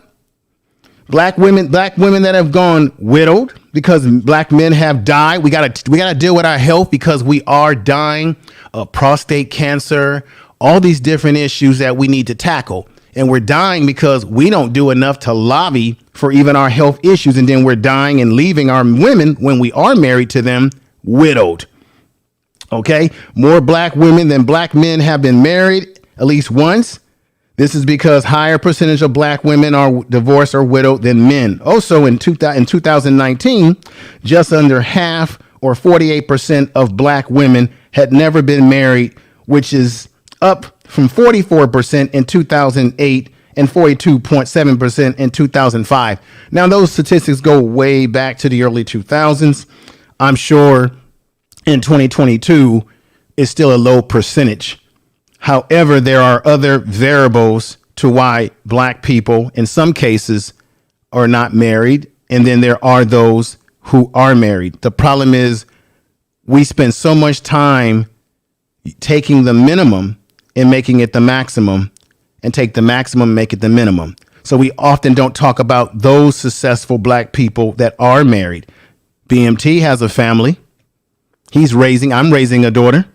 Black women that have gone widowed because black men have died. We gotta deal with our health, because we are dying of prostate cancer, all these different issues that we need to tackle. And we're dying because we don't do enough to lobby for even our health issues. And then we're dying and leaving our women, when we are married to them, widowed. Okay, more black women than black men have been married at least once. This is because higher percentage of black women are divorced or widowed than men. Also, in 2019, just under half or 48% of black women had never been married, which is up from 44% in 2008 and 42.7% in 2005. Now, those statistics go way back to the early 2000s. I'm sure in 2022 is still a low percentage. However, there are other variables to why black people, in some cases, are not married. And then there are those who are married. The problem is we spend so much time taking the minimum and making it the maximum, and take the maximum and make it the minimum. So we often don't talk about those successful black people that are married. BMT has a family. I'm raising a daughter.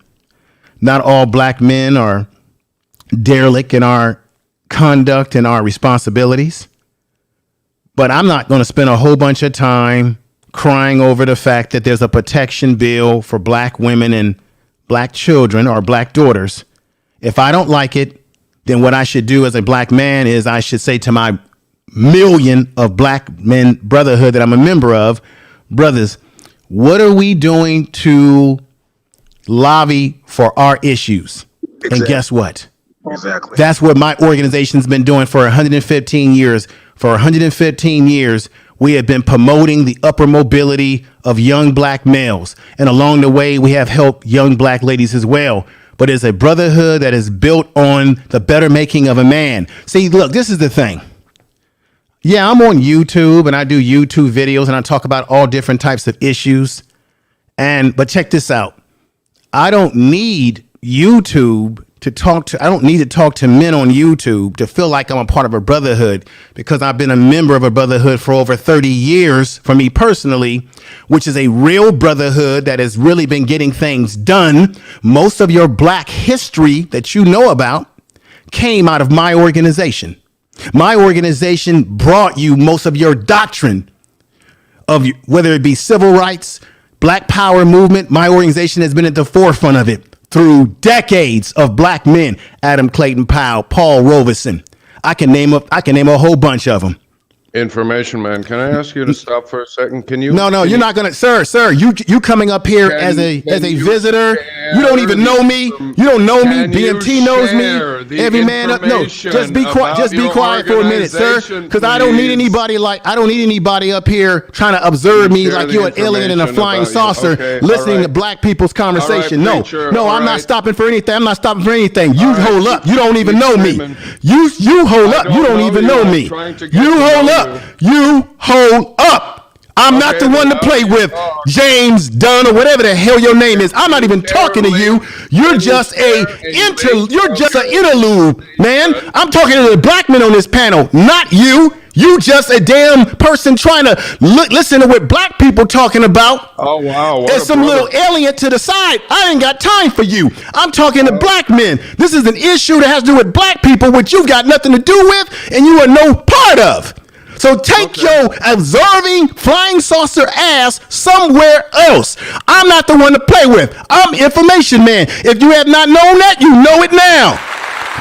Not all black men are derelict in our conduct and our responsibilities. But I'm not going to spend a whole bunch of time crying over the fact that there's a protection bill for black women and black children or black daughters. If I don't like it, then what I should do as a black man is I should say to my million of black men brotherhood that I'm a member of, brothers, what are we doing to lobby for our issues? Exactly. And guess what? Exactly. That's what my organization's been doing for 115 years. For 115 years, we have been promoting the upper mobility of young black males. And along the way, we have helped young black ladies as well. But it's a brotherhood that is built on the better making of a man. See, look, this is the thing. Yeah, I'm on YouTube and I do YouTube videos and I talk about all different types of issues. But check this out. I don't need YouTube I don't need to talk to men on YouTube to feel like I'm a part of a brotherhood, because I've been a member of a brotherhood for over 30 years for me personally, which is a real brotherhood that has really been getting things done. Most of your black history that you know about came out of my organization. My organization brought you most of your doctrine of whether it be civil rights, black power movement. My organization has been at the forefront of it through decades of black men. Adam Clayton Powell, Paul Robeson. I can name a whole bunch of them. Information man, can I ask you to stop for a second? Can you? No, you're not gonna, sir. You coming up here as a visitor? You don't even know me. You don't know me. BMT knows me. Every man up. No, just be quiet. Just be quiet for a minute, sir. Because I don't need anybody up here trying to observe me like you're an alien in a flying saucer, listening to black people's conversation. No, I'm not stopping for anything. I'm not stopping for anything. You hold up. You don't even know me. You hold up. You don't even know me. You hold up. You hold up. I'm not the one to play with, James Dunn or whatever the hell your name is. I'm not even talking to you. You're just an interlude, man. I'm talking to the black men on this panel, not you. You just a damn person trying to listen to what black people talking about. Oh, wow. And some little alien to the side. I ain't got time for you. I'm talking to black men. This is an issue that has to do with black people, which you've got nothing to do with and you are no part of. So take your observing flying saucer ass somewhere else. I'm not the one to play with. I'm information man. If you have not known that, you know it now.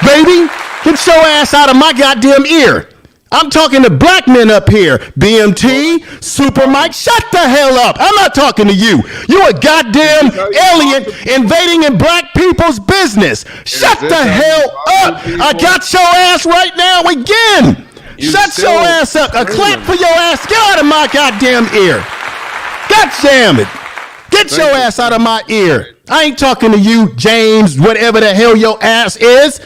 Baby, get your ass out of my goddamn ear. I'm talking to black men up here. BMT, Super Mike, shut the hell up. I'm not talking to you. You a goddamn alien invading in black people's business. Shut the hell up. I got your ass right now again. Shut your ass up. A clap for your ass. Get out of my goddamn ear. God damn it. Get your ass out of my ear. I ain't talking to you, James, whatever the hell your ass is.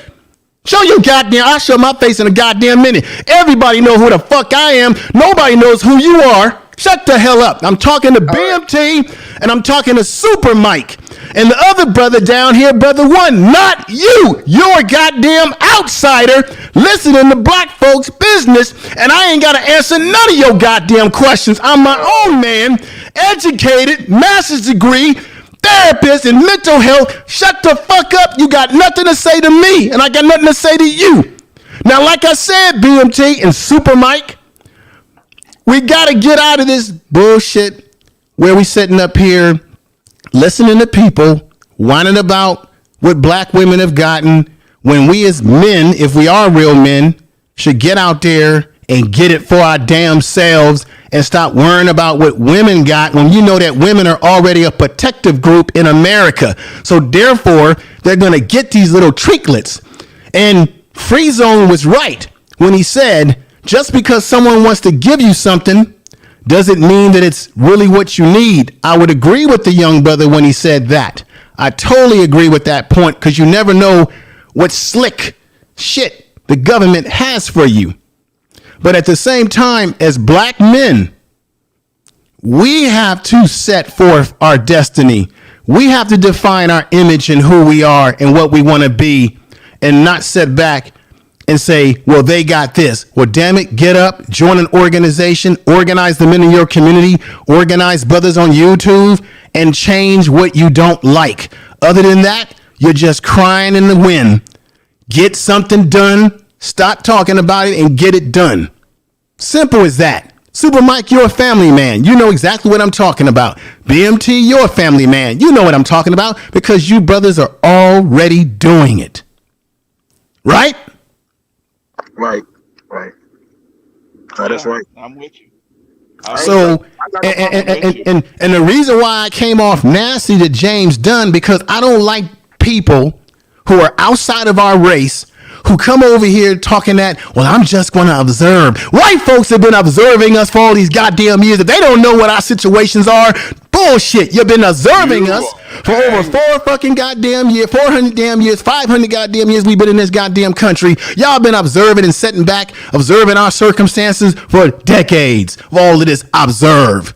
Show your goddamn, I'll show my face in a goddamn minute. Everybody know who the fuck I am. Nobody knows who you are. Shut the hell up. I'm talking to BMT and I'm talking to Super Mike. And the other brother down here, brother one, not you. You're a goddamn outsider listening to black folks' business, and I ain't got to answer none of your goddamn questions. I'm my own man, educated, master's degree, therapist in mental health. Shut the fuck up. You got nothing to say to me, and I got nothing to say to you. Now, like I said, BMT and Super Mike, we got to get out of this bullshit where we sitting up here listening to people whining about what black women have gotten when we as men, if we are real men, should get out there and get it for our damn selves and stop worrying about what women got when you know that women are already a protective group in America. So therefore, they're going to get these little trinkets. And Free Zone was right when he said, just because someone wants to give you something doesn't mean that it's really what you need. I would agree with the young brother when he said that. I totally agree with that point, because you never know what slick shit the government has for you. But at the same time, as black men, we have to set forth our destiny. We have to define our image and who we are and what we want to be, and not sit back and say, well, they got this. Well, damn it, get up, join an organization, organize the men in your community, organize brothers on YouTube, and change what you don't like. Other than that, you're just crying in the wind. Get something done, stop talking about it, and get it done. Simple as that. Super Mike, you're a family man. You know exactly what I'm talking about. BMT, you're a family man. You know what I'm talking about, because you brothers are already doing it. Right? Right. That's right. I'm with you. So, and the reason why I came off nasty to James Dunn, because I don't like people who are outside of our race who come over here talking that, well, I'm just going to observe. White folks have been observing us for all these goddamn years. If they don't know what our situations are, bullshit. You've been observing us for over 4 fucking goddamn years, 400 damn years, 500 goddamn years we've been in this goddamn country. Y'all been observing and sitting back, observing our circumstances for decades of all of this observe.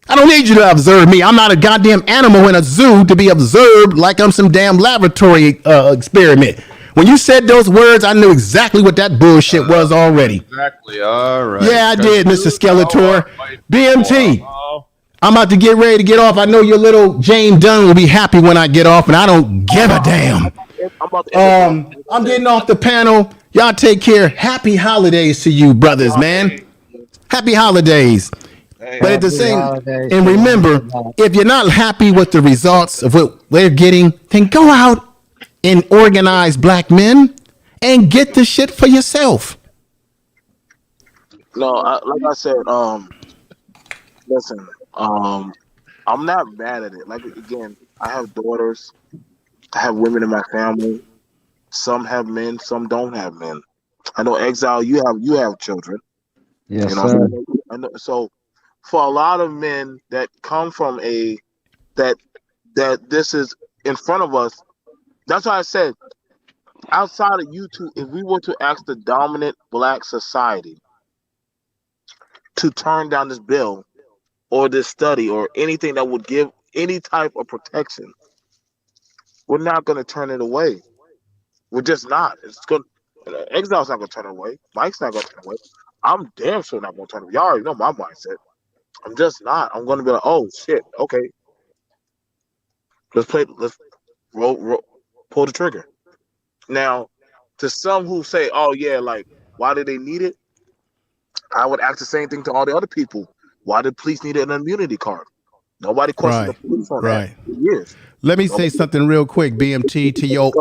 I don't need you to observe me. I'm not a goddamn animal in a zoo to be observed like I'm some damn laboratory experiment. When you said those words, I knew exactly what that bullshit was already. Exactly. All right. Yeah, I did, Mr. Skeletor. BMT. I'm about to get ready to get off. I know your little James Dunn will be happy when I get off, and I don't give a damn. I'm getting off the panel. Y'all take care. Happy holidays to you, brothers, man. Happy holidays. But at the same, and remember, if you're not happy with the results of what we're getting, then go out and organize black men and get the shit for yourself. No, like I said, listen, I'm not mad at it. Like, again, I have daughters, I have women in my family. Some have men, some don't have men. I know, Exile, you have children. Yes, you know, sir. I know, so for a lot of men that come from that this is in front of us, that's why I said, outside of YouTube, if we were to ask the dominant black society to turn down this bill or this study or anything that would give any type of protection, we're not going to turn it away. We're just not. Exile's not going to turn it away. Mike's not going to turn it away. I'm damn sure not going to turn it away. Y'all already know my mindset. I'm just not. I'm going to be like, oh shit, okay, let's roll, pull the trigger. Now, to some who say, oh yeah, like, why do they need it? I would ask the same thing to all the other people. Why did police need an immunity card? Nobody questioned the police on that for years. Let me say something real quick, BMT, to your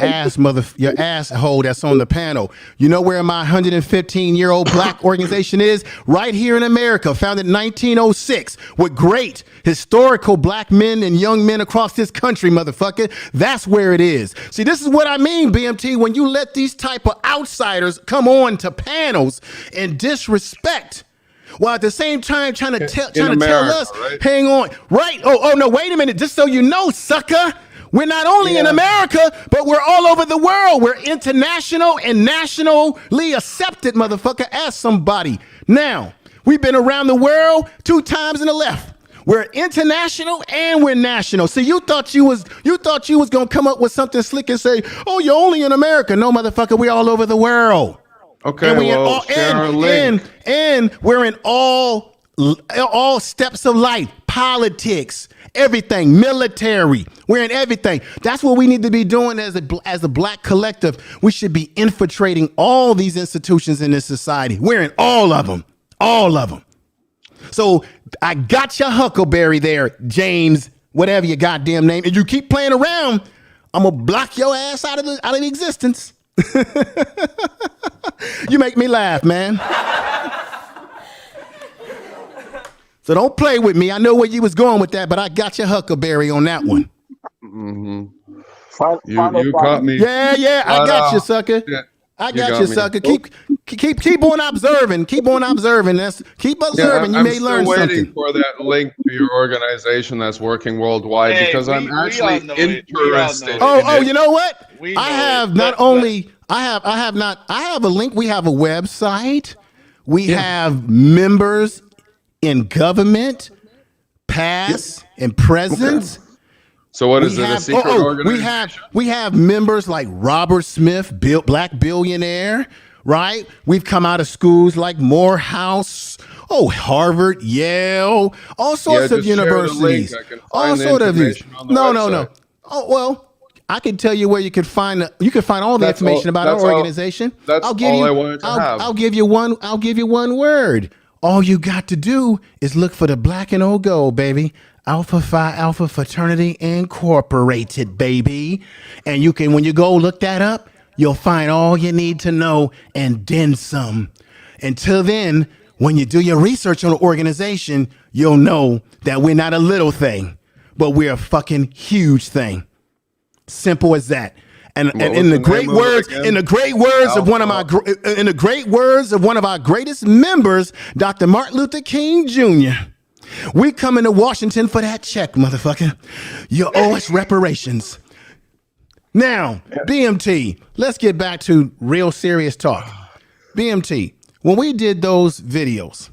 asshole that's on the panel. You know where my 115-year-old black organization is? Right here in America, founded in 1906, with great historical black men and young men across this country, motherfucker. That's where it is. See, this is what I mean, BMT, when you let these type of outsiders come on to panels and disrespect, while at the same time trying to tell us, right? Hang on, right? Oh no, wait a minute. Just so you know, sucker, we're not only in America, but we're all over the world. We're international and nationally accepted, motherfucker. Ask somebody. Now, we've been around the world 2 times in the left. We're international and we're national. So you thought you was gonna come up with something slick and say, "Oh, you're only in America." No, motherfucker, we're all over the world. Okay, and we're in all steps of life, politics, everything, military. We're in everything. That's what we need to be doing as a black collective. We should be infiltrating all these institutions in this society. We're in all of them, So I got your huckleberry there, James, whatever your goddamn name. If you keep playing around, I'm gonna block your ass out of existence. You make me laugh, man. So don't play with me. I know where you was going with that, but I got your huckleberry on that one. Mm-hmm. Final You thought. caught me. Yeah, I Flat got you, out. sucker. Yeah, I you got you, me. sucker. Keep on observing. Keep on observing. Keep Yeah, observing. You I'm may still learn waiting something. for that link to your organization that's working worldwide Hey, because I'm we all actually know it. We all interested know it. in it. You know what? We I know it. have not only I have a link. We have a website. We Yeah. have members in government, past and present. So what is We it? A have secret organization? we have members like Robert Smith, black billionaire, right? We've come out of schools like Morehouse, Harvard, Yale, all sorts of just share the link. universities, I can all find the sort of these. information on the No. website. Oh well, I can tell you where you can find all the That's information all- about our that's all- organization. that's I'll give all you. I wanted to have. I'll give you one. I'll give you one word. All you got to do is look for the black and old gold, baby. Alpha Phi Alpha Fraternity Incorporated, baby. And you can, when you go look that up, you'll find all you need to know and then some. Until then, when you do your research on the organization, you'll know that we're not a little thing, but we're a fucking huge thing. Simple as that. And in the great words, of one of our greatest members, Dr. Martin Luther King Jr. We coming to Washington for that check, motherfucker. You owe us reparations. Now, BMT, let's get back to real serious talk. BMT, when we did those videos,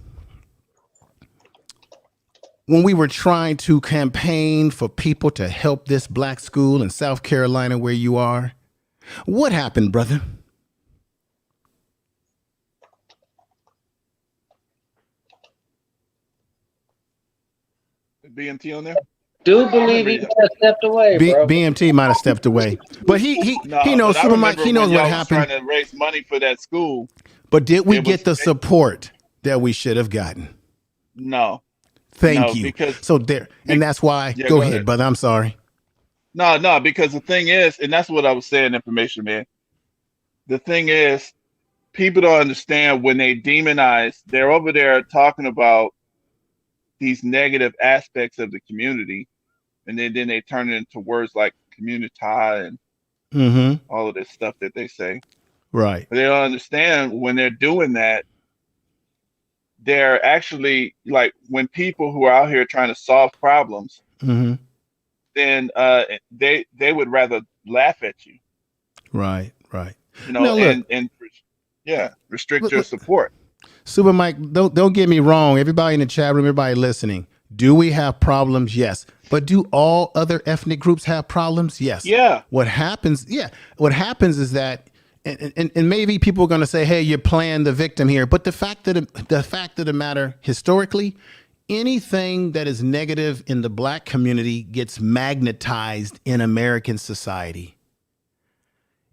when we were trying to campaign for people to help this black school in South Carolina where you are, what happened, brother? BMT on there? Do believe he might have stepped away, bro. BMT might have stepped away, but he knows. Super Mike, he knows what happened. Trying to raise money for that school. But did we get the support that we should have gotten? No. Thank you. And that's why. Yeah, go ahead, brother. I'm sorry. No, because the thing is, and that's what I was saying, information, man. The thing is, people don't understand when they demonize, they're over there talking about these negative aspects of the community, and then they turn it into words like community and all of this stuff that they say. Right. But they don't understand when they're doing that, they're actually like when people who are out here trying to solve problems, then they would rather laugh at you. Right. You know, and restrict your support. Super Mike, don't get me wrong. Everybody in the chat room, everybody listening, do we have problems? Yes. But do all other ethnic groups have problems? Yes. Yeah. What happens is that, and maybe people are going to say, hey, you're playing the victim here. But the fact of the matter, historically, anything that is negative in the black community gets magnetized in American society.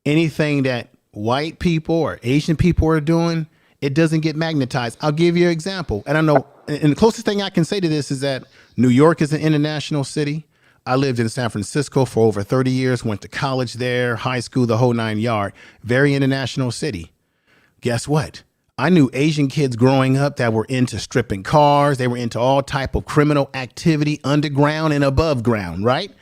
Anything that white people or Asian people are doing, it doesn't get magnetized. I'll give you an example. And I know, and the closest thing I can say to this is that New York is an international city. I lived in San Francisco for over 30 years, went to college there, high school, the whole 9 yards. Very international city. Guess what? I knew Asian kids growing up that were into stripping cars. They were into all type of criminal activity, underground and above ground, right?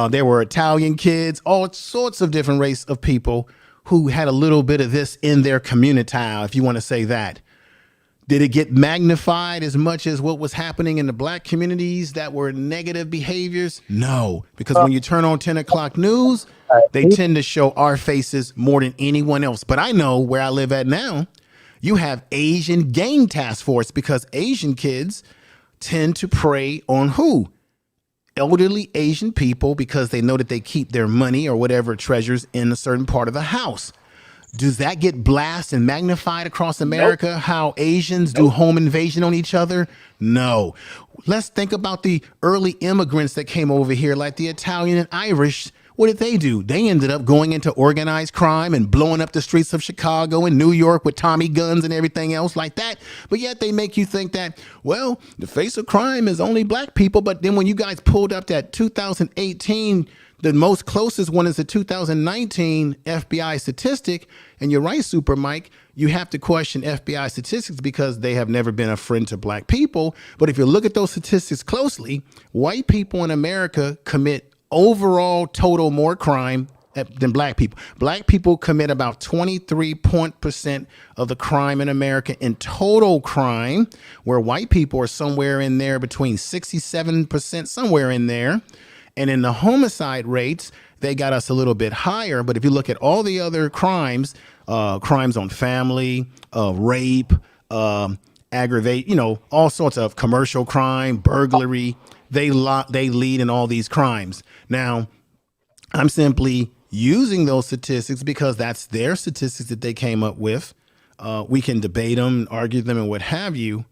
There were Italian kids, all sorts of different race of people who had a little bit of this in their community, if you want to say that. Did it get magnified as much as what was happening in the black communities that were negative behaviors? No, because when you turn on 10 o'clock news, they tend to show our faces more than anyone else. But I know where I live at now, you have Asian gang task force because Asian kids tend to prey on who? Elderly Asian people because they know that they keep their money or whatever treasures in a certain part of the house. Does that get blasted and magnified across America? Nope. How Asians do home invasion on each other? No. Let's think about the early immigrants that came over here, like the Italian and Irish. What did they do? They ended up going into organized crime and blowing up the streets of Chicago and New York with Tommy guns and everything else like that. But yet they make you think that, well, the face of crime is only black people. But then when you guys pulled up that 2018 The most closest one is the 2019 FBI statistic. And you're right, Super Mike. You have to question FBI statistics because they have never been a friend to black people. But if you look at those statistics closely, white people in America commit overall total more crime than black people. Black people commit about 23% of the crime in America in total crime, where white people are somewhere in there between 67%, somewhere in there. And in the homicide rates, they got us a little bit higher. But if you look at all the other crimes, crimes on family, rape, aggravate, all sorts of commercial crime, burglary, they lead in all these crimes. Now, I'm simply using those statistics because that's their statistics that they came up with. We can debate them, argue them, and what have you.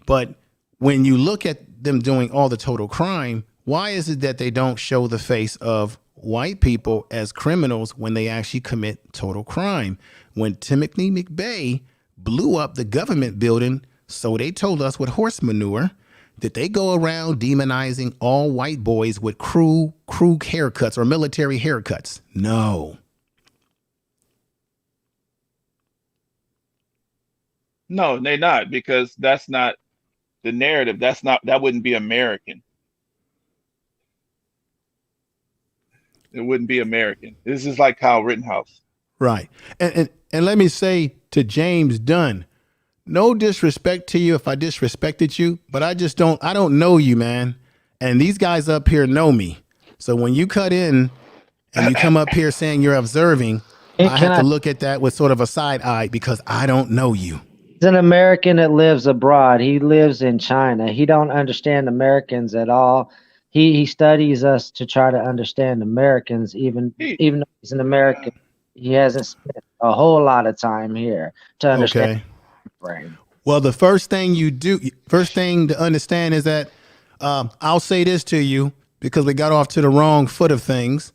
But when you look at them doing all the total crime, why is it that they don't show the face of white people as criminals when they actually commit total crime? When Timothy McVeigh blew up the government building, so they told us with horse manure, that they go around demonizing all white boys with crew haircuts or military haircuts? No. No, they're not, because that's not the narrative. That wouldn't be American. It wouldn't be American. This is like Kyle Rittenhouse. Right. And let me say to James Dunn, no disrespect to you if I disrespected you, but I don't know you, man. And these guys up here know me. So when you cut in and you come up here saying you're observing, I have to look at that with sort of a side eye because I don't know you. He's an American that lives abroad. He lives in China. He don't understand Americans at all. He studies us to try to understand Americans, even though he's an American. He hasn't spent a whole lot of time here to understand. Okay. Well, the first thing to understand is that I'll say this to you because we got off to the wrong foot of things.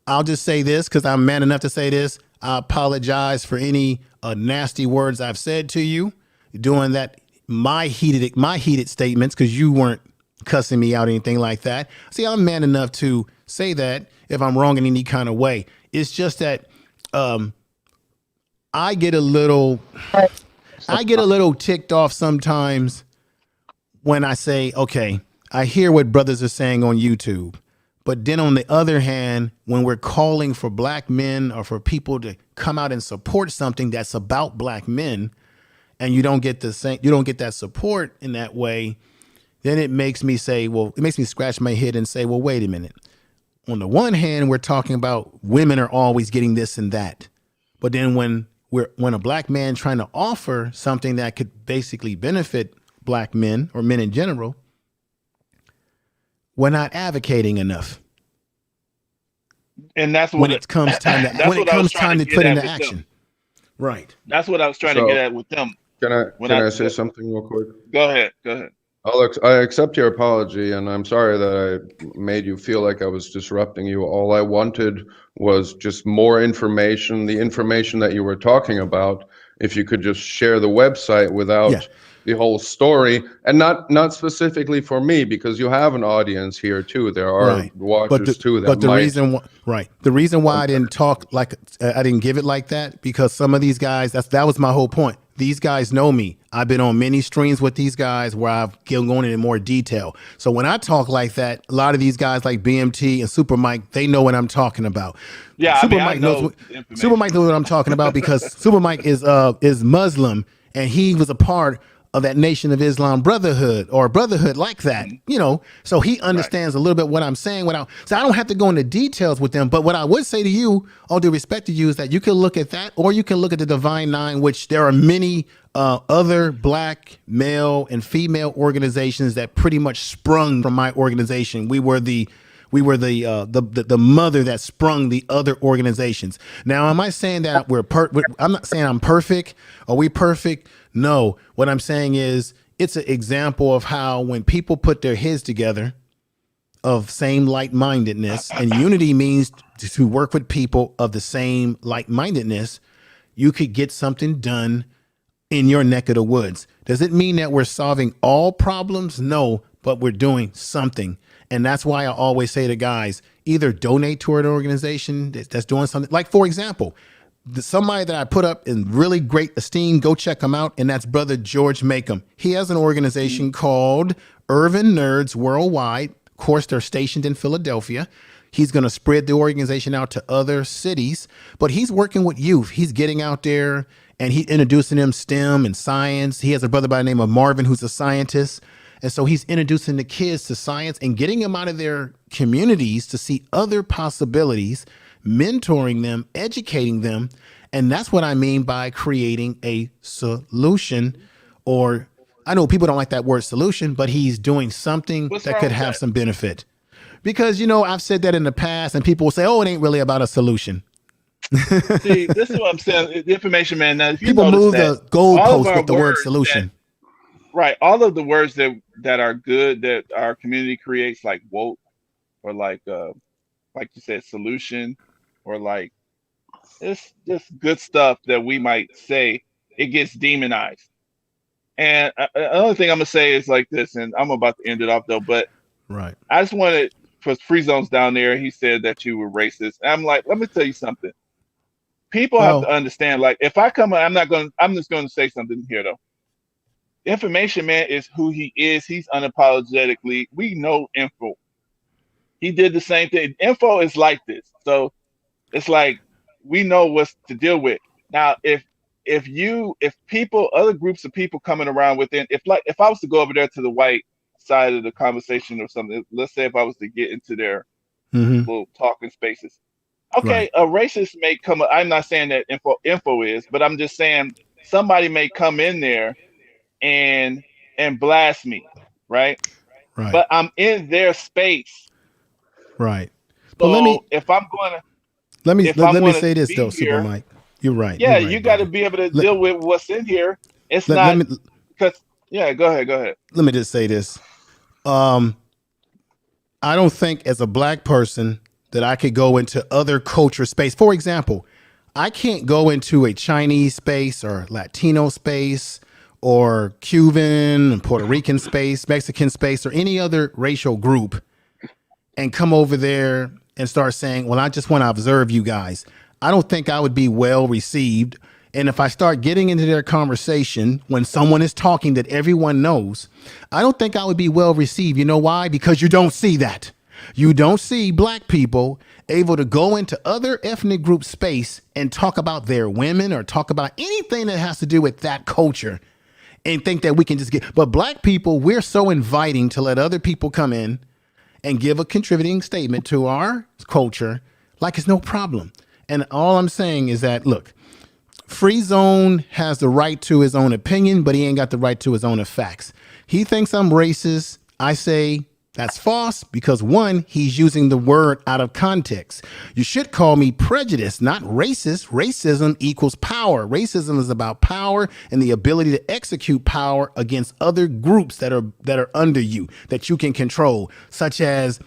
I'll just say this because I'm man enough to say this. I apologize for any nasty words I've said to you, doing that my heated statements because you weren't cussing me out or anything like that. See, I'm man enough to say that if I'm wrong in any kind of way. It's just that I get a little ticked off sometimes when I say, okay, I hear what brothers are saying on YouTube. But then on the other hand, when we're calling for black men or for people to come out and support something that's about black men, and you don't get that support in that way, then it makes me say, well, it makes me scratch my head and say, well, wait a minute. On the one hand, we're talking about women are always getting this and that. But then when a black man trying to offer something that could basically benefit black men or men in general, we're not advocating enough. And that's when it comes time to put into action. Right. That's what I was trying to get at with them. Can I say something real quick? Go ahead. Alex, I accept your apology, and I'm sorry that I made you feel like I was disrupting you. All I wanted was just more information, the information that you were talking about. If you could just share the website without the whole story, and not specifically for me, because you have an audience here too. There are watchers too. The reason why I didn't talk like I didn't give it like that, because some of these guys, that was my whole point. These guys know me. I've been on many streams with these guys where I've gone into more detail. So when I talk like that, a lot of these guys like BMT and Super Mike, they know what I'm talking about. Yeah, Super Mike knows what I'm talking about because Super Mike is Muslim and he was a part of that Nation of Islam Brotherhood or Brotherhood like that, so he understands a little bit what I'm saying so I don't have to go into details with them. But what I would say to you, all due respect to you, is that you can look at that, or you can look at the Divine Nine, which there are many other black male and female organizations that pretty much sprung from my organization. We were the mother that sprung the other organizations. Now, am I saying that I'm not saying I'm perfect. Are we perfect? No. What I'm saying is it's an example of how when people put their heads together of same like-mindedness, and unity means to work with people of the same like-mindedness, you could get something done in your neck of the woods. Does it mean that we're solving all problems? No, but we're doing something. And that's why I always say to guys, either donate to an organization that's doing something. Like, for example, somebody that I put up in really great esteem, go check him out. And that's Brother George Makem. He has an organization called Urban Nerds Worldwide. Of course, they're stationed in Philadelphia. He's going to spread the organization out to other cities, but he's working with youth. He's getting out there and he's introducing them STEM and science. He has a brother by the name of Marvin who's a scientist. And so he's introducing the kids to science and getting them out of their communities to see other possibilities, mentoring them, educating them. And that's what I mean by creating a solution. Or I know people don't like that word solution, but he's doing something that could have some benefit. Because, you know, I've said that in the past and people will say, oh, it ain't really about a solution. See, this is what I'm saying. The information, man. Now, if you people move the goalpost with the word words solution. Right. All of the words that are good that our community creates, like woke, or like you said, solution, or like it's just good stuff that we might say, it gets demonized. And another thing I'm gonna say is like this, and I'm about to end it off though, but right. I just wanted, for Free Zone's down there, he said that you were racist. And I'm like, let me tell you something. People have to understand, like, if I come, I'm just gonna say something here though. Information Man is who he is. He's unapologetically. We know Info. He did the same thing. Info is like this. So it's like we know what's to deal with. Now, if people, other groups of people coming around within, if I was to go over there to the white side of the conversation or something, let's say if I was to get into their little talking spaces. Okay, a racist may come. I'm not saying that info is, but I'm just saying somebody may come in there and blast me, right? But I'm in their space, right? So but if I'm going to let me say this though, Super Mike. You're right. Yeah, you're right, you got to be able to deal with what's in here. It's not because go ahead. Let me just say this. I don't think as a black person that I could go into other culture space. For example, I can't go into a Chinese space or Latino space or Cuban, Puerto Rican space, Mexican space, or any other racial group and come over there and start saying, well, I just want to observe you guys. I don't think I would be well received. And if I start getting into their conversation when someone is talking that everyone knows, I don't think I would be well received. You know why? Because you don't see that. You don't see black people able to go into other ethnic group space and talk about their women or talk about anything that has to do with that culture and think that we can just get. But black people, we're so inviting to let other people come in and give a contributing statement to our culture like it's no problem. And all I'm saying is that, look, Free Zone has the right to his own opinion, but he ain't got the right to his own facts. He thinks I'm racist. I say that's false because, one, he's using the word out of context. You should call me prejudiced, not racist. Racism equals power. Racism is about power and the ability to execute power against other groups that are under you, that you can control, such as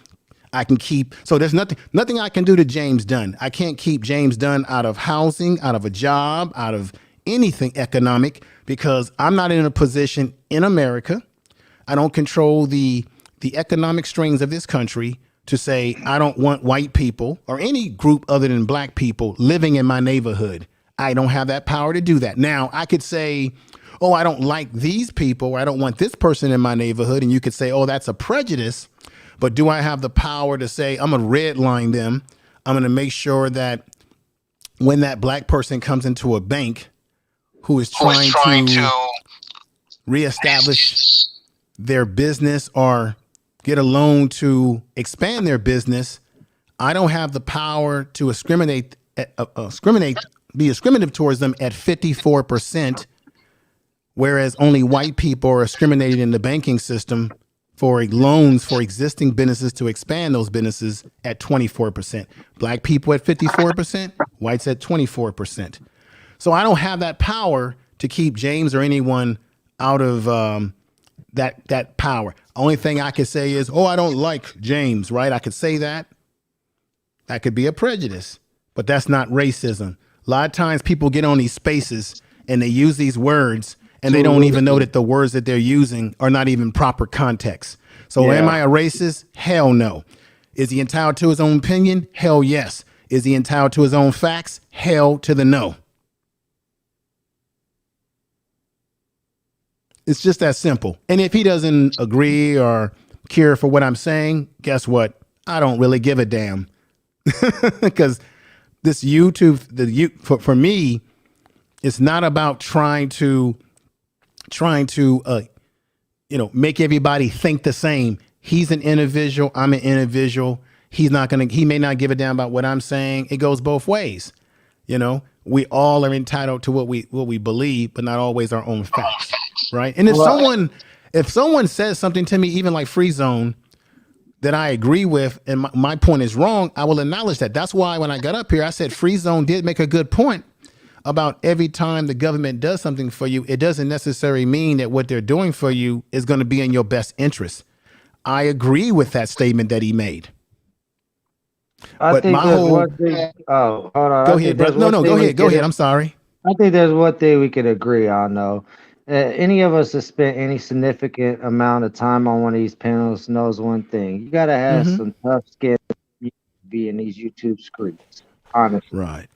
I can keep. So there's nothing I can do to James Dunn. I can't keep James Dunn out of housing, out of a job, out of anything economic, because I'm not in a position in America. I don't control the economic strings of this country to say I don't want white people or any group other than black people living in my neighborhood. I don't have that power to do that. Now, I could say, oh, I don't like these people, or I don't want this person in my neighborhood. And you could say, oh, that's a prejudice. But do I have the power to say I'm going to redline them? I'm going to make sure that when that black person comes into a bank who is trying to reestablish their business or get a loan to expand their business, I don't have the power to be discriminative towards them at 54%, whereas only white people are discriminated in the banking system for loans for existing businesses to expand those businesses at 24%. Black people at 54%, whites at 24%. So I don't have that power to keep James or anyone out of that power. Only thing I could say is, oh, I don't like James, right? I could say that. That could be a prejudice, but that's not racism. A lot of times people get on these spaces and they use these words and they don't even know that the words that they're using are not even proper context. So am Yeah. I a racist? Hell no. Is he entitled to his own opinion? Hell yes. Is he entitled to his own facts? Hell to the no. It's just that simple. And if he doesn't agree or care for what I'm saying, guess what? I don't really give a damn. Because this YouTube, for me, it's not about trying to make everybody think the same. He's an individual. I'm an individual. He may not give a damn about what I'm saying. It goes both ways. We all are entitled to what we believe, but not always our own facts. Right. And if someone says something to me, even like Free Zone, that I agree with, and my point is wrong, I will acknowledge that. That's why when I got up here, I said Free Zone did make a good point about every time the government does something for you, it doesn't necessarily mean that what they're doing for you is going to be in your best interest. I agree with that statement that he made. I think there's one thing. Oh, hold on. Go ahead, brother. No, go ahead. Go ahead. I'm sorry. I think there's one thing we could agree on, though. Any of us that spent any significant amount of time on one of these panels knows one thing. You got to have some tough skin to be in these YouTube screens, honestly. Right.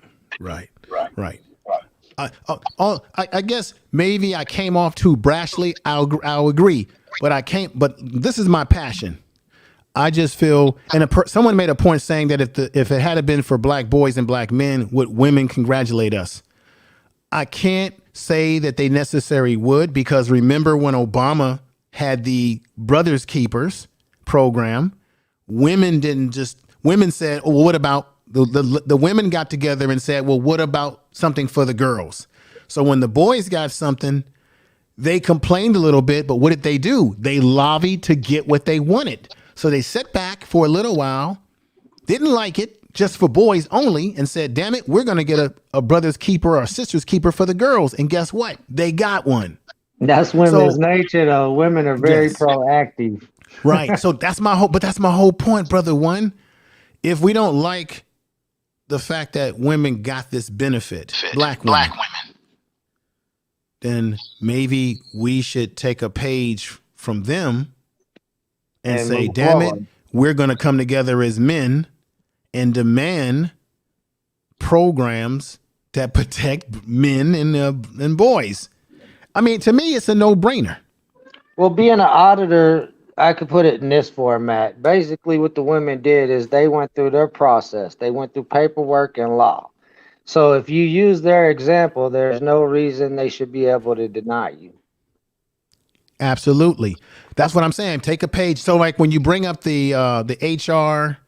I guess maybe I came off too brashly. I'll agree, but this is my passion. I just feel, and someone made a point saying that if it had been for black boys and black men, would women congratulate us? I can't say that they necessarily would, because remember when Obama had the Brothers Keepers program, women said, well, what about the women got together and said, well, what about something for the girls? So when the boys got something, they complained a little bit, but what did they do? They lobbied to get what they wanted. So they sat back for a little while, didn't like it, just for boys only, and said, damn it, we're going to get a brother's keeper or a sister's keeper for the girls. And guess what? They got one. That's women's nature, though. Women are very proactive. Right. So that's my whole point, brother one. If we don't like the fact that women got this benefit, black women, then maybe we should take a page from them and say, damn it, we're going to come together as men and demand programs that protect men and boys. I mean, to me, it's a no-brainer. Well, being an auditor, I could put it in this format. Basically, what the women did is they went through their process. They went through paperwork and law. So if you use their example, there's no reason they should be able to deny you. Absolutely. That's what I'm saying. Take a page. So like when you bring up the H.R.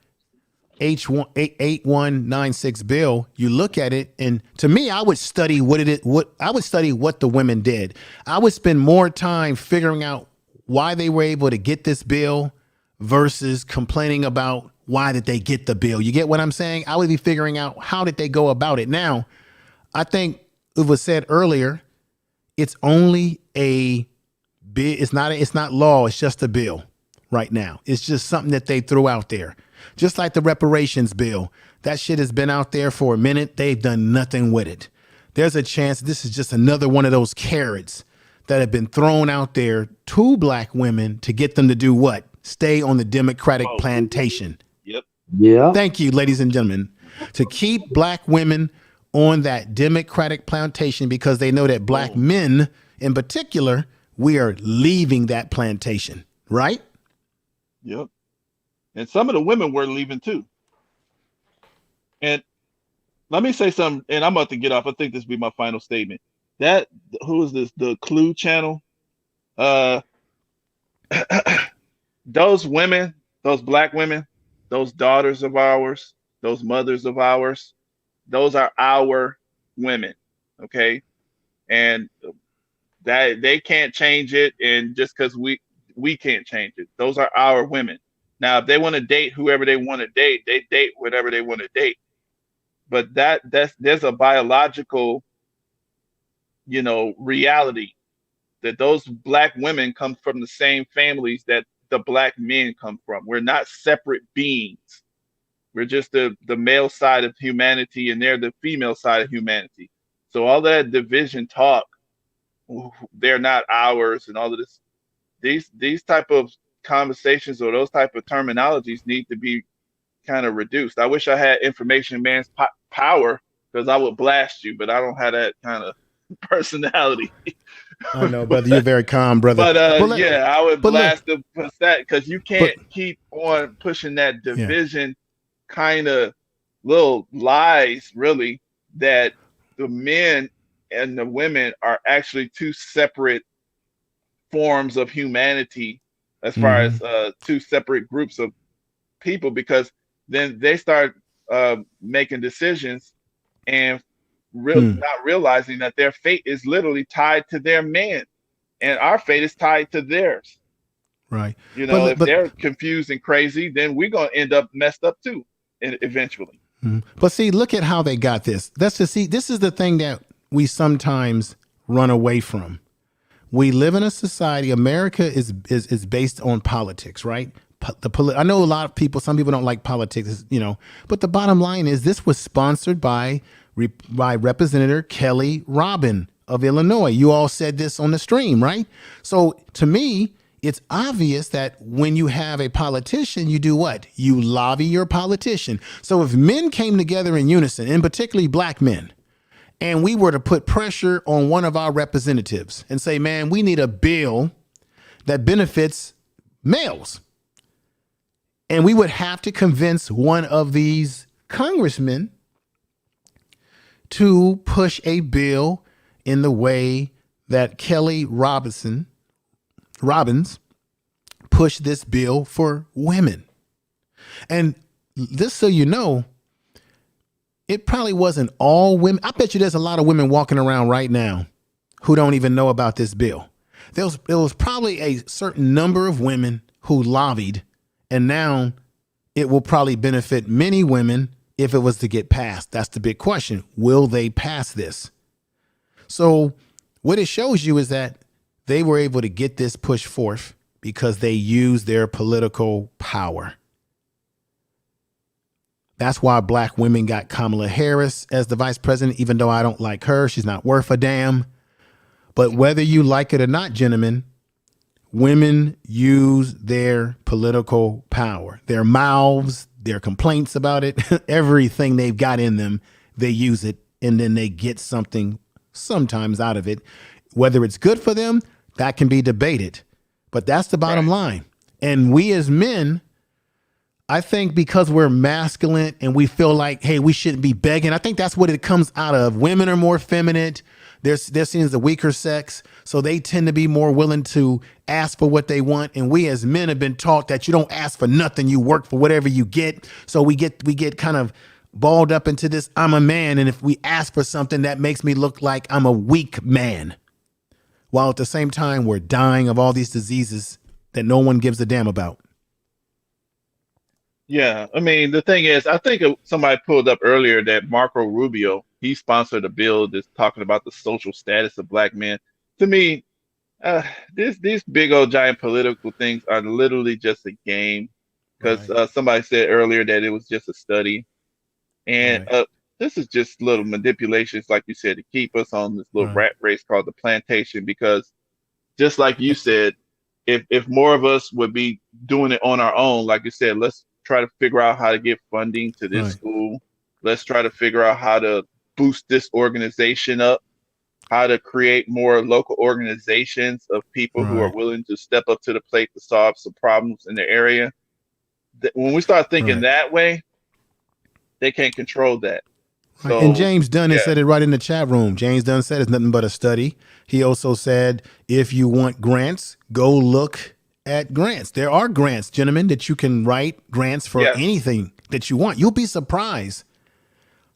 8196 bill, you look at it, and to me, I would study what the women did. I would spend more time figuring out why they were able to get this bill versus complaining about why did they get the bill. You get what I'm saying? I would be figuring out how did they go about it. Now, I think it was said earlier, it's only a bill. It's not law. It's just a bill right now. It's just something that they threw out there. Just like the reparations bill, that shit has been out there for a minute. They've done nothing with it. There's a chance this is just another one of those carrots that have been thrown out there to black women to get them to do what? Stay on the Democratic plantation. Yep. Yeah. Thank you, ladies and gentlemen. To keep black women on that Democratic plantation, because they know that black men in particular, we are leaving that plantation, right? Yep. And some of the women were leaving too. And let me say something, and I'm about to get off. I think this will be my final statement. Who is this? The Clue channel. Those women, those black women, those daughters of ours, those mothers of ours, those are our women. Okay. And that they can't change it. And just because we can't change it. Those are our women. Now, if they want to date whoever they want to date, they date whatever they want to date. But there's a biological, reality that those black women come from the same families that the black men come from. We're not separate beings. We're just the male side of humanity, and they're the female side of humanity. So all that division talk, they're not ours, and all of this, these type of conversations or those type of terminologies need to be kind of reduced. I wish I had information man's power because I would blast you, but I don't have that kind of personality. I know, brother. You're very calm, brother. But But yeah, I would but look, blast the that because you but can't keep on pushing that yeah. division kind of little lies, really, that the men and the women are actually two separate forms of humanity as far Mm-hmm. as two separate groups of people, because then they start making decisions and not realizing that their fate is literally tied to their man and our fate is tied to theirs. Right. You know, if But they're confused and crazy, then we're going to end up messed up too, eventually. But see, look at how they got this. That's to see. This is the thing that we sometimes run away from. We live in a society. America is based on politics, right? I know a lot of people. Some people don't like politics, you know. But the bottom line is, this was sponsored by Representative Kelly Robin of Illinois. You all said this on the stream, right? So to me, it's obvious that when you have a politician, you do what? You lobby your politician. So if men came together in unison, and particularly black men, and we were to put pressure on one of our representatives and say, man, we need a bill that benefits males. And we would have to convince one of these congressmen to push a bill in the way that Kelly Robbins pushed this bill for women. And just so you know, it probably wasn't all women. I bet you there's a lot of women walking around right now who don't even know about this bill. There was probably a certain number of women who lobbied, and now it will probably benefit many women if it was to get passed. That's the big question. Will they pass this? So what it shows you is that they were able to get this pushed forth because they used their political power. That's why black women got Kamala Harris as the vice president, even though I don't like her. She's not worth a damn. But whether you like it or not, gentlemen, women use their political power, their mouths, their complaints about it, everything they've got in them, they use it, and then they get something sometimes out of it. Whether it's good for them, that can be debated. But that's the bottom line. And we as men, I think because we're masculine and we feel like, hey, we shouldn't be begging. I think that's what it comes out of. Women are more feminine. They're seen as the weaker sex. So they tend to be more willing to ask for what they want. And we as men have been taught that you don't ask for nothing. You work for whatever you get. So we get kind of balled up into this, I'm a man. And if we ask for something, that makes me look like I'm a weak man. While at the same time, we're dying of all these diseases that no one gives a damn about. Yeah, I mean, the thing is, I think somebody pulled up earlier that Marco Rubio, he sponsored a bill that's talking about the social status of black men. To me, these big old giant political things are literally just a game, because somebody said earlier that it was just a study, and this is just little manipulations, like you said, to keep us on this little rat race called the plantation. Because just like you said, if more of us would be doing it on our own, like you said, let's try to figure out how to get funding to this school. Let's try to figure out how to boost this organization up, how to create more local organizations of people who are willing to step up to the plate to solve some problems in their area. When we start thinking that way, they can't control that. So, and James Dunn has said it right in the chat room. James Dunn said it's nothing but a study. He also said, if you want grants, go look at grants. There are grants, gentlemen, that you can write grants for anything that you want. You'll be surprised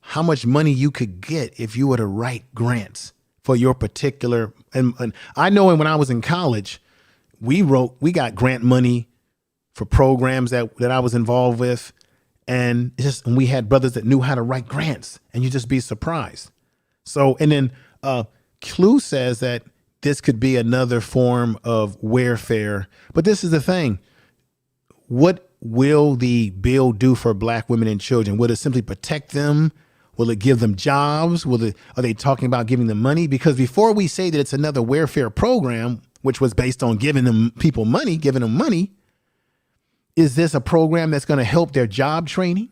how much money you could get if you were to write grants for your particular. And I know when I was in college, we got grant money for programs that I was involved with. And we had brothers that knew how to write grants, and you just be surprised. So, and then Clue says that this could be another form of warfare. But this is the thing. What will the bill do for black women and children? Will it simply protect them? Will it give them jobs? Are they talking about giving them money? Because before we say that it's another welfare program, which was based on giving them money, Is this a program that's going to help their job training?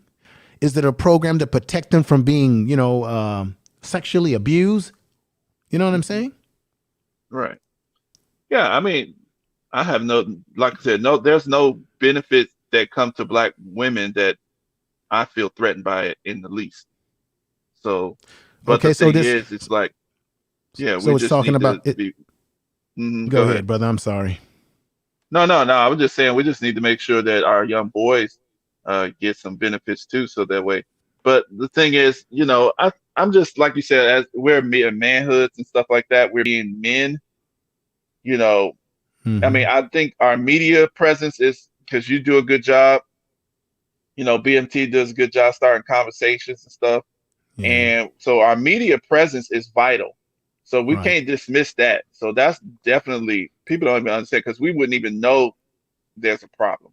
Is it a program to protect them from being, sexually abused? You know what I'm saying? Right. Yeah. I mean, I have like I said, there's no benefits that come to Black women that I feel threatened by it in the least. So, but the Okay, thing is, it's like, yeah, we so it's just talking need to about it. be. Go Go ahead. ahead, brother. I'm sorry. No, no, no. I was just saying we just need to make sure that our young boys get some benefits too, so that way. But the thing is, I'm just like you said, as we're manhoods and stuff like that, we're being men. You know, I Mm-hmm. mean, I think our media presence is because you do a good job. BMT does a good job starting conversations and stuff. Yeah. And so our media presence is vital. So we Right. can't dismiss that. So that's definitely, people don't even understand because we wouldn't even know there's a problem.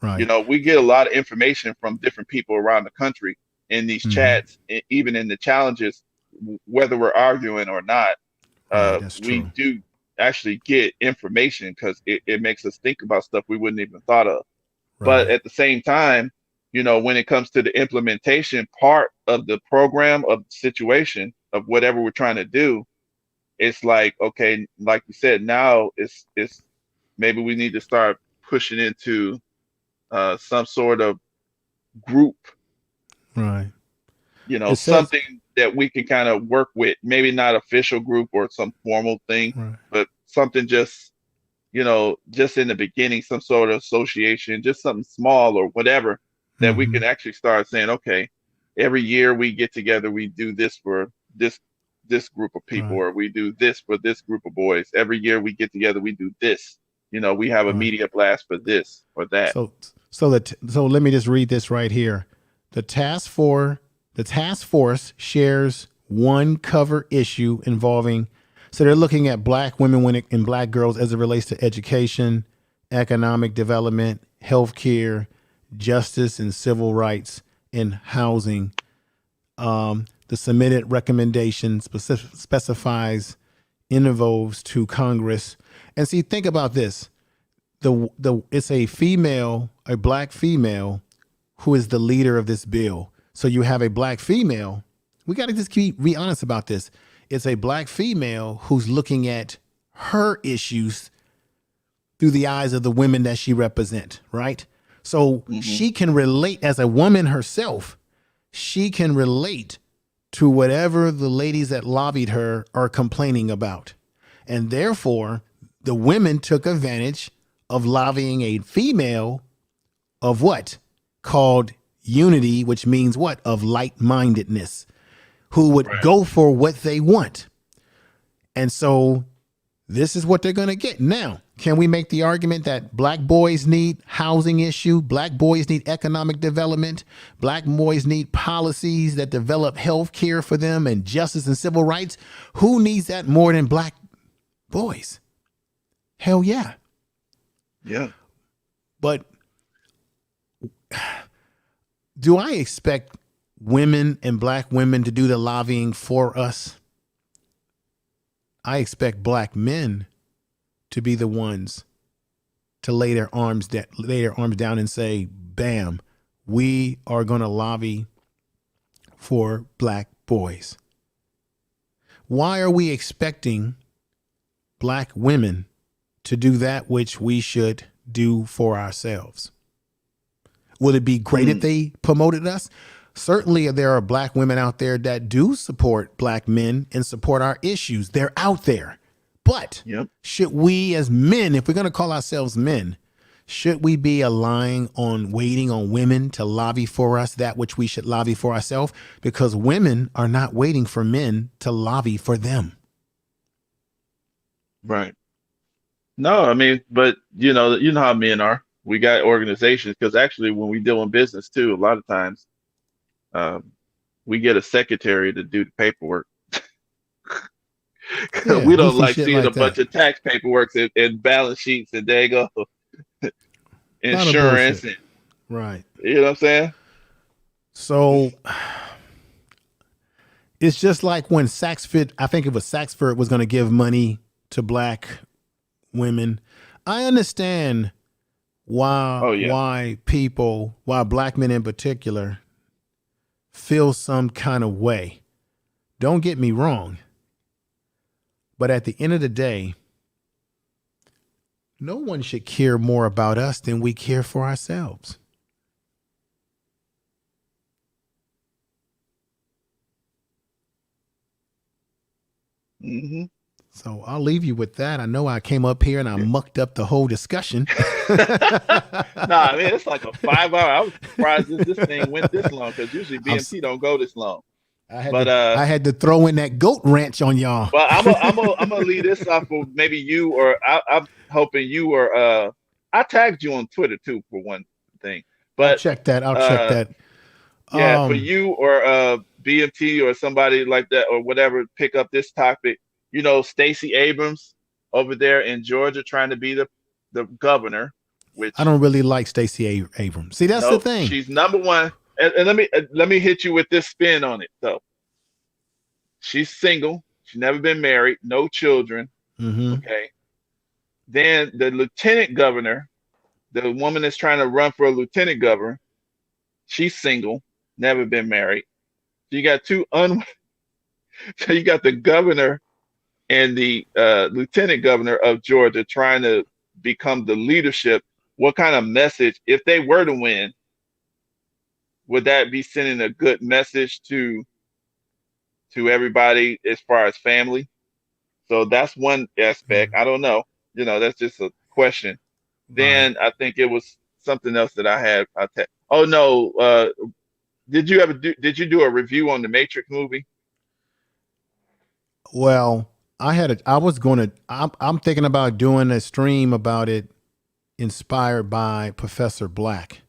Right. We get a lot of information from different people around the country in these Mm-hmm. chats, even in the challenges, whether we're arguing or not. Right. That's We true. do actually get information because it makes us think about stuff we wouldn't even thought of. But Right. at the same time, when it comes to the implementation part of the program, of the situation, of whatever we're trying to do, it's like, okay, like you said, now it's maybe we need to start pushing into some sort of group, Right. It says. something that we can kind of work with. Maybe not official group or some formal thing, Right. but something just in the beginning, some sort of association, just something small or whatever that we Mm-hmm. can actually start saying, okay, every year we get together, we do this for this group of people, Right. or we do this for this group of boys. Every year we get together, we do this. We have a Right. media blast for this or that. So let me just read this right here. The task force shares one cover issue involving. So they're looking at Black women and Black girls as it relates to education, economic development, healthcare, justice and civil rights, and housing. The submitted recommendation specifies involves to Congress. And see, think about this. It's a Black female who is the leader of this bill. So you have a Black female. We got to just be honest about this. It's a Black female who's looking at her issues through the eyes of the women that she represents, right? So she can relate as a woman herself. She can relate to whatever the ladies that lobbied her are complaining about. And therefore, the women took advantage of lobbying a female of what? Called unity, which means what? Of like-mindedness, who would go for what they want. And so this is what they're going to get. Now, can we make the argument that Black boys need housing issue? Black boys need economic development. Black boys need policies that develop health care for them and justice and civil rights. Who needs that more than Black boys? Hell yeah. Yeah. But do I expect women and Black women to do the lobbying for us? I expect Black men to be the ones to lay their arms down and say, bam, we are going to lobby for Black boys. Why are we expecting Black women to do that which we should do for ourselves? Would it be great if they promoted us? Certainly there are Black women out there that do support Black men and support our issues. They're out there. But should we as men, if we're going to call ourselves men, should we be waiting on women to lobby for us that which we should lobby for ourselves? Because women are not waiting for men to lobby for them. Right. No, I mean, but you know how men are. We got organizations because actually when we deal in business too, a lot of times we get a secretary to do the paperwork. Yeah, We don't goofy like shit seeing a like bunch that. of tax paperwork and balance sheets and there you go A lot of insurance bullshit. and Right. you know what I'm saying? So it's just like when I think it was Saxford was going to give money to Black women. I understand Oh yeah. why black men in particular feel some kind of way. Don't get me wrong. But at the end of the day, no one should care more about us than we care for ourselves. Mm-hmm. So I'll leave you with that. I know I came up here and I mucked up the whole discussion. Nah, man, it's like a 5 hour. I was surprised this thing went this long because usually BMT don't go this long. I had to throw in that goat ranch on y'all. But I'm gonna leave this off for maybe you or I'm hoping you or I tagged you on Twitter too for one thing. But I'll check that. Yeah, for you or BMT or somebody like that or whatever, pick up this topic. You know, Stacey Abrams over there in Georgia trying to be the governor, which I don't really like Stacey Abrams. See, that's the thing. She's number one. And let me hit you with this spin on it though. She's single. She's never been married. No children. Mm-hmm. Okay. Then the lieutenant governor, the woman that's trying to run for a lieutenant governor, she's single, never been married. So you got so you got the governor and the lieutenant governor of Georgia trying to become the leadership. What kind of message, if they were to win, would that be sending a good message to everybody as far as family? So that's one aspect. I don't know. You know, that's just a question. Then I think it was something else that I had. Oh no, did you do a review on the Matrix movie? Well, I'm thinking about doing a stream about it inspired by Professor Black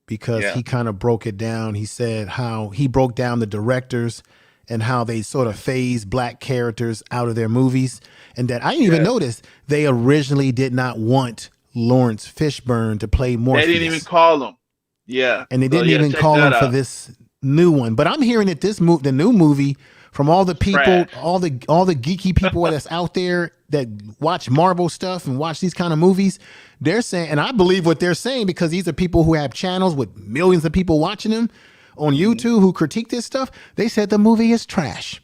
because he kind of broke it down. He said how he broke down the directors and how they sort of phased black characters out of their movies. And that I didn't even notice they originally did not want Lawrence Fishburne to play Morpheus. They didn't even call him. Yeah. And they didn't even call him for this new one. But I'm hearing that the new movie, from all the people, all the geeky people that's out there that watch Marvel stuff and watch these kind of movies, they're saying, and I believe what they're saying because these are people who have channels with millions of people watching them on YouTube who critique this stuff. They said the movie is trash.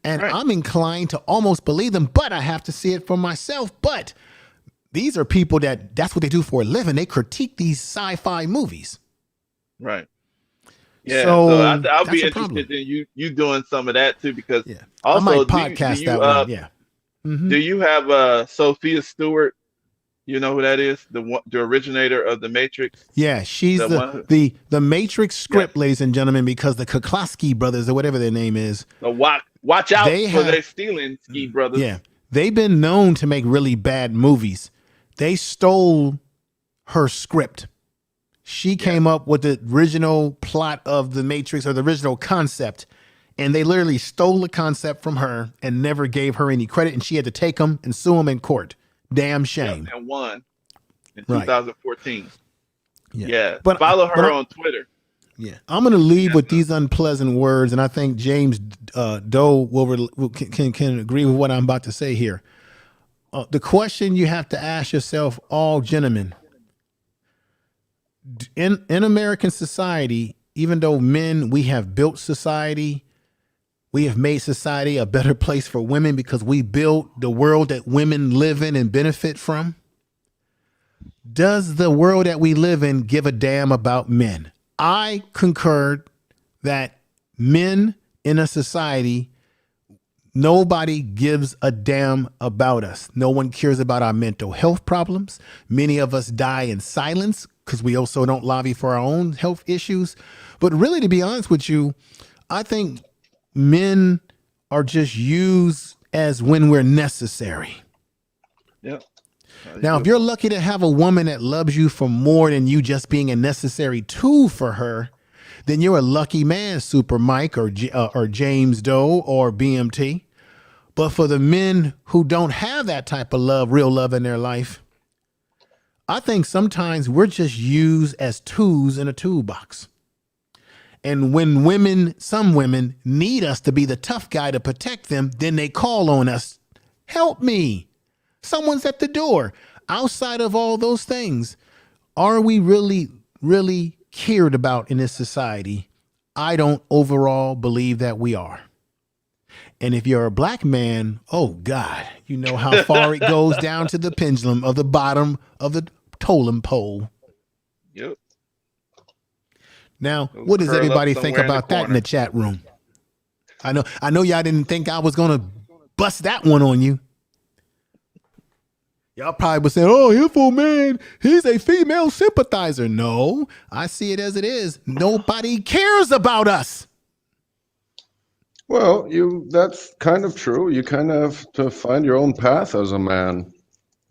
And I'm inclined to almost believe them, but I have to see it for myself. But these are people that's what they do for a living. They critique these sci-fi movies. Right. Yeah. So I'll be interested in you doing some of that too, because also I might podcast that one. Yeah. Do you have Sophia Stewart? You know who that is? The originator of the Matrix. Yeah, she's the Matrix script, ladies and gentlemen, because the Koklowski brothers or whatever their name is. Watch out for their stealing ski brothers. Yeah, they've been known to make really bad movies. They stole her script. She came up with the original plot of the Matrix or the original concept, and they literally stole the concept from her and never gave her any credit, and she had to take them and sue them in court. Damn shame. And won in 2014. Yeah. But follow her on Twitter. Yeah. I'm going to leave with these unpleasant words, and I think James Doe can agree with what I'm about to say here. The question you have to ask yourself, all gentlemen, in American society, even though men, we have built society, we have made society a better place for women because we built the world that women live in and benefit from. Does the world that we live in give a damn about men? I concur that men in a society, nobody gives a damn about us. No one cares about our mental health problems. Many of us die in silence because we also don't lobby for our own health issues. But really, to be honest with you, I think men are just used as when we're necessary. Yeah. Now, if you're lucky to have a woman that loves you for more than you just being a necessary tool for her, then you're a lucky man, Super Mike or James Doe or BMT. But for the men who don't have that type of love, real love in their life, I think sometimes we're just used as tools in a toolbox. And when some women need us to be the tough guy to protect them, then they call on us. Help me. Someone's at the door. Outside of all those things, are we really cared about in this society? I don't overall believe that we are. And if you're a black man, oh God, you know how far it goes down to the pendulum of the bottom of the totem pole. Yep. Now, It'll what does curl up everybody think somewhere in the about that in the corner. chat room? I know y'all didn't think I was gonna bust that one on you. Y'all probably was saying, oh, Info Man, he's a female sympathizer. No, I see it as it is. Nobody cares about us. Well, that's kind of true. You kind of have to find your own path as a man.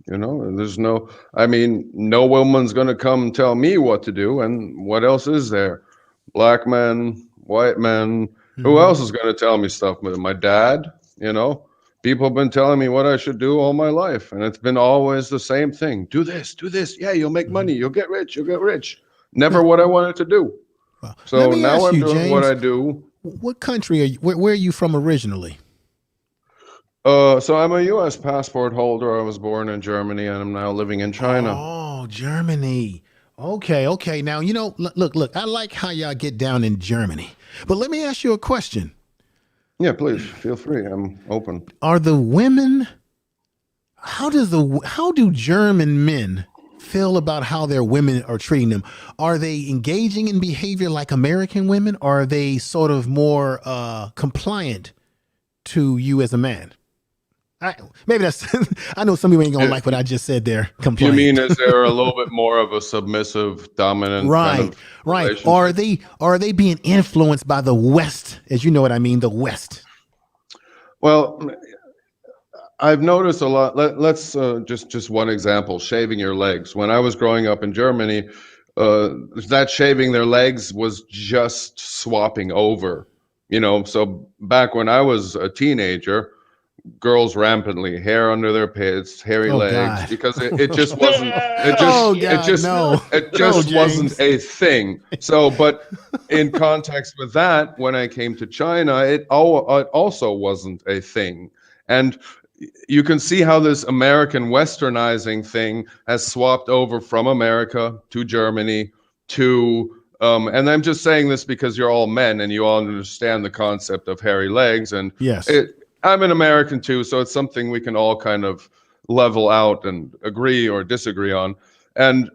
There's no woman's going to come and tell me what to do. And what else is there? Black men, white men. Who else is going to tell me stuff? My dad, people have been telling me what I should do all my life. And it's been always the same thing. Do this, do this. Yeah, you'll make money. You'll get rich. You'll get rich. Never what I wanted to do. Well, So let me now ask I'm you, doing what James, I do. what country are you? Where are you from originally? So I'm a U.S. passport holder. I was born in Germany and I'm now living in China. Oh, Germany. Okay. Now, look, I like how y'all get down in Germany. But let me ask you a question. Yeah, please feel free. I'm open. Are the women, how do German men feel about how their women are treating them? Are they engaging in behavior like American women? Or are they sort of more compliant to you as a man? Maybe that's, I know some people ain't gonna like what I just said there. Compliant. You mean, is there a little bit more of a submissive, dominant kind of right? Are they being influenced by the West, as you know what I mean, the West? Well, I've noticed a lot. Let's just one example: shaving your legs. When I was growing up in Germany, that shaving their legs was just swapping over. So back when I was a teenager, girls rampantly hair under their pits, hairy legs, God. because it just wasn't wasn't a thing. So, but in context with that, when I came to China, it also wasn't a thing. And you can see how this American westernizing thing has swapped over from America to Germany to and I'm just saying this because you're all men and you all understand the concept of hairy legs. And yes, I'm an American too, so it's something we can all kind of level out and agree or disagree on. And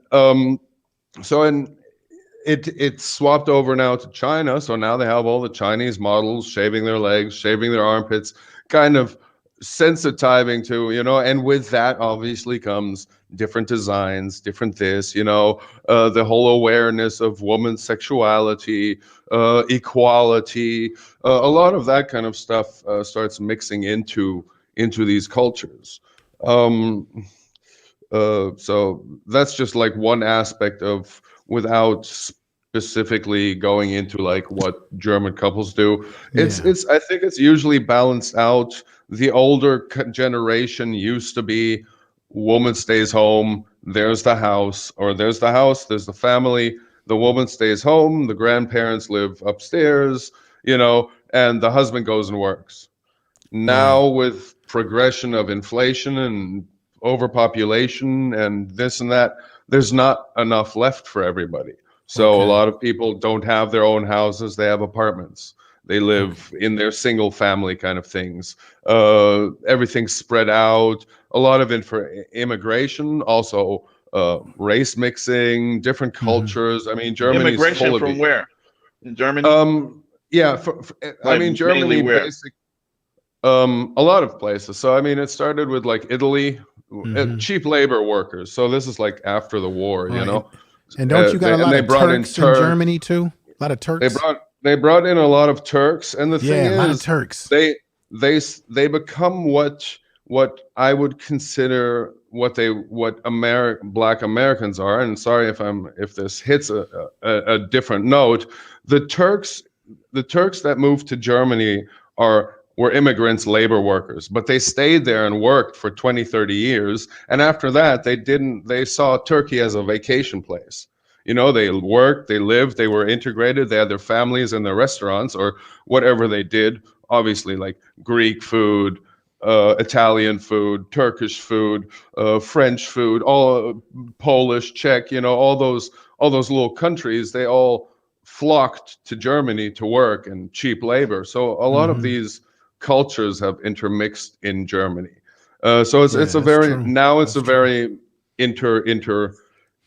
it swapped over now to China. So now they have all the Chinese models shaving their legs, shaving their armpits, kind of sensitizing to, and with that obviously comes different designs, different this, the whole awareness of woman's sexuality, equality, a lot of that kind of stuff starts mixing into these cultures. So that's just like one aspect of, without specifically going into like what German couples do. It's I think it's usually balanced out. The older generation used to be, woman stays home, there's the house, there's the family, the woman stays home, the grandparents live upstairs, and the husband goes and works. Now with progression of inflation and overpopulation and this and that, there's not enough left for everybody. So a lot of people don't have their own houses, they have apartments. They live in their single family kind of things. Everything's spread out. A lot of immigration, also race mixing, different cultures. I mean, Germany's Immigration full of from where? In Germany? Yeah, I mean, Germany basic. A lot of places. So I mean, it started with like Italy, cheap labor workers. So this is like after the war, And don't you got a lot of Turks in Germany too? A lot of Turks. They brought in a lot of Turks, and the thing is, a lot of Turks. They become what I would consider what Black Americans are. And sorry if this hits a different note. The Turks that moved to Germany were immigrants, labor workers, but they stayed there and worked for 20, 30 years. And after that, they saw Turkey as a vacation place. They worked, they lived, they were integrated, they had their families and their restaurants or whatever they did. Obviously, like Greek food, Italian food, Turkish food, French food, all Polish, Czech, all those little countries, they all flocked to Germany to work and cheap labor. So a lot of these cultures have intermixed in Germany. So it's a very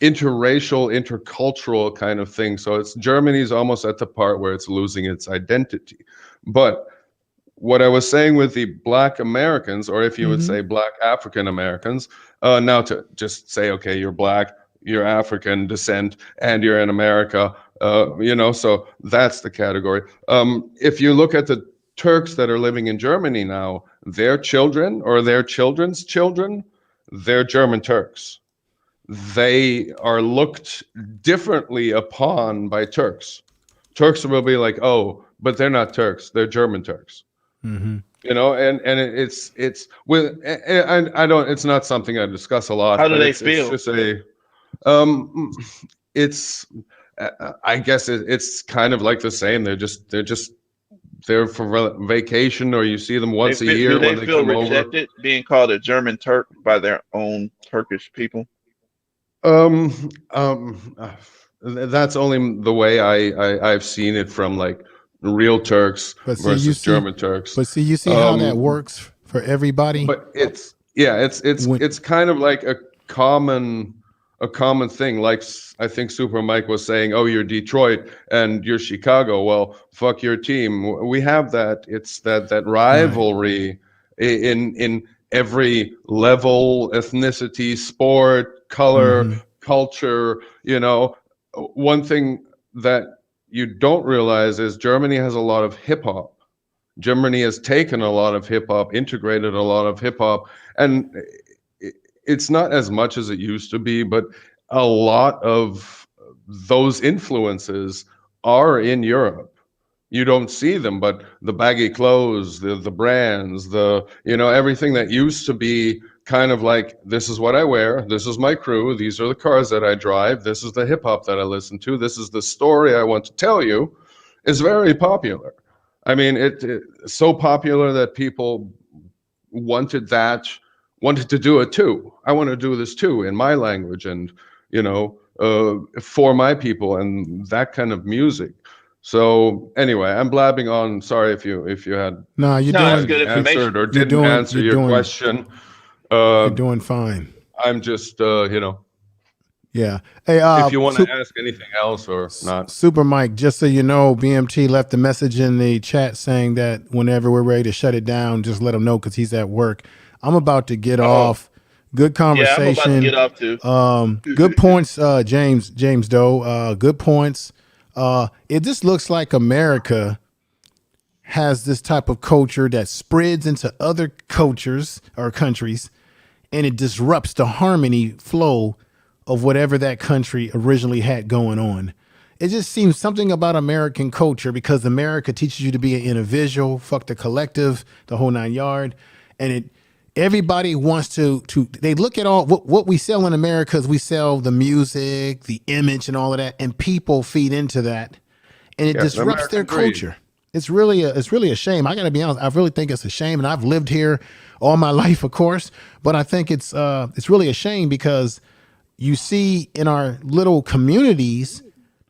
interracial, intercultural kind of thing. So Germany's almost at the part where it's losing its identity. But what I was saying with the Black Americans, or if you would say Black African Americans, now to just say, okay, you're Black, you're African descent, and you're in America, so that's the category. If you look at the Turks that are living in Germany now, their children or their children's children, they're German Turks. They are looked differently upon by Turks. Turks will be like, oh, but they're not Turks, they're German Turks. And it's with, and I don't, it's not something I discuss a lot. How do they feel? It's just I guess it's kind of like the same. They're there for vacation, or you see them once a year. Do they when feel come rejected being called a German Turk by their own Turkish people? That's only the way I've seen it from like real Turks versus German Turks. But you see how that works for everybody. But it's kind of like a common thing. Like I think Super Mike was saying, oh, you're Detroit and you're Chicago. Well, fuck your team. We have that. It's that rivalry in every level, ethnicity, sport, color, culture. One thing that you don't realize is Germany has a lot of hip hop. Germany has taken a lot of hip hop, integrated a lot of hip hop, and it's not as much as it used to be, but a lot of those influences are in Europe. You don't see them, but the baggy clothes, the brands, everything that used to be kind of like, this is what I wear, this is my crew, these are the cars that I drive, this is the hip hop that I listen to, this is the story I want to tell you, is very popular. I mean, it's so popular that people wanted to do it too. I want to do this too in my language and, for my people and that kind of music. So anyway, I'm blabbing on. Sorry if you had that's good information or didn't answer your question. You're doing fine. I'm just yeah. Hey, if you want to ask anything else or not. Super Mike, just so you know, BMT left a message in the chat saying that whenever we're ready to shut it down, just let him know because he's at work. I'm about to get off. Good conversation. Yeah, I'm about to get off too. Good points, James Doe. Good points. It just looks like America has this type of culture that spreads into other cultures or countries, and it disrupts the harmony flow of whatever that country originally had going on. It just seems something about American culture, because America teaches you to be an individual, fuck the collective, the whole 9 yard. And everybody wants to they look at all what we sell in America is we sell the music, the image and all of that, and people feed into that, and it disrupts their culture. It's really a shame. I got to be honest. I really think it's a shame, and I've lived here all my life, of course, but I think it's really a shame because you see in our little communities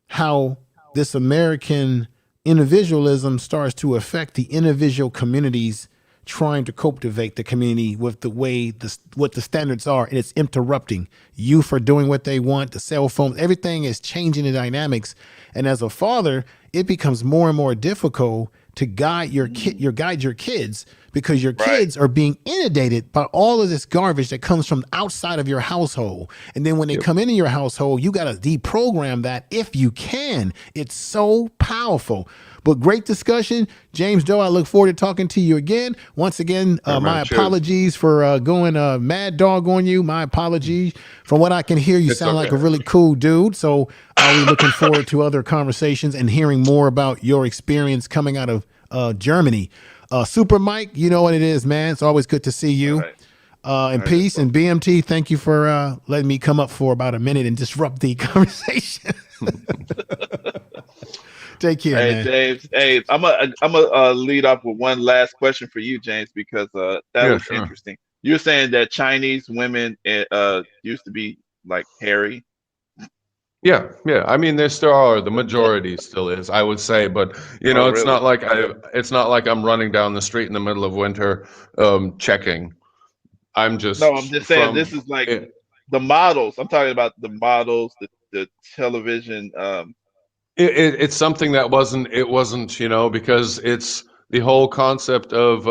how this American individualism starts to affect the individual communities trying to cultivate the community with the way what the standards are, and it's interrupting youth for doing what they want. The cell phones, everything is changing the dynamics, and as a father, it becomes more and more difficult to guide your kids because your kids are being inundated by all of this garbage that comes from outside of your household. And then when they come into your household, you got to deprogram that if you can. It's so powerful. But great discussion. James Doe, I look forward to talking to you again. Once again, my apologies for going mad dog on you. My apologies. From what I can hear, you sound like a really cool dude. So I'll be looking forward to other conversations and hearing more about your experience coming out of Germany. Super Mike, you know what it is, man. It's always good to see you. And peace. And BMT, thank you for letting me come up for about a minute and disrupt the conversation. Take care, Hey man. James, hey, I'm a lead off with one last question for you, James, because that Yeah, was sure. interesting. You're saying that Chinese women used to be like hairy. Yeah, yeah. I mean, there still are. The majority still is, I would say, but Oh, it's really? not like it's not like I'm running down the street in the middle of winter, checking. I'm No, I'm just just saying from this is like it. the models. I'm talking about the models, the television. It's something that wasn't because it's the whole concept of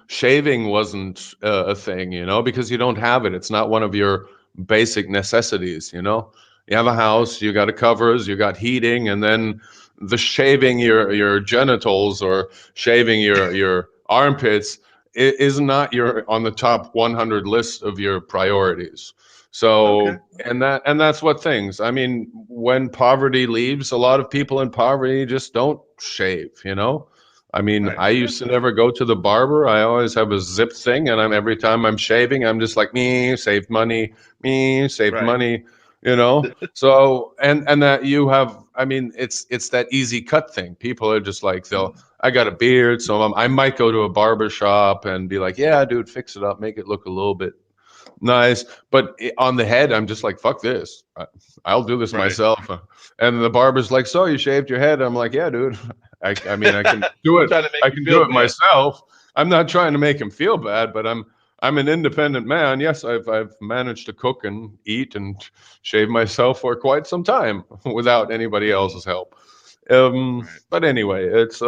shaving wasn't a thing, because you don't have it. It's not one of your basic necessities. You have a house, you got a covers, you got heating, and then the shaving your genitals or shaving your armpits is not your on the top 100 list of your priorities. Okay, So, and that's what things. I mean, when poverty leaves, a lot of people in poverty just don't shave. I mean, right, I used to never go to the barber. I always have a zip thing, and every time I'm shaving, I'm just like, me, saved money, me, saved right, money. So, and that you have, I mean, it's that easy cut thing. People are just like, Mhm. I got a beard, so I might go to a barber shop and be like, yeah, dude, fix it up, make it look a little bit nice. But on the head, I'm just like, fuck this. I'll do this right. myself. And the barber's like, so you shaved your head? I'm like, yeah, dude. I mean, I can do I'm it. trying to make I you can feel do it bad. myself. I'm not trying to make him feel bad, but I'm an independent man. Yes, I've managed to cook and eat and shave myself for quite some time without anybody Mhm. else's help. Right. But anyway, it's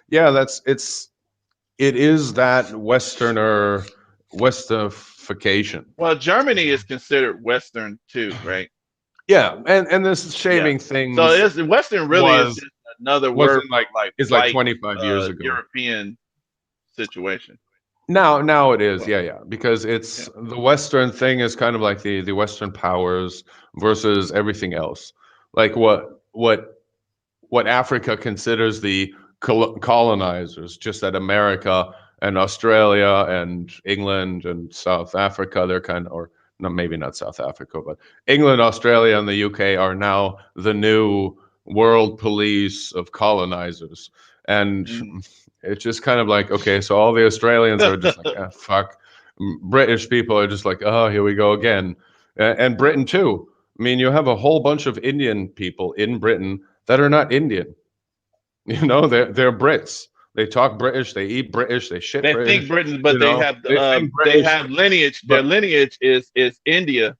yeah, it is that Westernification. Well, Germany is considered Western too, right? Yeah, and this Yeah. shaving So things it's Western really is was just another word wasn't for like like is like white 25 years ago. European situation. Now it is, Well, yeah, because yeah. it's the Western thing is kind of like the Western powers versus everything else. Like what Africa considers the colonizers, just that America and Australia and England and South Africa, they're kind of, or no, maybe not South Africa, but England, Australia, and the UK are now the new world police of colonizers. And Mhm. it's just kind of like, okay, so all the Australians are just like, ah, fuck. British people are just like, oh, here we go again. And Britain too. I mean, you have a whole bunch of Indian people in Britain that are not Indian. They're Brits. They talk British, they eat British, they shit They think British. Britain, but they have They think they British, have lineage. Their but lineage is India,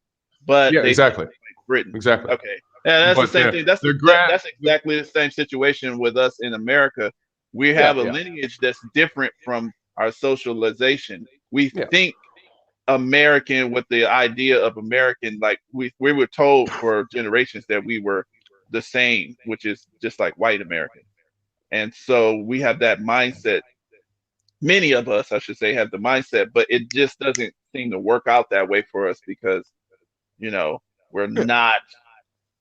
but yeah, they think exactly, like Britain. exactly. Okay, yeah, that's the But same they're thing. That's they're grand. that's exactly the same situation with us in America. We Yeah, have a yeah, lineage that's different from our socialization. We yeah, think American with the idea of American, like we were told for generations that we were the same, which is just like white American. And so we have that mindset. Many of us, I should say, have the mindset, but it just doesn't seem to work out that way for us because, you know, we're yeah, not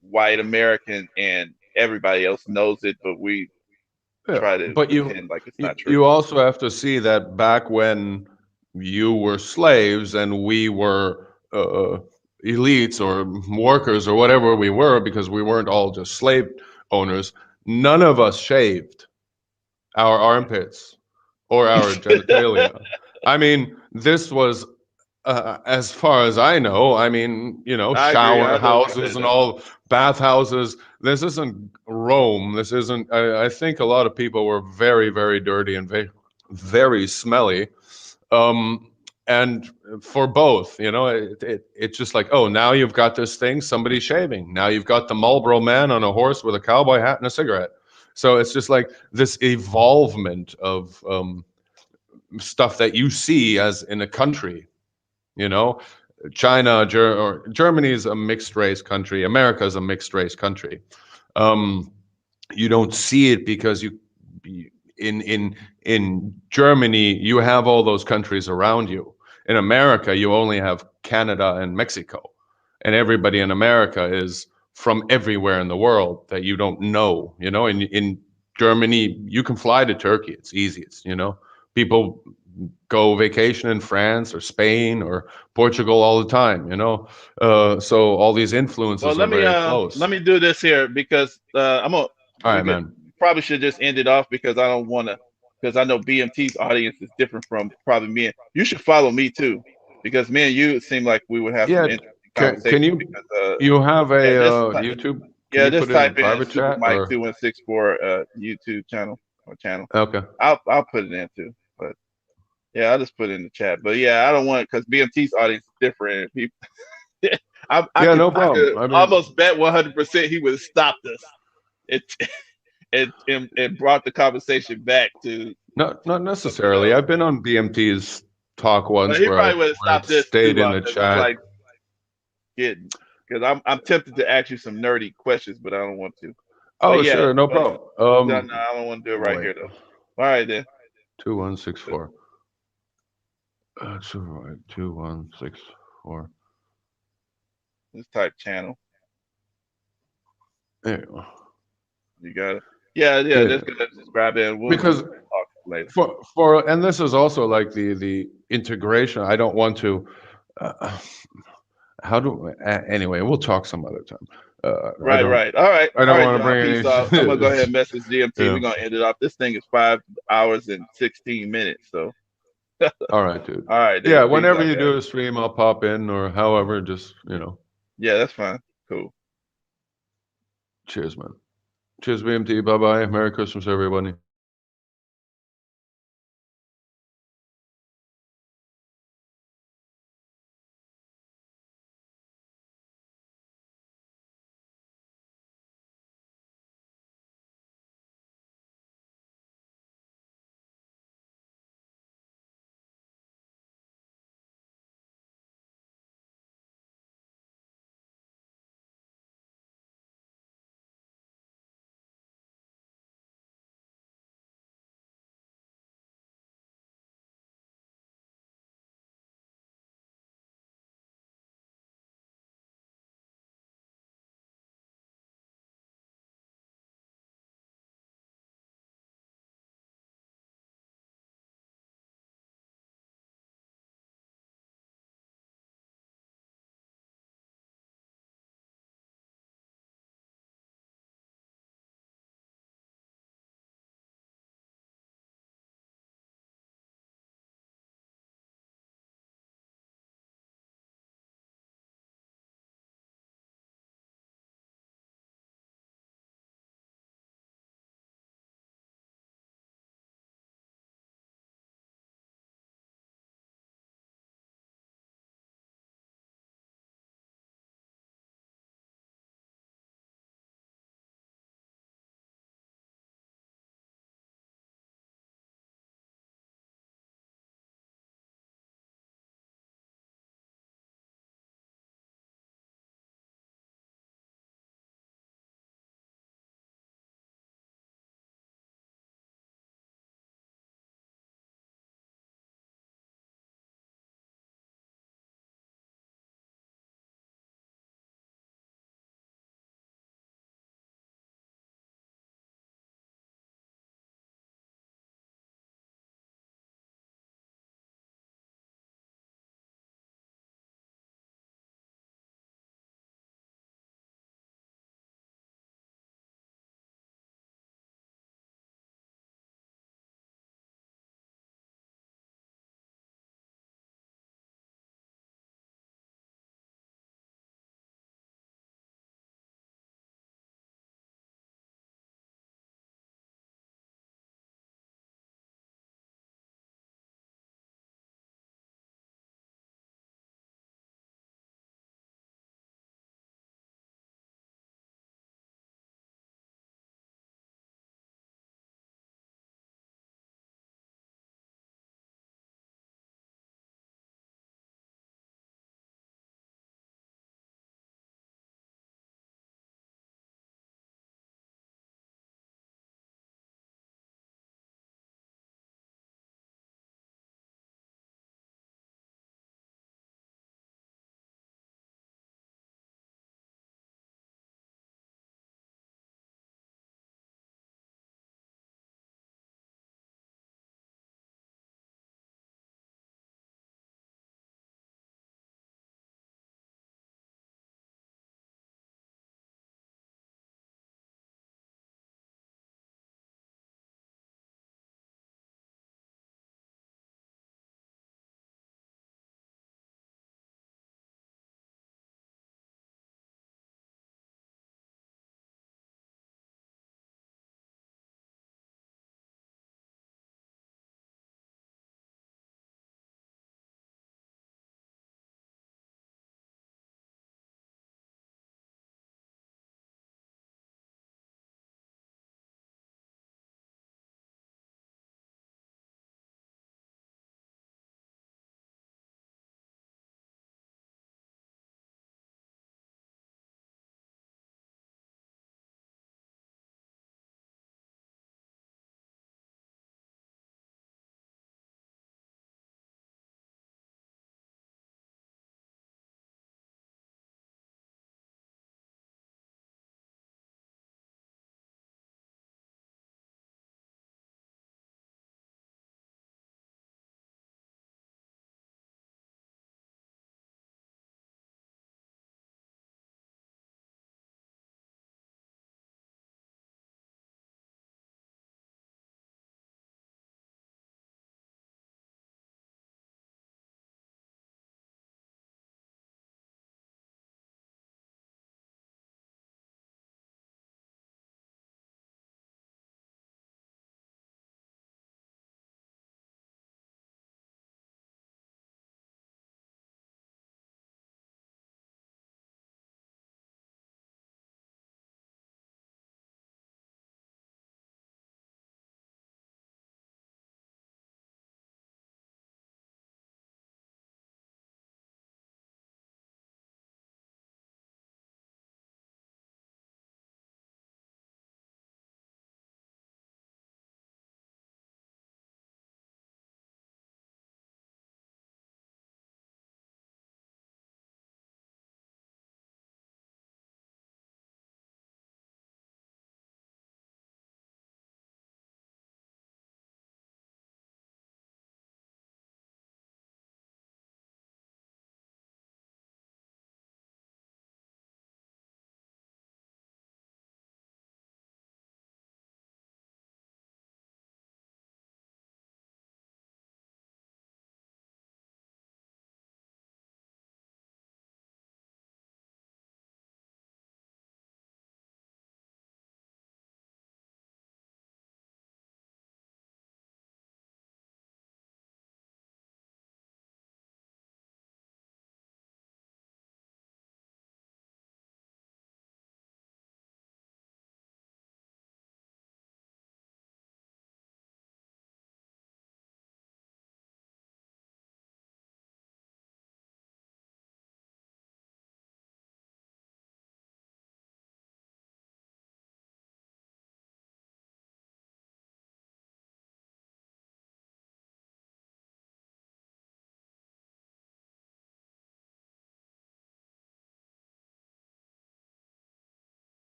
white American and everybody else knows it, but we yeah. try to But pretend like it's not true. you also have to see that back when you were slaves and we were elites or workers or whatever we were, because we weren't all just slave owners. None of us shaved our armpits or our genitalia. I mean, this was, as far as I know, I mean, I agree. shower I know what you're houses saying and though. all bath houses. This isn't Rome. This isn't, I think a lot of people were very, very dirty and very, very smelly. Um, and for both, it's just like, oh, now you've got this thing, somebody's shaving. Now you've got the Marlboro man on a horse with a cowboy hat and a cigarette. So it's just like this evolvement of stuff that you see as in a country, you know. Or Germany is a mixed race country. America is a mixed race country. Um, you don't see it because in Germany you have all those countries around you. In America, you only have Canada and Mexico, and everybody in America is from everywhere in the world that you don't know. In Germany, you can fly to Turkey. It's easy. People go vacation in France or Spain or Portugal all the time. So all these Well, influences are very let close. me do this here because All we right, get man. probably should just end it off because I don't want to, because I know BMT's audience is different from probably me. You should follow me too, because me and you seem like we would have some Yeah. interesting Can conversations. you Because you have a yeah, YouTube? Can yeah, you put just it in type in private Super chat Mike or 2164 YouTube channel or channel. okay? I'll put it in too. But yeah, I'll just put it in the chat. But yeah, I don't want because BMT's audience is different. People, Yeah, no I problem. could I mean, almost bet 100% he would have stopped us. It and brought the conversation back to not something necessarily. else. I've been on BMT's talk But once he where probably would have I stopped this stayed too. in I'm the just chat. like kidding because I'm tempted to ask you some nerdy questions, but I don't want to. But Oh, yeah, sure, no but problem. no, I don't want to do it right Wait, here though. All right then. 2164. So right, 2164. Just type channel. There you go. You got it. Yeah. Yeah, Just grab it. And we'll because talk later. for and this is also like the integration. I don't want to. How do anyway? We'll talk some other time. I don't. Right. All right. I All don't right, want to y'all. bring Peace out. I'm gonna go ahead any. and message GMT. Yeah. We're gonna end it off. This thing is 5 hours and 16 minutes. So All right, dude. all right, Yeah, dude. Peace whenever out, you guys. do a stream, I'll pop in or however. Just Yeah, that's fine. Cool. Cheers, man. Cheers, BMT. Bye bye. Merry Christmas, everybody.